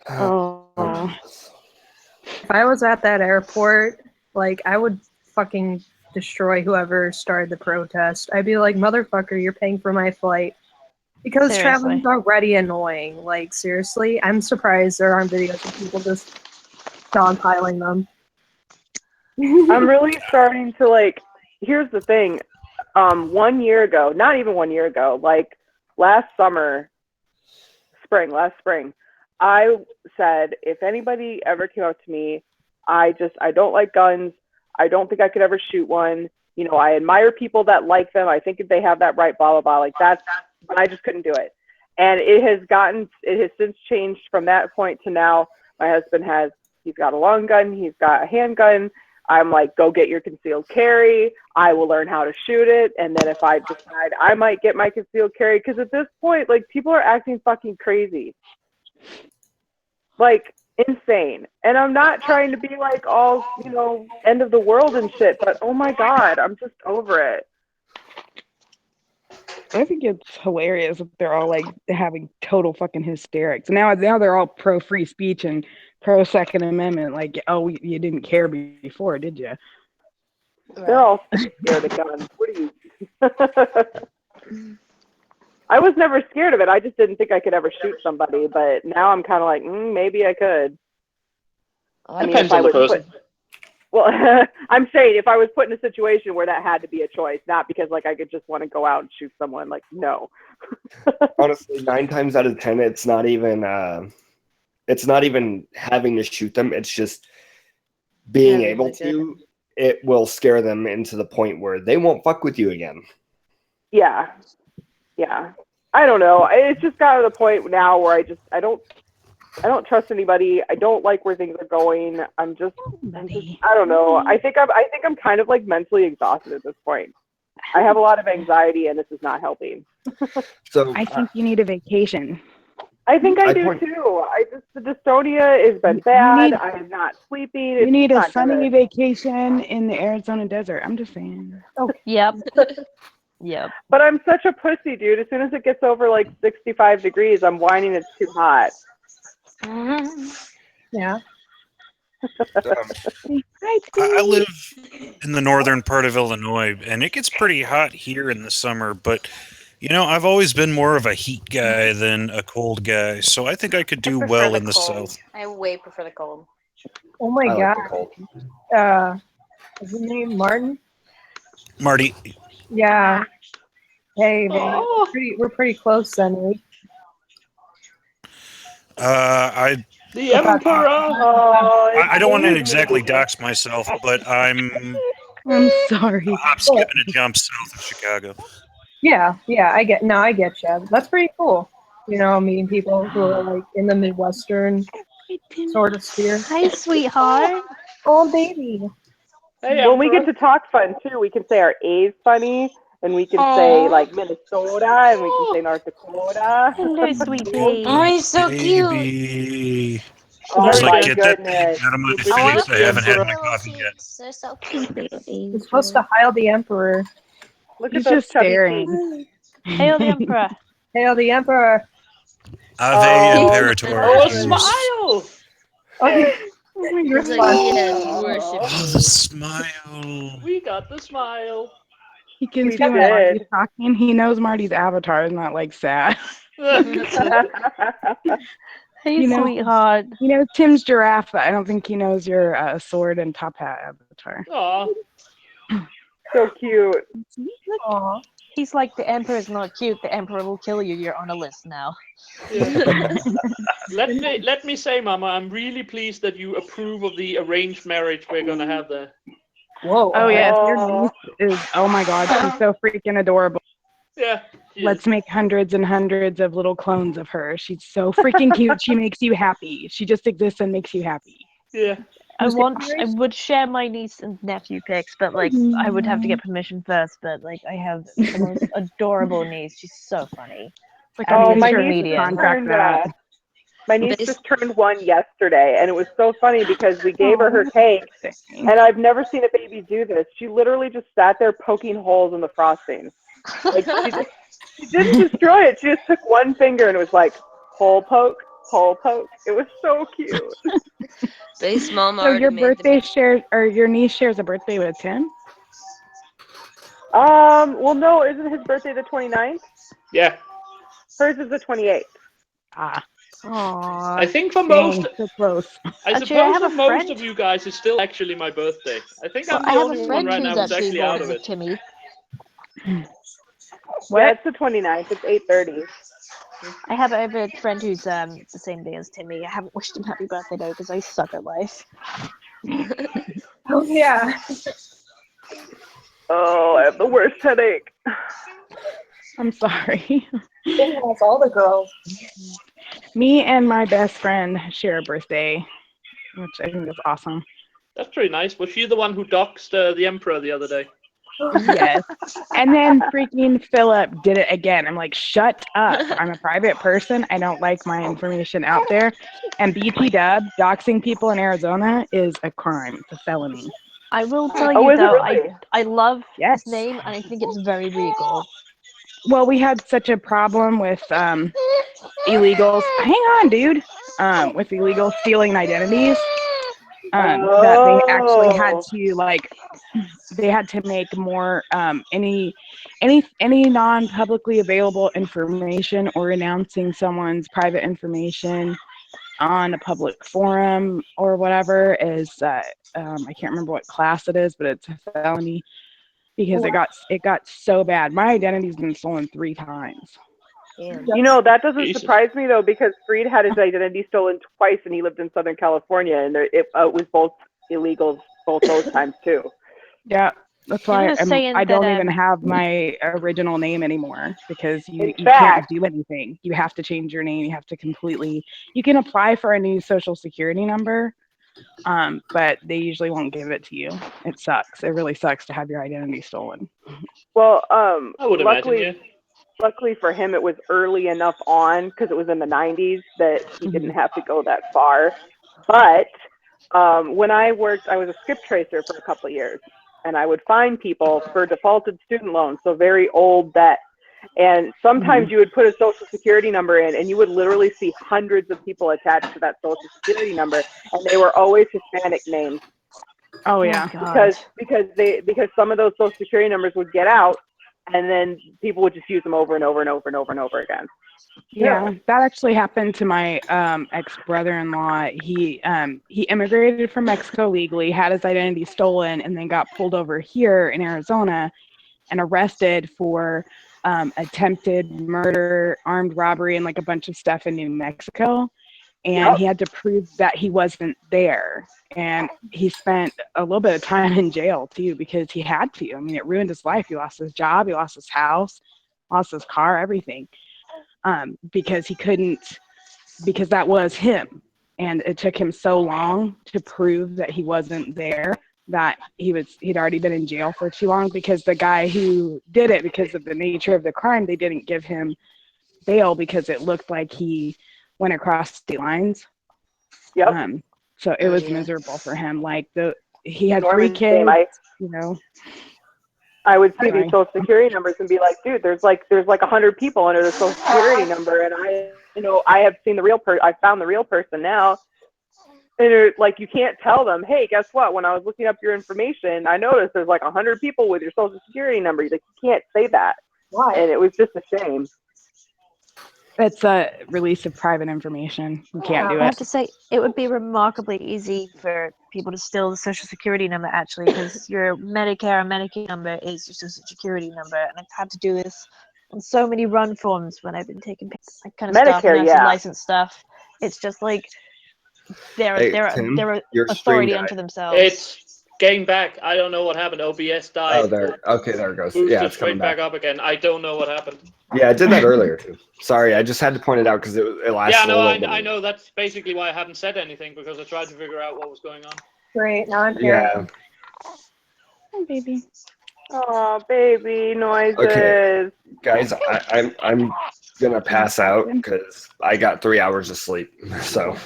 Oh. If I was at that airport, like, I would fucking destroy whoever started the protest. I'd be like, motherfucker, you're paying for my flight. Because Seriously. traveling's already annoying. Like, seriously, I'm surprised there aren't videos of people just dogpiling them. I'm really starting to, like, here's the thing. 1 year ago, not even 1 year ago, like last spring, I said, if anybody ever came up to me, I don't like guns. I don't think I could ever shoot one. You know, I admire people that like them. I think if they have that right, blah, blah, blah. Like but I just couldn't do it. And it has since changed from that point to now. My husband he's got a long gun. He's got a handgun. I'm like, go get your concealed carry. I will learn how to shoot it. And then if I decide I might get my concealed carry, because at this point, like, people are acting fucking crazy. Like, insane. And I'm not trying to be like all, you know, end of the world and shit, but oh my God, I'm just over it. I think it's hilarious that they're all like having total fucking hysterics. Now they're all pro free speech and pro Second Amendment. Like, oh, you didn't care before, did you? They're all scared of guns. What are you? I was never scared of it. I just didn't think I could ever shoot somebody. But now I'm kind of like, maybe I could. I mean, Depends on the person. Well, I'm saying if I was put in a situation where that had to be a choice, not because like I could just want to go out and shoot someone, like no. Honestly, 9 times out of 10, it's not even having to shoot them. It's just being able to. It will scare them into the point where they won't fuck with you again. Yeah. I don't know. It's just got to the point now where I don't trust anybody. I don't like where things are going. I'm just I don't know. I think I'm kind of like mentally exhausted at this point. I have a lot of anxiety and this is not helping. So I think you need a vacation. I think I do too. The dystonia has been bad. I am not sleeping. You need a not sunny good. vacation in the Arizona desert. I'm just saying. Oh, yep. Yep. But I'm such a pussy, dude. As soon as it gets over like 65 degrees, I'm whining it's too hot. Yeah. I live in the northern part of Illinois, and it gets pretty hot here in the summer, but I've always been more of a heat guy than a cold guy, so I think I could do well in the south. I way prefer the cold. Oh my I god. like the cold. Is his name Martin? Marty. Yeah. Hey, man. We're pretty close then, right? The Emperor. I don't want to exactly dox myself, but I'm sorry. I'm skipping a jump south of Chicago. Yeah, I get you. That's pretty cool. Meeting people who are like in the Midwestern sort of sphere. Hi, sweetheart. Oh, baby. Hey, when we get to talk fun too, we can say our A's funny, and we can say like Minnesota, and we can say North Dakota. Hello, sweetie. Oh, he's so cute. Baby. Oh Just my like, get that goodness. thing out of my I face. I haven't had my coffee yet. They're so cute. You're supposed to hail the Emperor. Look He's at those just chubby staring. feet. Hail the Emperor. Hail the Emperor. Ave Imperator. Oh, a smile! Okay. It's like, yes, worship. Oh, the smile. We got the smile. He can We see when did. Marty's talking. He knows Marty's avatar is not like sad. Hey, sweetheart. He knows Tim's giraffe, but I don't think he knows your sword and top hat avatar. Aw. So cute. Aww. He's like, the Emperor's not cute. The Emperor will kill you. You're on a list now. Yeah. Let me say, Mama, I'm really pleased that you approve of the arranged marriage we're gonna have there. Whoa. Oh yes, your niece is. Oh my God, she's so freaking adorable. Yeah. Let's make hundreds and hundreds of little clones of her. She's so freaking cute. She makes you happy. She just exists and makes you happy. Yeah. I would share my niece and nephew pics, but like I would have to get permission first. But like I have the most adorable niece. She's so funny. It's like Oh, my user niece media just contract turned, that. my niece just turned 1 yesterday, and it was so funny because we gave her cake, and I've never seen a baby do this. She literally just sat there poking holes in the frosting. Like she didn't destroy it. She just took one finger and it was like hole poke, hole poke. It was so cute. Base mama. So your birthday shares, or your niece shares a birthday with Tim? Well, no, isn't his birthday the 29th? Yeah. Hers is the 28th. Ah. Aww. I think for most, so close. I Actually, suppose I have for a most friend. of you guys, it's still actually my birthday. I think Well, I'm the I have only a one friend right who's now who's actually actually out born of with it. Timmy. What? Yeah, it's the 29th. It's 8:30. I have a friend who's the same day as Timmy. I haven't wished him happy birthday though because I suck at life. Oh yeah. Oh, I have the worst headache. I'm sorry. Tim has all the girls. Me and my best friend share a birthday, which I think is awesome. That's pretty nice. Was she the one who doxed the Emperor the other day? Yes. And then freaking Philip did it again. I'm like, shut up. I'm a private person. I don't like my information out there. And BT Dub, doxing people in Arizona is a crime. It's a felony. I will tell Oh, you is it though, really? I love Yes. his name and I think it's very regal. well, we had such a problem with illegals. Hang on, dude. With illegal stealing identities, that they actually had to they had to make more any non-publicly available information or announcing someone's private information on a public forum or whatever is I can't remember what class it is, but it's a felony because it got so bad. My identity's been stolen 3 times. You know, that doesn't surprise me though, because Freed had his identity stolen twice, and he lived in Southern California, and it was both illegal both those times too. Yeah, that's why I don't even have my original name anymore, because you can't do anything. You have to change your name. You have to you can apply for a new social security number, but they usually won't give it to you. It sucks. It really sucks to have your identity stolen. Well, I would imagine, yeah. Luckily for him, it was early enough on, because it was in the 90s, that he didn't have to go that far. But when I was a script tracer for a couple of years, and I would find people for defaulted student loans, so very old debt. And sometimes you would put a social security number in, and you would literally see hundreds of people attached to that social security number, and they were always Hispanic names. Oh yeah, because some of those social security numbers would get out, and then people would just use them over and over and over and over and over again. Yeah, that actually happened to my ex-brother-in-law. He immigrated from Mexico legally, had his identity stolen, and then got pulled over here in Arizona and arrested for attempted murder, armed robbery, and like a bunch of stuff in New Mexico. And he had to prove that he wasn't there. And he spent a little bit of time in jail too, because he had to. I mean, it ruined his life. He lost his job, he lost his house, lost his car, everything. Because because that was him. And it took him so long to prove that he wasn't there, that he'd already been in jail for too long, because the guy who did it, because of the nature of the crime, they didn't give him bail because it looked like he went across state lines. Yep. So it was miserable for him. Like he had 3 kids, I would see these social security numbers and be like, dude, there's like 100 people under the social security number, and I have seen the real person. I found the real person now, and like, you can't tell them, hey, guess what? When I was looking up your information, I noticed there's like 100 people with your social security number. Like, you can't say that. Why? And it was just a shame. It's a release of private information. You can't do it. I have to say, it would be remarkably easy for people to steal the social security number, actually, because your Medicare and Medicaid number is your social security number, and I've had to do this on so many run forms when I've been taking like kind of stuff, nursing license stuff. It's just like they're authority unto themselves. It's getting back. I don't know what happened. OBS died. Oh, there. Okay, there it goes. Boosted Yeah, it's straight coming back up again. I don't know what happened. Yeah, I did that earlier too. Sorry, I just had to point it out because it lasted. Yeah, no, a little bit. I know. That's basically why I haven't said anything, because I tried to figure out what was going on. Great, now I'm here. Yeah. Hi, baby. Oh, baby noises. Okay, guys, I'm gonna pass out because I got 3 hours of sleep. So.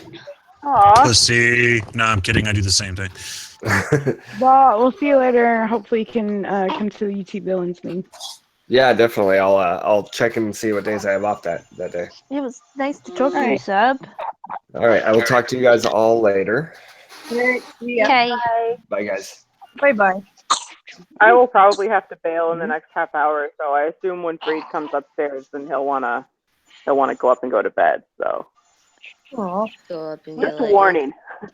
Aww. Pussy. No, I'm kidding. I do the same thing. Well, we'll see you later. Hopefully you can come to the YouTube villains thing. Yeah, definitely. I'll check and see what days I have off that day. It was nice to talk to you, Sub. All right, I will talk to you guys all later. Okay. Bye, guys. Bye. I will probably have to bail in the next half hour, so I assume when Freed comes upstairs, then he'll wanna go up and go to bed. So. Aww. Go up and Just a warning.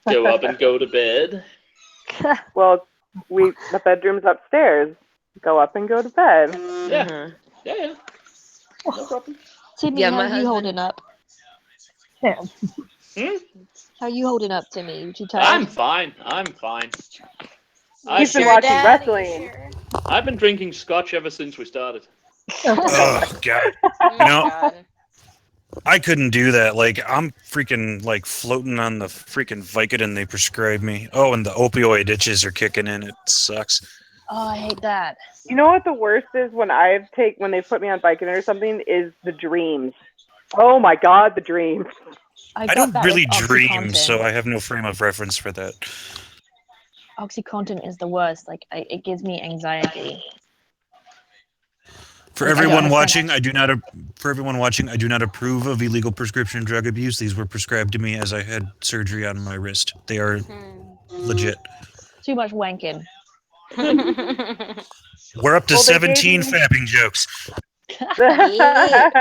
Go up and go to bed. Well, the bedroom's upstairs. Go up and go to bed. Yeah. Yeah. No problem. Timmy, Yeah, how my are you husband- holding up? Yeah. How are you holding up, Timmy? You too tired? I'm fine. He's been watching wrestling. I've been drinking scotch ever since we started. Oh God! You know, I couldn't do that. Like, I'm freaking like floating on the freaking Vicodin they prescribed me. Oh, and the opioid itches are kicking in. It sucks. Oh, I hate that. You know what the worst is when they put me on Vicodin or something is the dreams. Oh my God, the dreams. I don't really dream, so I have no frame of reference for that. OxyContin is the worst. Like, it gives me anxiety. For everyone watching, I do not approve of illegal prescription drug abuse. These were prescribed to me as I had surgery on my wrist. They are legit. Too much wanking. We're up to 17 fapping jokes. The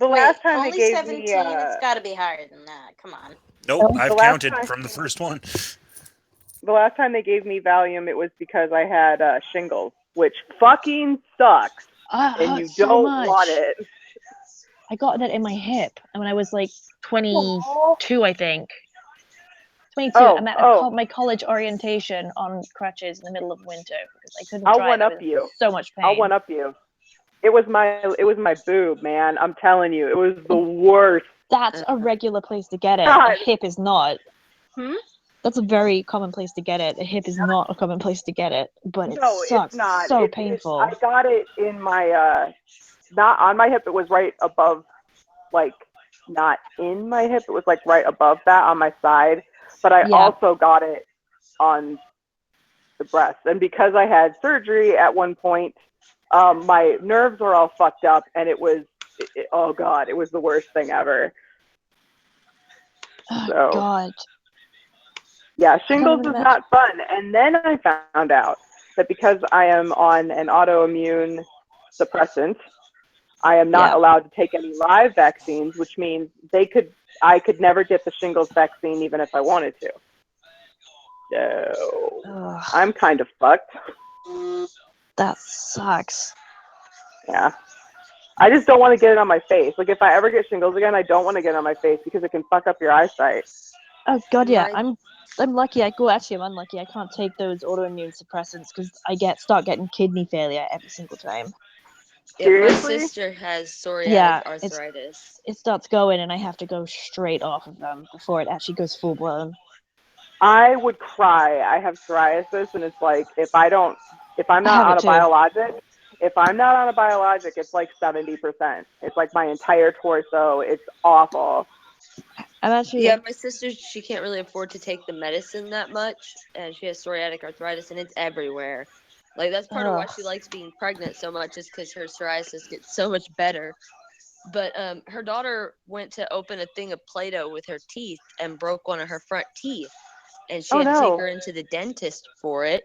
last time only they gave 17? me, It's got to be higher than that. Come on. Nope, I've counted from the first one. The last time they gave me Valium, it was because I had shingles, which fucking sucks, and you don't want it. I got that in my hip, and when I was like 22, I think. 22. I'm at my college orientation on crutches in the middle of winter because I couldn't drive. I'll one up you. So much pain. I'll one up you. It was my boob, man. I'm telling you, it was the worst. That's a regular place to get it. A hip is not. That's a very common place to get it. A hip is not a common place to get it, but it sucks. It's not. So painful. I got it in my not on my hip. It was right above, like not in my hip. It was like right above that on my side. But I also got it on the breast, and because I had surgery at one point, my nerves were all fucked up, and it was oh god, it was the worst thing ever. Oh god. Yeah, shingles is not fun. And then I found out that because I am on an autoimmune suppressant, I am not allowed to take any live vaccines, which means I could never get the shingles vaccine even if I wanted to. So I'm kind of fucked. That sucks. Yeah. I just don't want to get it on my face. Like if I ever get shingles again, I don't want to get it on my face because it can fuck up your eyesight. Oh god, yeah. I'm lucky. I'm unlucky. I can't take those autoimmune suppressants because I start getting kidney failure every single time. Yeah, my sister has psoriatic arthritis. It starts going, and I have to go straight off of them before it actually goes full blown. I would cry. I have psoriasis, and it's like if I'm not on a biologic, it's like 70%. It's like my entire torso. It's awful. My sister, she can't really afford to take the medicine that much, and she has psoriatic arthritis, and it's everywhere. Like that's part of why she likes being pregnant so much, is because her psoriasis gets so much better. But her daughter went to open a thing of Play-Doh with her teeth and broke one of her front teeth, and she had to take her into the dentist for it.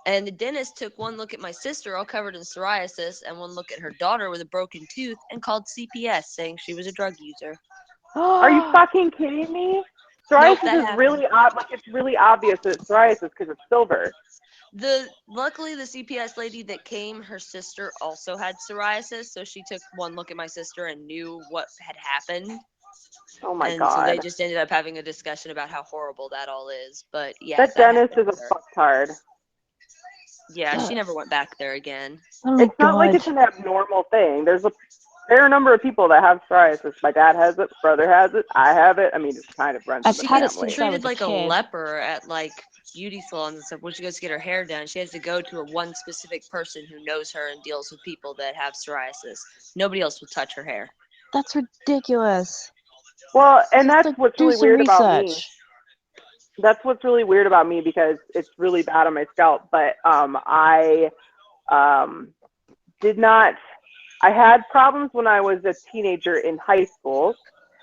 And the dentist took one look at my sister, all covered in psoriasis, and one look at her daughter with a broken tooth, and called CPS, saying she was a drug user. Are you fucking kidding me? Psoriasis is really it's really obvious that it's psoriasis because it's silver. Luckily the CPS lady that came, her sister also had psoriasis, so she took one look at my sister and knew what had happened. Oh my god. So they just ended up having a discussion about how horrible that all is. But yeah, that dentist is a fucktard. Yeah, she never went back there again. It's not like it's an abnormal thing. There's a fair number of people that have psoriasis. My dad has it, brother has it, I have it. I mean, it's kind of runs in the family. She treated like a leper at like beauty salons and stuff. When she goes to get her hair done, she has to go to one specific person who knows her and deals with people that have psoriasis. Nobody else will touch her hair. That's ridiculous. Well, and that's what's really weird about me. That's what's really weird about me because it's really bad on my scalp. But I had problems when I was a teenager in high school,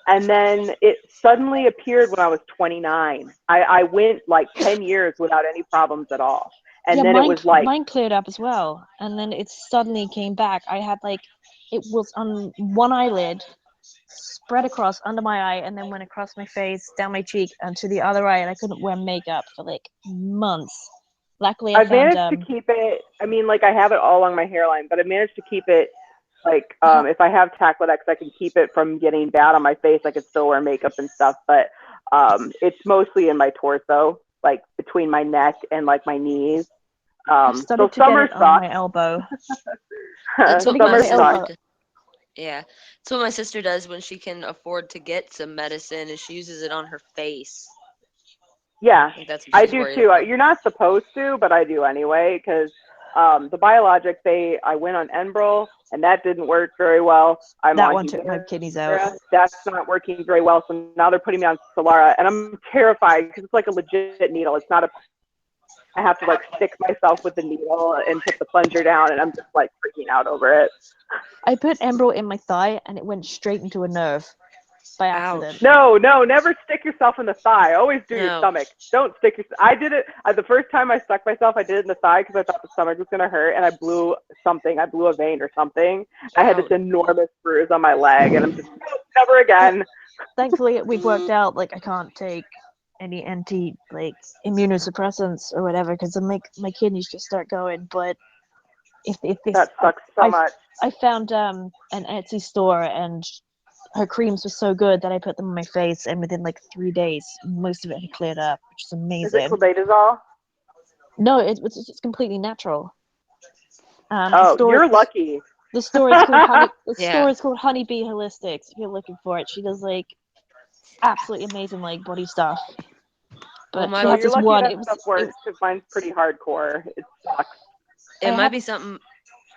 and then it suddenly appeared when I was 29. I went like 10 years without any problems at all. And then it was like mine cleared up as well, and then it suddenly came back. I had it was on one eyelid, spread across under my eye, and then went across my face, down my cheek, and to the other eye, and I couldn't wear makeup for like months. Luckily, I managed to keep it. I mean, like I have it all along my hairline, but I managed to keep it. Like if I have Taclodex, I can keep it from getting bad on my face. I can still wear makeup and stuff, but it's mostly in my torso, like between my neck and like my knees. So summer sucks. On my elbow. That's what summer sucks. Yeah, that's what my sister does when she can afford to get some medicine, is she uses it on her face. Yeah, I do too. You're not supposed to, but I do anyway, because the biologic, I went on Enbrel, and that didn't work very well. That one took my kidneys out. That's not working very well, so now they're putting me on Solara, and I'm terrified because it's like a legit needle. It's not a I have to like stick myself with the needle and put the plunger down, and I'm just like freaking out over it. I put emerald in my thigh and it went straight into a nerve by accident. No, never stick yourself in the thigh. Always do your stomach. Don't stick your. I did it the first time I stuck myself. I did it in the thigh because I thought the stomach was gonna hurt, and I blew something. I blew a vein or something. I had this enormous bruise on my leg, and I'm just never again. Thankfully, we've worked out like I can't take any immunosuppressants or whatever because my kidneys just start going. But if this that sucks so much. I found an Etsy store and her creams were so good that I put them on my face, and within like 3 days, most of it had cleared up, which is amazing. Is it clobetasol? No, it's completely natural. You're lucky. The store is called Honey. The store is called Honeybee Holistics. If you're looking for it, she does like absolutely amazing like body stuff. But well, she has you're this lucky one. that stuff works because mine's pretty hardcore. It sucks. It might be something.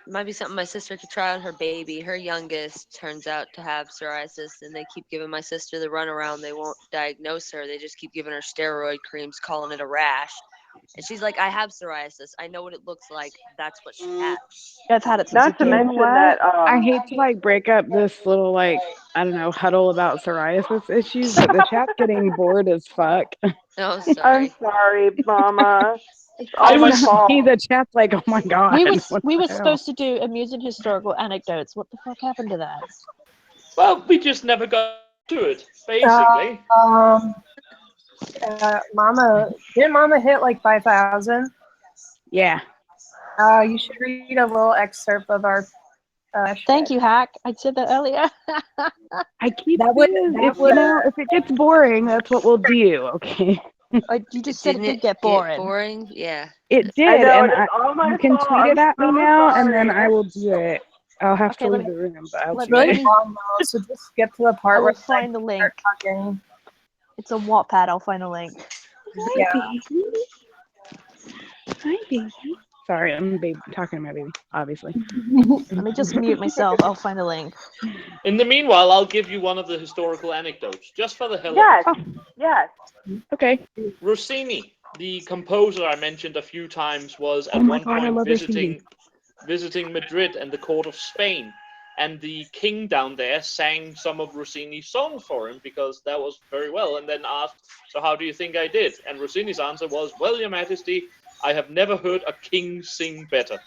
Might be something my sister could try on her baby. Her youngest turns out to have psoriasis, and they keep giving my sister the runaround. They won't diagnose her. They just keep giving her steroid creams, calling it a rash. And she's like, I have psoriasis. I know what it looks like. That's what she has. I've had it since Not to mention that I hate to like break up this little like I don't know huddle about psoriasis issues, but the chat's getting bored as fuck. Oh, sorry. I'm sorry, Mama. It's I all my was fault. the chat's like, oh my god. We were supposed to do amusing historical anecdotes. What the fuck happened to that? Well, we just never got to it, basically. Didn't Mama hit like 5,000? Yeah. You should read a little excerpt of our. Thank you, Hack. I said that earlier. I keep if it gets boring, that's what we'll do. Okay. You just said it did get boring. Yeah. It did, I know, and it's all my you can fault. tweet it I'm at me so now, sorry. and then I will do it. I'll have to let leave me- the room, but I'll let tweet me- it. Long though, so just skip to the I part will where find the link. talking. It's a Wattpad. I'll find the link. Hi, baby. Hi, baby. Sorry, I'm talking to my baby, obviously. Let me just mute myself. I'll find the link. In the meanwhile, I'll give you one of the historical anecdotes, just for the hell Yes. of it. Yes. Okay. Rossini, the composer I mentioned a few times, was at Oh my one God, I point love visiting Madrid and the court of Spain. And the king down there sang some of Rossini's songs for him because that was very well, and then asked, so how do you think I did? And Rossini's answer was, well, your majesty, I have never heard a king sing better.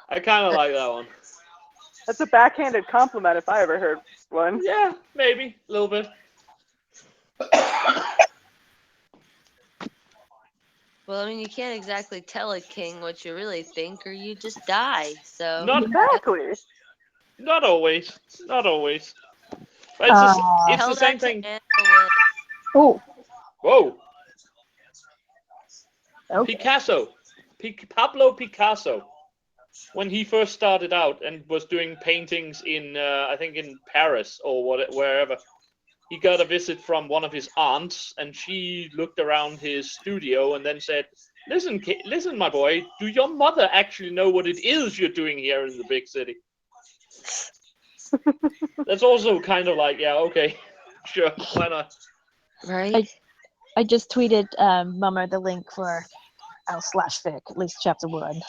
I kind of like that one. That's a backhanded compliment if I ever heard one. Yeah, maybe. A little bit. Well, I mean, you can't exactly tell a king what you really think, or you just die. So Not exactly. Not always. Not always. But it's the same thing. Oh. Whoa. Okay. Picasso. Pablo Picasso. When he first started out and was doing paintings in, I think in Paris or wherever, he got a visit from one of his aunts, and she looked around his studio and then said, listen, my boy, do your mother actually know what it is you're doing here in the big city? That's also kind of like, yeah, okay, sure, why not? Right. I just tweeted Mama the link for /fic, at least chapter 1.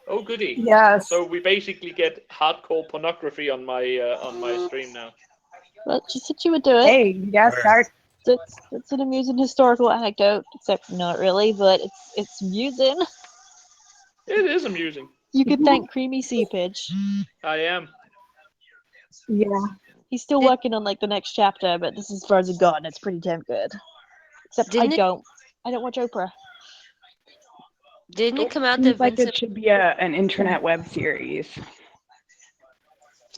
Oh, goody. Yes. So we basically get hardcore pornography on my stream now. Well, she said she would do it. Hey, you guys start. It's an amusing historical anecdote, except not really, but it's amusing. It is amusing. You could thank Creamy Seepage. I am. Yeah. He's still working on like the next chapter, but this is as far as it got, and it's pretty damn good. Except I don't watch Oprah. Didn't it come out Seems that like Vincent? it should be an internet web series.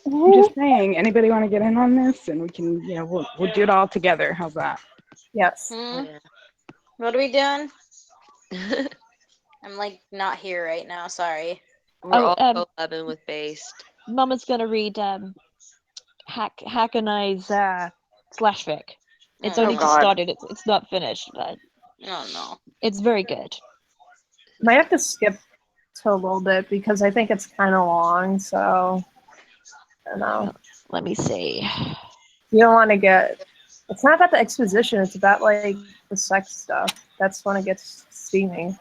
I'm just saying, anybody want to get in on this, and we can, we'll do it all together. How's that? Yes. What are we doing? I'm like not here right now. Sorry. We're all collabing with Based. Mama's gonna read Hack and I's /fic. It's only just started. It's not finished, but it's very good. Might have to skip to a little bit because I think it's kind of long. So I don't know. Let me see. You don't want to get It's not about the exposition. It's about like the sex stuff. That's when it gets steamy.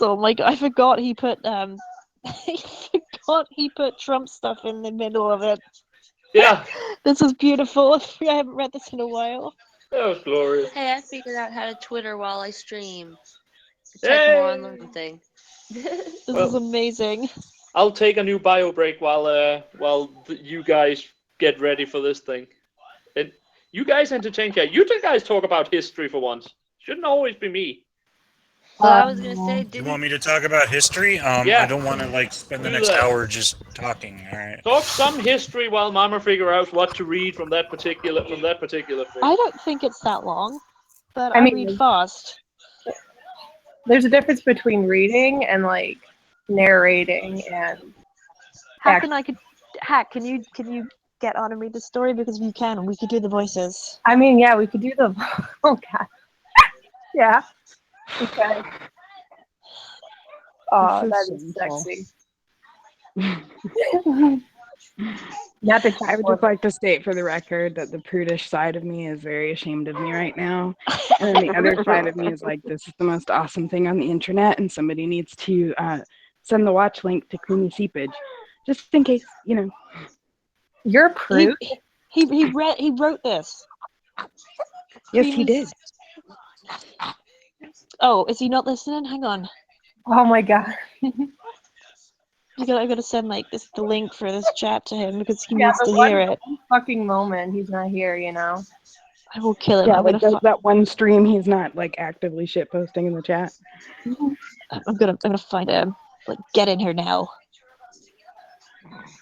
Oh my god! I forgot he put Trump stuff in the middle of it. Yeah. This is beautiful. I haven't read this in a while. That was glorious. Hey, I figured out how to Twitter while I stream. Check more on the thing. This is amazing. I'll take a new bio break while you guys get ready for this thing. And you guys entertain here. You two guys talk about history for once. Shouldn't always be me. Well, I was gonna say, You want me to talk about history? Yeah. I don't want to like spend the Do next that. hour just talking. All right. Talk some history while Mama figure out what to read from that particular thing. I don't think it's that long, but I I mean- read fast. There's a difference between reading and like narrating and. Can you get on and read the story, because if you can, we could do the voices. I mean, yeah, we could do the. Oh god. Yeah. Okay. Oh, This that is is shameful. sexy. Not the I would just like to state for the record that the prudish side of me is very ashamed of me right now. And then the other side of me is like, this is the most awesome thing on the internet, and somebody needs to send the watch link to Creamy Seepage. Just in case, you know. You're a prude? He wrote this. Yes, he did. Oh, is he not listening? Hang on. Oh my god. I gotta send like the link for this chat to him, because he Yeah, needs but to one hear it. fucking moment he's not here, you know. I will kill him. Yeah, I'm like gonna that one stream he's not like actively shit posting in the chat. I'm gonna find him. Like, get in here now.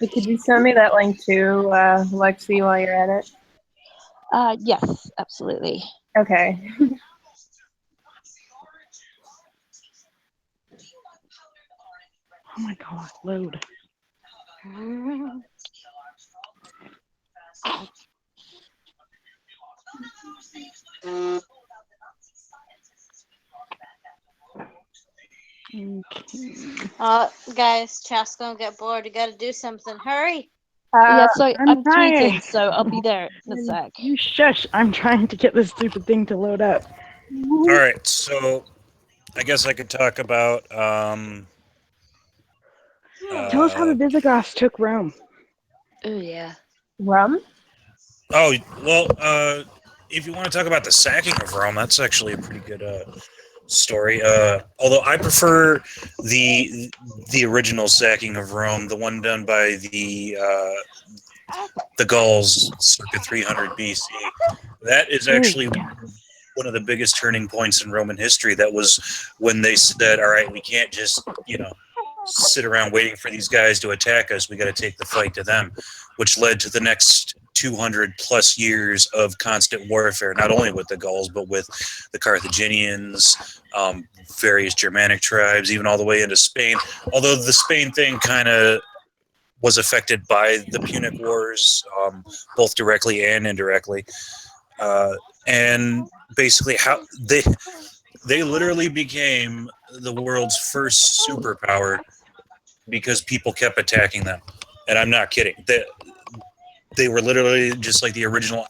But could you send me that link too, Lexi, while you're at it? Yes, absolutely. Okay. Oh my god, load. Guys, chat's gonna get bored. You gotta do something. Hurry. Yeah, so I'm trying. tweeting, so I'll be there in a sec. You shush. I'm trying to get this stupid thing to load up. All right. So I guess I could talk about. Tell us how the Visigoths took Rome. Oh yeah. Rum? Oh well, if you want to talk about the sacking of Rome, that's actually a pretty good story. Although I prefer the original sacking of Rome, the one done by the Gauls circa 300 BC. That is actually one of the biggest turning points in Roman history. That was when they said, "All right, we can't just sit around waiting for these guys to attack us. We got to take the fight to them," which led to the next 200 plus years of constant warfare, not only with the Gauls, but with the Carthaginians, various Germanic tribes, even all the way into Spain. Although the Spain thing kind of was affected by the Punic Wars, both directly and indirectly. And basically how they literally became the world's first superpower because people kept attacking them. And I'm not kidding. They were literally just like the original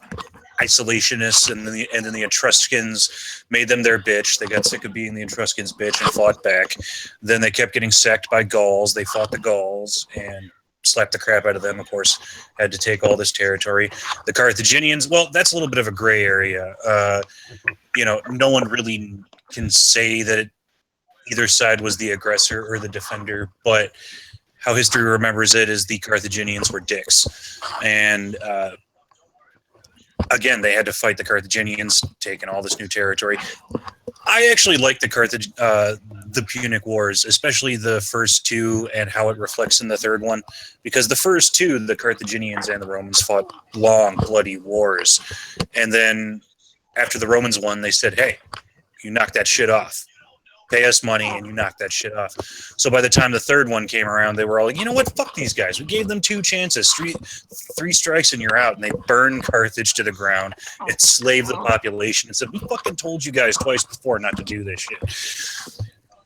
isolationists, and then the Etruscans made them their bitch. They got sick of being the Etruscans' bitch and fought back. Then they kept getting sacked by Gauls. They fought the Gauls and slapped the crap out of them, of course, had to take all this territory. The Carthaginians, well, that's a little bit of a gray area. No one really can say that either side was the aggressor or the defender, but how history remembers it is the Carthaginians were dicks. And again, they had to fight the Carthaginians, taking all this new territory. I actually like the Punic Wars, especially the first two and how it reflects in the third one, because the first two, the Carthaginians and the Romans fought long, bloody wars. And then after the Romans won, they said, hey, you knock that shit off. Pay us money and you knock that shit off. So by the time the third one came around, they were all like, you know what? Fuck these guys. We gave them 2 chances, three strikes and you're out. And they burned Carthage to the ground, enslaved the population, and said, we fucking told you guys twice before not to do this shit.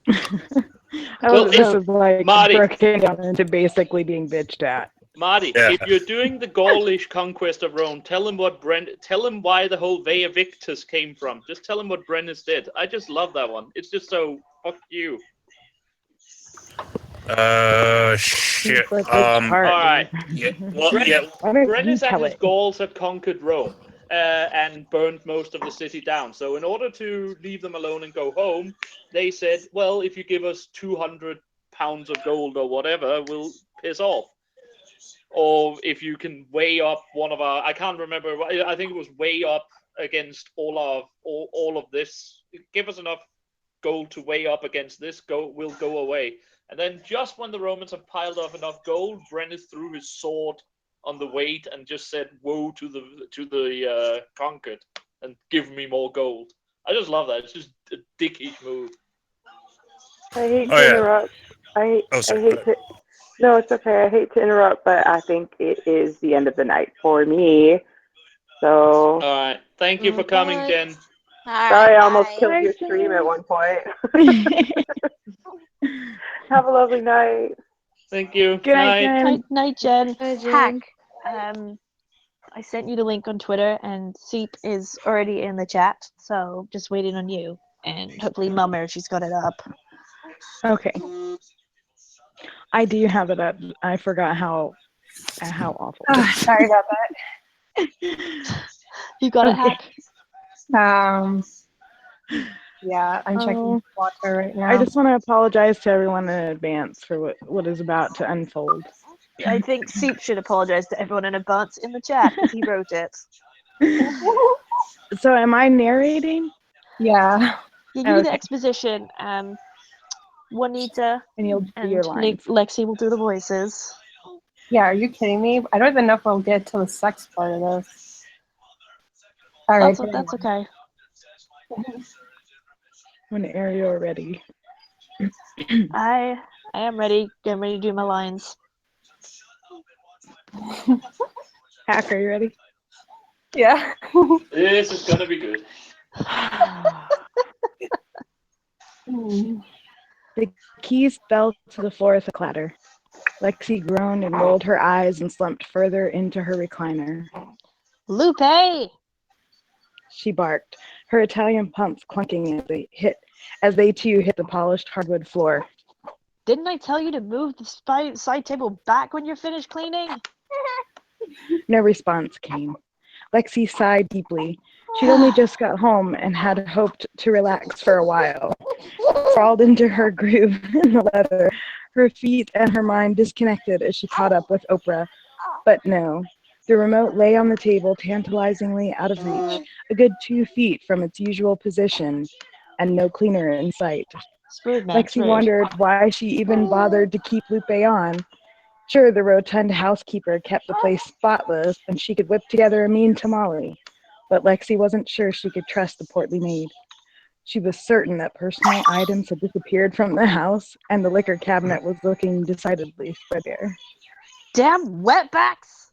This is like broken down into basically being bitched at. Marty, Yeah. if you're doing the Gaulish conquest of Rome, tell him why the whole Via Victus came from. Just tell him what Brennus did. I just love that one. It's just so fuck you. Shit. For a big part. All right. Yeah. Well, Brennus and his Gauls had conquered Rome and burned most of the city down. So in order to leave them alone and go home, they said, well, if you give us 200 pounds of gold or whatever, we'll piss off. Or if you can weigh up one of our, I can't remember, I think it was weigh up against all of this. Give us enough gold to weigh up against this, we'll go away. And then just when the Romans have piled up enough gold, Brennus threw his sword on the weight and just said, woe to the conquered and give me more gold. I just love that. It's just a dickish move. I hate to interrupt. I hate to. No, it's okay. I hate to interrupt, but I think it is the end of the night for me. So. All right. Thank you for coming, Jen. Sorry, I almost killed your stream at one point. Have a lovely night. Thank you. Good night, Jen. Night, Jen. Hack. I sent you the link on Twitter, and Seep is already in the chat, so just waiting on you. And hopefully Mummer, she's got it up. Okay. I do have it up. I forgot how awful. Sorry about that. You got it, Hack? Yeah, I'm checking water right now. I just want to apologize to everyone in advance for what is about to unfold. I think Seep should apologize to everyone in advance in the chat because he wrote it. So am I narrating? Yeah. You do the exposition. Juanita and you'll do your lines. Lexi will do the voices. Yeah, are you kidding me? I don't even know if I'll get to the sex part of this. All right. That's okay. When you're ready. I am ready. I'm ready to do my lines. Hack, are you ready? Yeah. This is gonna be good. The keys fell to the floor with a clatter. Lexi groaned and rolled her eyes and slumped further into her recliner. Lupe! She barked, her Italian pumps clunking as they too hit the polished hardwood floor. Didn't I tell you to move the side table back when you're finished cleaning? No response came. Lexi sighed deeply. She'd only just got home and had hoped to relax for a while. Crawled into her groove in the leather, her feet and her mind disconnected as she caught up with Oprah. But no. The remote lay on the table, tantalizingly out of reach, a good 2 feet from its usual position, and no cleaner in sight. Lexi wondered why she even bothered to keep Lupe on. Sure, the rotund housekeeper kept the place spotless, and she could whip together a mean tamale. But Lexi wasn't sure she could trust the portly maid. She was certain that personal items had disappeared from the house, and the liquor cabinet was looking decidedly threadbare. Damn wetbacks!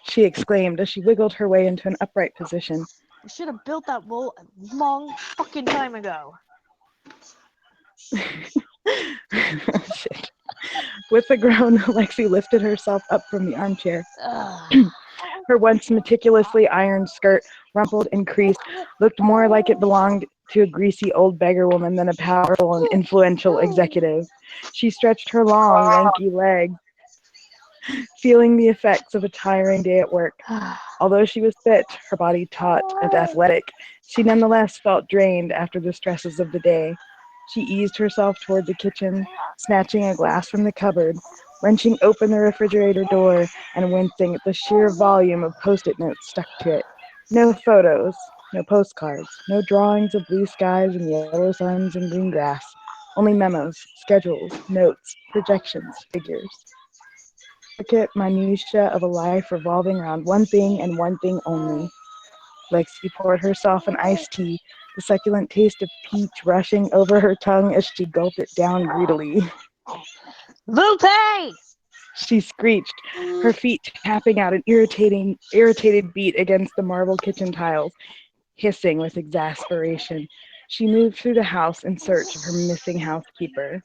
She exclaimed as she wiggled her way into an upright position. I should have built that wall a long fucking time ago. Shit. With a groan, Lexi lifted herself up from the armchair. Her once meticulously ironed skirt, rumpled and creased, looked more like it belonged to a greasy old beggar woman than a powerful and influential executive. She stretched her long, lanky legs, feeling the effects of a tiring day at work. Although she was fit, her body taut and athletic, she nonetheless felt drained after the stresses of the day. She eased herself toward the kitchen, snatching a glass from the cupboard, wrenching open the refrigerator door, and wincing at the sheer volume of Post-it notes stuck to it. No photos, no postcards, no drawings of blue skies and yellow suns and green grass. Only memos, schedules, notes, projections, figures. Intricate minutiae of a life revolving around one thing and one thing only. Lexi poured herself an iced tea, the succulent taste of peach rushing over her tongue as she gulped it down greedily. Lupe! She screeched, her feet tapping out an irritated beat against the marble kitchen tiles, hissing with exasperation. She moved through the house in search of her missing housekeeper.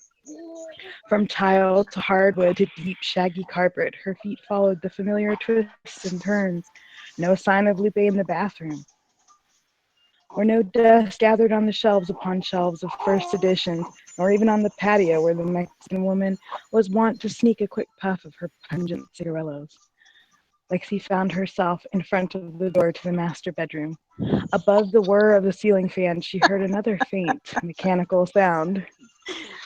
From tile to hardwood to deep, shaggy carpet, her feet followed the familiar twists and turns. No sign of Lupe in the bathroom, or no dust gathered on the shelves upon shelves of first editions, nor even on the patio where the Mexican woman was wont to sneak a quick puff of her pungent cigarillos. Lexi found herself in front of the door to the master bedroom. Above the whir of the ceiling fan, she heard another faint, mechanical sound.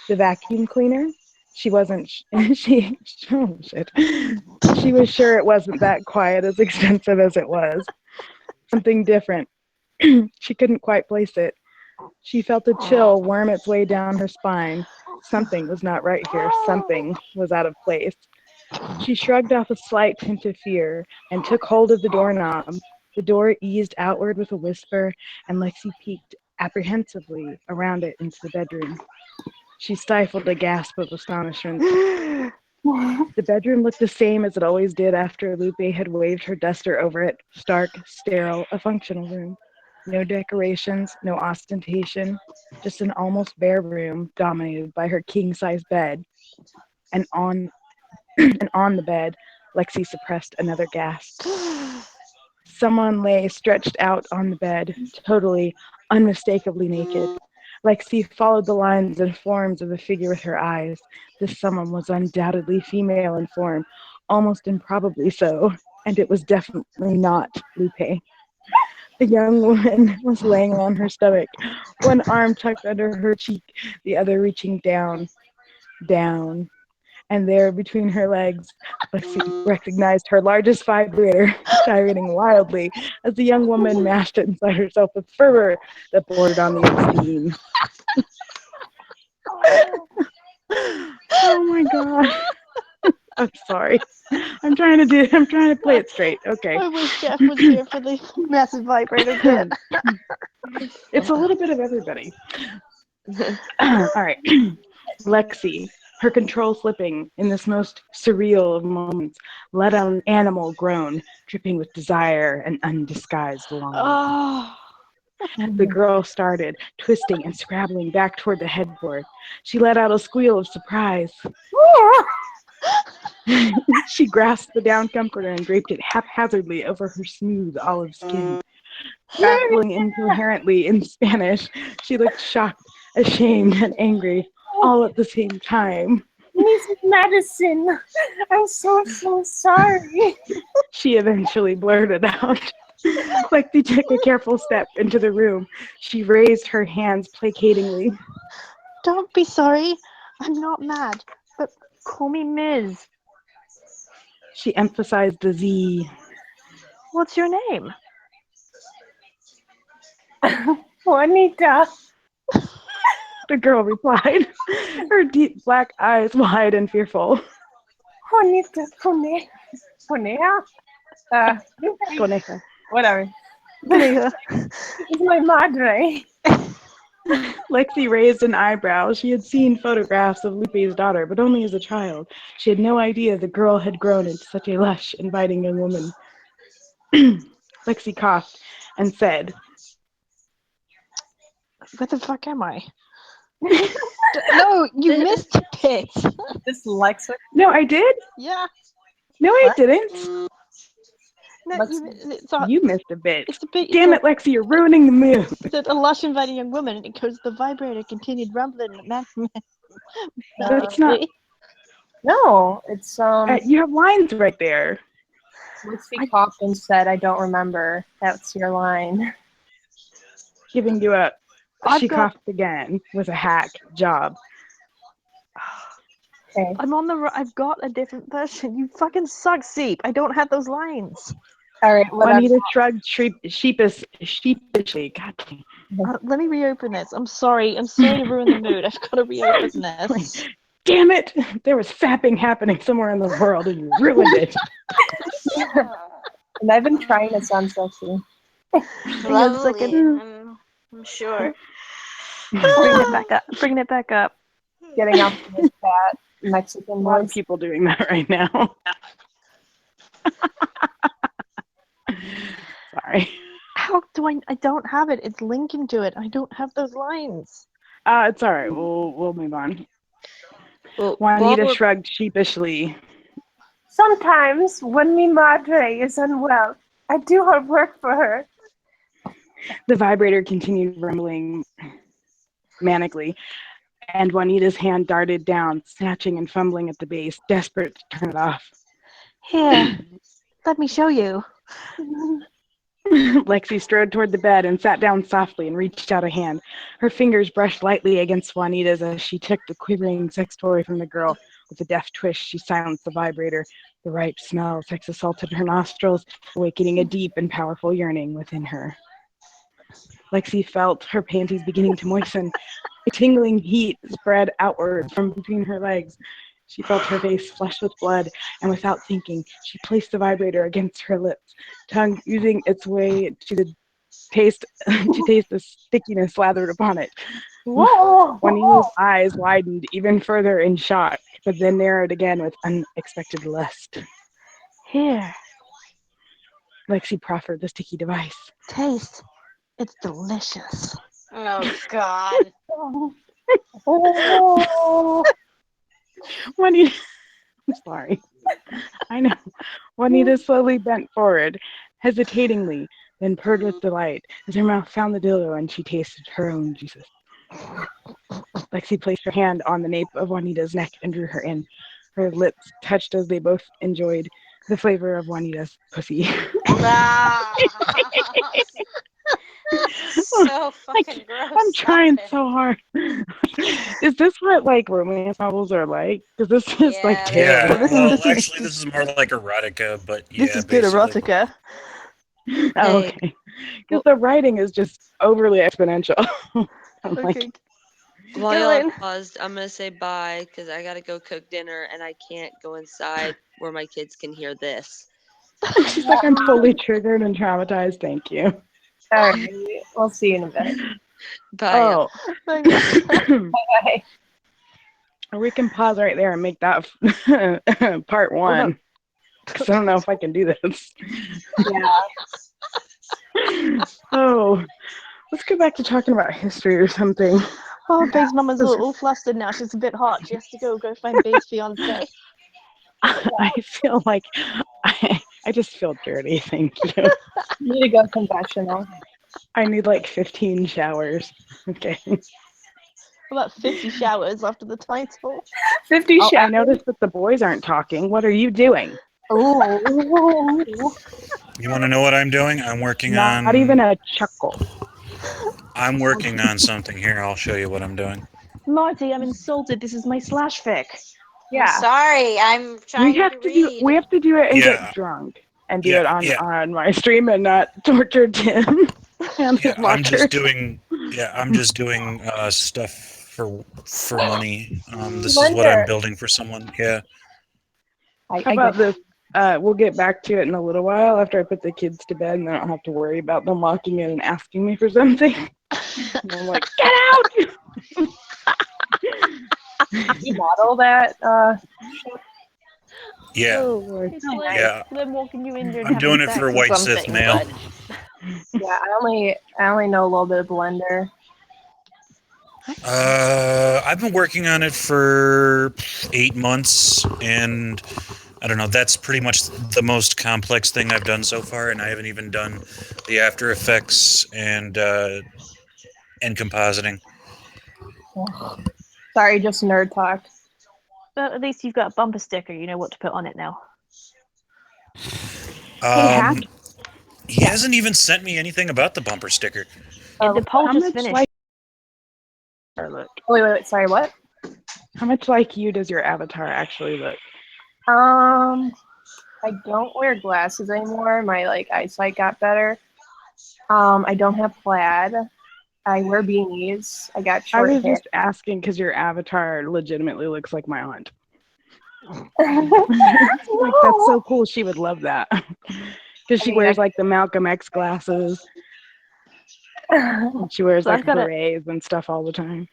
The vacuum cleaner? She wasn't. She. Oh shit. She was sure it wasn't that quiet, as expensive as it was. Something different. She couldn't quite place it. She felt a chill worm its way down her spine. Something was not right here. Something was out of place. She shrugged off a slight hint of fear and took hold of the doorknob. The door eased outward with a whisper, and Lexi peeked apprehensively around it into the bedroom. She stifled a gasp of astonishment. The bedroom looked the same as it always did after Lupe had waved her duster over it. Stark, sterile, a functional room. No decorations, no ostentation, just an almost bare room dominated by her king-size bed. And on and on the bed, Lexi suppressed another gasp. Someone lay stretched out on the bed, totally, unmistakably naked. Lexi followed the lines and forms of the figure with her eyes. This someone was undoubtedly female in form, almost improbably so, and it was definitely not Lupe. The young woman was laying on her stomach, one arm tucked under her cheek, the other reaching down, down, and there between her legs, Lexi recognized her largest vibrator, gyrating wildly as the young woman mashed it inside herself with fervor that bordered on the obscene. Oh my god. I'm sorry. I'm trying to play it straight. Okay. I wish Jeff was here for the massive vibrator bit. It's a little bit of everybody. All right. Lexi, her control slipping in this most surreal of moments, let out an animal groan, dripping with desire and undisguised longing. Oh. The girl started, twisting and scrabbling back toward the headboard. She let out a squeal of surprise. She grasped the down comforter and draped it haphazardly over her smooth olive skin. Babbling incoherently in Spanish, she looked shocked, ashamed, and angry, all at the same time. Miss Madison, I'm so sorry. She eventually blurted out. Lexi took a careful step into the room. She raised her hands placatingly. Don't be sorry. I'm not mad, but call me Ms. She emphasized the Z. What's your name? Juanita. The girl replied, her deep black eyes wide and fearful. Juanita, Coneja? Coneja. Whatever. Coneja. It's my madre. Lexi raised an eyebrow. She had seen photographs of Lupe's daughter, but only as a child. She had no idea the girl had grown into such a lush, inviting young woman. Lexi coughed and said, Where the fuck am I? No, you missed a bit. Dyslexic. No, I did? Yeah. No, I didn't. No, You missed a bit. It's a bit. Damn it, Lexi, you're ruining the mood. A lush inviting young woman, and because the vibrator continued rumbling. That's not. No, it's You have lines right there. Lexi coughed and said, "I don't remember." That's your line. Giving you a. She coughed again with a hack job. Okay. I'm on the. I've got a different person. You fucking suck, Seep. I don't have those lines. All right. Juanita shrugged sheepishly. God damn. Let me reopen this. I'm sorry. I'm sorry to ruin the mood. I've got to reopen this. Damn it! There was sapping happening somewhere in the world, and you ruined it. And I've been trying to sound sexy. Lovely. I'm sure. Bringing it back up. Getting off this fat Mexican A lot of voice. people doing that right now. Sorry. How do I don't have it. It's linking to it. I don't have those lines. It's all right. We'll move on. Well, Juanita shrugged sheepishly. Sometimes when me madre is unwell, I do her work for her. The vibrator continued rumbling manically, and Juanita's hand darted down, snatching and fumbling at the base, desperate to turn it off. Here, let me show you. Lexi strode toward the bed and sat down softly and reached out a hand. Her fingers brushed lightly against Juanita's as she took the quivering sex toy from the girl. With a deft twist, she silenced the vibrator. The ripe smell of sex assaulted her nostrils, awakening a deep and powerful yearning within her. Lexi felt her panties beginning to moisten. A tingling heat spread outward from between her legs. She felt her face flushed with blood, and without thinking, she placed the vibrator against her lips, tongue using its way to taste the stickiness slathered upon it. Whoa! Juanita's eyes widened even further in shock, but then narrowed again with unexpected lust. Here, Lexi proffered the sticky device. taste. It's delicious. Oh God. Juanita, I'm sorry. I know. Juanita slowly bent forward, hesitatingly, then purred with delight as her mouth found the dildo and she tasted her own juices. Lexi placed her hand on the nape of Juanita's neck and drew her in. Her lips touched as they both enjoyed the flavor of Juanita's pussy. So fucking gross. I'm trying so hard. Is this what like romance novels are like? Because this is like Yeah, terrible. well, actually, this is more like erotica, but yeah, This is good basically. erotica. Oh, okay. Because the writing is just overly exponential. I'm like, Okay. While Go y'all in. are paused, I'm gonna say bye because I gotta go cook dinner and I can't go inside where my kids can hear this. she's like, I'm totally triggered and traumatized. Thank you. All right, we'll see you in a bit. Bye. Oh, Bye. or we can pause right there and make that part one. Because I don't know if I can do this. Yeah. Oh, let's go back to talking about history or something. Oh, Bae's mama's all flustered now. She's a bit hot. She has to go find Bae's fiance. I feel like I just feel dirty. Thank you. You need to go confessional. I need like 15 showers. Okay. About 50 showers after the title. 50 Oh, showers. I noticed that the boys aren't talking. What are you doing? Oh. You want to know what I'm doing? I'm working on. Not even a chuckle. I'm working on something here. I'll show you what I'm doing. Marty, I'm insulted. This is my slash fic. I'm sorry. I'm trying We have to to do. read. We have to do it and Yeah. get drunk and do Yeah, it on yeah. on my stream and not torture Tim and his Yeah, I'm just locker. doing. Yeah, I'm just doing stuff for money. This is what I'm Blender. building for someone. Yeah. How about this? We'll get back to it in a little while after I put the kids to bed, and then I don't have to worry about them walking in and asking me for something. And I'm like, get out! You model that? Yeah. Oh, Lord. It's like Yeah. them walking you in there and I'm having doing it sex for a or white Sith something, male. but- Yeah, I only know a little bit of Blender. I've been working on it for 8 months, and I don't know. That's pretty much the most complex thing I've done so far, and I haven't even done the After Effects and compositing. Sorry, just nerd talk. But at least you've got a bumper sticker. You know what to put on it now. He hasn't even sent me anything about the bumper sticker. The poll just finished. Wait, sorry, what? How much like you does your avatar actually look? I don't wear glasses anymore. My eyesight got better. I don't have plaid. I wear beanies. I got I short was hair. just asking because your avatar legitimately looks like my aunt. Like, that's so cool. She would love that because she wears like the Malcolm X glasses. And she wears So like I've got berets and stuff all the time.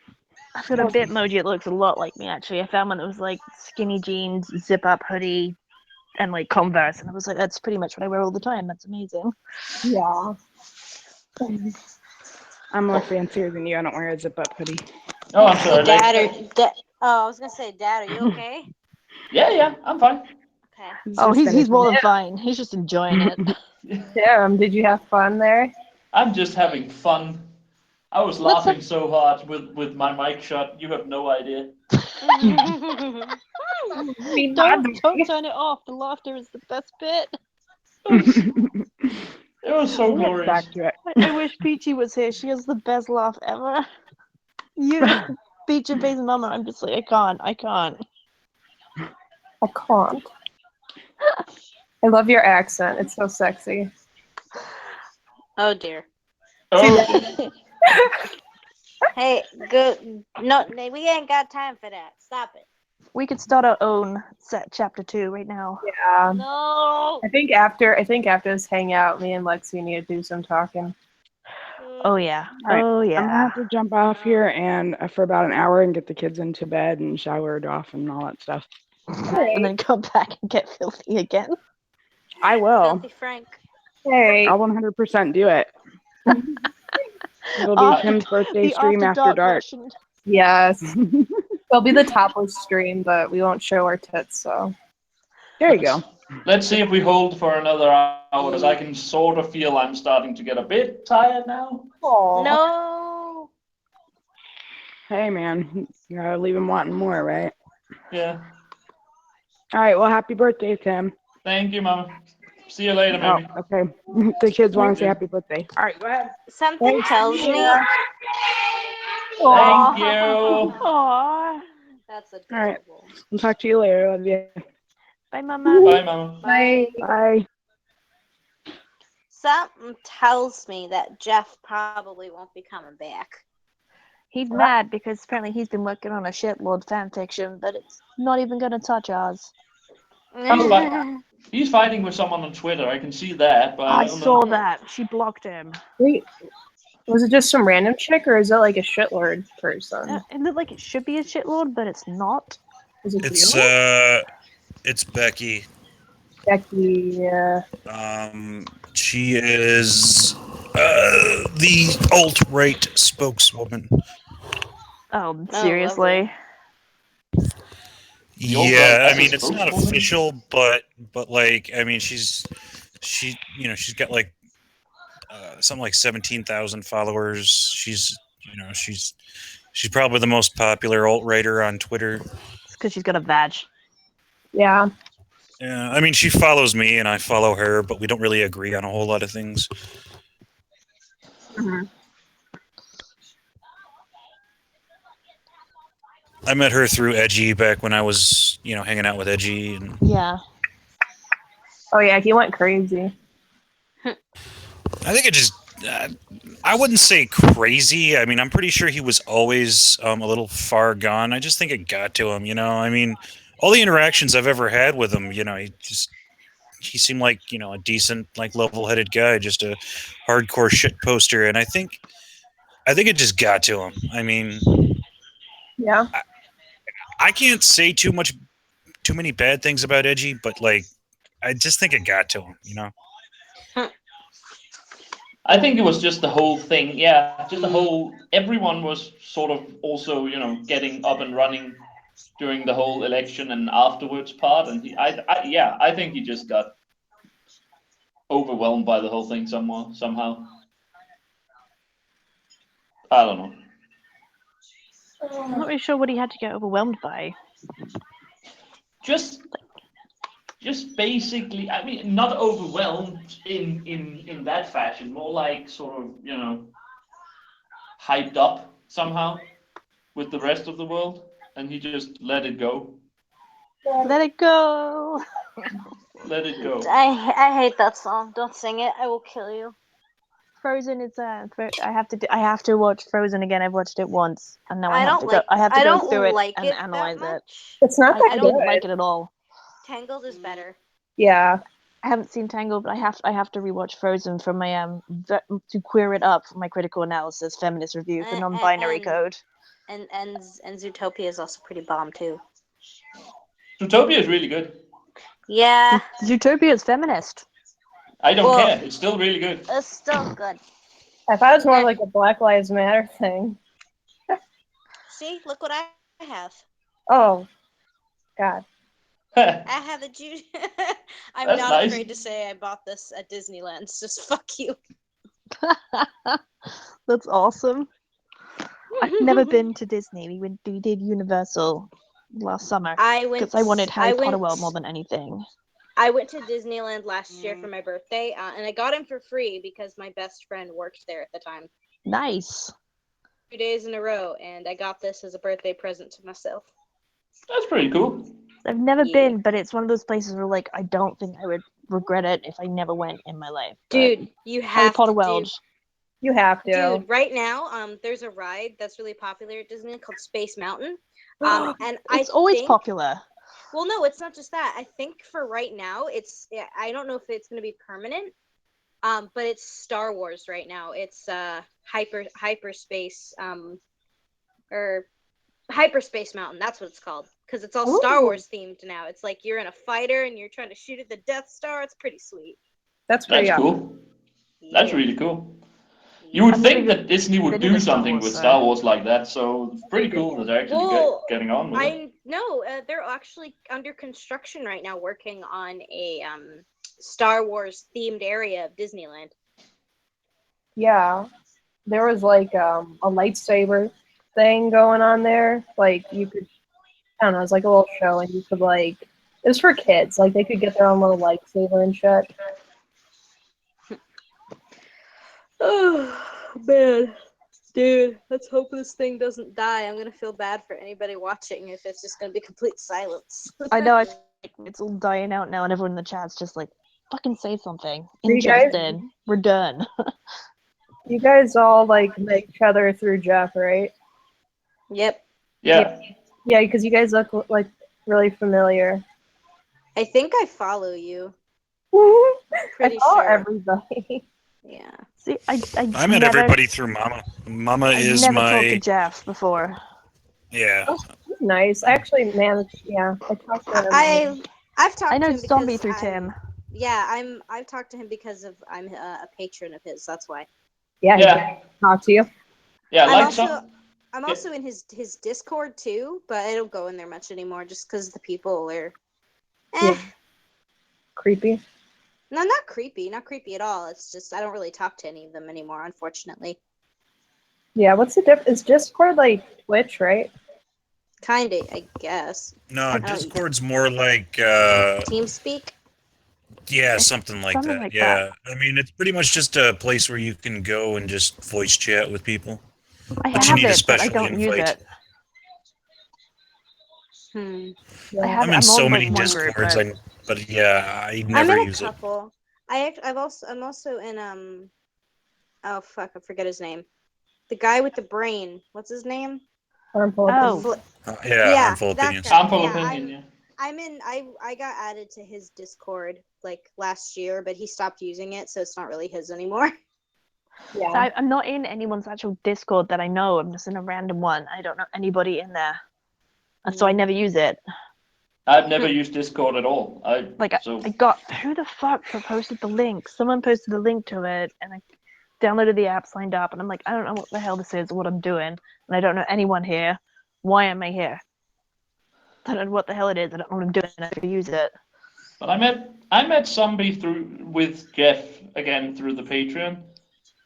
I've got a Bitmoji. It looks a lot like me, actually. I found one that was like skinny jeans, zip up hoodie, and like Converse. And I was like, that's pretty much what I wear all the time. That's amazing. Yeah. I'm more fancier than you. I don't wear a zip up hoodie. Oh, I'm sorry. Oh, I was gonna say, Dad, are you okay? Yeah, I'm fine. Okay. Oh, he's more than fine. He's just enjoying it. Tim, did you have fun there? I'm just having fun. I was What's laughing so hard with my mic shut. You have no idea. Don't turn it off. The laughter is the best bit. It was so We'll get glorious. back to it. I wish Peachy was here. She has the best laugh ever. You, Peachy Face Mama. I'm just like, I can't. I can't. I love your accent. It's so sexy. Oh dear. Oh. Hey, good. No, we ain't got time for that. Stop it. We could start our own chapter 2 right now. Yeah. No. I think after this hangout, me and Lexi need to do some talking. Oh yeah. All right, Oh I'm gonna yeah. have to jump off here and for about an hour and get the kids into bed and showered off and all that stuff. And then come back and get filthy again. I will. Filthy Frank. Hey. I'll 100% do it. It'll be Tim's birthday the stream after dark. version. Yes. It'll be the topless stream, but we won't show our tits, so. There you go. Let's see if we hold for another hour, because I can sort of feel I'm starting to get a bit tired now. Aww. No. Hey man, you gotta leave him wanting more, right? Yeah. All right, well, happy birthday, Tim. Thank you, Mama. See you later, maybe. Oh, okay. The kids want to say happy birthday. All right, go ahead. Something tells me. Thank you. Aww. That's adorable. All right. I'll talk to you later. Love you. Bye, Mama. Bye, Mama. Bye. Bye. Something tells me that Jeff probably won't be coming back. He's mad because apparently he's been working on a shitlord fanfiction, but it's not even going to touch ours. He's fighting with someone on Twitter. I can see that, but I don't saw know. that. She blocked him. Wait, was it just some random chick, or is it like a shitlord person? It looked like it should be a shitlord, but it's not. Is it It's Becky. Becky, She is the alt-right spokeswoman. Oh, seriously? Yeah, I mean it's not official, but like I mean she's got like something like 17,000 followers. She's probably the most popular alt-righter on Twitter. It's because she's got a badge. Yeah. Yeah, I mean she follows me and I follow her, but we don't really agree on a whole lot of things. Mm-hmm. I met her through Edgy back when I was, hanging out with Edgy. And yeah. Oh yeah, he went crazy. I think it just, I wouldn't say crazy. I mean, I'm pretty sure he was always a little far gone. I just think it got to him, I mean, all the interactions I've ever had with him, he seemed like, a decent, like level-headed guy, just a hardcore shit poster. And I think it just got to him. I mean, yeah. I can't say too many bad things about Edgy, but like, I just think it got to him, I think it was just the whole thing. Yeah, just the whole. Everyone was sort of also, getting up and running during the whole election and afterwards part, and I think he just got overwhelmed by the whole thing somehow. I don't know. I'm not really sure what he had to get overwhelmed by. Just basically, I mean, not overwhelmed in that fashion, more like sort of, hyped up somehow with the rest of the world, and he just let it go. Let it go. Let it go. I hate that song. Don't sing it. I will kill you. Frozen is I have to watch Frozen again. I've watched it once, and now I have to go through it and analyze it. It's not that I good. don't like it at all. Tangled is better. Yeah. I haven't seen Tangled, but I have to rewatch Frozen for my to queer it up for my critical analysis feminist review for non-binary code. And Zootopia is also pretty bomb too. Zootopia is really good. Yeah. Zootopia is feminist. I don't care. It's still really good. It's still good. I thought it was more like a Black Lives Matter thing. See, look what I have. Oh, God. Aha, the Jude. I'm That's not nice. afraid to say I bought this at Disneyland. So just fuck you. That's awesome. I've never been to Disney. We did Universal last summer I went. because I wanted Harry Potter went, World more than anything. I went to Disneyland last year for my birthday, and I got in for free because my best friend worked there at the time. Nice. 2 days in a row, and I got this as a birthday present to myself. That's pretty cool. I've never been, but it's one of those places where, like, I don't think I would regret it if I never went in my life. But Dude, you Harry have Potter to World. You have to. Dude, right now, there's a ride that's really popular at Disney called Space Mountain. And It's always popular. Well, no, it's not just that. I think for right now, I don't know if it's going to be permanent, but it's Star Wars right now. It's hyperspace, or Hyperspace Mountain. That's what it's called, because it's all Star Wars themed now. It's like you're in a fighter and you're trying to shoot at the Death Star. It's pretty sweet. That's pretty cool. That's really cool. You would think that Disney would do something with Star Wars like that, so it's pretty cool that they're actually getting on with it. I know they're actually under construction right now, working on a Star Wars themed area of Disneyland. Yeah, there was like a lightsaber thing going on there. Like you could, I don't know, it was like a little show, and you could like, it was for kids. Like they could get their own little lightsaber and shit. Oh man, dude, let's hope this thing doesn't die. I'm gonna feel bad for anybody watching if it's just gonna be complete silence. I know it's all dying out now, and everyone in the chat's just like, "Fucking say something." You guys- Interested? We're done. You guys all like met each other through Jeff, right? Yep. Yeah. Yeah, because you guys look like really familiar. I think I follow you. I Pretty follow sure. everybody. Yeah. See, I met everybody through Mama. Mama is never talked my to Jeff before. yeah. He's nice. I actually managed. Yeah, I talked to him. I've talked I know to him Zombie because through Tim. Yeah, I've talked to him because of I'm a patron of his. That's why. Yeah, he did talk to you. Yeah, I'm also in his Discord too, but I don't go in there much anymore just because the people are creepy. No, not creepy at all. It's just I don't really talk to any of them anymore, unfortunately. Yeah, what's the difference? Is Discord like Twitch, right? Kinda, I guess. No, Discord's more like TeamSpeak. Yeah, something like Something that. like Yeah, I mean it's pretty much just a place where you can go and just voice chat with people. But you need a special invite. I'm in so many Discords, but yeah, I never use it. I'm in a couple. I'm also in oh fuck, I forget his name. The guy with the brain. What's his name? Harmful Harmful opinions. Harmful opinion. Yeah. I got added to his Discord like last year, but he stopped using it, so it's not really his anymore. Yeah. So I'm not in anyone's actual Discord that I know. I'm just in a random one. I don't know anybody in there, so I never use it. I've never used Discord at all. I got who the fuck posted the link? Someone posted the link to it, and I downloaded the app, signed up, and I'm like, I don't know what the hell this is, or what I'm doing, and I don't know anyone here. Why am I here? I don't know what the hell it is. I don't know what I'm doing. I never use it. But I met Zombie with Jeff again through the Patreon,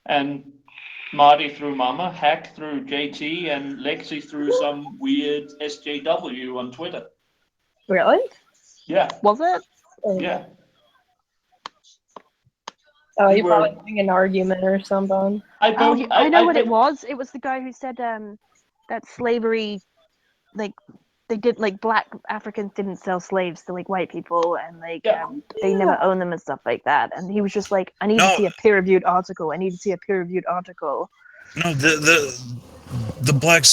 and Marty through Mama, Hack through JT, and Lexi through some weird SJW on Twitter. Really? Yeah. Was it? Yeah. Oh, you're probably having an argument or something. I know what it was. It was the guy who said that slavery, like they did, like black Africans didn't sell slaves to like white people, and like they never owned them and stuff like that. And he was just like, I need to see a peer-reviewed article. I need to see a peer-reviewed article. No, the black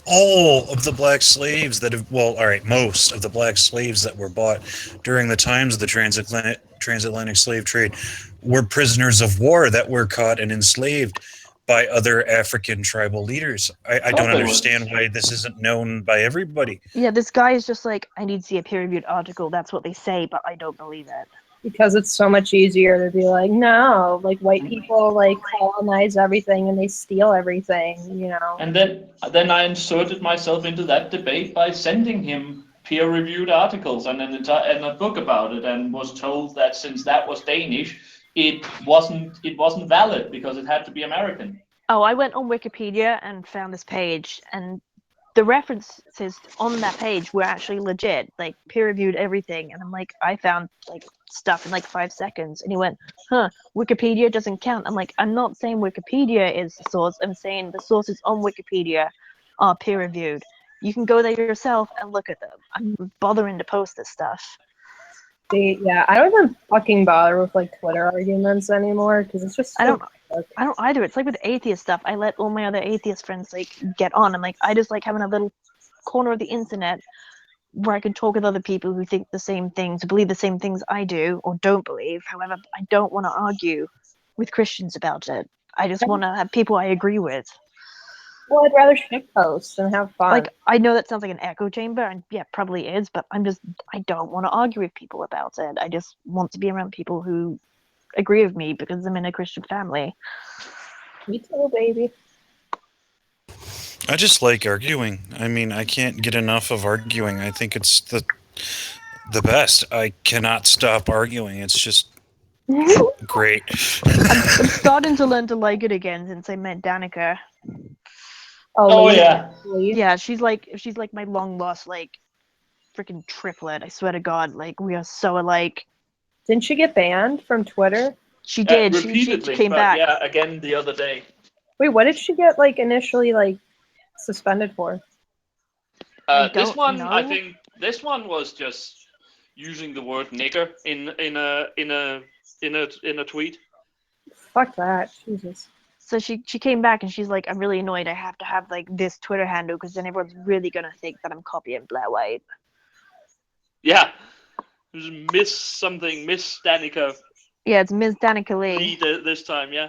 all of the black slaves that have, well, all right, most of the black slaves that were bought during the times of the transatlantic slave trade were prisoners of war that were caught and enslaved by other African tribal leaders. I don't understand why this isn't known by everybody. Yeah, this guy is just like, I need to see a peer-reviewed article. That's what they say, but I don't believe it. Because it's so much easier to be like, no, like white people like colonize everything and they steal everything, you know. And then I inserted myself into that debate by sending him peer-reviewed articles and and a book about it, and was told that since that was Danish, it wasn't valid because it had to be American. Oh, I went on Wikipedia and found this page, and the references on that page were actually legit, like peer-reviewed everything. And I'm like, I found like stuff in like 5 seconds, and he went, huh, Wikipedia doesn't count. I'm like, I'm not saying Wikipedia is the source, I'm saying the sources on Wikipedia are peer-reviewed. You can go there yourself and look at them. I'm bothering to post this stuff. See, yeah, I don't even fucking bother with like Twitter arguments anymore because it's just. I don't either. It's like with atheist stuff. I let all my other atheist friends like get on. I'm like, I just like having a little corner of the internet where I can talk with other people who think the same things, who believe the same things I do or don't believe. However, I don't want to argue with Christians about it. I just want to have people I agree with. Well, I'd rather shitpost and have fun. Like, I know that sounds like an echo chamber, and yeah, probably is, but I don't want to argue with people about it. I just want to be around people who agree with me because I'm in a Christian family. Me too, baby. I just like arguing. I mean, I can't get enough of arguing. I think it's the best. I cannot stop arguing. It's just great. I'm starting to learn to like it again since I met Danica. Oh yeah. Yeah, she's like my long lost like freaking triplet. I swear to God, like we are so alike. Didn't she get banned from Twitter? She did. Repeatedly, she came but back. yeah, again the other day. Wait, what did she get like initially like suspended for? This one, I think, this one was just using the word nigger in a tweet. Fuck that, Jesus. So she came back and she's like, I'm really annoyed. I have to have like this Twitter handle because then everyone's really gonna think that I'm copying Blair White. Yeah, it was Miss Danica. Yeah, it's Ms. Danica Lee. This time, yeah.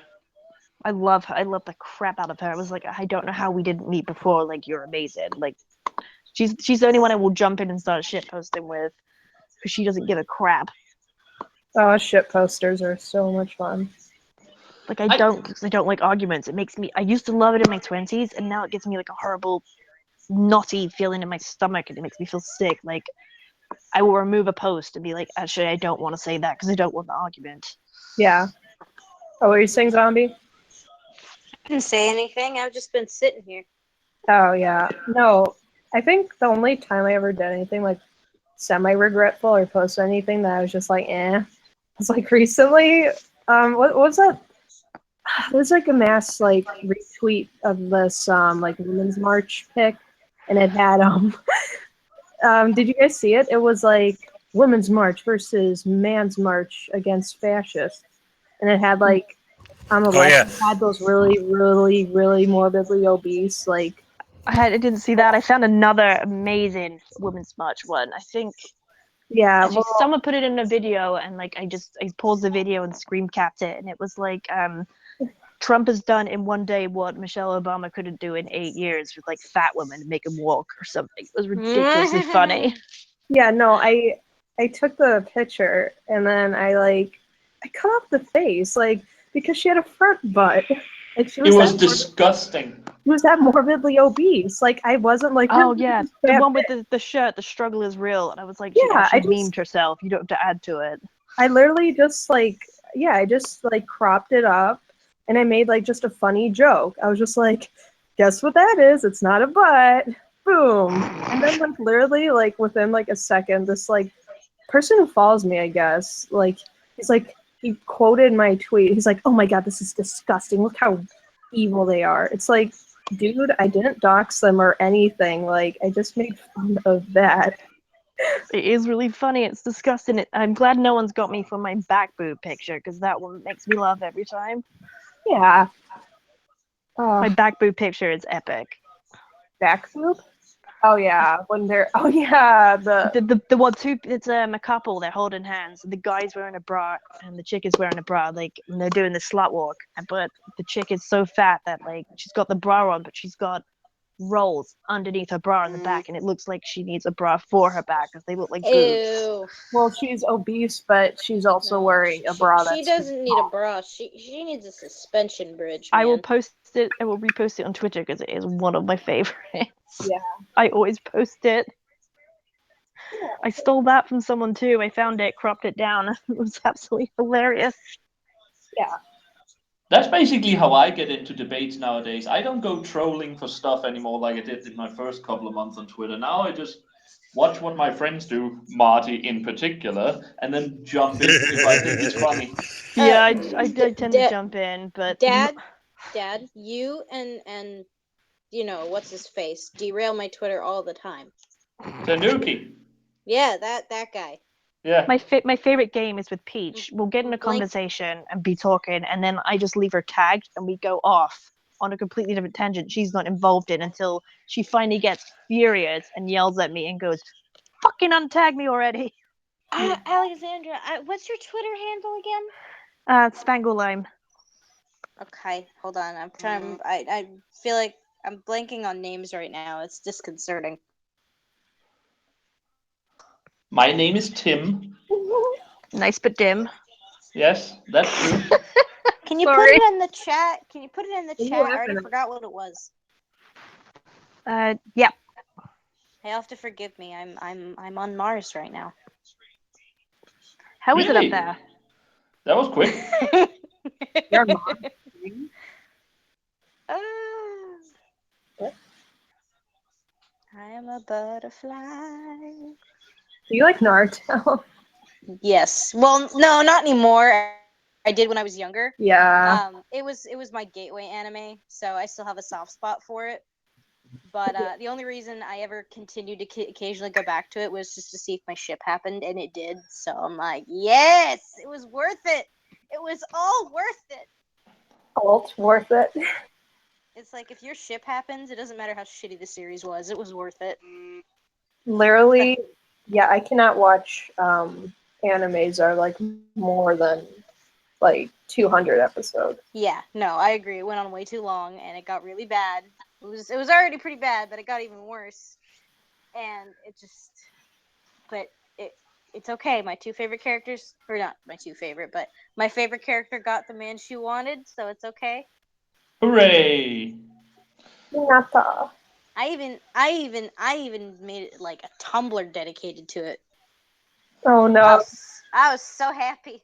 I love her. I love the crap out of her. I was like, I don't know how we didn't meet before. Like, you're amazing. Like, she's the only one I will jump in and start shit posting with because she doesn't give a crap. Oh, shit posters are so much fun. Like, I don't like arguments. It makes me. I used to love it in my 20s, and now it gives me like a horrible, knotty feeling in my stomach, and it makes me feel sick. Like, I will remove a post and be like, actually, I don't want to say that because I don't want the argument. Yeah. Oh, what are you saying, Zombie? I didn't say anything. I've just been sitting here. Oh, yeah. No, I think the only time I ever did anything like semi-regretful or post anything that I was just like, was like recently. What was that? There's like a mass like retweet of this like Women's March pic, and it had did you guys see it? It was like Women's March versus Man's March against fascists, and it had like on the left it had those really, really, really morbidly obese like. I didn't see that. I found another amazing Women's March one. I think. Yeah, actually, someone put it in a video, and like I paused the video and screen capped it, and it was like Trump has done in one day what Michelle Obama couldn't do in 8 years with like fat women to make them walk or something. It was ridiculously funny. Yeah, no, I took the picture and then I cut off the face like because she had a front butt. Like she was. It was disgusting. She was that morbidly obese. Like I wasn't like. Oh yeah, the one with the shirt. The struggle is real, and I was like, she actually memed herself. You don't have to add to it. I literally just I just cropped it up, and I made like just a funny joke. I was just like, guess what that is? It's not a butt. Boom. And then like literally like within like a second, this like person who follows me, I guess, like he's like he quoted my tweet. He's like, oh my god, this is disgusting. Look how evil they are. It's like, dude, I didn't dox them or anything. Like I just made fun of that. It is really funny. It's disgusting. I'm glad no one's got me for my back boob picture because that one makes me laugh every time. Yeah. My back boob picture is epic. Back boob? Oh yeah, when they're the one two. It's a couple. They're holding hands. The guy's wearing a bra and the chick is wearing a bra. Like and they're doing the slut walk. But the chick is so fat that like she's got the bra on, but she's got rolls underneath her bra in the back, and it looks like she needs a bra for her back because they look like boobs. Ew. Well, she's obese, but she's also wearing a bra She that's doesn't need a bra. She needs a suspension bridge. I will Man. post it. I will repost it on Twitter because it is one of my favorites. Yeah. I always post it. I stole that from someone too. I found it, cropped it down. It was absolutely hilarious. Yeah. That's basically how I get into debates nowadays. I don't go trolling for stuff anymore like I did in my first couple of months on Twitter. Now I just watch what my friends do, Marty in particular, and then jump in if I think it's funny. Yeah, I tend to jump in, but Dad, you and you know what's his face derail my Twitter all the time. Tanuki. Yeah, that guy. Yeah. My favorite game is with Peach. We'll get in a conversation and be talking, and then I just leave her tagged, and we go off on a completely different tangent she's not involved in until she finally gets furious and yells at me and goes, "Fucking untag me already!" Alexandra, what's your Twitter handle again? Spangle Lime. Okay, hold on. I'm trying. I feel like I'm blanking on names right now. It's disconcerting. My name is Tim. Nice but dim. Yes, that's true. Can you put it in the chat? Can you put it in the chat? I already laughing? forgot what it was. Yeah. You'll have to forgive me. I'm on Mars right now. How is it up Really? there? That was quick. You're on Mars. I am a butterfly. Do you like Naruto? Yes. Well, no, not anymore. I did when I was younger. Yeah. It was my gateway anime, so I still have a soft spot for it. But the only reason I ever continued to occasionally go back to it was just to see if my ship happened, and it did. So I'm like, yes, it was worth it. It was all worth it. Alt worth it. It's like if your ship happens, it doesn't matter how shitty the series was. It was worth it. Literally, yeah, I cannot watch animes that are like more than like 200 episodes. Yeah, no, I agree. It went on way too long, and it got really bad. It was already pretty bad, but it got even worse. And it just, but it's okay. My two favorite characters, or not my two favorite, but my favorite character got the man she wanted, so it's okay. Hooray! Hinata. I even made it like a Tumblr dedicated to it. Oh no. I was so happy.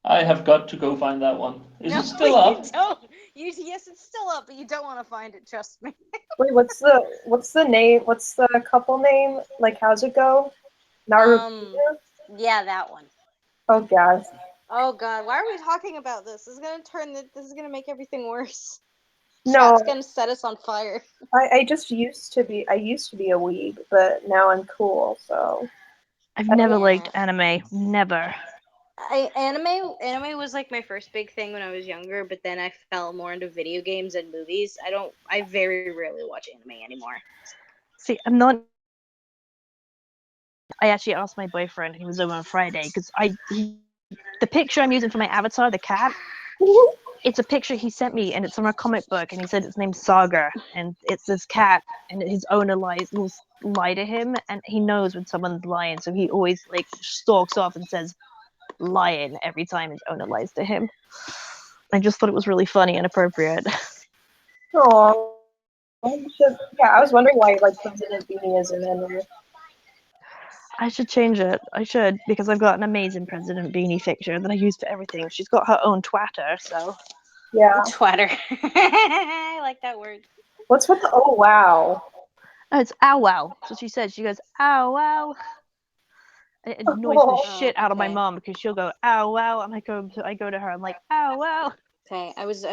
I have got to go find that one. Is No, it still up? You don't. Yes, it's still up, but you don't want to find it. Trust me. Wait, what's the name? What's the couple name? Like, how's it go? Naruto. Yeah, that one. Oh god. Oh god, why are we talking about this? This is gonna make everything worse. No. Chat's gonna set us on fire. I used to be a weeb, but now I'm cool, so I've never liked anime. Never. Anime was like my first big thing when I was younger, but then I fell more into video games and movies. I very rarely watch anime anymore. See, I'm not. I actually asked my boyfriend, he was over on Friday, because the picture I'm using for my avatar, the cat, it's a picture he sent me, and it's from a comic book, and he said it's named Saga, and it's this cat, and his owner will lie to him, and he knows when someone's lying, so he always like stalks off and says lying every time his owner lies to him. I just thought it was really funny and appropriate. Oh, yeah, I was wondering why like President Beanie isn't in there. I should change it. I should, because I've got an amazing President Beanie picture that I use for everything. She's got her own Twitter, so. Yeah. Twitter. I like that word. What's with the oh wow? Oh, it's ow wow. So she said, she goes, ow wow. It annoys the shit out of my mom because she'll go, ow wow. And I go to her, I'm like, ow wow. Okay, I was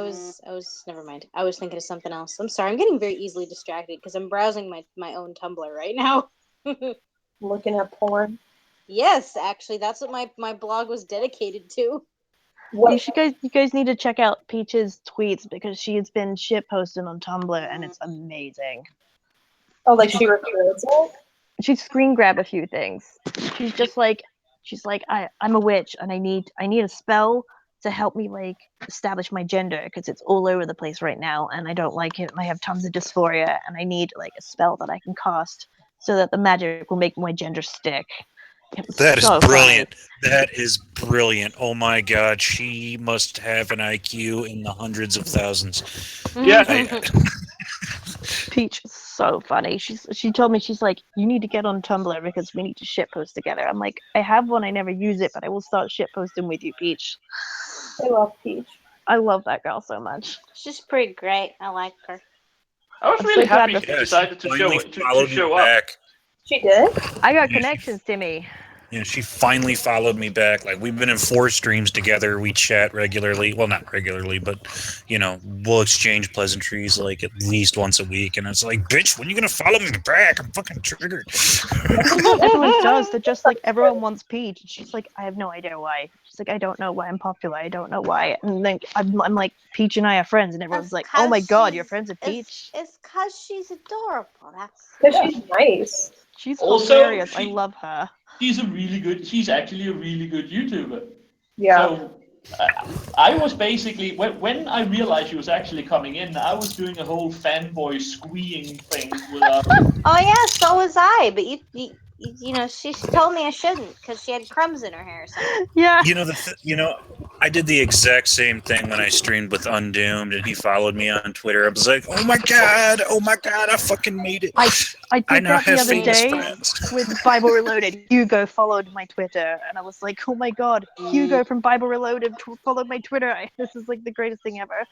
never mind. I was thinking of something else. I'm sorry, I'm getting very easily distracted because I'm browsing my own Tumblr right now. Looking at porn. Yes, actually, that's what my blog was dedicated to. You guys need to check out Peach's tweets because she has been shit posting on Tumblr and it's amazing. Oh, like she records it? She screen grab a few things. She's like, I'm a witch and I need a spell to help me like establish my gender because it's all over the place right now and I don't like it. And I have tons of dysphoria and I need like a spell that I can cast so that the magic will make my gender stick. That is so brilliant. funny. That is brilliant. Oh my god, she must have an IQ in the hundreds of thousands. Yeah. Peach is so funny. She told me, she's like, you need to get on Tumblr because we need to shitpost together. I'm like, I have one, I never use it, but I will start shitposting with you, Peach. I love Peach. I love that girl so much. She's pretty great. I like her. I was I'm really so glad happy that- she decided to show me up. back. She did? I got connections, Timmy. You know, she finally followed me back. Like, we've been in 4 streams together. We chat regularly. Well, not regularly, but, you know, we'll exchange pleasantries, like, at least once a week. And it's like, bitch, when are you going to follow me back? I'm fucking triggered. Everyone does. They're just like, everyone wants Peach. And she's like, I have no idea why. She's like, I don't know why I'm popular. I don't know why. And then I'm like, Peach and I are friends. And everyone's like, oh my god, you're friends with Peach? It's because she's adorable. That's because she's nice. She's Also, hilarious. I love her. She's actually a really good YouTuber. Yeah. So I was basically, when I realized she was actually coming in, I was doing a whole fanboy squeeing thing with her. Oh yeah, so was I. But you know, she told me I shouldn't because she had crumbs in her hair or something. Yeah. You know, I did the exact same thing when I streamed with Undoomed, and he followed me on Twitter. I was like, oh my god, I fucking made it. I did now that the have other famous day friends. with Bible Reloaded. Hugo followed my Twitter, and I was like, oh my god, Hugo from Bible Reloaded followed my Twitter. This is like the greatest thing ever.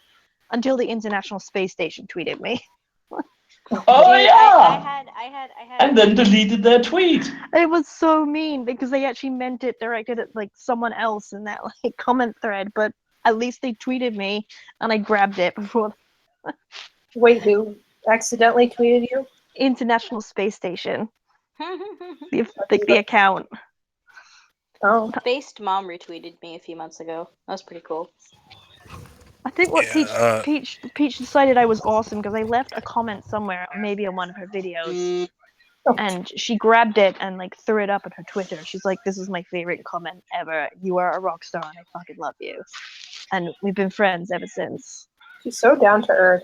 Until the International Space Station tweeted me. Oh Dude, yeah! I had. And then deleted their tweet. It was so mean because they actually meant it directed at like someone else in that like comment thread, but at least they tweeted me and I grabbed it before. Wait, who accidentally tweeted you? International Space Station. the account. Oh. Based Mom retweeted me a few months ago. That was pretty cool. I think what Peach decided I was awesome because I left a comment somewhere, maybe on one of her videos, and she grabbed it and like threw it up on her Twitter. She's like, "This is my favorite comment ever. You are a rock star, and I fucking love you." And we've been friends ever since. She's so down to earth.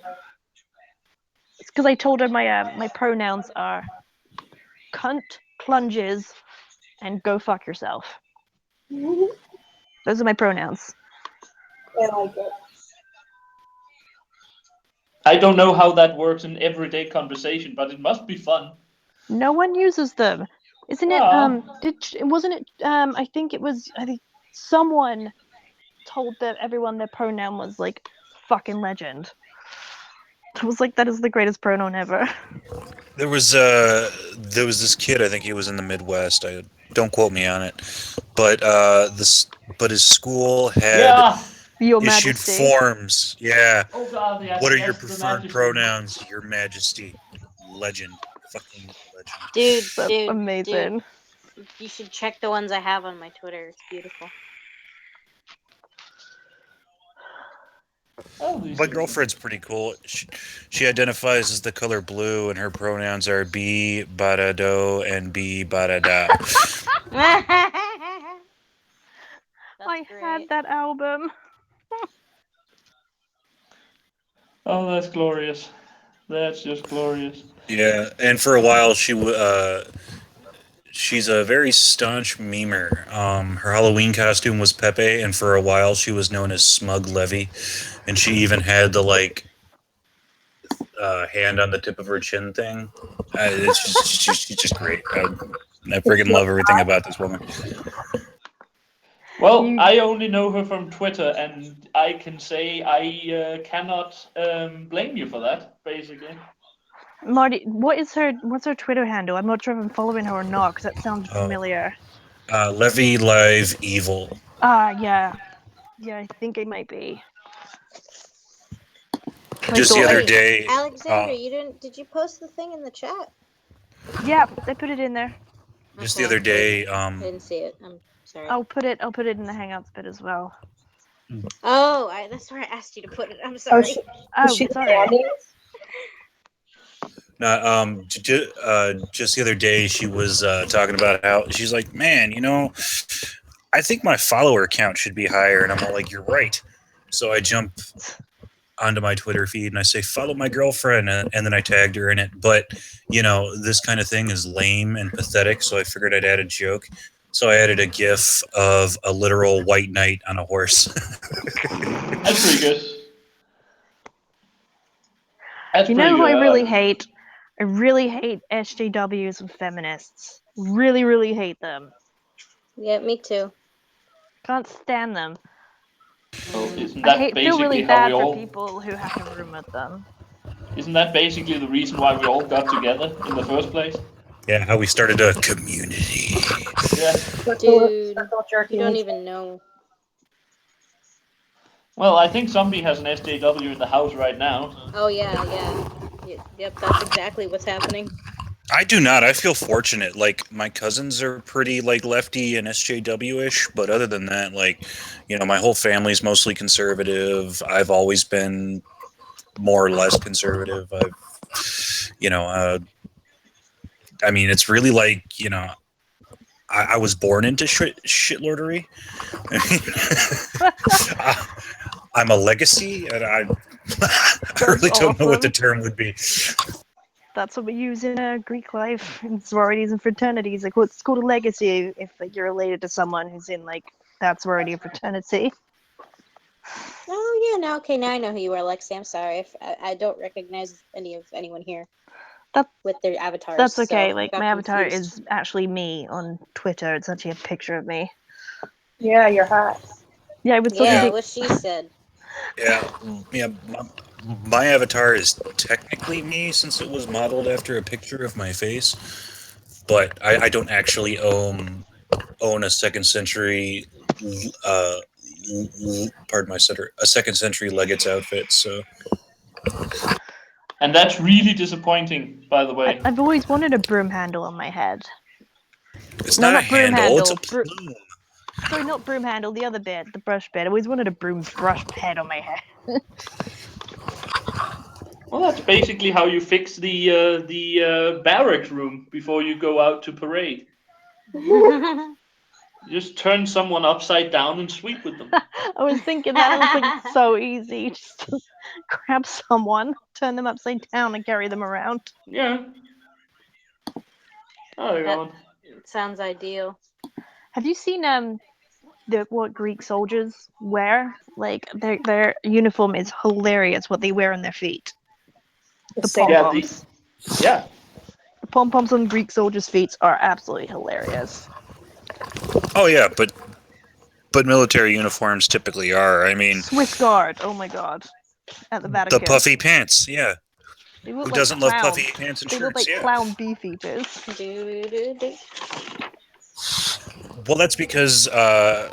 It's because I told her my pronouns are cunt, plunges, and go fuck yourself. Those are my pronouns. I like it. I don't know how that works in everyday conversation, but it must be fun. No one uses them, isn't it? Aw. Wasn't it? I think someone told everyone their pronoun was like fucking legend. I was like, that is the greatest pronoun ever. There was this kid. I think he was in the Midwest. Don't quote me on it, but his school had Your issued Majesty. forms. Yeah. Oh god, yes, What are yes, your the preferred Majesty. pronouns? Your Majesty. Legend. Fucking legend. Dude, That's dude, amazing. dude, you should check the ones I have on my Twitter. It's beautiful. My girlfriend's pretty cool. She identifies as the color blue, and her pronouns are B, bada do, and B, bada da. I had that album. Oh, that's glorious. That's just glorious. Yeah, and for a while she's a very staunch memer. Her Halloween costume was Pepe, and for a while she was known as Smug Levy, and she even had the hand on the tip of her chin thing. She's just great. I friggin' love everything about this woman. Well, I only know her from Twitter, and I can say I cannot blame you for that, basically. Marty, what's her Twitter handle? I'm not sure if I'm following her or not because that sounds familiar. Levy Live Evil. Yeah, I think it might be. Just the other day, Alexander, did you post the thing in the chat? Yeah, I put it in there. Just the other day, I didn't see it. I'm sorry. I'll put it in the Hangouts bit as well. Oh, that's where I asked you to put it. I'm sorry. Sorry. No, just the other day she was talking about how she's like, man, I think my follower count should be higher. And I'm all like, you're right. So I jump onto my Twitter feed and I say, follow my girlfriend. And then I tagged her in it. But, this kind of thing is lame and pathetic. So I figured I'd add a joke. So I added a GIF of a literal white knight on a horse. That's pretty good. That's You know pretty who I good. really hate? I really hate SJWs and feminists. Really, really hate them. Yeah, me too. Can't stand them. Isn't that Feel really basically how we bad for all? people who have to room with them. Isn't that basically the reason why we all got together in the first place? Yeah, how we started a community. Yeah. Dude, you don't even know. Well, I think somebody has an SJW in the house right now. Oh yeah. Yep, that's exactly what's happening. I do not. I feel fortunate. Like, my cousins are pretty, lefty and SJW-ish, but other than that, my whole family's mostly conservative. I've always been more or less conservative. It's really I was born into shitlordery. I'm a legacy, and I really don't know what the term would be. That's what we use in Greek life, in sororities and fraternities. Like, what's called a legacy if you're related to someone who's in that sorority or fraternity. Oh yeah, now I know who you are, Lexi. I'm sorry if I don't recognize anyone here. With their avatars. That's okay. So my avatar is actually me on Twitter. It's actually a picture of me. Yeah, you're hot. Yeah, with what she said. Yeah. My avatar is technically me since it was modeled after a picture of my face, but I don't actually own a second century. Pardon my stutter. A second century Legates outfit. So. And that's really disappointing, by the way. I've always wanted a broom handle on my head. It's not a handle, it's a plume. Sorry, not broom handle, the other bit, the brush bit. I always wanted a broom brush head on my head. Well, that's basically how you fix the barrack room before you go out to parade. Just turn someone upside down and sweep with them. I was thinking that. I was like, so easy. Just grab someone, turn them upside down, and carry them around. Yeah. Oh, God. Sounds ideal. Have you seen what Greek soldiers wear? Like their uniform is hilarious. What they wear on their feet. The pom poms. Yeah. The pom poms on Greek soldiers' feet are absolutely hilarious. Oh yeah, but military uniforms typically are. I mean, Swiss Guard. Oh my God, at the Vatican. The puffy pants. Yeah. Who doesn't love puffy pants and shirts? They look like clown beef eaters. Well, that's because the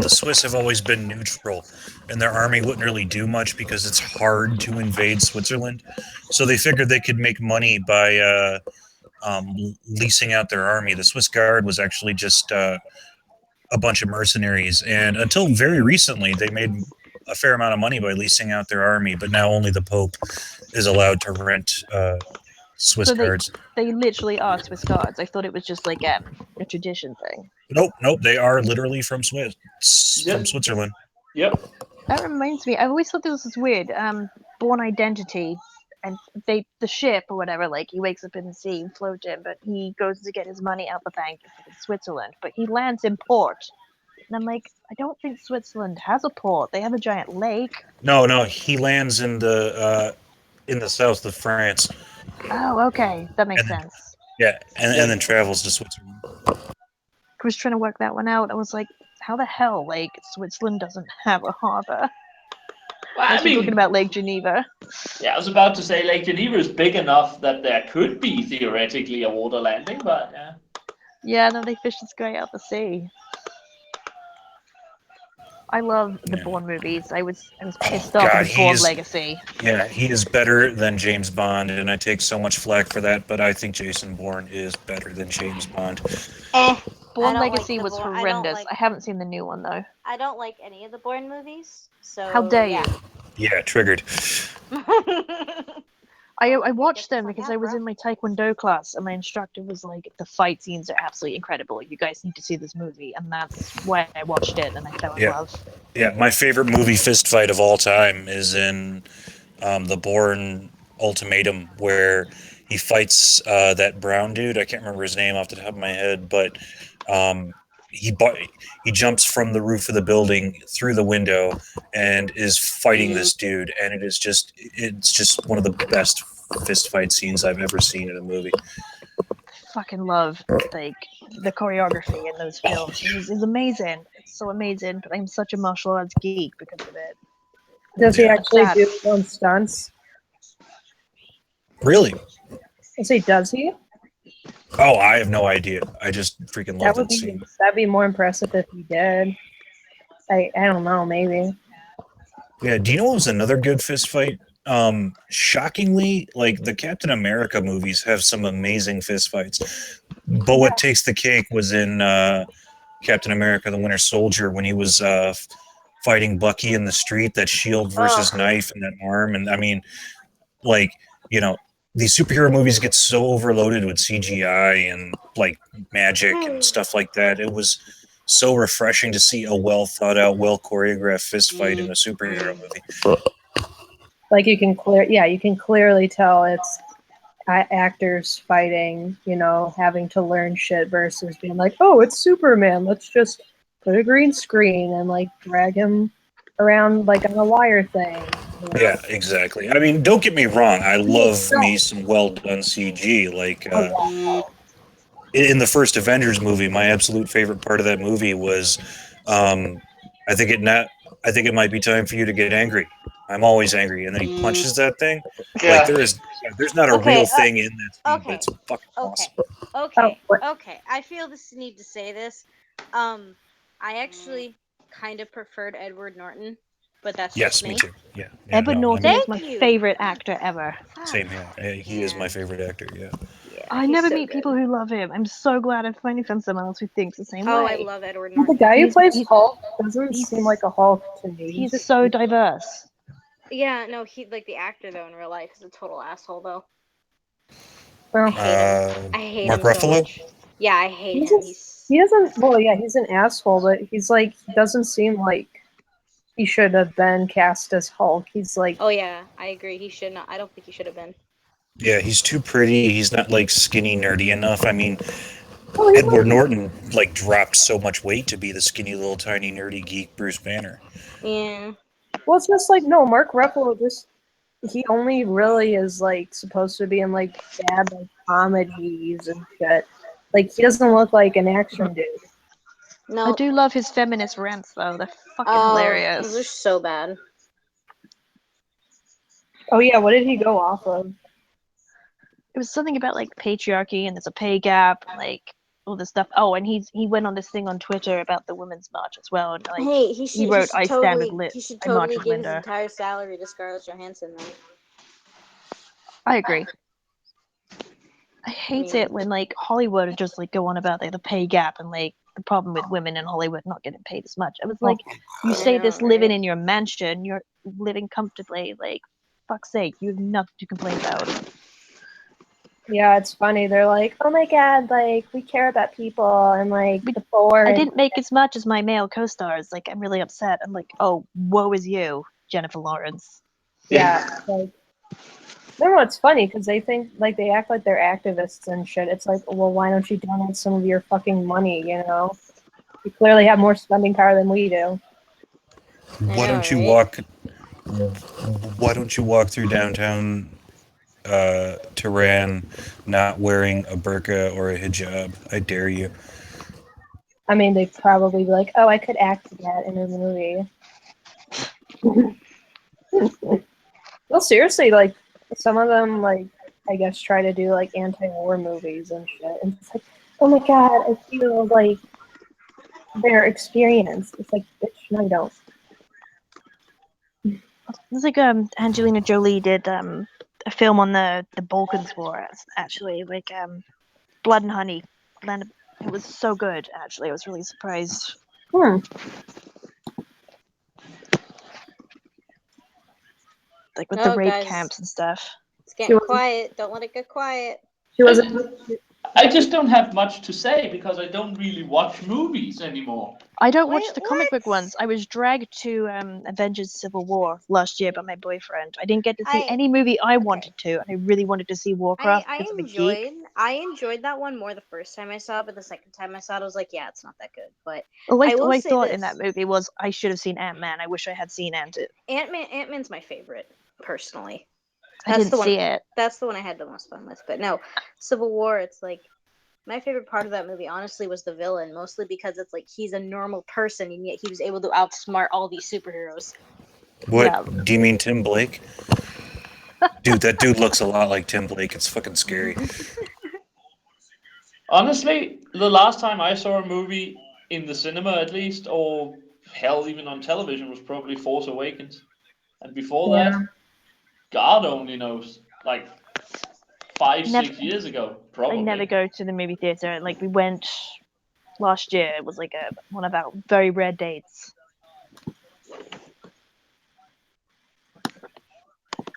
Swiss have always been neutral, and their army wouldn't really do much because it's hard to invade Switzerland. So they figured they could make money by leasing out their army. The Swiss Guard was actually just a bunch of mercenaries, and until very recently, they made a fair amount of money by leasing out their army. But now only the Pope is allowed to rent Swiss Guards. They literally are Swiss Guards. I thought it was just like a tradition thing. Nope. They are literally from Switzerland. Yep. That reminds me. I always thought this was weird. Born Identity, and the ship or whatever. Like he wakes up in the sea, floating, but he goes to get his money out the bank in Switzerland. But he lands in port, and I'm like, I don't think Switzerland has a port. They have a giant lake. No. He lands in the south of France. Oh, okay, that makes sense. Yeah, and then travels to Switzerland. I was trying to work that one out. I was like, how the hell, like, Switzerland doesn't have a harbor? Well, I mean, talking about Lake Geneva. Yeah, I was about to say Lake Geneva is big enough that there could be theoretically a water landing, but yeah. Yeah, no, they fish this guy out the sea. I love the Bourne movies. I was pissed off with Bourne Legacy. Yeah, he is better than James Bond, and I take so much flack for that, but I think Jason Bourne is better than James Bond. Bourne Legacy was horrendous. I haven't seen the new one, though. I don't like any of the Bourne movies, so... How dare you? Yeah, triggered. I watched them because I was in my Taekwondo class and my instructor was like, the fight scenes are absolutely incredible. You guys need to see this movie. And that's why I watched it and I fell in love. Yeah, my favorite movie fist fight of all time is in The Bourne Ultimatum, where he fights that brown dude. I can't remember his name off the top of my head, but he jumps from the roof of the building through the window and is fighting this dude, and it's just one of the best fist fight scenes I've ever seen in a movie. Fucking love like the choreography in those films. It's amazing. It's so amazing. But I'm such a martial arts geek because of it. Does he actually do his own stunts? Really? I say, does he? Oh, I have no idea. I just freaking love that scene. That'd be more impressive if he did. I don't know, maybe. Yeah, do you know what was another good fist fight? Shockingly, like the Captain America movies have some amazing fist fights. But what takes the cake was in Captain America: The Winter Soldier when he was fighting Bucky in the street, that shield versus knife and that arm. And I mean, like, you know, these superhero movies get so overloaded with CGI and like magic and stuff like that. It was so refreshing to see a well thought out, well choreographed fist fight in a superhero movie. Like you can clearly tell it's actors fighting, you know, having to learn shit versus being like, oh, it's Superman, let's just put a green screen and like drag him around like on a wire thing. You know? Yeah, exactly. I mean, don't get me wrong. I love me some well done CG. Like in the first Avengers movie, my absolute favorite part of that movie was, I think it might be time for you to get angry. I'm always angry, and then he punches that thing. Like there's not a real thing in that scene, but it's fucking awesome. Okay. I feel this need to say this. I actually kind of preferred Edward Norton, but that's just me too. Yeah. Edward Norton is my favorite actor ever. Same here. He is my favorite actor. Yeah. I never meet people who love him. I'm so glad I finally found someone else who thinks the same way. Oh, I love Edward Norton. The guy who plays Hulk doesn't seem like a Hulk to me. He's so diverse. Yeah, no, he like the actor though in real life is a total asshole though. Well, I hate Mark him so Ruffalo? much. Yeah, I hate him. He doesn't. Well, yeah, he's an asshole, but he's like he doesn't seem like he should have been cast as Hulk. He's like. Oh yeah, I agree. He should not. I don't think he should have been. Yeah, he's too pretty. He's not like skinny nerdy enough. I mean, Edward Norton like dropped so much weight to be the skinny little tiny nerdy geek Bruce Banner. Yeah. Well, it's just like no, Mark Ruffalo he only really is like supposed to be in like bad like comedies and shit. Like he doesn't look like an action dude. No. I do love his feminist rants though. They're fucking hilarious. Those are so bad. Oh yeah, what did he go off of? It was something about like patriarchy and there's a pay gap, like all this stuff. Oh, and he went on this thing on Twitter about the Women's March as well. And, like, Hey, he wrote, "I stand with Liz." He should totally give his entire salary to Scarlett Johansson then. I agree. I hate it when like Hollywood just like go on about like the pay gap and like the problem with women in Hollywood not getting paid as much. I was like, you say this living in your mansion, you're living comfortably. Like, fuck's sake, you have nothing to complain about. Yeah, it's funny. They're like, oh my god, like we care about people and like the poor. I didn't make as much as my male co-stars. Like, I'm really upset. I'm like, oh, woe is you, Jennifer Lawrence. Yeah, like. No, it's funny because they think like they act like they're activists and shit. It's like, well, why don't you donate some of your fucking money? You know, you clearly have more spending power than we do. Why don't you walk through downtown Tehran not wearing a burqa or a hijab? I dare you. I mean, they'd probably be like, oh, I could act that in a movie. Well, seriously, like. Some of them, like, I guess, try to do, like, anti-war movies and shit. And it's like, oh my god, I feel like their experience. It's like, bitch, no, you don't. It's like Angelina Jolie did a film on the Balkans War, actually, like Blood and Honey. It was so good, actually. I was really surprised. Like with the rape camps and stuff. It's getting quiet. Don't let it get quiet. She wasn't. I just don't have much to say because I don't really watch movies anymore. I don't watch the comic book ones. I was dragged to Avengers Civil War last year by my boyfriend. I didn't get to see any movie I wanted to, and I really wanted to see Warcraft because I'm a geek. I enjoyed that one more the first time I saw it, but the second time I saw it, I was like, yeah, it's not that good. But All I will I say thought this. in that movie was I should have seen Ant-Man. I wish I had seen Ant-Man's my favorite, personally. I didn't see it. That's the one I had the most fun with. But no, Civil War, it's like, my favorite part of that movie, honestly, was the villain, mostly because it's like he's a normal person, and yet he was able to outsmart all these superheroes. What? Yeah. Do you mean Tim Blake? Dude, that dude looks a lot like Tim Blake. It's fucking scary. Honestly, the last time I saw a movie in the cinema, at least, or hell, even on television, was probably Force Awakens. And before that, God only knows. Like 5-6 years ago, probably. I never go to the movie theater. Like, we went last year. It was like one of our very rare dates.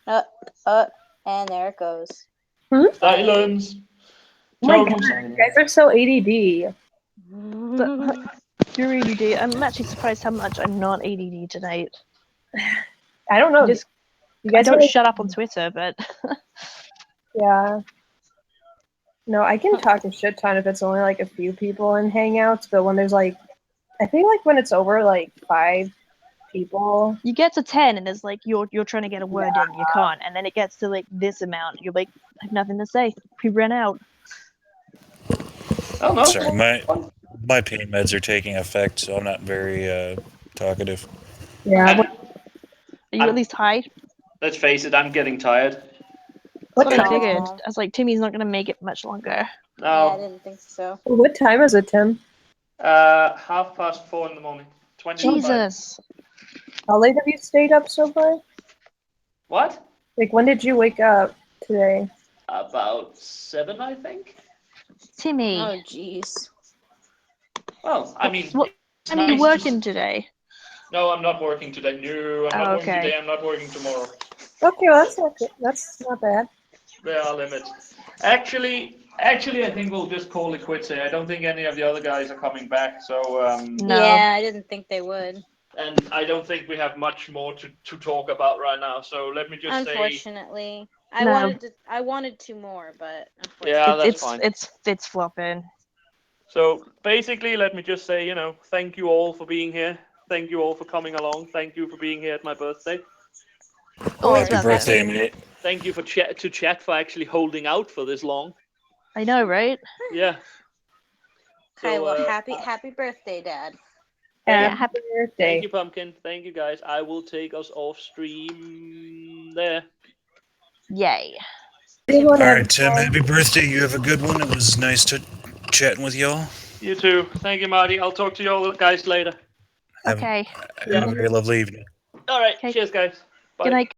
And there it goes. Silence. Oh my God, you guys are so ADD. You're ADD. I'm actually surprised how much I'm not ADD tonight. I don't know. You guys don't shut up on Twitter, but yeah. No, I can talk a shit ton if it's only like a few people in Hangouts, but when there's like, I feel like when it's over like 5 people, you get to 10 and it's like you're trying to get a word in, you can't, and then it gets to like this amount, you're like, I have nothing to say. We ran out. Oh no. Sorry, my pain meds are taking effect, so I'm not very talkative. Yeah. Are you at least high? Let's face it, I'm getting tired. That's what I figured. I was like, Timmy's not gonna make it much longer. No. Yeah, I didn't think so. What time is it, Tim? 4:30 in the morning. 25. Jesus. How late have you stayed up so far? What? Like, when did you wake up today? About 7, I think. Timmy. Oh, jeez. Well, I mean, What time are you working today? No, I'm not working today. No, I'm not working today. I'm not working tomorrow. Okay, well, that's not good. That's not bad. There are limits. Actually, I think we'll just call it quits here. I don't think any of the other guys are coming back. So. No. Yeah, I didn't think they would. And I don't think we have much more to talk about right now. So let me just say. Unfortunately, I wanted 2 more, but yeah, that's fine. It's flopping. So basically, let me just say, thank you all for being here. Thank you all for coming along. Thank you for being here at my birthday. Happy birthday, mate. Thank you to chat for actually holding out for this long. I know, right? Yeah. Okay, well, happy birthday, Dad. Yeah, happy birthday. Thank you, Pumpkin. Thank you, guys. I will take us off stream there. Yay. All right, Tim, happy birthday. You have a good one. It was nice chatting with y'all. You too. Thank you, Marty. I'll talk to you all guys later. Okay. Have a very lovely evening. All right. Cheers, guys. Bye. Good night.